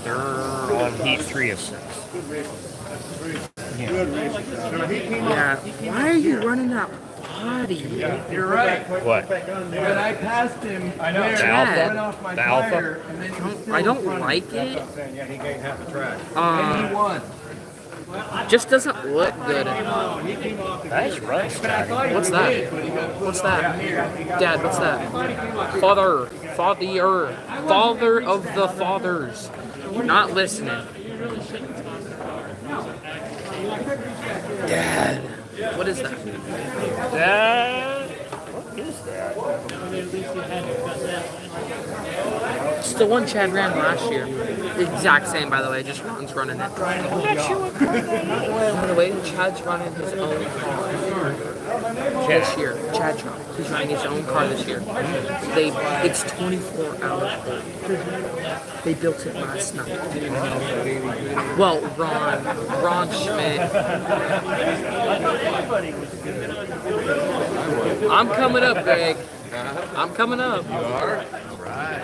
They're on heat 3 of 6. Yeah. Why are you running that potty? You're right. What? When I passed him, I know. The alpha? went off my The alpha? tire, and then he still I don't running. like it. Yeah, he gained half the track. And he won. Just doesn't look good. Nice run, Scotty. What's that? What's that? Dad, what's that? Father of the fathers. Not listening. Dad, what is that? Dad, what is that? It's the one Chad ran last year. The exact same, by the way. Just Ron's running it. By the way, Chad's running his own car this year. Chad Trump. He's running his own car this year. It's 24 hours old. They built it last night. Well, Ron Schmidt. I'm coming up, Greg. I'm coming up. You are? Right.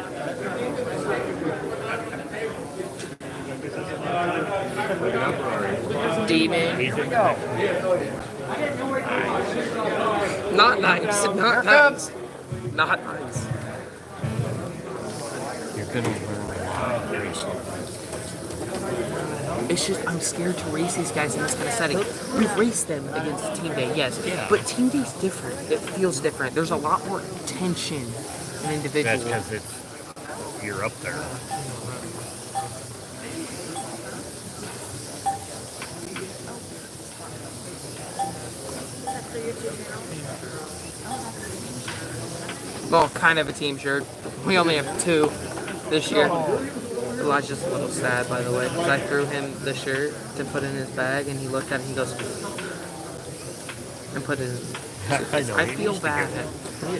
Demon. Not nice. Not nice. Not nice. You're gonna learn a lot of racing. It's just I'm scared to race these guys in this kind of setting. We've raced them against Team Day, yes, but Team Day's different. It feels different. There's a lot more tension in individuals. That's because you're up there. Well, kind of a team shirt. We only have 2 this year. Elijah's a little sad, by the way, because I threw him the shirt to put in his bag, and he looked at it and he goes, and put it in. I feel bad.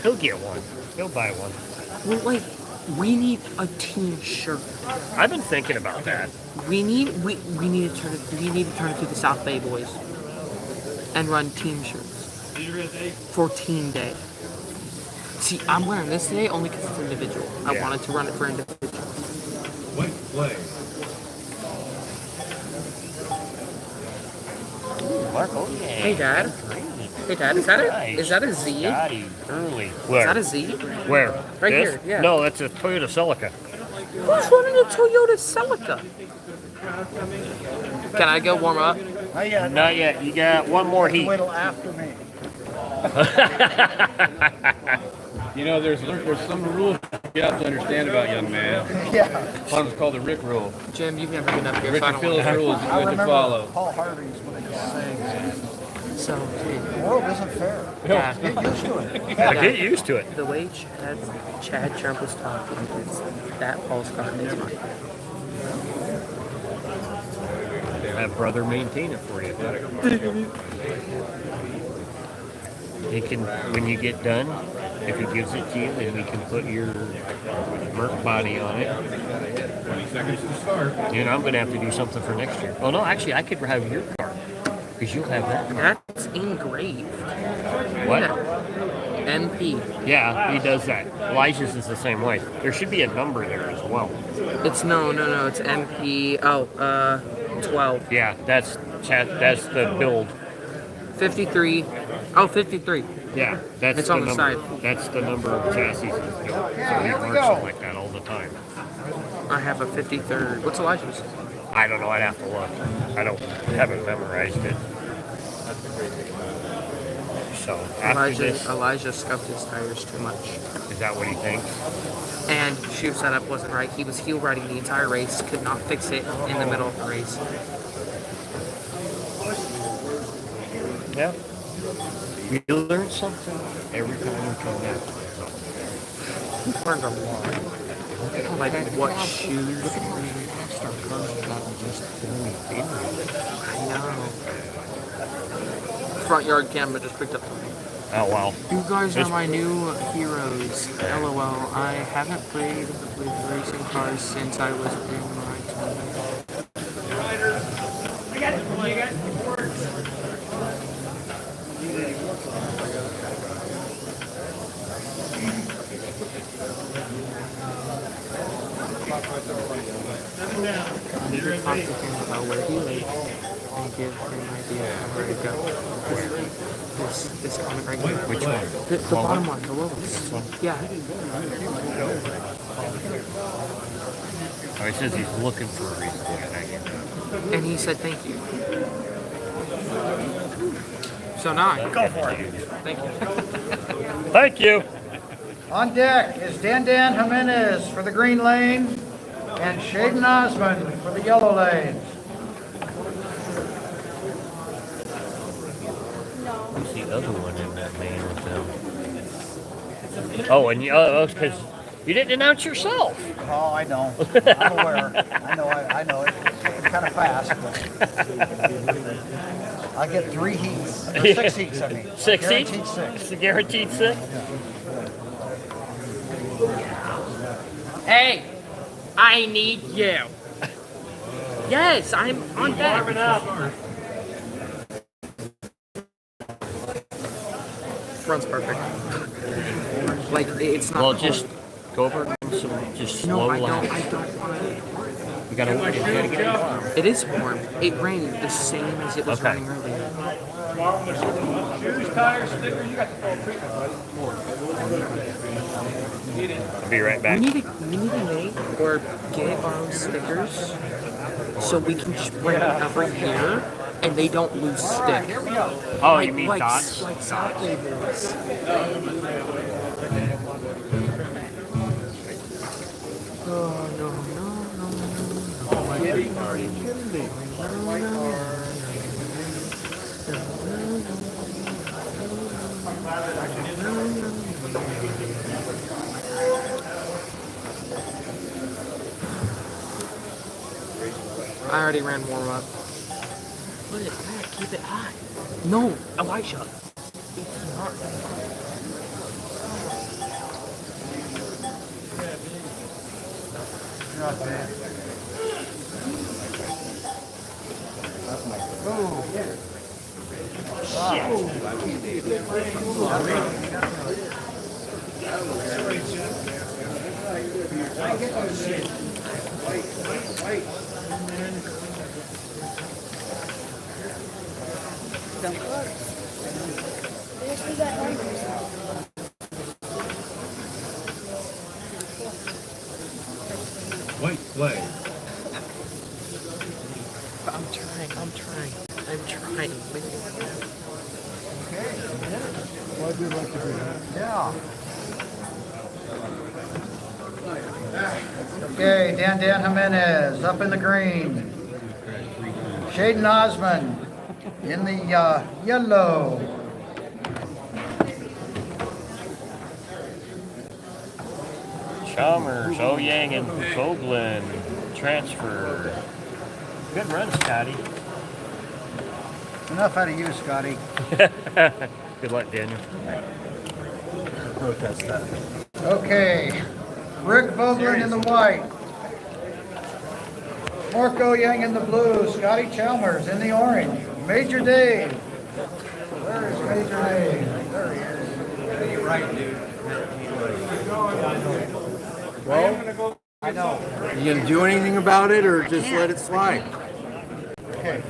He'll get one. He'll buy one. Well, like, we need a team shirt. I've been thinking about that. We need to turn it to the South Bay boys and run team shirts for Team Day. See, I'm wearing this today only because it's individual. I wanted to run it for individual. White flag. Marco, yeah. Hey, Dad. Hey, Dad. Is that a Z? Scotty, early. Where? Is that a Z? Where? Right This? here. Yeah. No, that's a Toyota Celica. Who's running a Toyota Celica? Can I go warm up? Not yet. Not yet. You got one more heat. Wait till after me. You know, there's some rules you have to understand about young man. Yeah. One of them's called the Rick rule. Jim, you've never been up here. Richard Phillips rules you have to follow. Paul Harvey's what he was saying. So, The world isn't fair. Yeah. Get used to it. Get used to it. The way Chad Trump was talking is that Paul's car is mine. Have brother maintain it for you. He can, when you get done, if he gives it to you, then we can put your Merc body on it. 20 seconds to start. And I'm going to have to do something for next year. Oh, no, actually, I could have your car. Because you'll have that car. That's engraved. What? Yeah. MP. Yeah, he does that. Elijah's is the same way. There should be a number there as well. It's no, it's MP. 12. Yeah, that's the build. 53. Oh, 53. Yeah, that's it's the on the number. side. That's the number of chassis he's doing. So he marks them like that all the time. I have a 53rd. What's Elijah's? I don't know. I'd have to look. I haven't memorized it. So after Elijah scuffed his tires too much. Is that what he thinks? And shoe setup wasn't right. He was heel riding the entire race. Could not fix it in the middle of the race. Yeah. You learn something every time you come out. You learned a lot. Like what shoes? I know. Front yard camera just picked up. Oh wow. You guys are my new heroes. LOL. I haven't played with racing cars since I was in my 20s. need to talk to him about where he lives and give him an idea of where to go. This comic right here. Which one? The bottom one, the lowest. This one? Yeah. Oh, he says he's looking for a reason. And he said thank you. So now I Go for it. Thank you. Thank you. On deck is Dan Jimenez for the green lane and Shaden Osmond for the yellow lane. Who's the other one in that main with them? Oh, and because you didn't announce yourself. Oh, I know. I'm aware. I know it. It's kind of fast, but I get 3 heats. Or 6 heats, I mean. 6 heats? Guaranteed 6. It's a guaranteed 6? Hey, I need you. Yes, I'm on deck. Front's perfect. Like, it's not. Well, just go over some just slow laps. I don't want to. You gotta get it warm. It is warm. It ran the same as it was running earlier. Shoes, tires, stickers, you got the full treatment, buddy. I'll be right back. We need to make or get our own stickers so we can spray them every year and they don't lose stick. Oh, you mean dots? Like sock labels. Oh, no. I already ran warm up. Put it back, keep it hot. No, Elijah. It's not. Not bad. Wait. I'm trying. Why'd you like to do that? Yeah. Okay, Dan Jimenez up in the green. Shaden Osmond in the yellow. Chalmers, Yang, and Vogelin transfer. Good run, Scotty. Enough out of you, Scotty. Good luck, Daniel. Protest that. Okay, Rick Vogelin in the white. Marco Yang in the blue. Scotty Chalmers in the orange. Major Dave. Where is Major Dave? There he is. You're right, dude. Well, I know. You gonna do anything about it or just let it slide? Okay.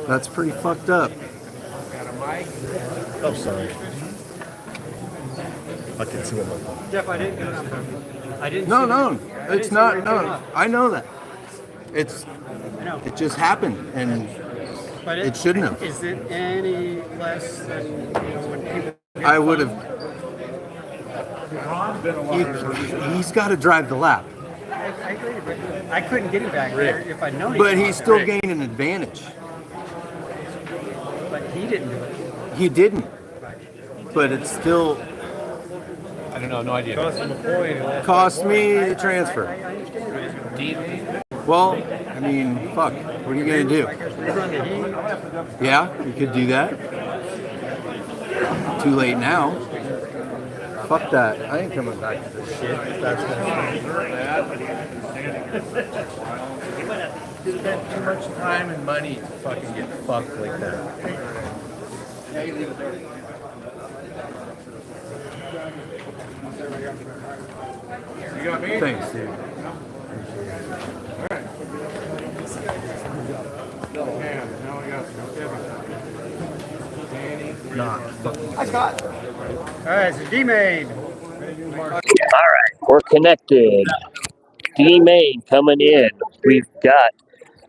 That's pretty fucked up. Oh, sorry. I can see him. Jeff, I didn't go. I didn't. No, it's not. No, I know that. It know. just happened, and But it shouldn't have. Is it any less than when people? I would have. He's got to drive the lap, I agree, but I couldn't get him back there if I'd known. but he's still gaining an advantage. But he didn't do it. He didn't, but it's still I don't know, no idea. cost me the transfer. Well, I mean, fuck. What are you gonna do? Yeah, you could do that. Too late now. Fuck that. I ain't coming back to this shit. That's gonna spend too much time and money to fucking get fucked like that. You got me? Thanks, dude. Double hand. Now we got Danny. Hi, Scott. All right, it's D-Main. All right, we're connected. D-Main coming in. We've got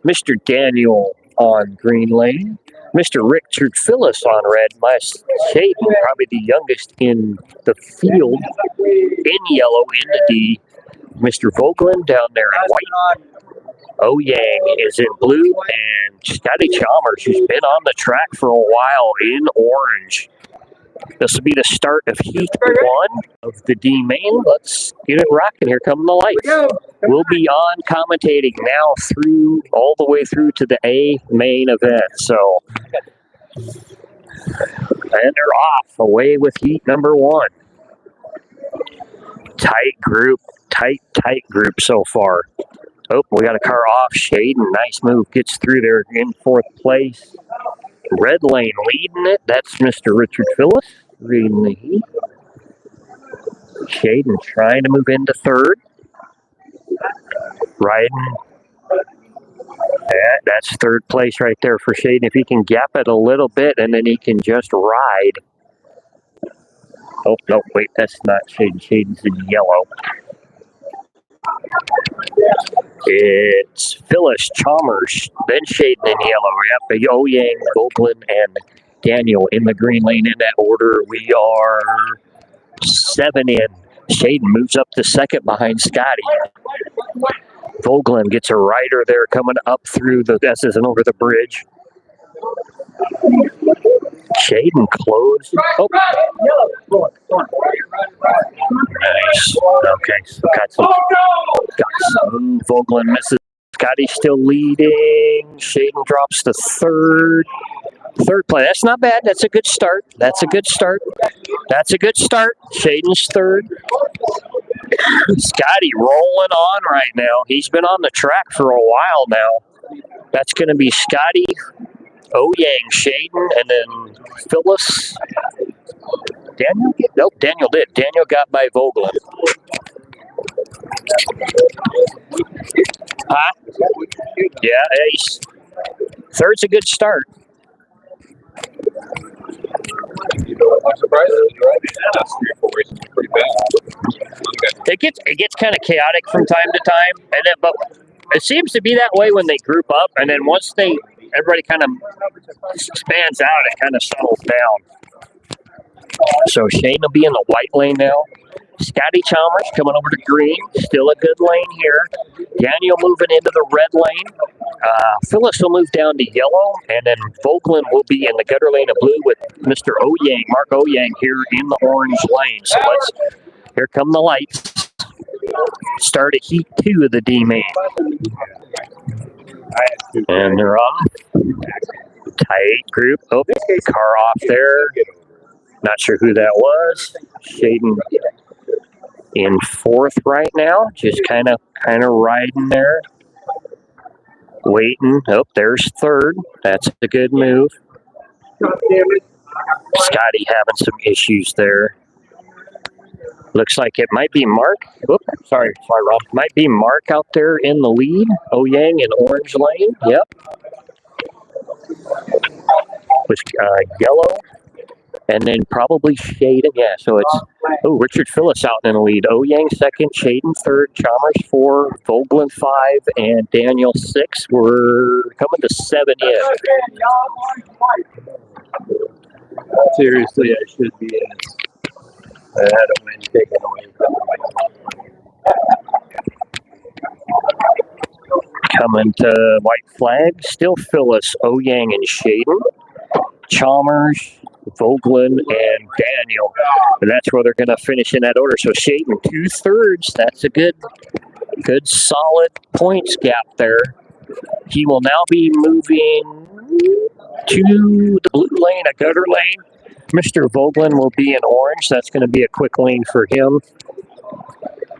Mr. Daniel on green lane, Mr. Richard Phyllis on red, my Shaden, probably the youngest in the field, in yellow, in the D, Mr. Vogelin down there in white. Oh Yang is in blue, and Scotty Chalmers, who's been on the track for a while, in orange. This will be the start of Heat 1 of the D main. Let's get it rocking. Here come the lights. We'll be on commentating now through all the way through to the A main event. So, and they're off away with Heat number 1. Tight group so far. Oh, we got a car off. Shaden, nice move, gets through there in 4th place. Red lane leading it. That's Mr. Richard Phyllis leading the heat. Shaden trying to move into 3rd. Riding. That's 3rd place right there for Shaden. If he can gap it a little bit and then he can just ride. Oh, no, wait, that's not Shaden. Shaden's in yellow. It's Phyllis, Chalmers, then Shaden in yellow. Yep, Oh Yang, Vogelin, and Daniel in the green lane in that order. We are 7 in. Shaden moves up to 2nd behind Scotty. Vogelin gets a rider there coming up through the S's and over the bridge. Shaden closed. Oh. Nice. Okay, so got some. Vogelin misses. Scotty still leading. Shaden drops to 3rd. 3rd play. That's not bad. That's a good start. Shaden's 3rd. Scotty rolling on right now. He's been on the track for a while now. That's going to be Scotty, Oh Yang, Shaden, and then Phyllis. Daniel? Nope, Daniel did. Daniel got by Vogelin. Huh? Yeah, ace. 3rd's a good start. I'm surprised the last 3 or 4 races were pretty bad. It gets kind of chaotic from time to time, and then but it seems to be that way when they group up, and then once everybody kind of spans out, it kind of settles down. So Shane will be in the white lane now. Scotty Chalmers coming over to green. Still a good lane here. Daniel moving into the red lane. Phyllis will move down to yellow. And then Vogelin will be in the gutter lane of blue with Mr. Oh Yang, Mark Oh Yang here in the orange lane. So here come the lights. Start at Heat 2 of the D main. And they're off. Tight group. Oh, car off there. Not sure who that was. Shaden in 4th right now. Just kind of riding there. Waiting. Oh, there's 3rd. That's a good move. Scotty having some issues there. Looks like it might be Mark. Whoop, sorry, Rob. Might be Mark out there in the lead. Oh Yang in orange lane. Yep. With yellow. And then probably Shaden. Yeah, so it's Richard Phyllis out in the lead. Oh Yang 2nd, Shaden 3rd, Chalmers 4, Vogelin 5, and Daniel 6. We're coming to 7 in. Seriously, I should be in. I had a win taken away from me. Coming to white flag. Still Phyllis, Oh Yang, and Shaden. Chalmers, Vogelin, and Daniel. And that's where they're going to finish in that order. So Shaden 2/3. That's a good solid points gap there. He will now be moving to the blue lane, a gutter lane. Mr. Vogelin will be in orange. That's going to be a quick lane for him.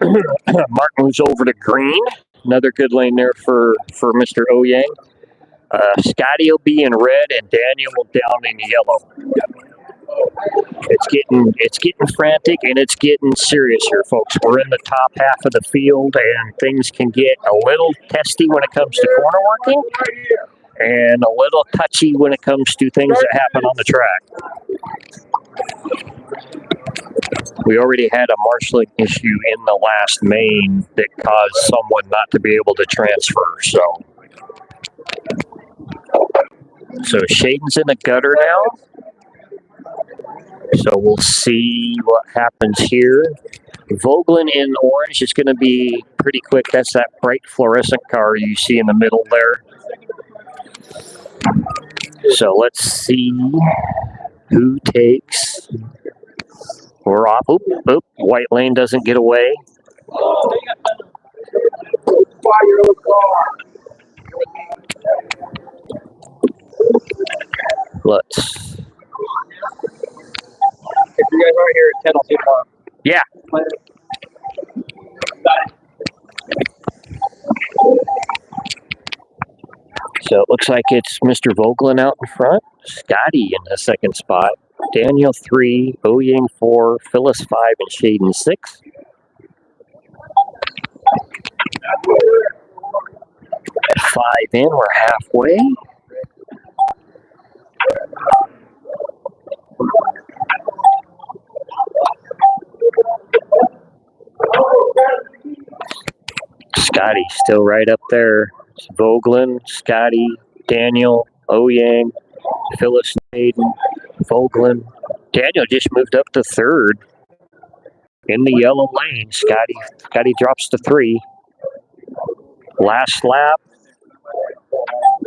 Mark moves over to green. Another good lane there for Mr. Oh Yang. Scotty will be in red, and Daniel will down in yellow. It's getting frantic and it's getting serious here, folks. We're in the top half of the field and things can get a little testy when it comes to corner working and a little touchy when it comes to things that happen on the track. We already had a marshalling issue in the last main that caused someone not to be able to transfer. So Shaden's in the gutter now. So we'll see what happens here. Vogelin in orange is going to be pretty quick. That's that bright fluorescent car you see in the middle there. So let's see who takes. We're off. Oop, oop. White lane doesn't get away. Let's. If you guys aren't here at 10, I'll see you tomorrow. Yeah. So it looks like it's Mr. Vogelin out in front, Scotty in the second spot, Daniel 3, Oying 4, Phyllis 5, and Shaden 6. Five in, we're halfway. Scotty still right up there. It's Vogelin, Scotty, Daniel, Oyang, Phyllis, Hayden, Vogelin. Daniel just moved up to third in the yellow lane. Scotty drops to 3. Last lap.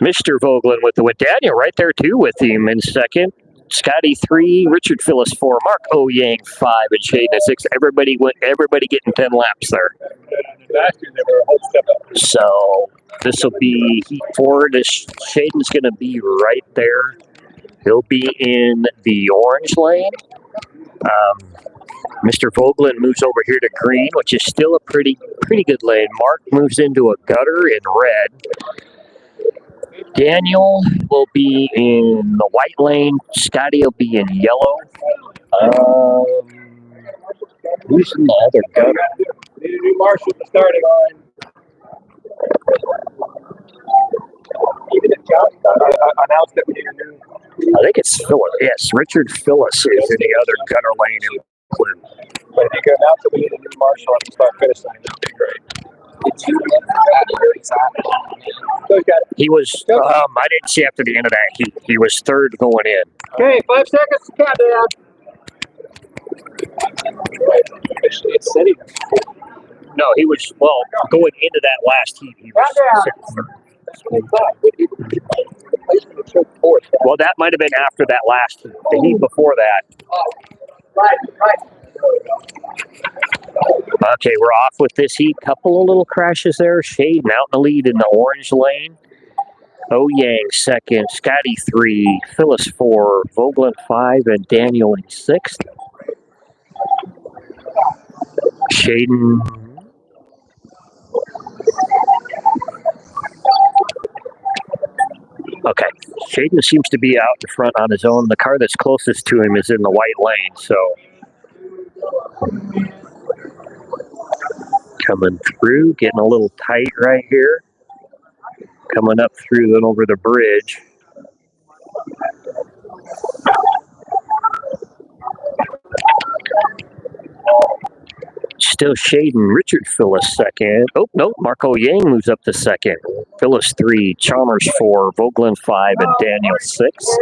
Mr. Vogelin with the win. Daniel right there too with him in second. Scotty 3, Richard Phyllis 4, Mark Oyang 5, and Shaden at 6. Everybody getting 10 laps there. So this will be heat 4. Shaden's going to be right there. He'll be in the orange lane. Mr. Vogelin moves over here to green, which is still a pretty good lane. Mark moves into a gutter in red. Daniel will be in the white lane. Scotty will be in yellow. Who's in the other gutter? Need a new marshal at the starting line. Even if John announced that we need a new. I think it's Phyllis. Yes, Richard Phyllis is in the other gutter lane in blue. But if you can announce that we need a new marshal at the start-finish line, that would be great. He was. I didn't see after the end of that. He was third going in. Okay, 5 seconds to countdown. It's city. No, he was going into that last heat. He was well, that might have been after that last heat. The heat before that. Okay, we're off with this heat. Couple of little crashes there. Shaden out in the lead in the orange lane. Oyang second, Scotty 3, Phyllis 4, Vogelin 5, and Daniel in 6th. Shaden. Okay, Shaden seems to be out in front on his own. The car that's closest to him is in the white lane, so coming through, getting a little tight right here. Coming up through and over the bridge. Still Shaden, Richard Phyllis second. Oh, no, Marco Yang moves up to second. Phyllis 3, Chalmers 4, Vogelin 5, and Daniel 6.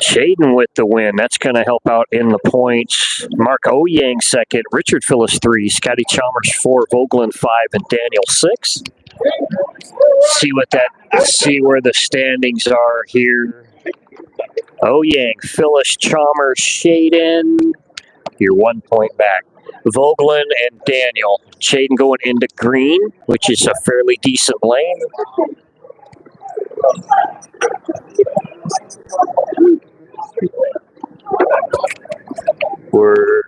Shaden with the win. That's going to help out in the points. Mark Oyang second, Richard Phyllis 3, Scotty Chalmers 4, Vogelin 5, and Daniel 6. See where the standings are here. Oyang, Phyllis, Chalmers, Shaden. You're 1 point back. Vogelin and Daniel. Shaden going into green, which is a fairly decent lane. We're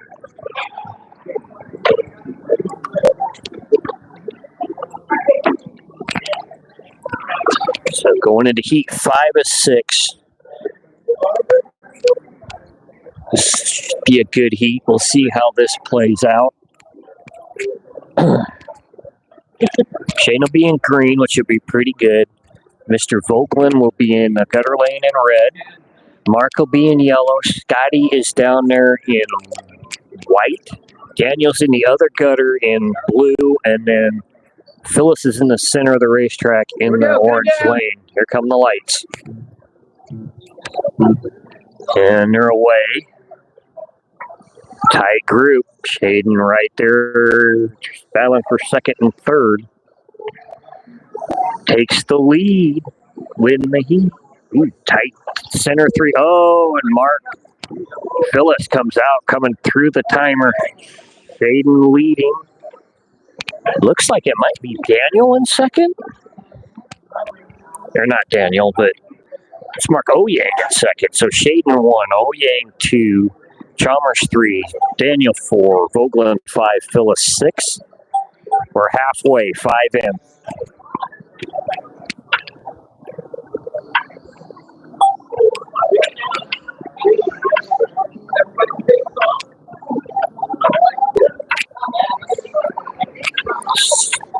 So going into heat 5 of 6. This should be a good heat. We'll see how this plays out. Shane will be in green, which will be pretty good. Mr. Vogelin will be in the gutter lane in red. Mark will be in yellow. Scotty is down there in white. Daniel's in the other gutter in blue. And then Phyllis is in the center of the racetrack in the orange lane. Here come the lights. And they're away. Tight group. Shaden right there, battling for second and third. Takes the lead, win the heat. Ooh, tight center 3. Oh, and Mark Phyllis comes out, coming through the timer. Shaden leading. Looks like it might be Daniel in second. Or not Daniel, but it's Mark Oyang in second. So Shaden 1, Oyang 2. Chalmers 3, Daniel 4, Vogelin 5, Phyllis 6. We're halfway, 5 in.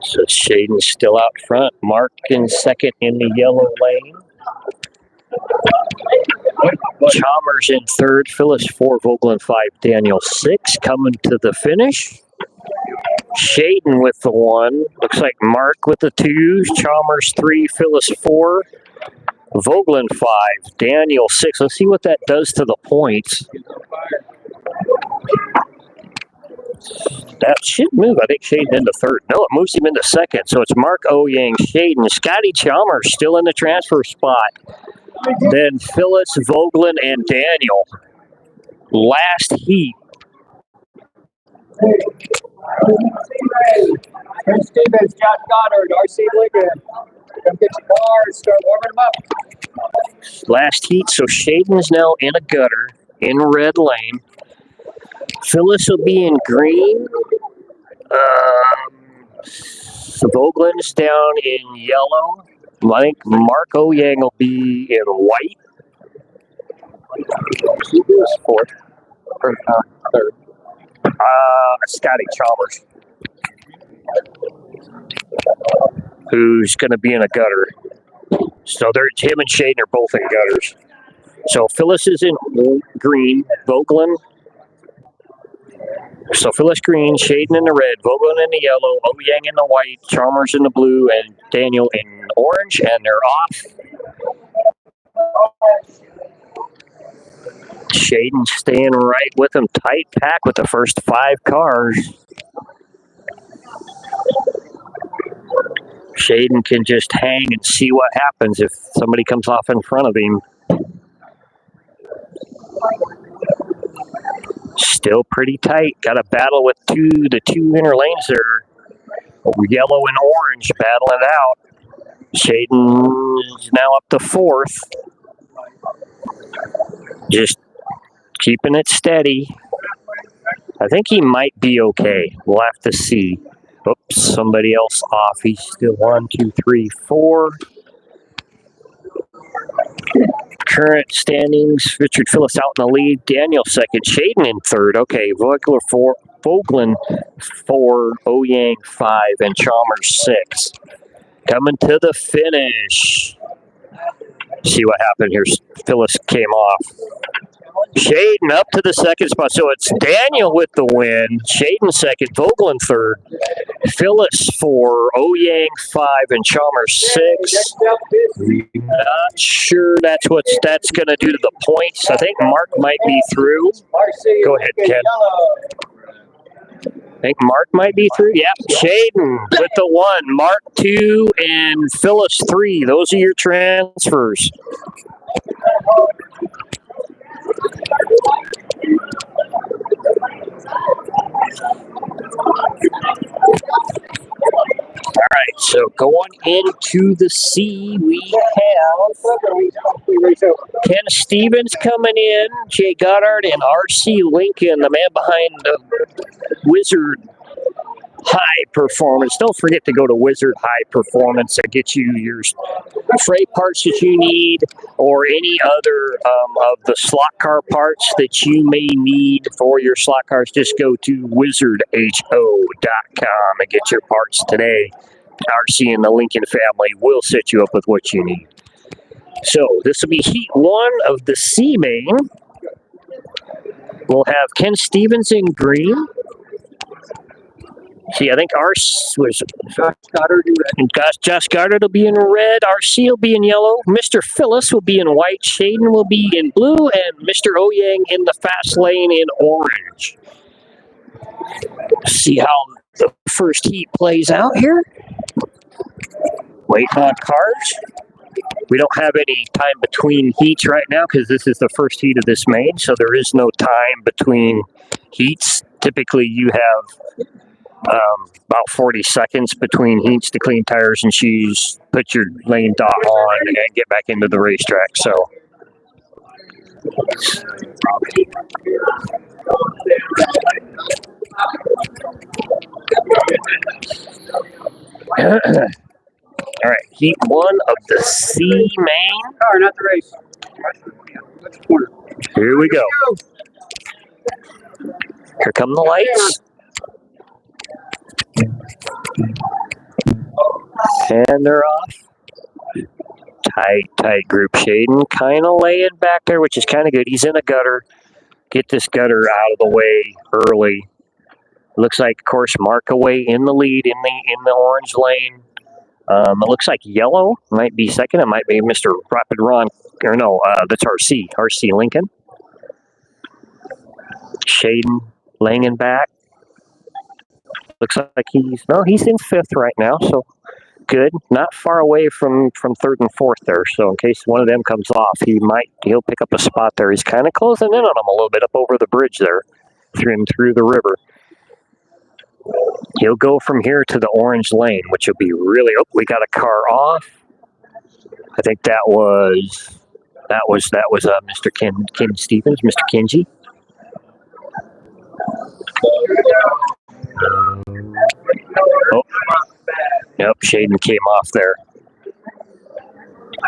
So Shaden's still out front. Mark in second in the yellow lane. Chalmers in third, Phyllis 4, Vogelin 5, Daniel 6. Coming to the finish. Shaden with the 1. Looks like Mark with the 2s. Chalmers 3, Phyllis 4. Vogelin 5, Daniel 6. Let's see what that does to the points. That should move, I think, Shaden into third. No, it moves him into second. So it's Mark Oyang, Shaden, Scotty Chalmers still in the transfer spot. Then Phyllis, Vogelin, and Daniel. Last heat. Chris Stevens, Jack Goddard, RC Lincoln. Come get your cars, start warming them up. Last heat, so Shaden's now in a gutter in red lane. Phyllis will be in green. So Vogelin's down in yellow. I think Mark Oyang will be in white. Who's fourth? Or, third. Scotty Chalmers. Who's going to be in a gutter. So him and Shaden are both in gutters. So Phyllis is in green. Vogelin. So Phyllis green, Shaden in the red, Vogelin in the yellow, Oyang in the white, Chalmers in the blue, and Daniel in orange, and they're off. Shaden staying right with them, tight pack with the first 5 cars. Shaden can just hang and see what happens if somebody comes off in front of him. Still pretty tight. Got a battle with the two inner lanes there. Yellow and orange battling it out. Shaden is now up to 4th. Just keeping it steady. I think he might be okay. We'll have to see. Oops, somebody else off. He's still 1, 2, 3, 4. Current standings, Richard Phyllis out in the lead. Daniel second. Shaden in third. Okay, Vogelin 4, Oyang 5, and Chalmers 6. Coming to the finish. See what happened here. Phyllis came off. Shaden up to the second spot. So it's Daniel with the win. Shaden second. Vogelin third. Phyllis 4. Oyang 5. And Chalmers 6. Not sure that's what that's going to do to the points. I think Mark might be through. Go ahead, Ken. I think Mark might be through. Yeah, Shaden with the 1. Mark 2. And Phyllis 3. Those are your transfers. All right, so going into the C, we have Ken Stevens coming in, Jay Goddard, and RC Lincoln, the man behind the Wizard High Performance. Don't forget to go to Wizard High Performance and get you your Fray parts that you need, or any other of the slot car parts that you may need for your slot cars. Just go to wizardho.com and get your parts today. RC and the Lincoln family will set you up with what you need. So this will be heat 1 of the C main. We'll have Ken Stevens in green. See, I think RC was Josh Goddard will be in red. RC will be in yellow. Mr. Phyllis will be in white. Shaden will be in blue, and Mr. Oyang in the fast lane in orange. See how the first heat plays out here. Waiting on cars. We don't have any time between heats right now because this is the first heat of this main, so there is no time between heats. Typically, you have about 40 seconds between heats to clean tires and shoes, put your lane dot on, and get back into the racetrack. So, all right, heat 1 of the C main. Car, not the race. Here we go. Here come the lights. And they're off. Tight group. Shaden kind of laying back there, which is kind of good. He's in a gutter. Get this gutter out of the way early. Looks like, of course, Markaway in the lead in the orange lane. It looks like yellow might be second. It might be Mr. Rapid Ron. Or no, that's RC. RC Lincoln. Shaden laying back. Looks like he's in 5th right now, so good. Not far away from 3rd and 4th there. So in case one of them comes off, he'll pick up a spot there. He's kind of closing in on him a little bit up over the bridge there, through the river. He'll go from here to the orange lane, which will be really. Oh, we got a car off. I think that was Mr. Ken Stevens, Mr. Kenji. Oh, yep, Shaden came off there.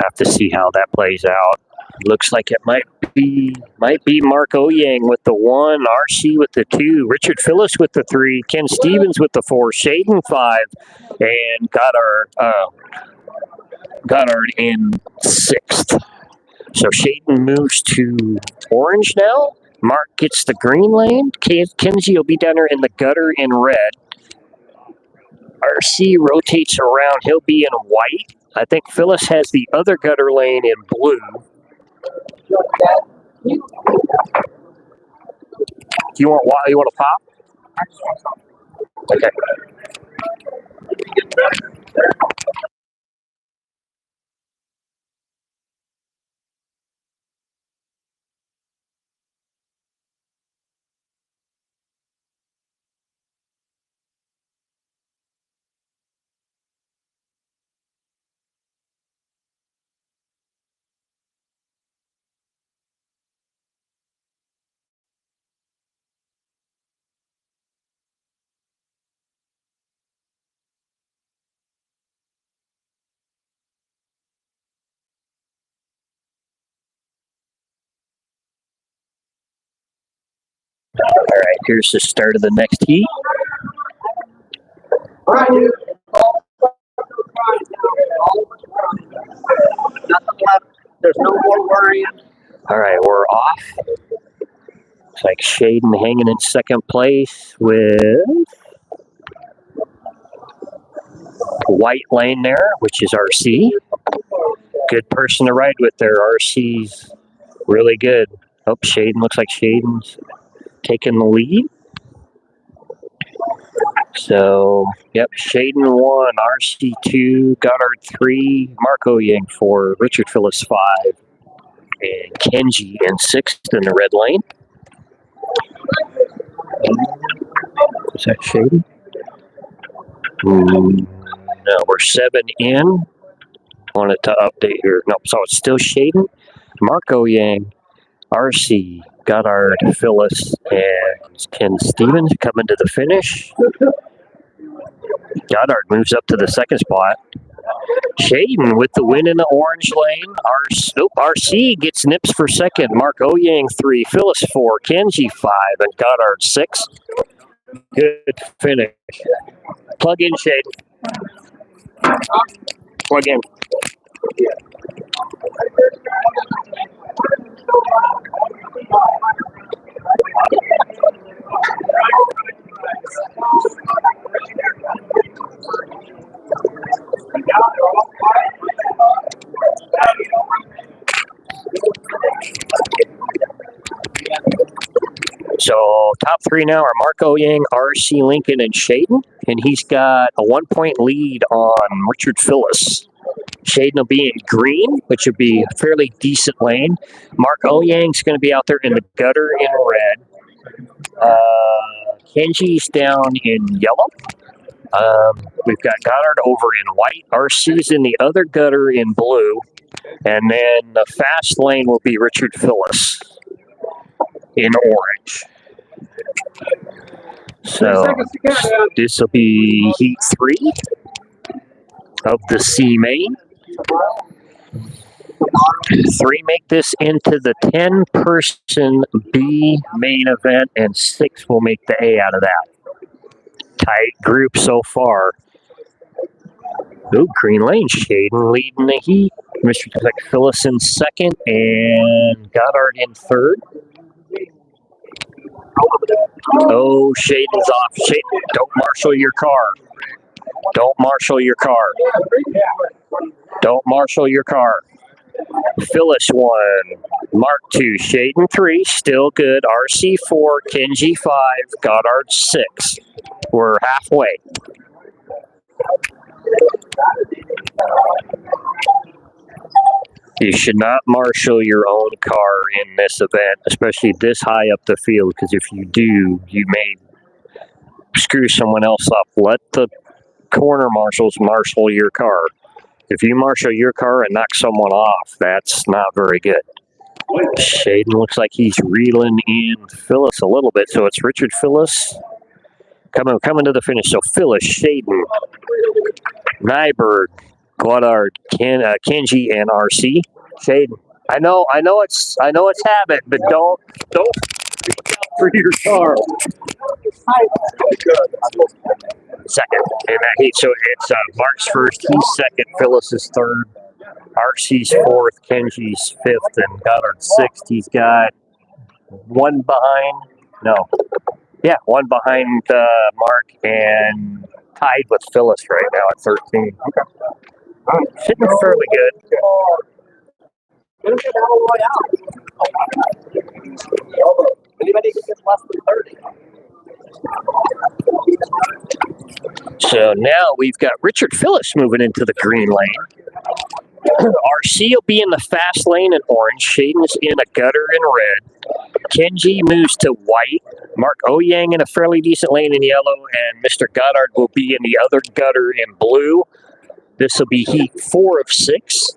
Have to see how that plays out. Looks like it might be Mark Oyang with the 1, RC with the 2, Richard Phyllis with the 3, Ken Stevens with the 4, Shaden 5, and Goddard in 6th. So Shaden moves to orange now. Mark gets the green lane. Kenzie will be down there in the gutter in red. RC rotates around. He'll be in white. I think Phyllis has the other gutter lane in blue. You want a pop? Okay. All right, here's the start of the next heat. There's no more worrying. All right, we're off. Looks like Shaden hanging in 2nd place with white lane there, which is RC. Good person to ride with there. RC's really good. Oh, Shaden, looks like Shaden's taking the lead. So, yep, Shaden 1, RC 2, Goddard 3, Mark Oyang 4, Richard Phyllis 5, and Kenji in 6th in the red lane. Is that Shaden? No, we're 7 in. Wanted to update here. No, so it's still Shaden, Mark Oyang, RC, Goddard, Phyllis, and Ken Stevens coming to the finish. Goddard moves up to the second spot. Shaden with the win in the orange lane. RC gets nips for second. Mark Oyang 3, Phyllis 4, Kenji 5, and Goddard 6. Good finish. Plug in, Shaden. Plug in. So top three now are Marco Yang, RC Lincoln, and Shaden. And he's got a 1-point lead on Richard Phyllis. Shaden will be in green, which would be a fairly decent lane. Mark Oyang's going to be out there in the gutter in red. Kenji's down in yellow. We've got Goddard over in white. RC's in the other gutter in blue. And then the fast lane will be Richard Phyllis in orange. So this will be heat 3 of the C main. 3 make this into the 10-person B main event, and 6 will make the A out of that. Tight group so far. Ooh, green lane, Shaden leading the heat. Mr. Phyllis in second, and Goddard in third. Oh, Shaden's off. Shaden, don't marshal your car. Don't marshal your car. Don't marshal your car. Phyllis 1, Mark 2, Shaden 3, still good. RC 4, Kenji 5, Goddard 6. We're halfway. You should not marshal your own car in this event, especially this high up the field, because if you do, you may screw someone else up. Let the corner marshals marshal your car. If you marshal your car and knock someone off, that's not very good. Shaden looks like he's reeling in Phyllis a little bit, so it's Richard Phyllis coming to the finish. So Phyllis, Shaden, Nyberg, Goddard, Kenji, and RC. Shaden, I know it's habit, but don't look out for your car. Second in that heat, so it's Mark's first, he's second, Phyllis is third, RC's fourth, Kenji's fifth, and Goddard sixth. He's got one behind Mark, and tied with Phyllis right now at 13. Okay. Sitting fairly good. Anybody who gets less than 30. So now we've got Richard Phyllis moving into the green lane. RC will be in the fast lane in orange. Shaden's in a gutter in red. Kenji moves to white. Mark Oyang in a fairly decent lane in yellow. And Mr. Goddard will be in the other gutter in blue. This will be heat 4 of 6.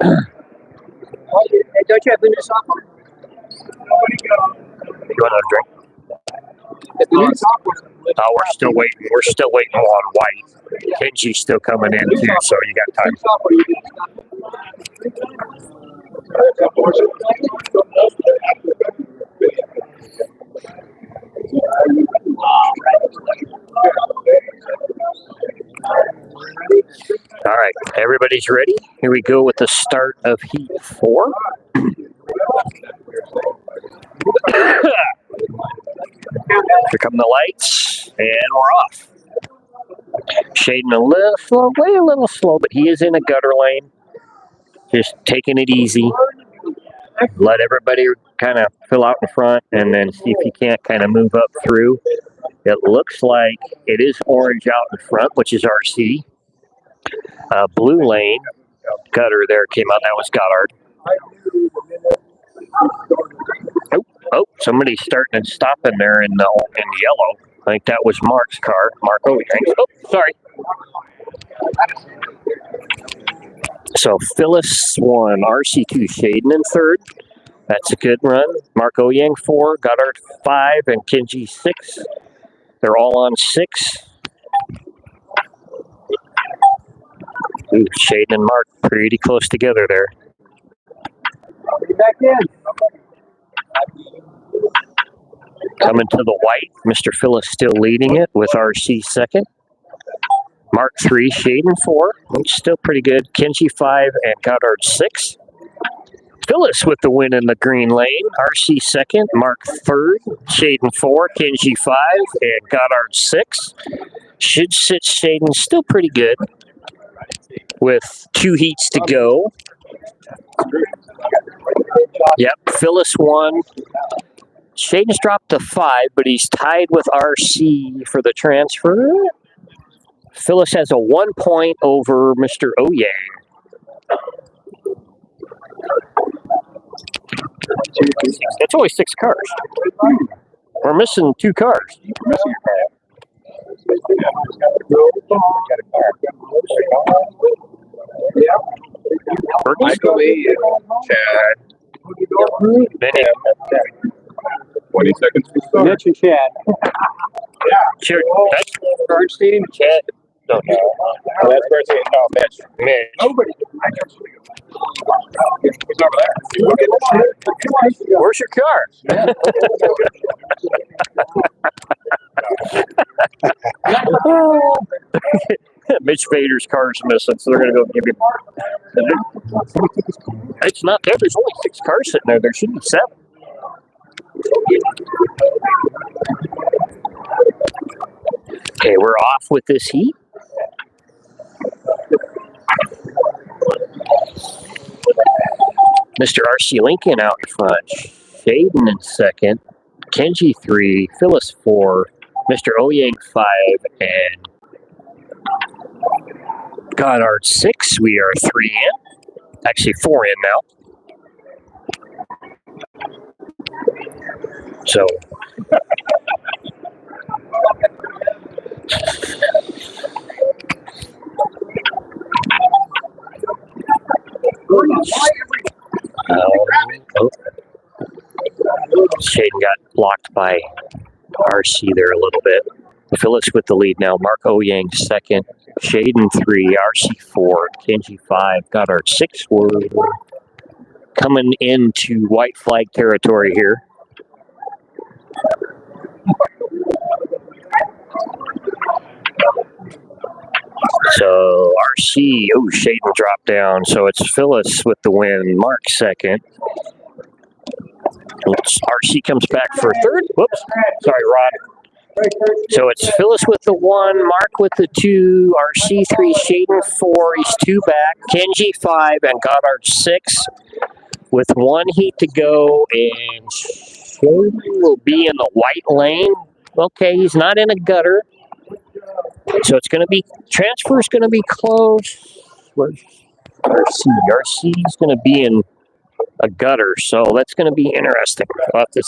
Hey, don't you have the new software? You want a drink? Oh, we're still waiting. We're still waiting on white. Kenji's still coming in too, so you got time. All right, everybody's ready. Here we go with the start of heat 4. Here come the lights, and we're off. Shaden a little slow, but he is in a gutter lane. Just taking it easy. Let everybody kind of fill out in front, and then see if you can't kind of move up through. It looks like it is orange out in front, which is RC. Blue lane, gutter there came out. That was Goddard. Oh, somebody's starting and stopping there in yellow. I think that was Mark's car. Mark Oyang. Oh, sorry. So Phyllis 1, RC 2, Shaden in third. That's a good run. Mark Oyang 4, Goddard 5, and Kenji 6. They're all on 6. Ooh, Shaden and Mark pretty close together there. Back in. Coming to the white, Mr. Phyllis still leading it with RC second. Mark 3, Shaden 4, which is still pretty good. Kenji 5 and Goddard 6. Phyllis with the win in the green lane. RC second, Mark 3rd, Shaden 4, Kenji 5, and Goddard 6. Should sit Shaden still pretty good with 2 heats to go. Yep, Phyllis won. Shaden's dropped to 5, but he's tied with RC for the transfer. Phyllis has a 1 point over Mr. Oyang. That's only 6 cars. We're missing 2 cars. Michael Lee and Chad. 20 seconds to start. Mitch and Chad. Sure. That's first team. Chad. No, no. Oh, that's first team. No, Mitch. Mitch. Nobody. He's over there. Where's your car? Mitch Vader's car's missing, so they're going to go give him. It's not there. There's only 6 cars sitting there. There should be 7. Okay, we're off with this heat. Mr. R.C. Lincoln out in front. Shaden in second. Kenji 3. Phyllis 4. Mr. Oyang 5. And Goddard 6. We are 3 in. Actually, 4 in now. So. Shaden got blocked by RC there a little bit. Phyllis with the lead now. Mark Oyang second. Shaden 3. RC 4. Kenji 5. Goddard 6. We're coming into white flag territory here. So RC, Shaden dropped down. So it's Phyllis with the win. Mark second. RC comes back for third. Whoops. Sorry, Rod. So it's Phyllis with the 1, Mark with the 2, RC 3, Shaden 4. He's 2 back. Kenji 5 and Goddard 6. With 1 heat to go, and Shaden will be in the white lane. Okay, he's not in a gutter. So it's going to be, transfer's going to be close. Where's RC? RC's going to be in a gutter, so that's going to be interesting. We'll have to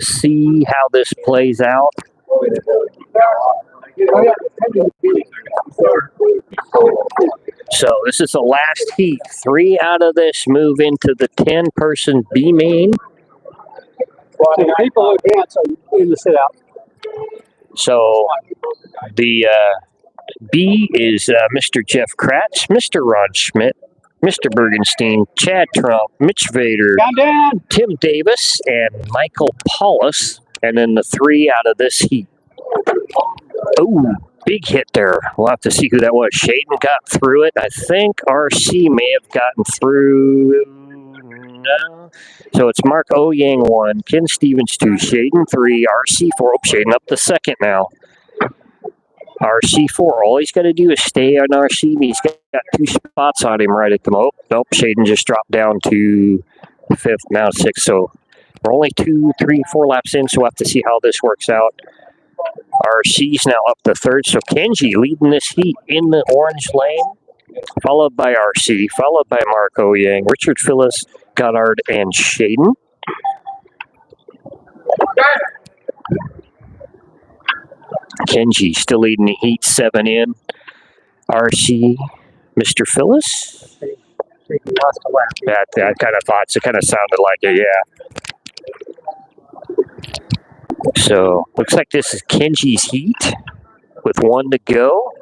see how this plays out. So this is the last heat. 3 out of this move into the 10-person B main. The people who dance are in the sit out. So the B is Mr. Jeff Kratz, Mr. Ron Schmidt, Mr. Bergenstein, Chad Trump, Mitch Vader, Tim Davis, and Michael Paulus. And then the 3 out of this heat. Oh, big hit there. We'll have to see who that was. Shaden got through it. I think RC may have gotten through. No. So it's Mark Oyang 1, Ken Stevens 2, Shaden 3, RC 4. Oh, Shaden up to second now. RC 4. All he's got to do is stay on RC. He's got 2 spots on him right at the moment. Nope, Shaden just dropped down to 5th, now 6th. So we're only 2, 3, 4 laps in, so we'll have to see how this works out. RC's now up to 3rd. So Kenji leading this heat in the orange lane, followed by RC, followed by Mark Oyang, Richard Phyllis, Goddard, and Shaden. Kenji still leading the heat, 7 in. RC, Mr. Phyllis. That I kind of thought, so it kind of sounded like it, yeah. So looks like this is Kenji's heat with 1 to go.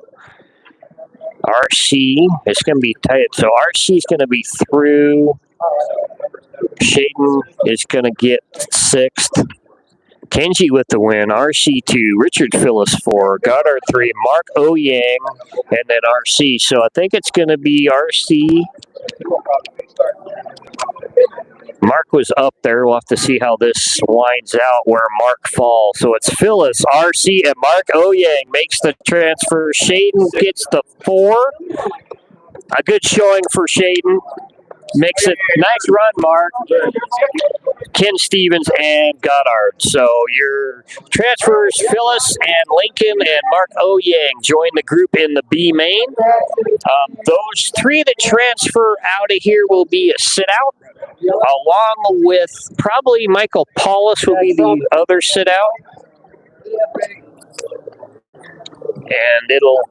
RC is going to be tight. So RC is going to be through. Shaden is going to get 6th. Kenji with the win. RC2. Richard Phyllis 4. Goddard 3. Mark Oyang. And then RC. So I think it's going to be RC. Mark was up there. We'll have to see how this winds out where Mark falls. So it's Phyllis, RC, and Mark Oyang makes the transfer. Shaden gets the 4. A good showing for Shaden. Makes it nice run, Mark. Ken Stevens and Goddard. So your transfers, Phyllis and Lincoln and Mark Oyang join the group in the B main. Those 3 that transfer out of here will be a sit-out, along with probably Michael Paulus will be the other sit-out. And it'll...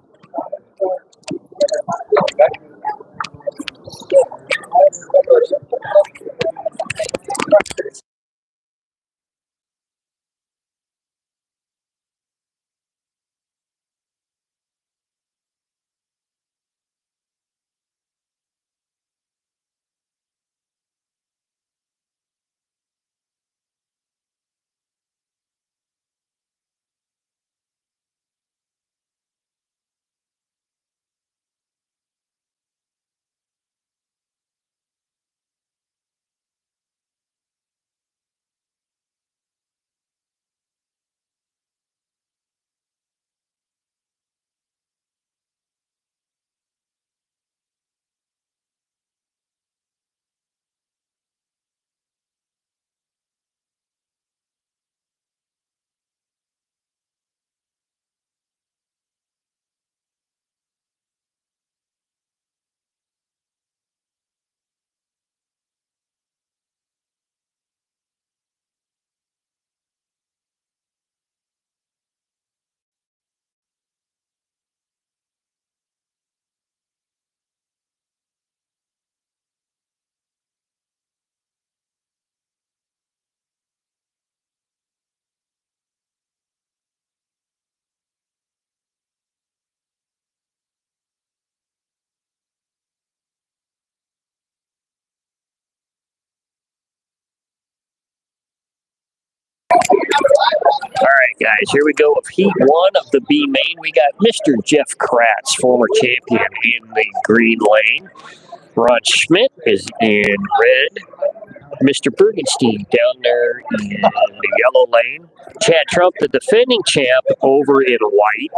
All right, guys, here we go with Heat 1 of the B main. We got Mr. Jeff Kratz, former champion, in the green lane. Ron Schmidt is in red. Mr. Bergenstein down there in the yellow lane. Chad Trump, the defending champ, over in white.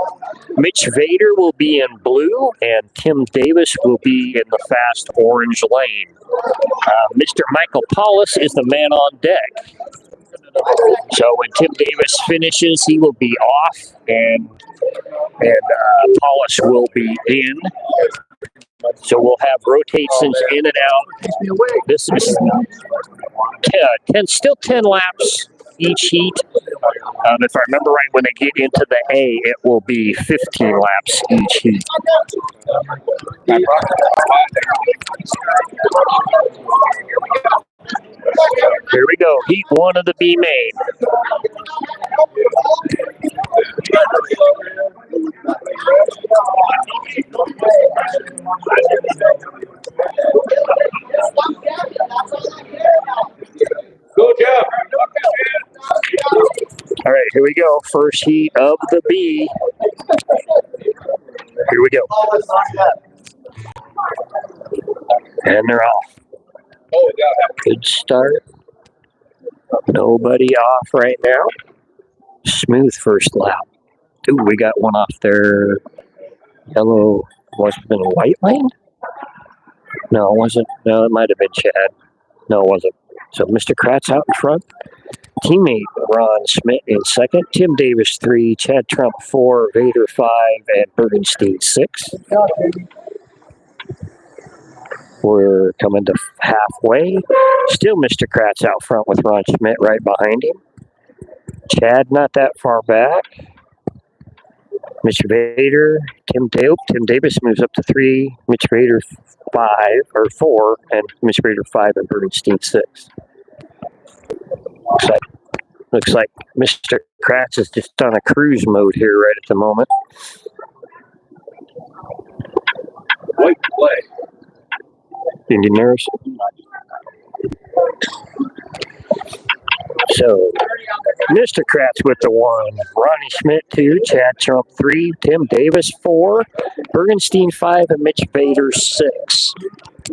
Mitch Vader will be in blue, and Tim Davis will be in the fast orange lane. Mr. Michael Paulus is the man on deck. So when Tim Davis finishes, he will be off, and Paulus will be in. So we'll have rotations in and out. This is 10 laps each heat. If I remember right, when they get into the A, it will be 15 laps each heat. Here we go, Heat 1 of the B main. Good job. All right, here we go. First heat of the B. Here we go. And they're off. Good start. Nobody off right now. Smooth first lap. Ooh, we got one off there. Yellow. Was it in a white lane? No, it wasn't. No, it might have been Chad. No, it wasn't. So Mr. Kratz out in front. Teammate Ron Schmidt in second. Tim Davis 3. Chad Trump 4. Vader 5. And Bergenstein 6. We're coming to halfway. Still Mr. Kratz out front with Ron Schmidt right behind him. Chad not that far back. Mr. Vader, Tim Davis moves up to 3. Mitch Vader 5 or 4, and Mr. Vader 5 and Bergenstein 6. Looks like Mr. Kratz is just on a cruise mode here right at the moment. Indian So, Mr. Kratz with the 1, Ronnie Schmidt 2, Chad Trump 3, Tim Davis 4, Bergenstein 5, and Mitch Vader 6.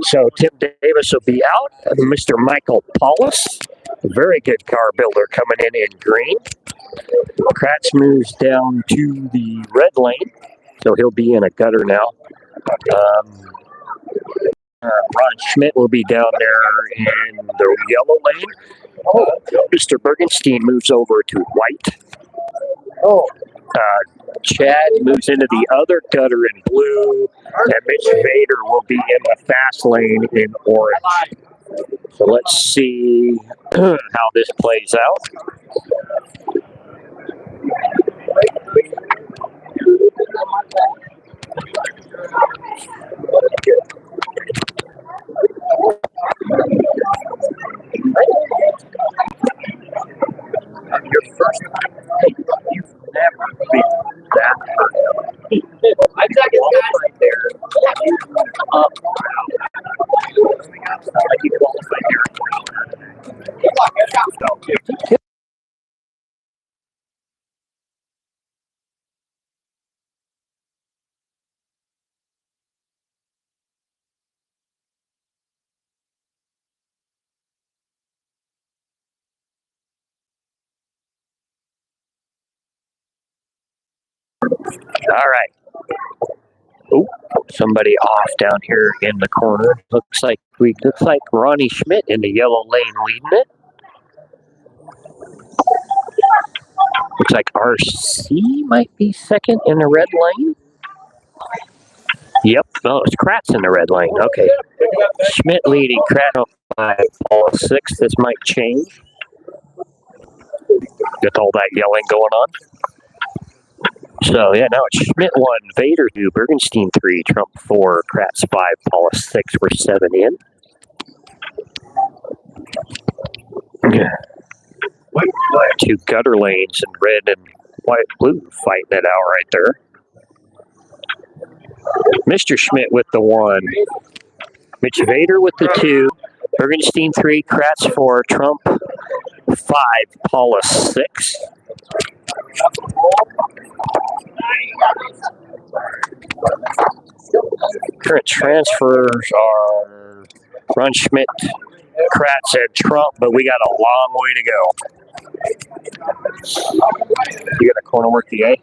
So Tim Davis will be out. Mr. Michael Paulus, a very good car builder, coming in green. Kratz moves down to the red lane, so he'll be in a gutter now. Ron Schmidt will be down there in the yellow lane. Mr. Bergenstein moves over to white. Chad moves into the other gutter in blue, and Mitch Vader will be in the fast lane in orange. So let's see how this plays out. Your first you've never been that hurt. I'm talking right there. Like you qualified there. All right. Oh, somebody off down here in the corner. Looks like Ronnie Schmidt in the yellow lane leading it. Looks like RC might be second in the red lane. Yep, no, it's Kratz in the red lane. Okay. Schmidt leading, Kratz 5, Paul 6. This might change. With all that yelling going on. So, yeah, now it's Schmidt 1, Vader 2, Bergenstein 3, Trump 4, Kratz 5, Paula 6. We're 7 in. Yeah. Two gutter lanes in red and white, blue fighting it out right there. Mr. Schmidt with the 1, Mitch Vader with the 2, Bergenstein 3, Kratz 4, Trump 5, Paula 6. Current transfers are Ron Schmidt, Kratz, and Trump, but we got a long way to go. You got a corner work the A?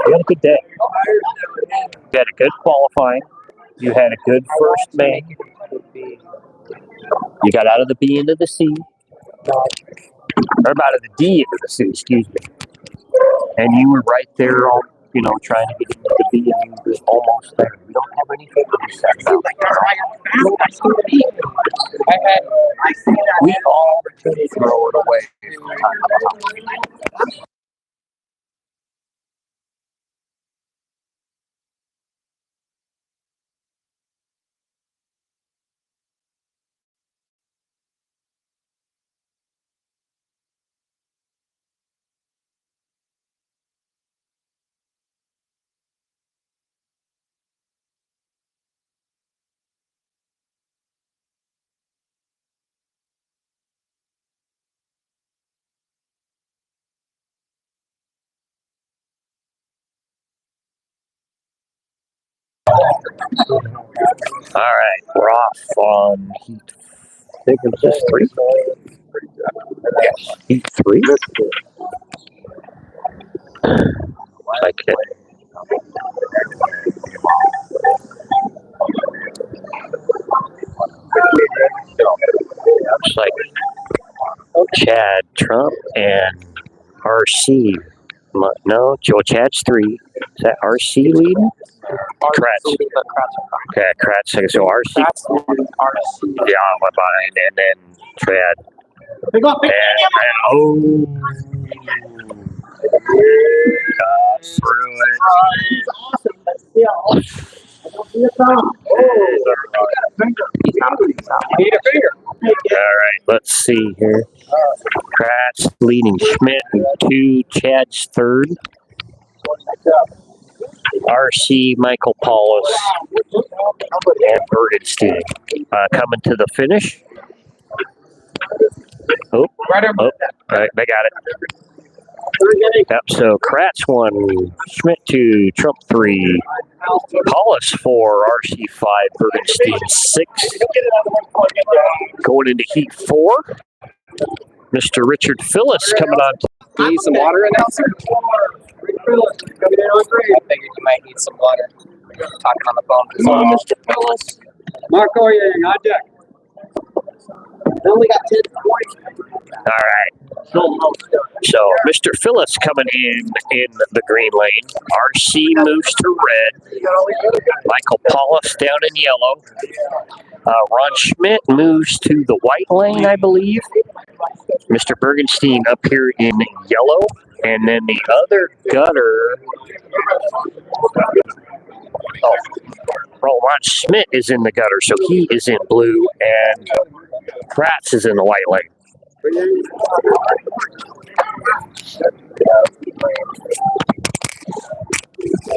You had a good day. You had a good qualifying. You had a good first make. You got out of the B into the C. Or out of the D into the C, excuse me. And you were right there, all, trying to get into the B, and you were almost there. You don't have anything to be set about. We all throw it away. All right, we're off on heat. I think it was just 3. Yes, heat 3. I can't. Looks like Chad, Trump, and RC. No, Chad's 3. Is that RC leading? Kratz. Okay, Kratz. So RC. Yeah, I'm behind, and then Chad. Got through it. All right, let's see here. Kratz leading Schmidt 2, Chad's 3rd. RC, Michael Paulus, and Bergenstein. Coming to the finish. Oh, all right, they got it. Yep, so Kratz 1, Schmidt 2, Trump 3, Paulus 4, RC 5, Bergenstein 6. Going into heat 4, Mr. Richard Phyllis coming on. Do you need some water, announcer? I figured you might need some water. Talking on the phone. Come on, Mr. Phyllis. Marco, on deck. We only got 10 points. All right. So Mr. Phyllis coming in the green lane. RC moves to red. Michael Paulus down in yellow. Ron Schmidt moves to the white lane, I believe. Mr. Bergenstein up here in yellow. And then the other gutter. Ron Schmidt is in the gutter, so he is in blue, and Kratz is in the white lane.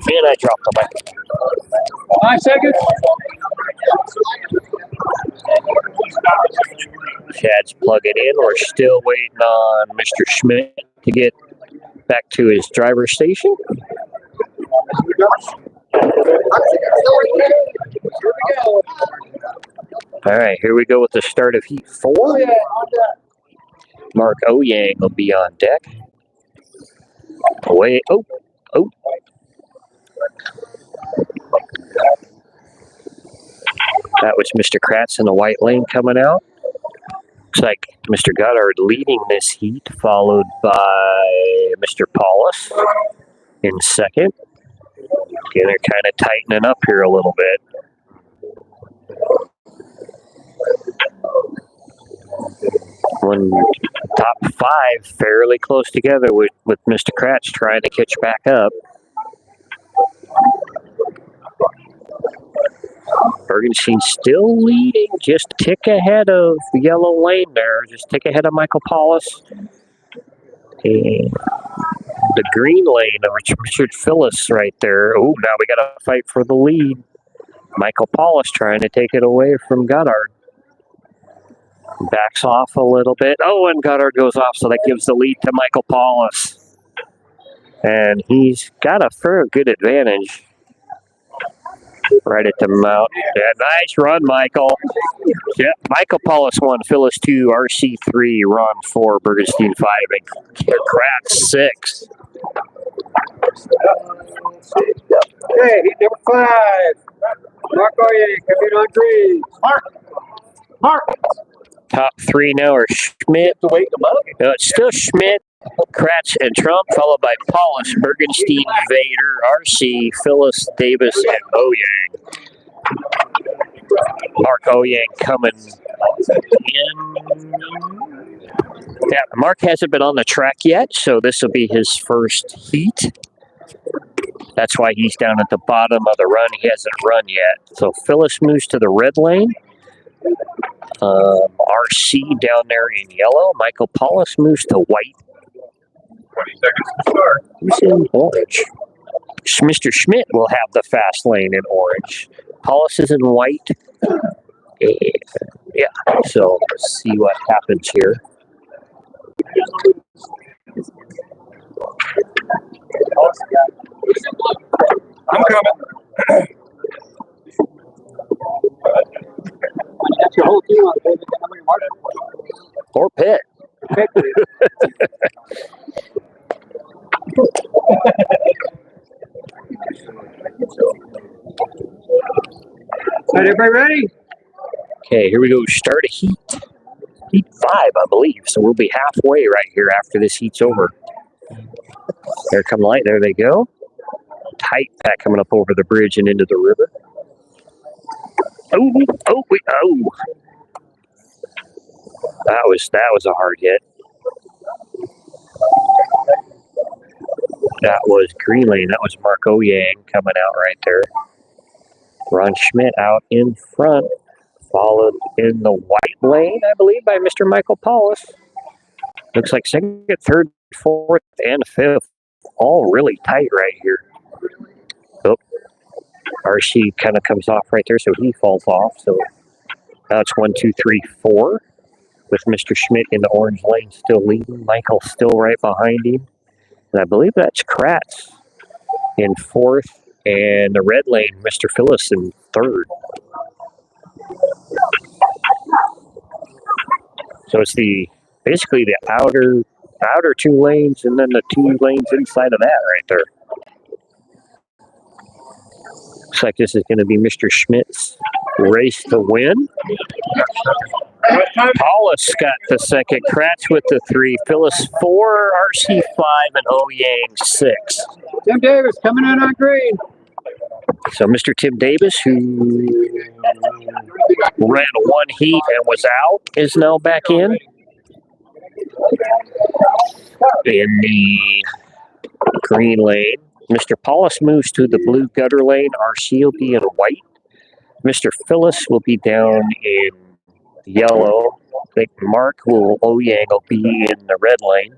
And I dropped the mic. 5 seconds. Chad's plugging in. We're still waiting on Mr. Schmidt to get back to his driver's station. All right, here we go with the start of heat 4. Mark Oyang will be on deck. Away. Oh. That was Mr. Kratz in the white lane coming out. Looks like Mr. Goddard leading this heat, followed by Mr. Paulus in second. Again, they're kind of tightening up here a little bit. One top 5 fairly close together with Mr. Kratz trying to catch back up. Bergenstein still leading, just a tick ahead of the yellow lane there, just a tick ahead of Michael Paulus. And the green lane of Richard Phyllis right there. Oh, now we got to fight for the lead. Michael Paulus trying to take it away from Goddard. Backs off a little bit. Oh, and Goddard goes off, so that gives the lead to Michael Paulus. And he's got a fair good advantage right at the mount. Yeah, nice run, Michael. Yeah, Michael Paulus 1, Phyllis 2, RC 3, Ron 4, Bergenstein 5, and Kratz 6. Okay, heat number 5. Mark Oye, come in on green. Mark. Top 3 now are Schmidt. No, it's still Schmidt, Kratz, and Trump, followed by Paulus, Bergenstein, Vader, RC, Phyllis, Davis, and Oyang. Mark Oyang coming in. Yeah, Mark hasn't been on the track yet, so this will be his first heat. That's why he's down at the bottom of the run. He hasn't run yet. So Phyllis moves to the red lane. RC down there in yellow. Michael Paulus moves to white. 20 seconds to start. Who's in orange? Mr. Schmidt will have the fast lane in orange. Paulus is in white. Yeah, so let's see what happens here. I'm coming. That's your whole team on the Or Pitt. All right, everybody ready? Okay, here we go. Start a heat. Heat 5, I believe. So we'll be halfway right here after this heat's over. There come light. There they go. Tight pack coming up over the bridge and into the river. Oh. That was a hard hit. That was green lane. That was Mark Oyang coming out right there. Ron Schmidt out in front, followed in the white lane, I believe, by Mr. Michael Paulus. Looks like second, third, fourth, and fifth, all really tight right here. Oh, RC kind of comes off right there, so he falls off. So now it's 1, 2, 3, 4 with Mr. Schmidt in the orange lane still leading. Michael still right behind him. And I believe that's Kratz in 4th. And the red lane, Mr. Phyllis in 3rd. So it's basically the outer 2 lanes and then the 2 lanes inside of that right there. Looks like this is going to be Mr. Schmidt's race to win. Paulus got the 2nd, Kratz with the 3, Phyllis 4, RC 5, and Yang 6. Tim Davis coming in on green. So Mr. Tim Davis, who ran 1 heat and was out, is now back in. In the green lane, Mr. Paulus moves to the blue gutter lane. RC will be in white. Mr. Phyllis will be down in yellow. I think Mark Yang will be in the red lane.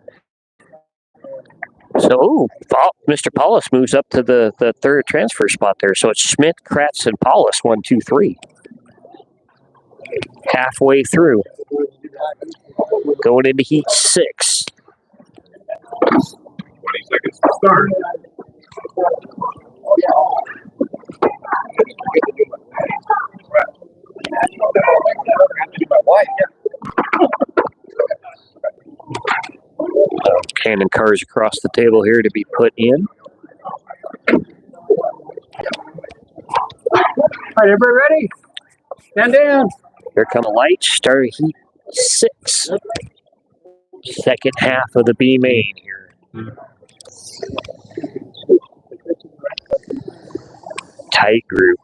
So, Mr. Paulus moves up to the 3rd transfer spot there. So it's Schmidt, Kratz, and Paulus, 1, 2, 3. Halfway through. Going into heat 6. 20 seconds to start. Cannon cars across the table here to be put in. All right, everybody ready? Stand down. Here come the lights. Start heat 6. Second half of the B main here. Tight group.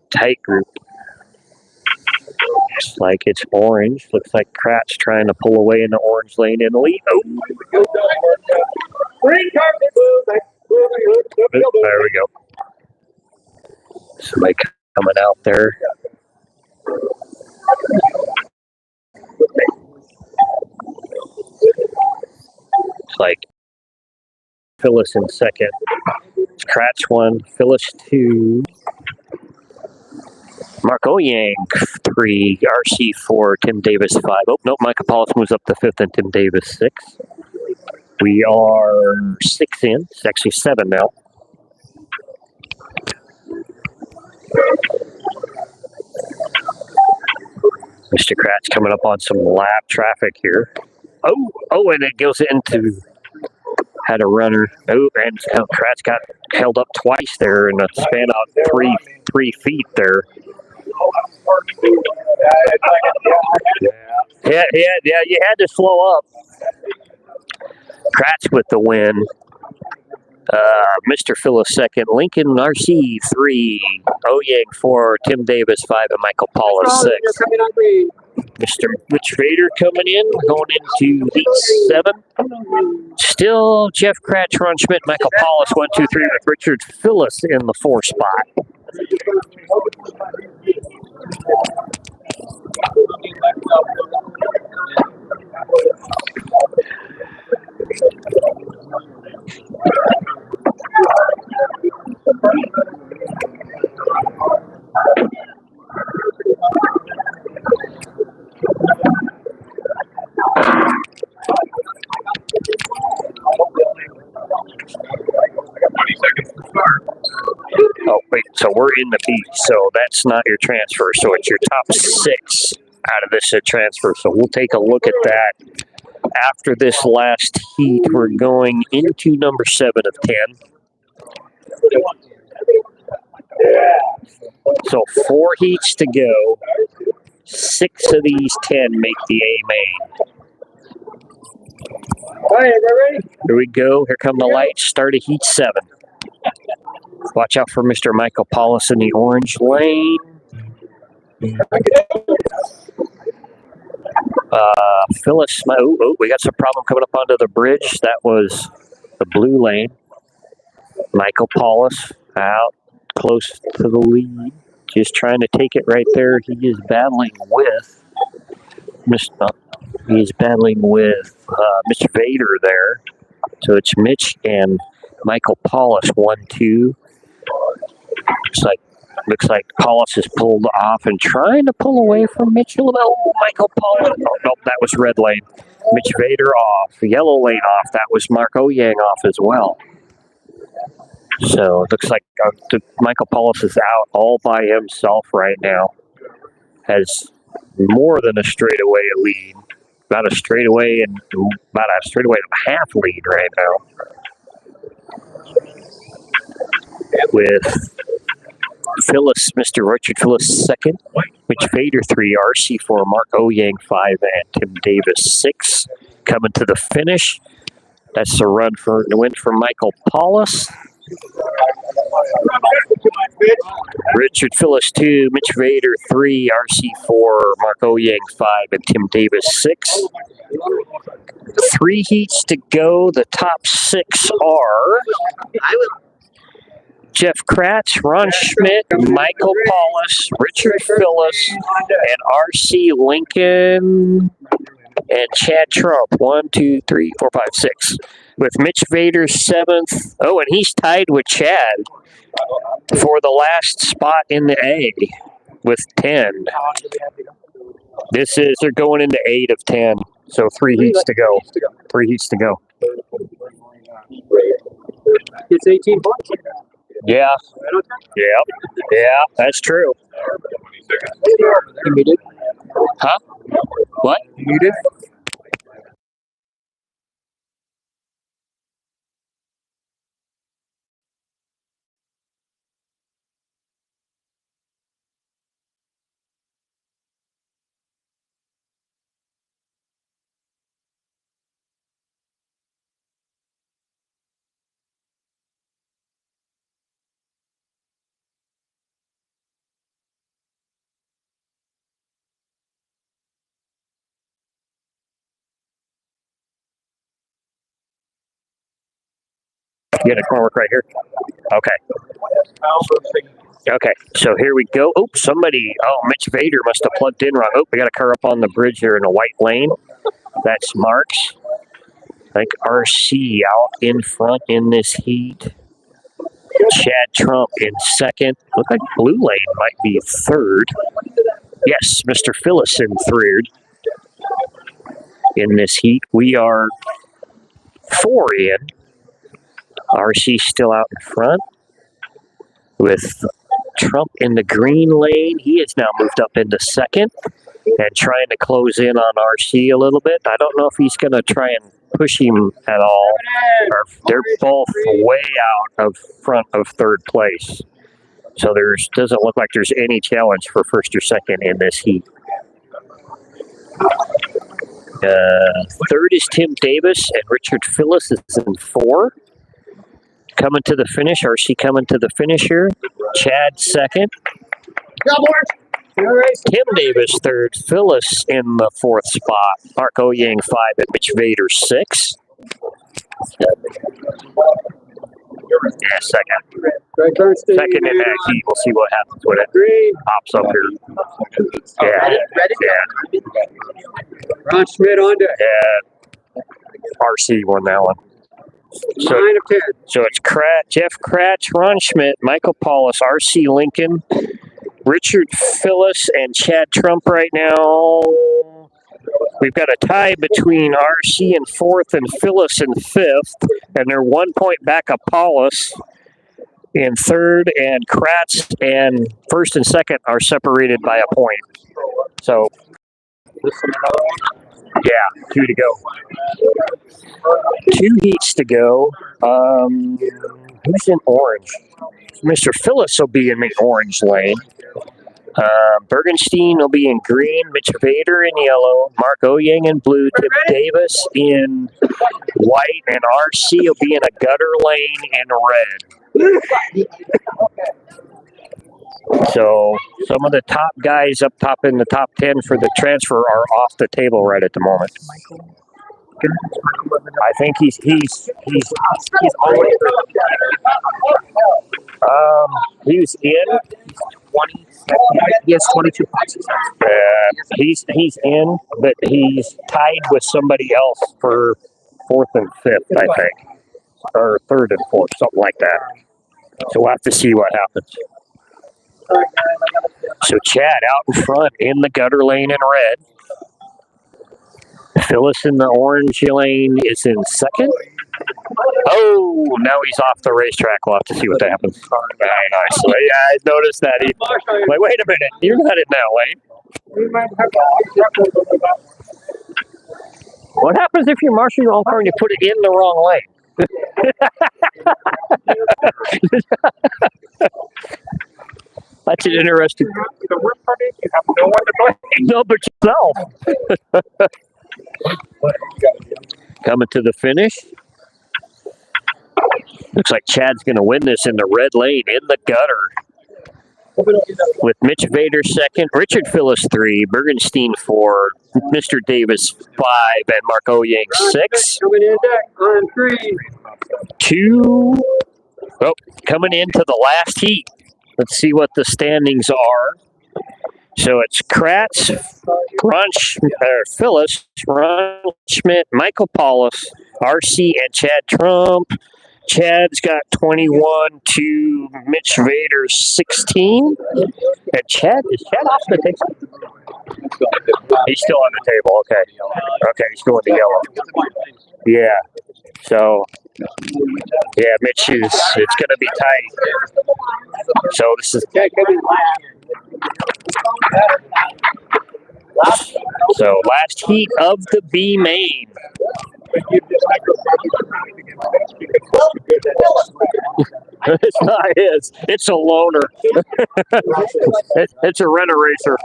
Looks like it's orange. Looks like Kratz trying to pull away in the orange lane in the lead. Oh, there we go. Somebody coming out there. Looks like Phyllis in 2nd. It's Kratz 1, Phyllis 2. Mark Yang 3, RC 4, Tim Davis 5. Oh, no, Michael Paulus moves up to 5th and Tim Davis 6. We are 6 in. It's actually 7 now. Mr. Kratz coming up on some lap traffic here. Oh, and it goes into, had a runner. Oh, and Kratz got held up twice there in a span out 3 feet there. Yeah, you had to slow up. Kratz with the win. Mr. Phyllis 2nd, Lincoln RC 3, Yang 4, Tim Davis 5, and Michael Paulus 6. Mr. Rich Vader coming in, going into heat 7. Still Jeff Kratz, Ron Schmidt, Michael Paulus 1, 2, 3 with Richard Phyllis in the 4 spot. Oh, wait, so we're in the B, so that's not your transfer. So it's your top 6 out of this transfer. So we'll take a look at that. After this last heat, we're going into number 7 of 10. So 4 heats to go. 6 of these 10 make the A main. All right, everybody ready? Here we go. Here come the lights. Start of heat 7. Watch out for Mr. Michael Paulus in the orange lane. Phyllis, we got some problem coming up onto the bridge. That was the blue lane. Michael Paulus out close to the lead. Just trying to take it right there. He is battling with Mr. Vader there. So it's Mitch and Michael Paulus, 1, 2. Looks like Looks like Paulus is pulled off and trying to pull away from Mitchell. Oh, Michael Paulus. Oh, nope, that was red lane. Mitch Vader off. Yellow lane off. That was Marco Yang off as well. So it looks like Michael Paulus is out all by himself right now. Has more than a straightaway lead. About a straightaway and a half lead right now. With Phyllis, Mr. Richard Phyllis second, Mitch Vader 3, RC4, Mark Oyang 5, and Tim Davis 6. Coming to the finish. That's the win for Michael Paulus. Richard Phyllis 2, Mitch Vader 3, RC4, Mark Oyang 5, and Tim Davis 6. 3 heats to go. The top 6 are Jeff Kratz, Ron Schmidt, Michael Paulus, Richard Phyllis, and R.C. Lincoln, and Chad Trump. 1, 2, 3, 4, 5, 6. With Mitch Vader 7th. Oh, and he's tied with Chad for the last spot in the A with 10. They're going into 8 of 10. So 3 heats to go. 3 heats to go. It's 18 points. Yeah. Yeah, that's true. You muted? Huh? What? You muted? You got a corner work right here? Okay. Okay, so here we go. Oh, Mitch Vader must have plugged in wrong. Oh, we got a car up on the bridge here in a white lane. That's Marks. I think RC out in front in this heat. Chad Trump in second. Look like blue lane might be third. Yes, Mr. Phyllis in third in this heat. We are 4 in. RC still out in front with Trump in the green lane. He has now moved up into second and trying to close in on RC a little bit. I don't know if he's going to try and push him at all. They're both way out of front of third place. So doesn't look like there's any challenge for first or second in this heat. Third is Tim Davis, and Richard Phyllis is in 4. Coming to the finish, RC coming to the finish here. Chad second. Tim Davis third. Phyllis in the 4th spot. Mark Oyang 5 and Mitch Vader 6. Yeah, second. Second in that heat. We'll see what happens when it pops up here. Yeah. Ron Schmidt on deck. Yeah. RC won that one. So, 9 of 10. So it's Jeff Kratz, Ron Schmidt, Michael Paulus, R.C. Lincoln, Richard Phyllis, and Chad Trump right now. We've got a tie between R.C. in 4th and Phyllis in 5th, and they're 1 point back of Paulus in 3rd, and Kratz and 1st and 2nd are separated by a point. So, yeah, 2 to go. 2 heats to go. Who's in orange? Mr. Phyllis will be in the orange lane. Bergenstein will be in green. Mitch Vader in yellow. Mark Oyang in blue. Tim Davis in white. And RC will be in a gutter lane in red. So some of the top guys up top in the top 10 for the transfer are off the table right at the moment. I think he's always he was in 20. He has 22 points. He's in, but he's tied with somebody else for 4th and 5th, I think, or 3rd and 4th, something like that. So we'll have to see what happens. So Chad out in front in the gutter lane in red. Phyllis in the orange lane is in second. Oh, now he's off the racetrack. We'll have to see what happens. Very nice. Yeah, I noticed that. Like, wait a minute. You're not in that lane. What happens if you're marshalling your own car and you put it in the wrong lane? That's an interesting. The worst part is you have no one to blame. No, but yourself. Coming to the finish. Looks like Chad's going to win this in the red lane in the gutter. With Mitch Vader second, Richard Phyllis 3, Bergenstein 4, Mr. Davis 5, and Mark Oyang 6. Coming in deck on 3. 2. Oh, coming into the last heat. Let's see what the standings are. So it's Kratz, Phyllis, Ron Schmidt, Michael Paulus, RC, and Chad Trump. Chad's got 21 to Mitch Vader's 16. And Chad, is Chad off the table? He's still on the table, okay. Okay, he's going to yellow. Yeah. So, yeah, Mitch is, it's going to be tight. So this is. So last heat of the B main. It's not his. It's a loaner. It's a rent-a-racer.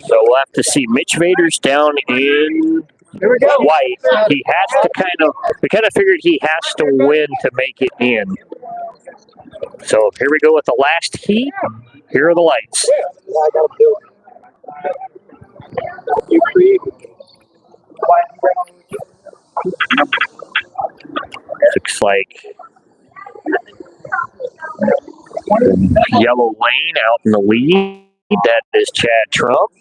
So we'll have to see. Mitch Vader's down in white. He has to we kind of figured he has to win to make it in. So here we go with the last heat. Here are the lights. Looks like yellow lane out in the lead. That is Chad Trump.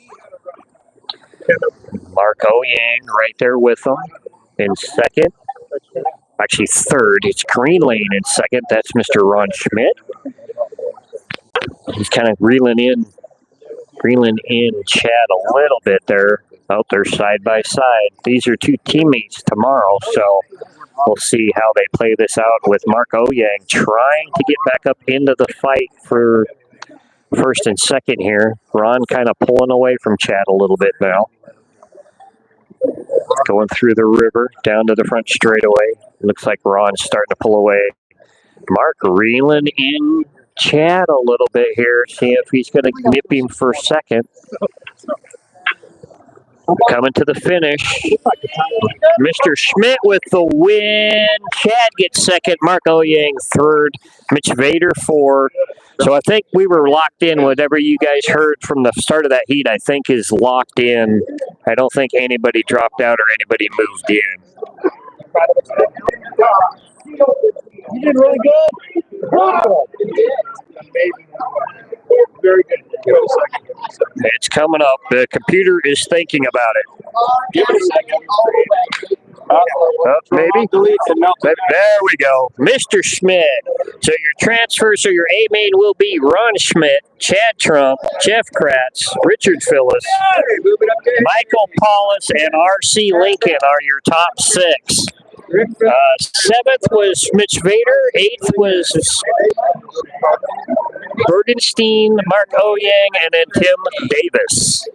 Mark Oyang right there with him in second. Actually third. It's green lane in second. That's Mr. Ron Schmidt. He's kind of reeling in Chad a little bit there. Oh, they're side by side. These are two teammates tomorrow, so we'll see how they play this out with Mark Oyang trying to get back up into the fight for first and second here. Ron kind of pulling away from Chad a little bit now. Going through the river down to the front straightaway. Looks like Ron's starting to pull away. Mark reeling in Chad a little bit here. See if he's going to nip him for second. Coming to the finish. Mr. Schmidt with the win. Chad gets second. Mark Oyang third. Mitch Vader 4. So I think we were locked in. Whatever you guys heard from the start of that heat, I think is locked in. I don't think anybody dropped out or anybody moved in. You did really good. Very good. It's coming up. The computer is thinking about it. Give it a second. Maybe. There we go. Mr. Schmidt. So your transfers or your A main will be Ron Schmidt, Chad Trump, Jeff Kratz, Richard Phyllis, Michael Paulus, and R.C. Lincoln are your top 6. 7th was Mitch Vader. 8th was Bergenstein, Mark Oyang, and then Tim Davis.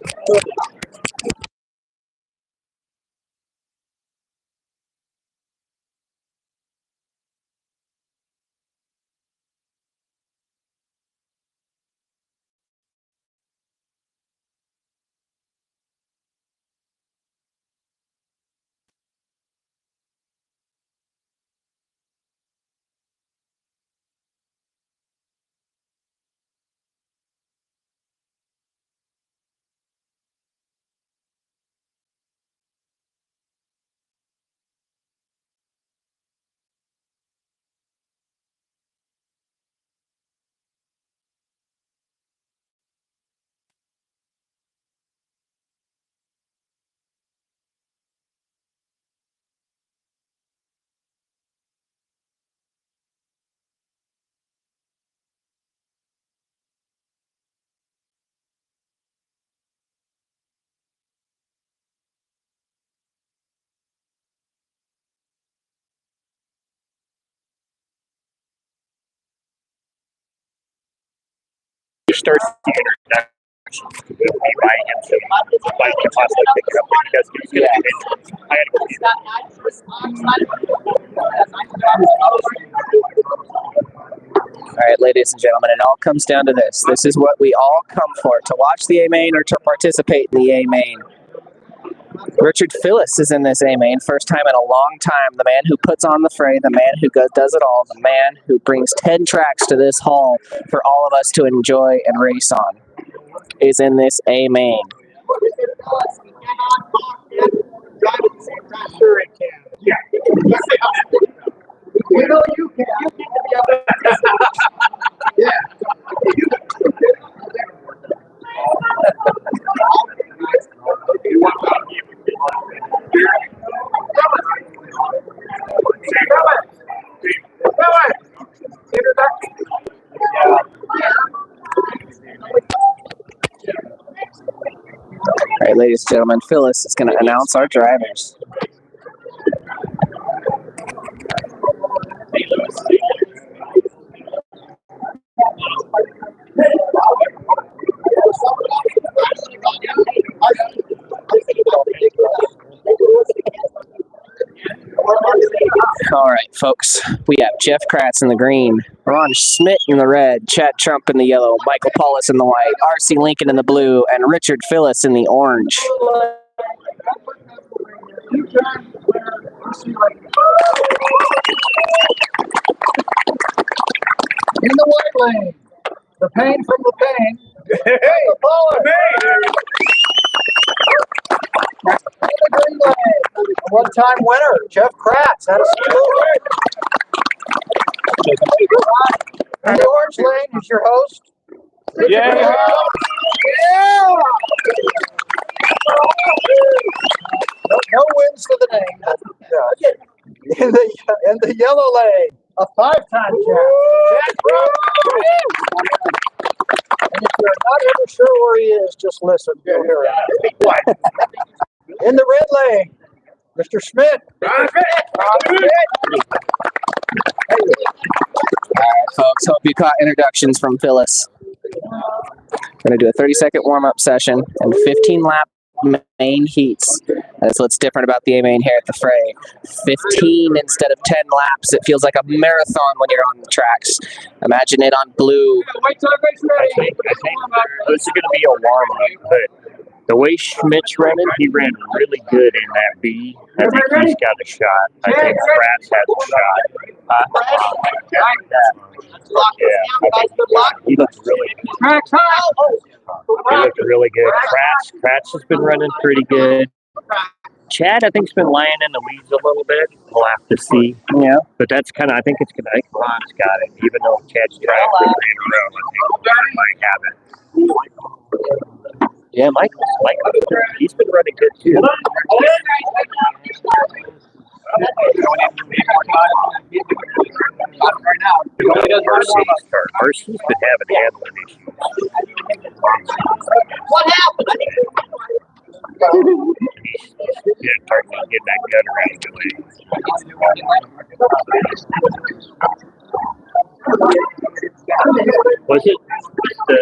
starts the introduction, we'll be buying him some bike to possibly pick it up when he does get his good. I gotta go All right, ladies and gentlemen, it all comes down to this. This is what we all come for, to watch the A-Main or to participate in the A-Main. Richard Phyllis is in this A-Main, first time in a long time. The man who puts on the fray, the man who does it all, the man who brings 10 tracks to this hall for all of us to enjoy and race on, is in this A-Main. Sure it can. Yeah. You know you can. Yeah. All right, ladies and gentlemen, Phyllis is going to announce our drivers. All right, folks. We have Jeff Kratz in the green, Ron Schmidt in the red, Chad Trump in the yellow, Michael Paulus in the white, R.C. Lincoln in the blue, and Richard Phyllis in the orange. In the white lane, the pain from the pain. Hey, Paulus. In the green lane, a one-time winner, Jeff Kratz out of school. In the orange lane is your host. Yeah. Yeah. No wins for the name. In the yellow lane, a 5-time champ. And if you're not ever sure where he is, just listen. You'll hear it. In the red lane, Mr. Schmidt. All right, folks, hope you caught introductions from Phyllis. We're going to do a 30-second warm-up session and 15-lap main heats. That's what's different about the A-Main here at the Fray. 15 instead of 10 laps. It feels like a marathon when you're on the tracks. Imagine it on blue. I think this is going to be a warm-up, but the way Schmidt's running, he ran really good in that B. I think he's got a shot. I think Kratz has a shot. He looks really good. He looked really good. Kratz has been running pretty good. Chad, I think, has been lying in the weeds a little bit. We'll have to see. Yeah. But that's kind of, I think Ron's got it. Even though Chad's driving for 3 in a row, I think Ron might have it. Yeah, Michael, he's been running good too. Mercy's been having handling issues. What happened? He's starting to get that gutter out of the way. Was it the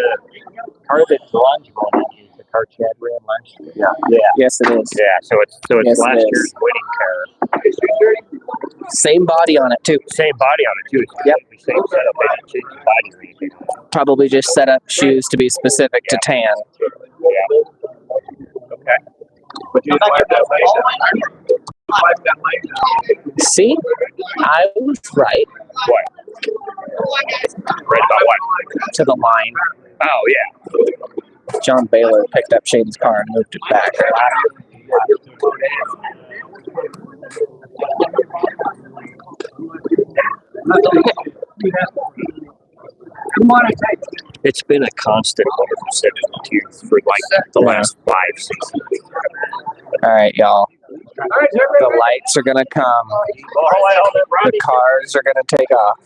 car that Ron's running? Car Chad ran last year. Yeah. Yes, it is. Yeah, so it's Yes, last it year's is. winning car. Same body on it, too. Same body on it, too. It's completely same setup. They didn't change the body or anything. Probably just set up shoes to be specific to tan. Yeah. Okay. But you like that See? I was right. What? Right about what? To the line. Oh, yeah. John Baylor picked up Shaden's car and moved it back. It's been a constant 172 for like the last 5 seasons. All right, y'all. The lights are going to come. The cars are going to take off.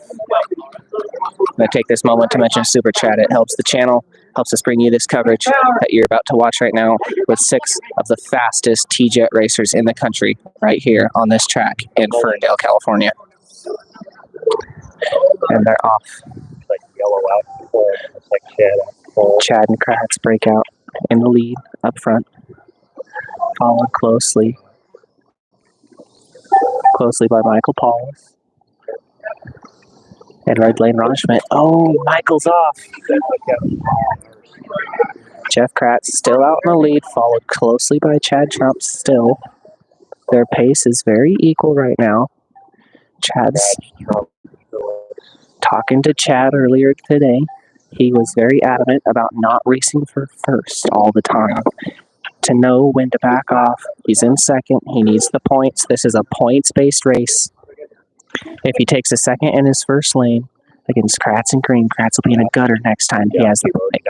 I'm going to take this moment to mention Super Chat. It helps the channel, helps us bring you this coverage that you're about to watch right now with 6 of the fastest T-Jet racers in the country right here on this track in Ferndale, California. And they're off. Like yellow out before, it's like Chad out Chad and Kratz break out in the lead up front, followed closely by Michael Paulus and red lane Ron Schmidt. Oh, Michael's off. Jeff Kratz still out in the lead, followed closely by Chad Trump still. Their pace is very equal right now. Chad's talking to Chad earlier today. He was very adamant about not racing for first all the time. To know when to back off. He's in second. He needs the points. This is a points-based race. If he takes a second in his first lane against Kratz and Green, Kratz will be in a gutter next time he has the point.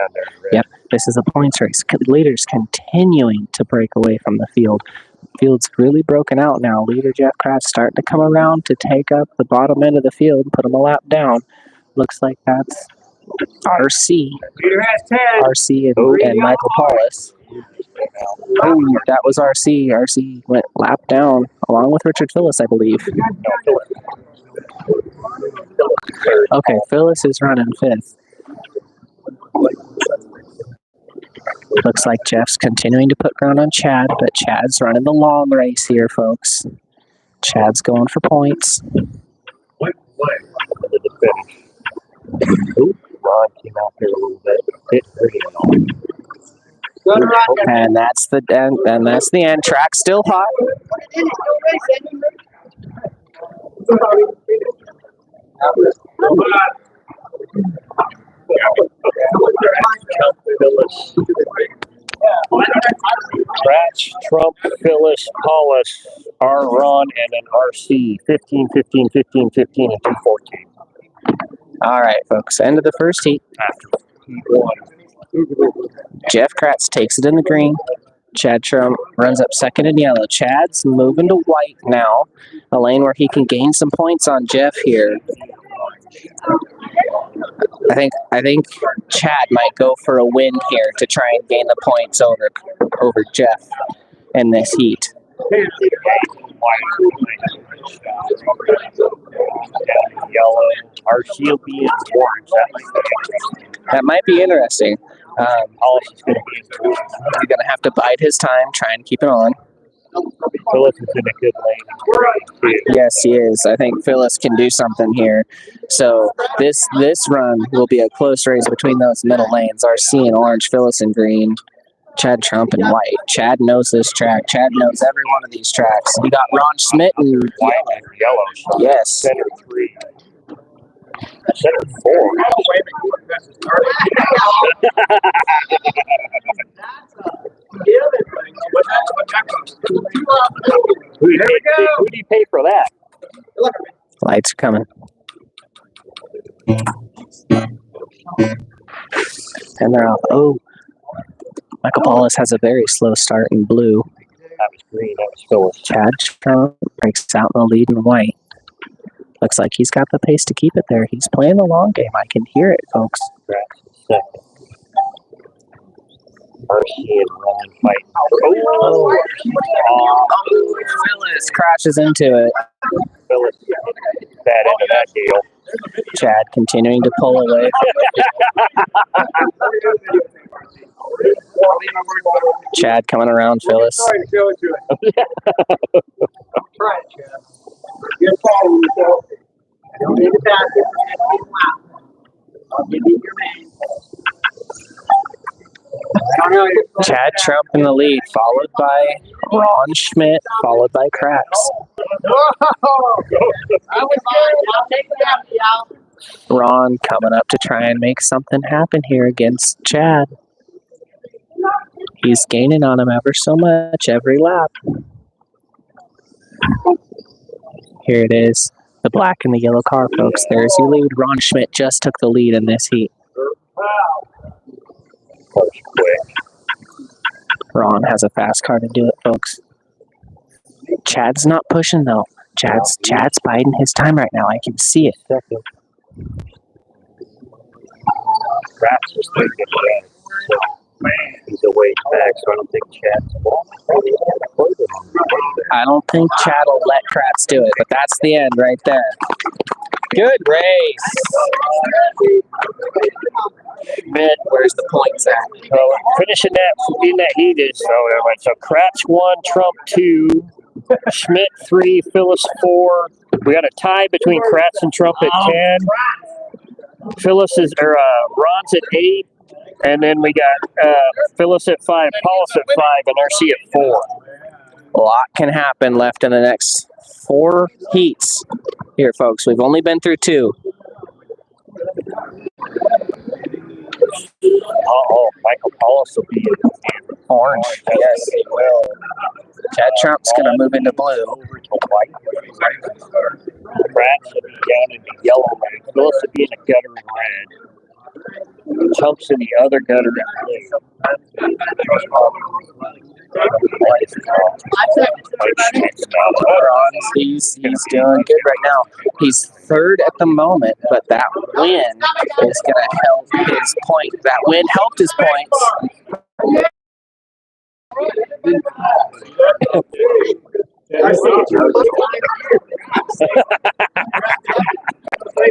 Yep, this is a points race. Leaders continuing to break away from the field. Field's really broken out now. Leader Jeff Kratz starting to come around to take up the bottom end of the field, put him a lap down. Looks like that's RC. RC and Michael Paulus. Oh, that was RC. RC went lap down along with Richard Phyllis, I believe. Okay, Phyllis is running fifth. Looks like Jeff's continuing to put ground on Chad, but Chad's running the long race here, folks. Chad's going for points. Ron came out there a little bit. And that's the end. And that's the end. Track still hot. Kratz, Trump, Phyllis, Paulus, R. Ron, and an RC. 15, 15, 15, 15, and 214. All right, folks. End of the first heat. Jeff Kratz takes it in the green. Chad Trump runs up second in yellow. Chad's moving to white now, a lane where he can gain some points on Jeff here. I think Chad might go for a win here to try and gain the points over Jeff in this heat. Yellow, RC will be in orange. That might be interesting. He's going to have to bide his time, try and keep it on. Phyllis is in a good lane. Yes, he is. I think Phyllis can do something here. So this run will be a close race between those middle lanes. RC in orange, Phyllis in green, Chad Trump in white. Chad knows this track. Chad knows every one of these tracks. We got Ron Schmidt in yellow. Yes. Center 3. Center 4. Who do you pay for that? Lights are coming. And they're off. Oh, Michael Paulus has a very slow start in blue. That was green. That was Phyllis. Chad Trump breaks out in the lead in white. Looks like he's got the pace to keep it there. He's playing the long game. I can hear it, folks. Second. RC and Ron fight. Phyllis crashes into it. Phyllis bad end of that deal. Chad continuing to pull away. Chad coming around Phyllis. Sorry to show it to it. Try it, Chad. You're following yourself. I don't need to pass it. I'll give you your name. Chad Trump in the lead, followed by Ron Schmidt, followed by Kratz. Ron coming up to try and make something happen here against Chad. He's gaining on him ever so much every lap. Here it is. The black and the yellow car, folks. There's your lead. Ron Schmidt just took the lead in this heat. Ron has a fast car to do it, folks. Chad's not pushing, though. Chad's biding his time right now. I can see it. Second. Kratz was third in red. So he's a ways back, so I don't think Chad's I don't think Chad will let Kratz do it, but that's the end right there. Good race. Schmidt, where's the points at? So finishing that in that heat is so Kratz 1, Trump 2, Schmidt 3, Phyllis 4. We got a tie between Kratz and Trump at 10. Phyllis is Ron's at 8, and then we got Phyllis at 5, Paulus at 5, and RC at 4. A lot can happen left in the next 4 heats here, folks. We've only been through 2. Michael Paulus will be in orange. Yes, he will. Chad Trump's going to move into blue. Kratz will be down in the yellow lane. Phyllis will be in the gutter in red. Trump's in the other gutter in blue. He's doing good right now. He's third at the moment, but that win is going to help his point. That win helped his points.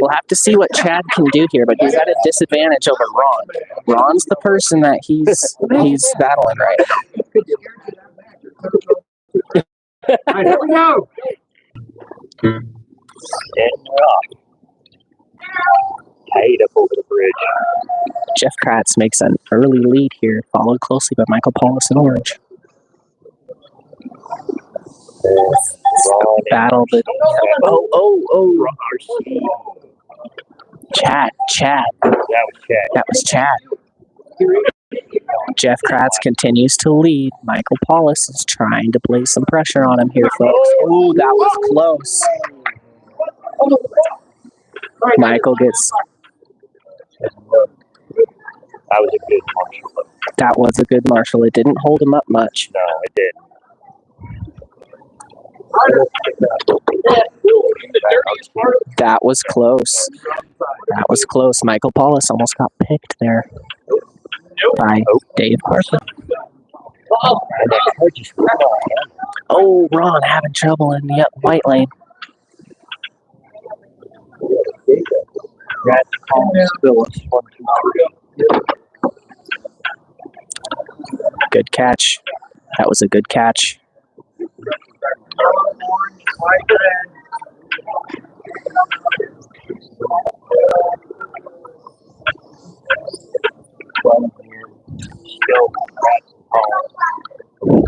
We'll have to see what Chad can do here, but he's at a disadvantage over Ron. Ron's the person that he's battling right now. Here we go. Tight up over the bridge. Jeff Kratz makes an early lead here, followed closely by Michael Paulus in orange. Battle that. Chad. That was Chad. Jeff Kratz continues to lead. Michael Paulus is trying to place some pressure on him here, folks. Oh, that was close. Michael gets. That was a good marshal. It didn't hold him up much. No, it did. That was close. That was close. Michael Paulus almost got picked there by Dave Parker. Oh, Ron having trouble in the white lane. Good catch. That was a good catch.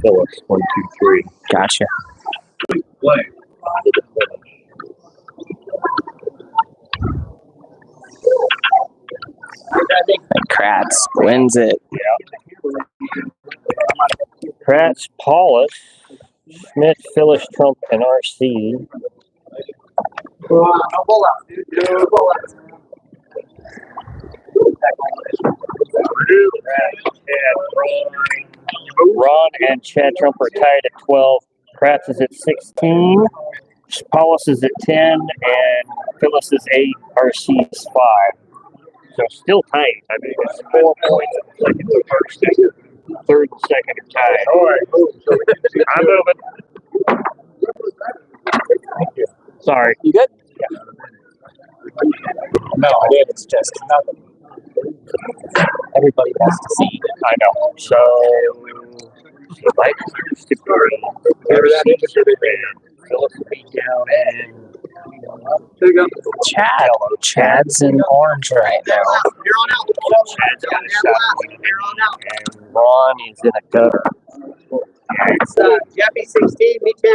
Phyllis, 1, 2, 3. Gotcha. And Kratz wins it. Kratz, Paulus, Schmidt, Phyllis, Trump, and RC. Ron and Chad Trump are tied at 12. Kratz is at 16. Paulus is at 10. And Phyllis is 8. RC is 5. So still tight. I mean, it's 4 points. Second to first. Third and second are tied. All right. I'm moving. Thank you. Sorry. You good? Yeah. No, it's just nothing. Everybody wants to see. I know. So, like, Phyllis will be down and Chad's in orange right now. Chad's got a shot. And Ron is in a gutter. It's Jeffy 16, me 10.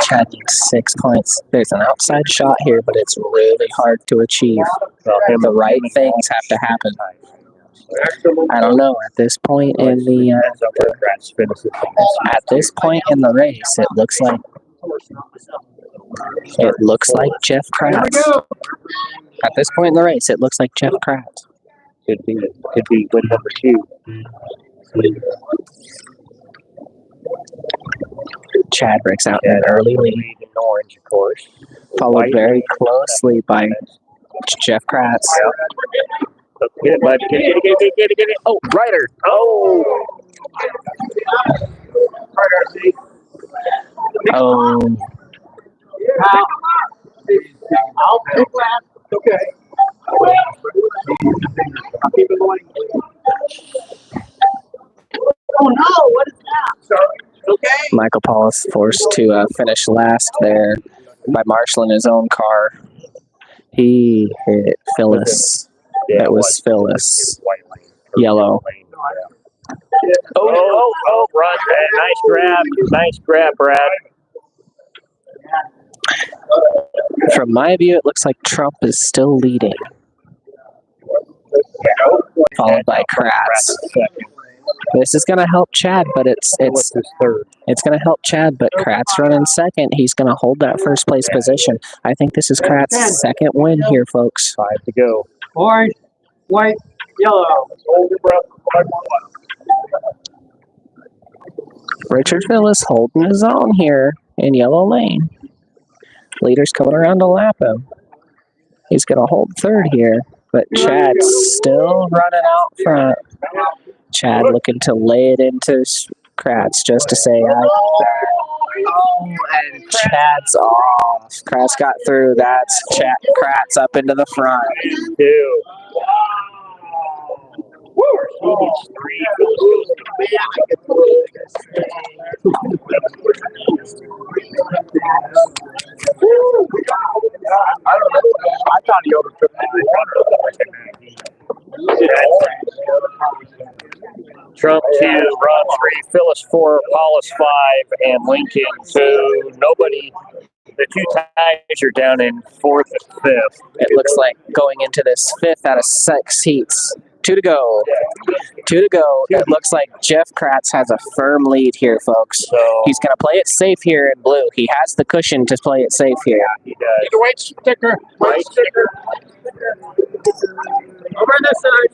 Chad needs 6 points. There's an outside shot here, but it's really hard to achieve. The right things have to happen. I don't know. At this point in the race, it looks like Jeff Kratz. At this point in the race, it looks like Jeff Kratz. Could be win number 2. Chad breaks out in an early lead. In orange, of course. Followed very closely by Jeff Kratz. Get it, bud. Get it. Oh, Ryder. Oh. Oh. Okay. I'll keep it going. Oh no, what is that? Sorry. Okay. Michael Paulus forced to finish last there by marshaling his own car. He hit Phyllis. It was Phyllis. Yellow. Oh, run. Nice grab. Nice grab, Brad. From my view, it looks like Trump is still leading. Followed by Kratz. This is going to help Chad, but it's going to help Chad, but Kratz running second. He's going to hold that first place position. I think this is Kratz's second win here, folks. 5 to go. Orange, white, yellow. Hold your breath. Richard Phyllis holding his own here in yellow lane. Leader's coming around to lap him. He's going to hold third here, but Chad's still running out front. Chad looking to lay it into Kratz just to say, and Chad's off. Kratz got through. That's Kratz up into the front. He gets 3. I thought he overtook Trump 2, Ron 3, Phyllis 4, Paulus 5, and Lincoln 2. Nobody. The two ties are down in 4th and 5th. It looks like going into this 5th out of 6 heats. 2 to go. 2 to go. It looks like Jeff Kratz has a firm lead here, folks. He's going to play it safe here in blue. He has the cushion to play it safe here. He does. The white sticker. White sticker. Over this side.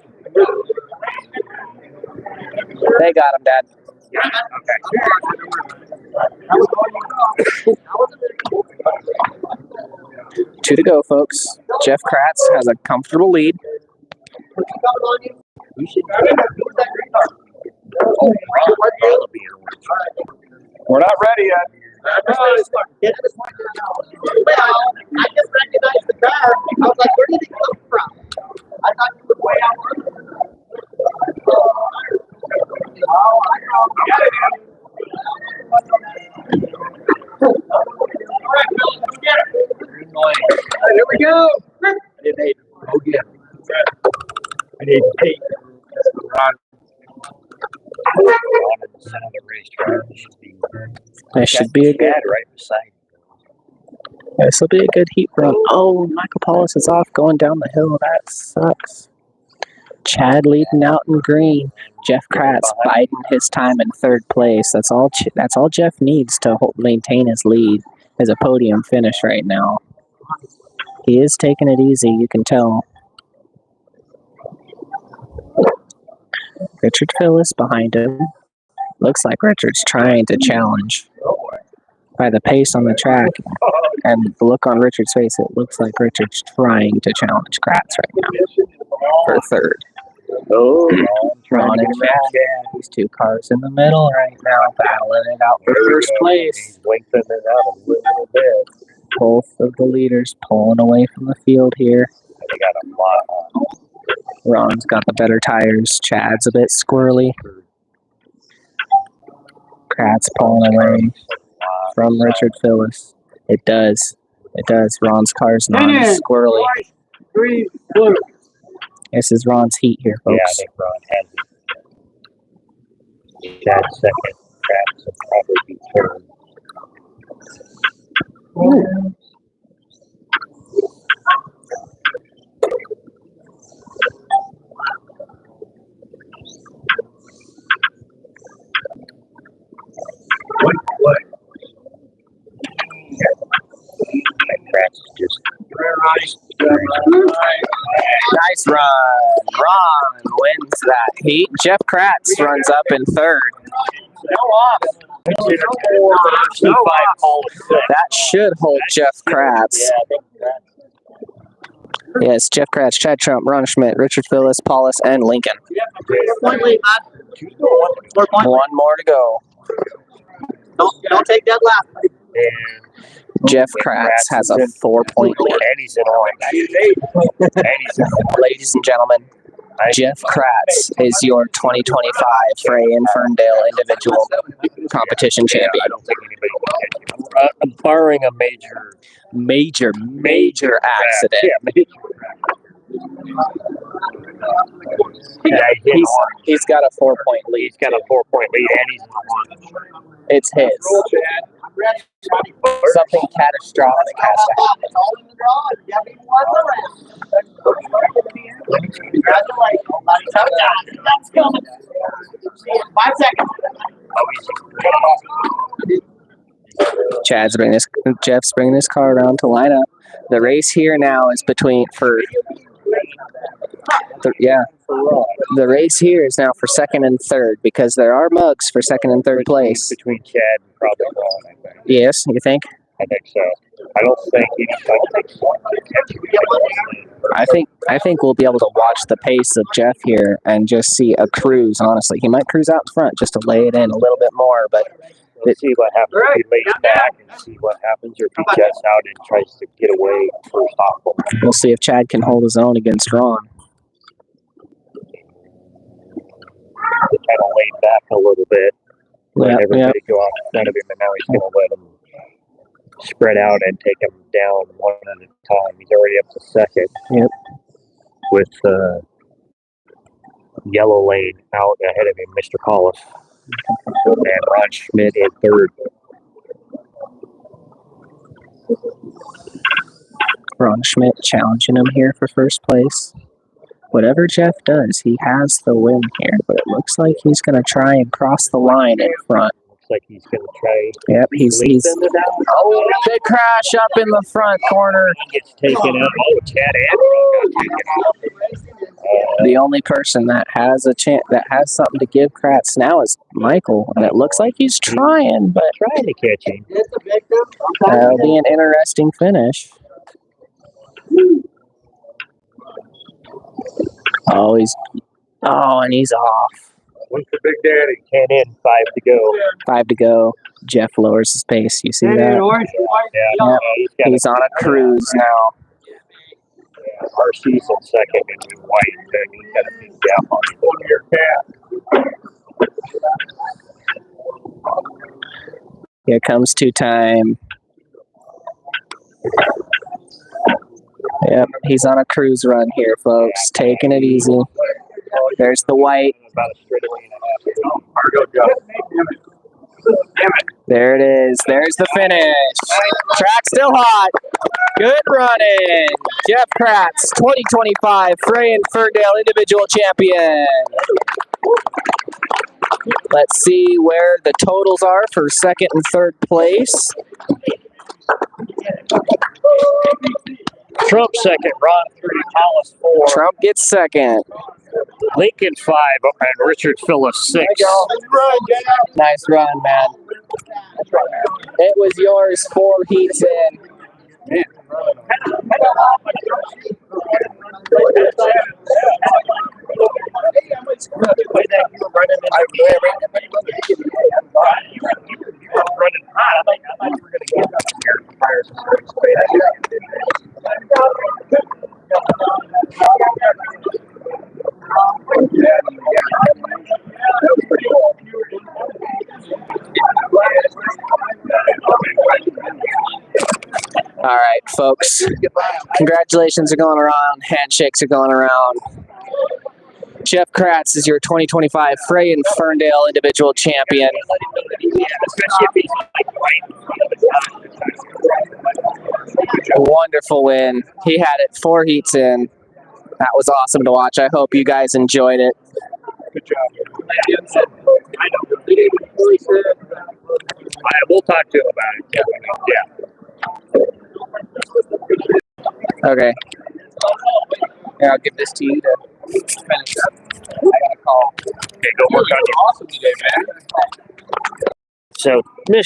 They got him, Dad. Okay. 2 to go, folks. Jeff Kratz has a comfortable lead. We're not ready yet. I just recognized the car. I was like, where did it come from? I thought you were way out. Oh, I know. Get it. All right, Bill, let's get it. All right, here we go. I need 8. Oh, yeah. I need 8. Ron. This should be a good. Right beside. This will be a good heat run. Oh, Michael Paulus is off going down the hill. That sucks. Chad leading out in green. Jeff Kratz biding his time in 3rd place. That's all Jeff needs to maintain his lead as a podium finish right now. He is taking it easy, you can tell. Richard Phyllis behind him. Looks like Richard's trying to challenge. By the pace on the track and the look on Richard's face, it looks like Richard's trying to challenge Kratz right now for 3rd. Oh, Ron and Chad. These 2 cars in the middle right now, battling it out for 1st place. Lengthening it out a little bit. Both of the leaders pulling away from the field here. They got a lot on. Ron's got the better tires. Chad's a bit squirrely. Kratz pulling away from Richard Phyllis. It does. Ron's car's not as squirrely. 3, blue. This is Ron's heat here, folks. Yeah, I think Ron has it. Chad's second. Kratz will probably be 3rd. What? Kratz is just nice run. Ron wins that heat. Jeff Kratz runs up in 3rd. That should hold Jeff Kratz. Yes, Jeff Kratz, Chad Trump, Ron Schmidt, Richard Phyllis, Paulus, and Lincoln. 1 more to go. Don't take that lap. Jeff Kratz has a 4-point lead. And he's in orange. Ladies and gentlemen, Jeff Kratz is your 2025 Fray and Ferndale individual competition champion. I don't think anybody can catch him. Barring a major accident. He's got a 4-point lead. He's got a 4-point lead, and he's in orange. It's his. Something catastrophic has to happen. Congratulations. 5 seconds. Jeff's bringing his car around to line up. The race here now is the race here is now for second and third because there are mugs for second and third place. Between Chad and probably Ron, I think. Yes, you think? I think so. I don't think I think we'll be able to watch the pace of Jeff here and just see a cruise, honestly. He might cruise out front just to lay it in a little bit more, but we'll see what happens if he lays back and see what happens, or if he jets out and tries to get away first off. We'll see if Chad can hold his own against Ron. He kind of laid back a little bit, let everybody go out in front of him, and now he's going to let him spread out and take him down one at a time. He's already up to second. Yep. With yellow lane out ahead of him, Mr. Collis. And Ron Schmidt in third. Ron Schmidt challenging him here for first place. Whatever Jeff does, he has the win here, but it looks like he's going to try and cross the line in front. Looks like he's going to try. Yep, he's big crash up in the front corner. He gets taken up. Oh, Chad and Ron got taken up. The only person that has a chance, that has something to give Kratz now is Michael, and it looks like he's trying, but trying to catch him. That'll be an interesting finish. And he's off. One for Big Daddy. 10 in, 5 to go. 5 to go. Jeff lowers his pace. You see that? Yeah. He's on a cruise now. RC's in second and White. And he's got a big gap on him. Here comes 2-time. Yep, he's on a cruise run here, folks. Taking it easy. There's the White. About a straightaway and a half. There it is. There's the finish. Track still hot. Good running. Jeff Kratz, 2025 Fray and Ferndale individual champion. Let's see where the totals are for second and third place. Trump second, Ron 3, Hollis 4. Trump gets second. Lincoln 5, and Richard Phillips 6. Nice run, man. It was yours 4 heats in. All right, folks. Congratulations are going around. Handshakes are going around. Jeff Kratz is your 2025 Fray and Ferndale individual champion. Wonderful win. He had it 4 heats in. That was awesome to watch. I hope you guys enjoyed it. Good job. We'll talk to him about it. Yeah. Okay. Here, I'll give this to you to finish up. I got a call. Okay, go work on your awesome today, man. So, Mr.